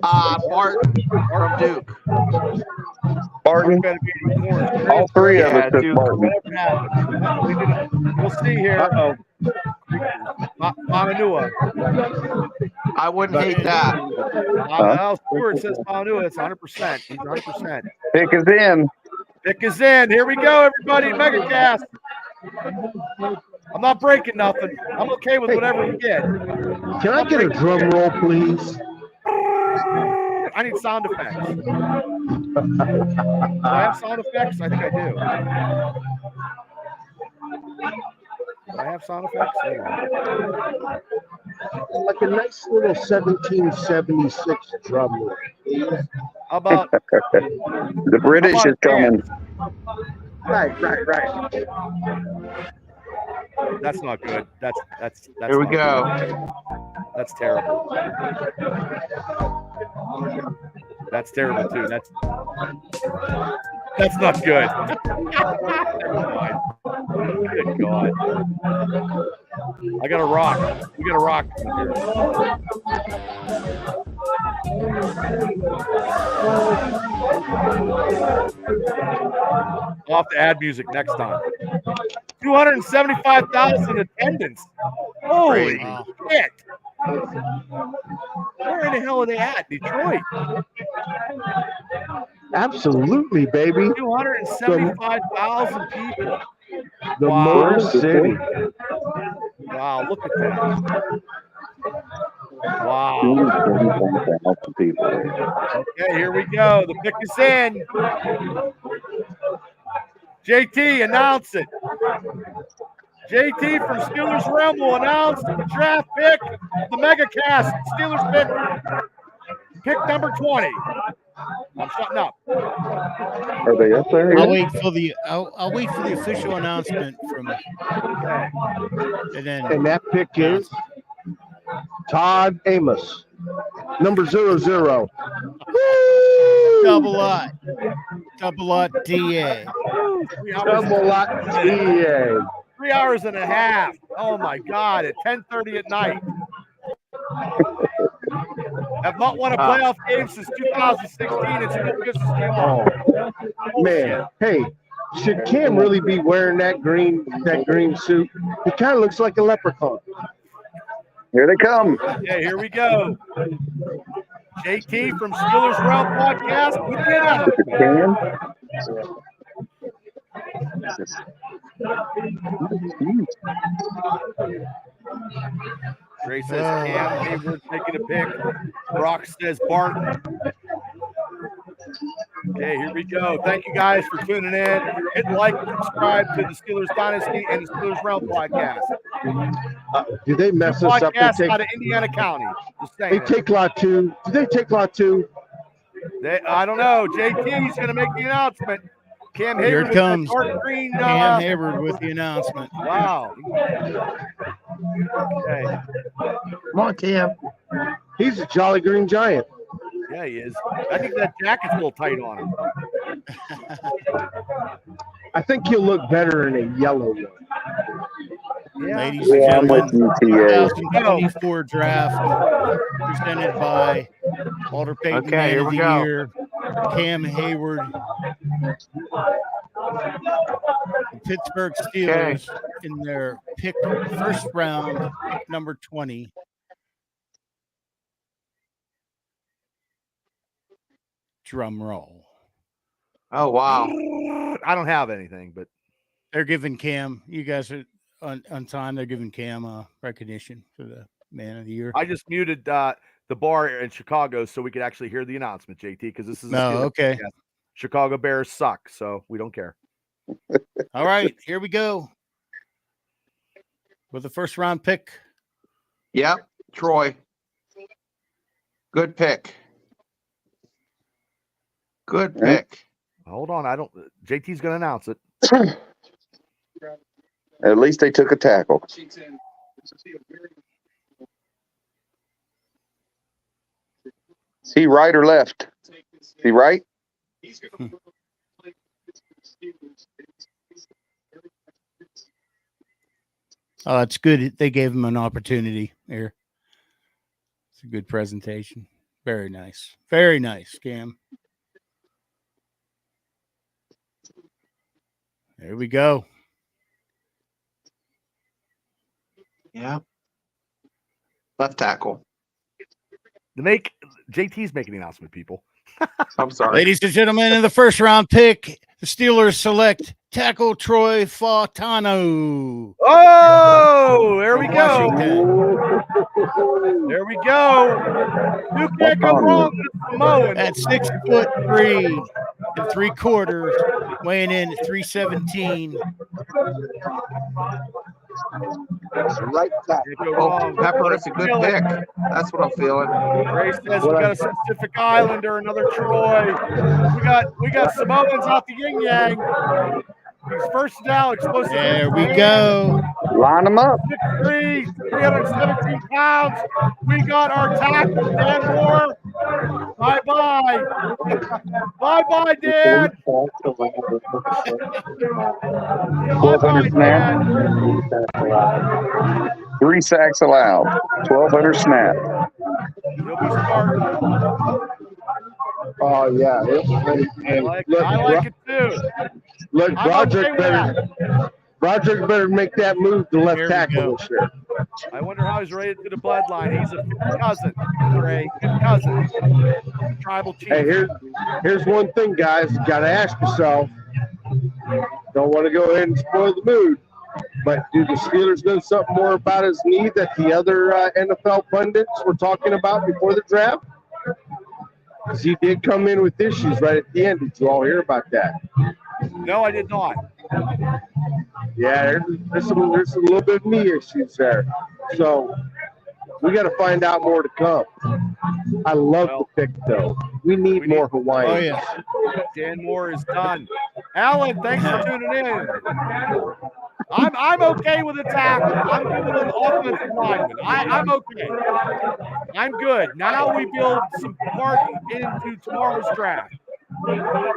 [SPEAKER 7] Barton from Duke.
[SPEAKER 5] Barton? All 3 of us took Barton.
[SPEAKER 1] We'll see here. Mamanua.
[SPEAKER 7] I wouldn't hate that.
[SPEAKER 1] Stewart says Mamanua. It's 100%. 100%.
[SPEAKER 5] Pick is in.
[SPEAKER 1] Pick is in. Here we go, everybody. MegaCast. I'm not breaking nothing. I'm okay with whatever we get.
[SPEAKER 6] Can I get a drum roll, please?
[SPEAKER 1] I need sound effects. Do I have sound effects? I think I do. Do I have sound effects?
[SPEAKER 6] Like a nice little 1776 drum roll.
[SPEAKER 1] How about
[SPEAKER 5] the British is coming?
[SPEAKER 6] Right.
[SPEAKER 1] That's not good. That's
[SPEAKER 7] Here we go.
[SPEAKER 1] Good. That's terrible. That's terrible too. That's not good. Good God. I got a rock. We got a rock. I'll have to add music next time. 275,000 attendance. Holy shit. Where in the hell are they at? Detroit.
[SPEAKER 6] Absolutely, baby.
[SPEAKER 1] 275,000 people.
[SPEAKER 6] The Motor City.
[SPEAKER 1] Wow, look at that. Wow. Okay, here we go. The pick is in. JT, announce it. JT from Steelers Realm will announce the draft pick, the MegaCast Steelers pick number 20. I'm shutting up.
[SPEAKER 5] Are they up there?
[SPEAKER 4] I'll
[SPEAKER 5] yet?
[SPEAKER 4] wait for the official announcement from. And then
[SPEAKER 6] And that pick is Todd Amos, number 00.
[SPEAKER 4] double lot DA.
[SPEAKER 6] Double lot DA.
[SPEAKER 1] 3 hours and a half. Oh my God! At 10:30 at night. Have not won a playoff game since 2016. It's still pisses me off.
[SPEAKER 6] Man, hey, should Cam really be wearing that green suit? He kind of looks like a leprechaun.
[SPEAKER 5] Here they come.
[SPEAKER 1] Okay, here we go. JT from Steelers Realm Podcast with the announcement. Trey says Cam Hayward taking a pick. Brock says Barton. Okay, here we go. Thank you guys for tuning in. Hit like and subscribe to the Steelers Dynasty and the Steelers Realm Podcast.
[SPEAKER 6] Do they mess us up?
[SPEAKER 1] Podcast out of Indiana County. Just saying.
[SPEAKER 6] They take lot 2. Do they take lot 2?
[SPEAKER 1] I don't know. JT's going to make the announcement. Cam Hayward
[SPEAKER 4] Here it comes.
[SPEAKER 1] Dark green,
[SPEAKER 4] Cam Hayward with the announcement.
[SPEAKER 1] Wow. Okay.
[SPEAKER 7] Come on, Cam.
[SPEAKER 6] He's a jolly green giant.
[SPEAKER 1] Yeah, he is. I think that jacket's a little tight on him.
[SPEAKER 6] I think he'll look better in a yellow one.
[SPEAKER 1] Yeah.
[SPEAKER 4] Ladies and
[SPEAKER 5] Yeah, I'm with
[SPEAKER 4] gentlemen,
[SPEAKER 5] you, TA.
[SPEAKER 4] 2024 draft presented by Walter Payton
[SPEAKER 7] Okay,
[SPEAKER 4] Man
[SPEAKER 7] here
[SPEAKER 4] of
[SPEAKER 7] we
[SPEAKER 4] the
[SPEAKER 7] go.
[SPEAKER 4] Year, Cam Hayward. The Pittsburgh Steelers in their pick, first round, pick number 20. Drum roll.
[SPEAKER 7] Oh, wow.
[SPEAKER 1] I don't have anything, but
[SPEAKER 4] They're giving Cam, you guys are on time, they're giving Cam recognition for the Man of the Year.
[SPEAKER 1] I just muted the bar in Chicago so we could actually hear the announcement, JT, because this is a Steelers
[SPEAKER 4] okay.
[SPEAKER 1] podcast. Chicago Bears suck, so we don't care.
[SPEAKER 4] All right, here we go. With the first round pick.
[SPEAKER 7] Yep, Troy. Good pick. Good pick.
[SPEAKER 1] Hold on, JT's going to announce it.
[SPEAKER 5] At least they took a tackle. Is he right or left? Is he right?
[SPEAKER 4] Oh, it's good. They gave him an opportunity here. It's a good presentation. Very nice. Very nice, Cam. There we go.
[SPEAKER 7] Yeah. Left tackle.
[SPEAKER 1] JT's making the announcement, people.
[SPEAKER 7] I'm sorry.
[SPEAKER 4] Ladies and gentlemen, in the first round pick, the Steelers select tackle Troy Fautano.
[SPEAKER 1] Oh, there we go.
[SPEAKER 4] Washington.
[SPEAKER 1] There we go. You can't go wrong with Samoan.
[SPEAKER 4] At 6'3" and 3/4, weighing in at 317.
[SPEAKER 7] Right tackle.
[SPEAKER 1] Can't go
[SPEAKER 7] Oh,
[SPEAKER 1] wrong.
[SPEAKER 7] Pepper, that's a good pick. That's what I'm feeling.
[SPEAKER 1] Ray says we got a Pacific Islander, another Troy. We got Samoans out the yin yang. He's first down, explosive.
[SPEAKER 4] There we go.
[SPEAKER 5] Line them up.
[SPEAKER 1] 6'3", 317 pounds. We got our tackle, Dan Moore. Bye-bye. Bye-bye, Dan.
[SPEAKER 5] 1,200 snap. 3 sacks allowed. 1,200 snap.
[SPEAKER 1] He'll be starting.
[SPEAKER 6] Oh, yeah. And
[SPEAKER 1] I like it too.
[SPEAKER 6] Look,
[SPEAKER 1] I'm okay with
[SPEAKER 6] Broderick better make that move to left
[SPEAKER 4] Here we
[SPEAKER 6] tackle
[SPEAKER 4] go.
[SPEAKER 6] this year.
[SPEAKER 1] I wonder how he's rated to the bloodline. He's a fifth cousin, Ray. Fifth cousin. Tribal chief.
[SPEAKER 6] Hey, here's one thing, guys. You got to ask yourself. Don't want to go ahead and spoil the mood, but do the Steelers know something more about his knee that the other NFL pundits were talking about before the draft? Because he did come in with issues right at the end. Did you all hear about that?
[SPEAKER 1] No, I did not.
[SPEAKER 6] Yeah, there's a little bit of knee issues there. So we got to find out more to come. I love the pick, though. We need more Hawaiians.
[SPEAKER 4] Oh, yeah.
[SPEAKER 1] Dan Moore is done. Alan, thanks for tuning in. I'm okay with a tackle. I'm good with an offensive lineman. I'm okay. I'm good. Now we build some parts into tomorrow's draft.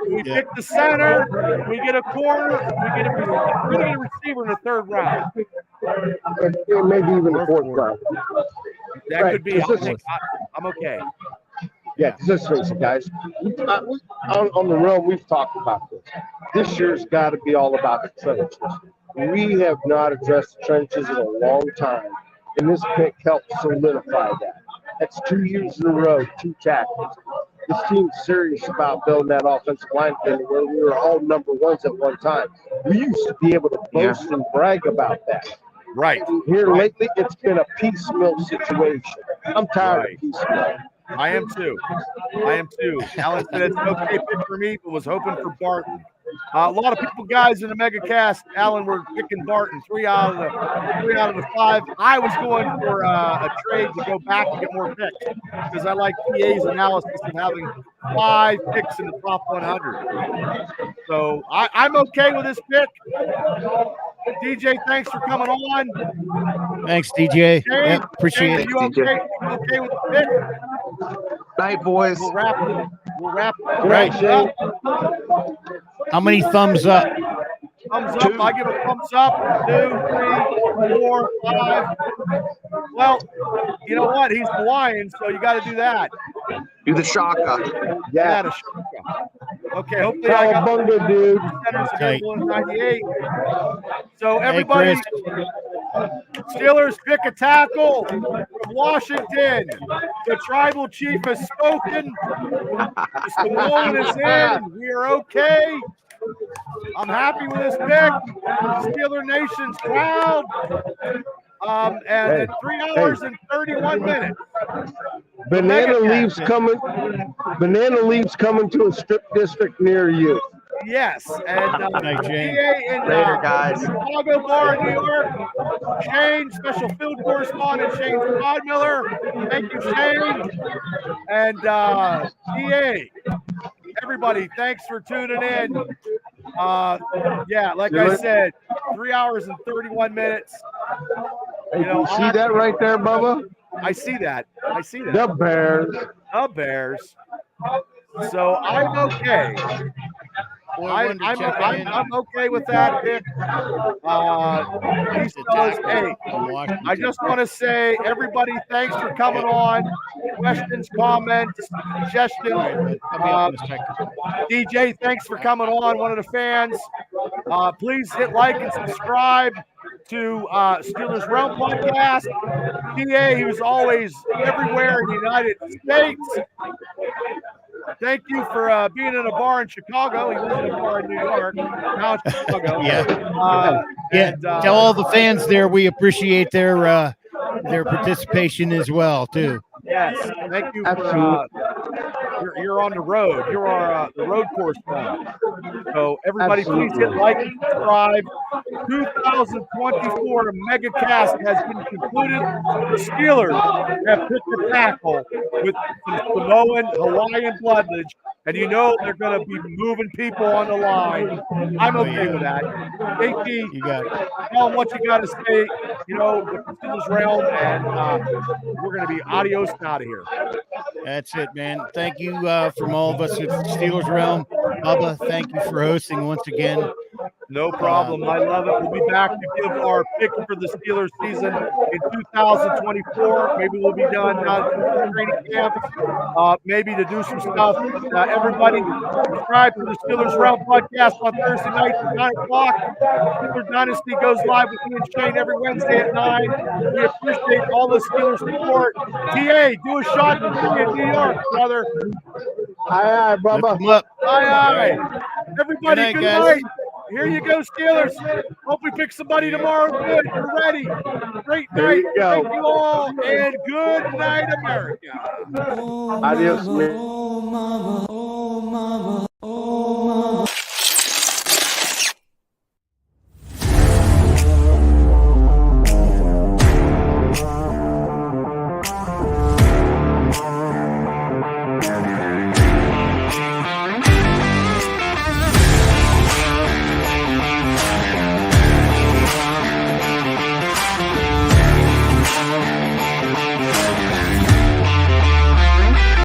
[SPEAKER 1] We pick the center. We get a corner. We get a receiver in the third round.
[SPEAKER 6] Maybe even the fourth round.
[SPEAKER 1] That could be. I'm okay.
[SPEAKER 6] Yeah, because let's face it, guys. On the realm, we've talked about this. This year's got to be all about the trenches. We have not addressed the trenches in a long time, and this pick helps solidify that. That's 2 years in a row, 2 tackles. This team's serious about building that offensive line thing where we were all number ones at one time. We used to be able to boast and brag about that.
[SPEAKER 1] Right.
[SPEAKER 6] Here lately, it's been a piecemeal situation. I'm tired of piecemeal.
[SPEAKER 1] I am too. Alan said it's an okay pick for me, but was hoping for Barton. A lot of people, guys, in the mega cast, Alan, were picking Barton 3 out of the 5. I was going for a trade to go back and get more picks because I like PA's analysis of having 5 picks in the top 100. So I'm okay with this pick. DJ, thanks for coming on.
[SPEAKER 4] Thanks, DJ.
[SPEAKER 1] Shane,
[SPEAKER 4] Appreciate it.
[SPEAKER 1] You okay with the pick?
[SPEAKER 7] Night, boys.
[SPEAKER 1] We'll wrap it
[SPEAKER 4] Right.
[SPEAKER 1] up.
[SPEAKER 4] How many thumbs up?
[SPEAKER 1] Thumbs up. I give a thumbs up. 2, 3, 4, 5. Well, you know what? He's Hawaiian, so you got to do that.
[SPEAKER 7] Do the shaka.
[SPEAKER 6] Yeah.
[SPEAKER 1] Okay, hopefully I got
[SPEAKER 6] Cowabunga, dude.
[SPEAKER 1] centers available in 98. So everybody, Steelers pick a tackle from Washington. The tribal chief has spoken. Mr. Nolan is in. We are okay. I'm happy with this pick. Steeler Nation's proud. And in 3 hours and 31 minutes.
[SPEAKER 6] Banana leaves coming to a strip district near you.
[SPEAKER 1] Yes, and
[SPEAKER 4] Jane.
[SPEAKER 1] in
[SPEAKER 7] Later, guys.
[SPEAKER 1] Chicago Bar in New York. Shane, special field correspondent Shane Miller. Thank you, Shane. And DA, everybody, thanks for tuning in. Yeah, like I said, 3 hours and 31 minutes.
[SPEAKER 6] You see that right there, Bubba?
[SPEAKER 1] I see that.
[SPEAKER 6] The Bears.
[SPEAKER 1] The Bears. So I'm okay. I'm okay with that pick. Hey, I just want to say, everybody, thanks for coming on. Questions, comments, suggestions. DJ, thanks for coming on. One of the fans. Please hit like and subscribe to Steelers Realm Podcast. PA, he was always everywhere in the United States. Thank you for being in a bar in Chicago. He was in a bar in New York. Now it's Chicago.
[SPEAKER 4] Tell all the fans there we appreciate their participation as well too.
[SPEAKER 1] Yes, thank you for you're on the road. You're our the road correspondent. So everybody, please hit like and subscribe. 2024 MegaCast has been concluded. The Steelers have picked a tackle with some Samoan Hawaiian bloodage, and you know they're going to be moving people on the line. I'm okay with that. KT,
[SPEAKER 4] You got it.
[SPEAKER 1] tell them what you got to say, with the Steelers realm, and we're going to be adios and out of here.
[SPEAKER 4] That's it, man. Thank you from all of us at Steelers Realm. Bubba, thank you for hosting once again.
[SPEAKER 1] No problem. I love it. We'll be back to give our pick for the Steelers season in 2024. Maybe we'll be done training camps, maybe to do some stuff. Everybody, subscribe to the Steelers Realm Podcast on Thursday nights at 9 o'clock. Steelers Dynasty goes live with me and Shane every Wednesday at 9. We appreciate all the Steelers support. TA, do a shot for me in New York, brother.
[SPEAKER 6] Aye, Bubba.
[SPEAKER 1] Aye. Everybody,
[SPEAKER 4] Good night,
[SPEAKER 1] good
[SPEAKER 4] guys.
[SPEAKER 1] night. Here you go, Steelers. Hope we pick somebody tomorrow. Good. We're ready. Great
[SPEAKER 6] There
[SPEAKER 1] night.
[SPEAKER 6] you go.
[SPEAKER 1] Thank you all. And good night, America.
[SPEAKER 6] Adios, man.
[SPEAKER 9] Oh, mama,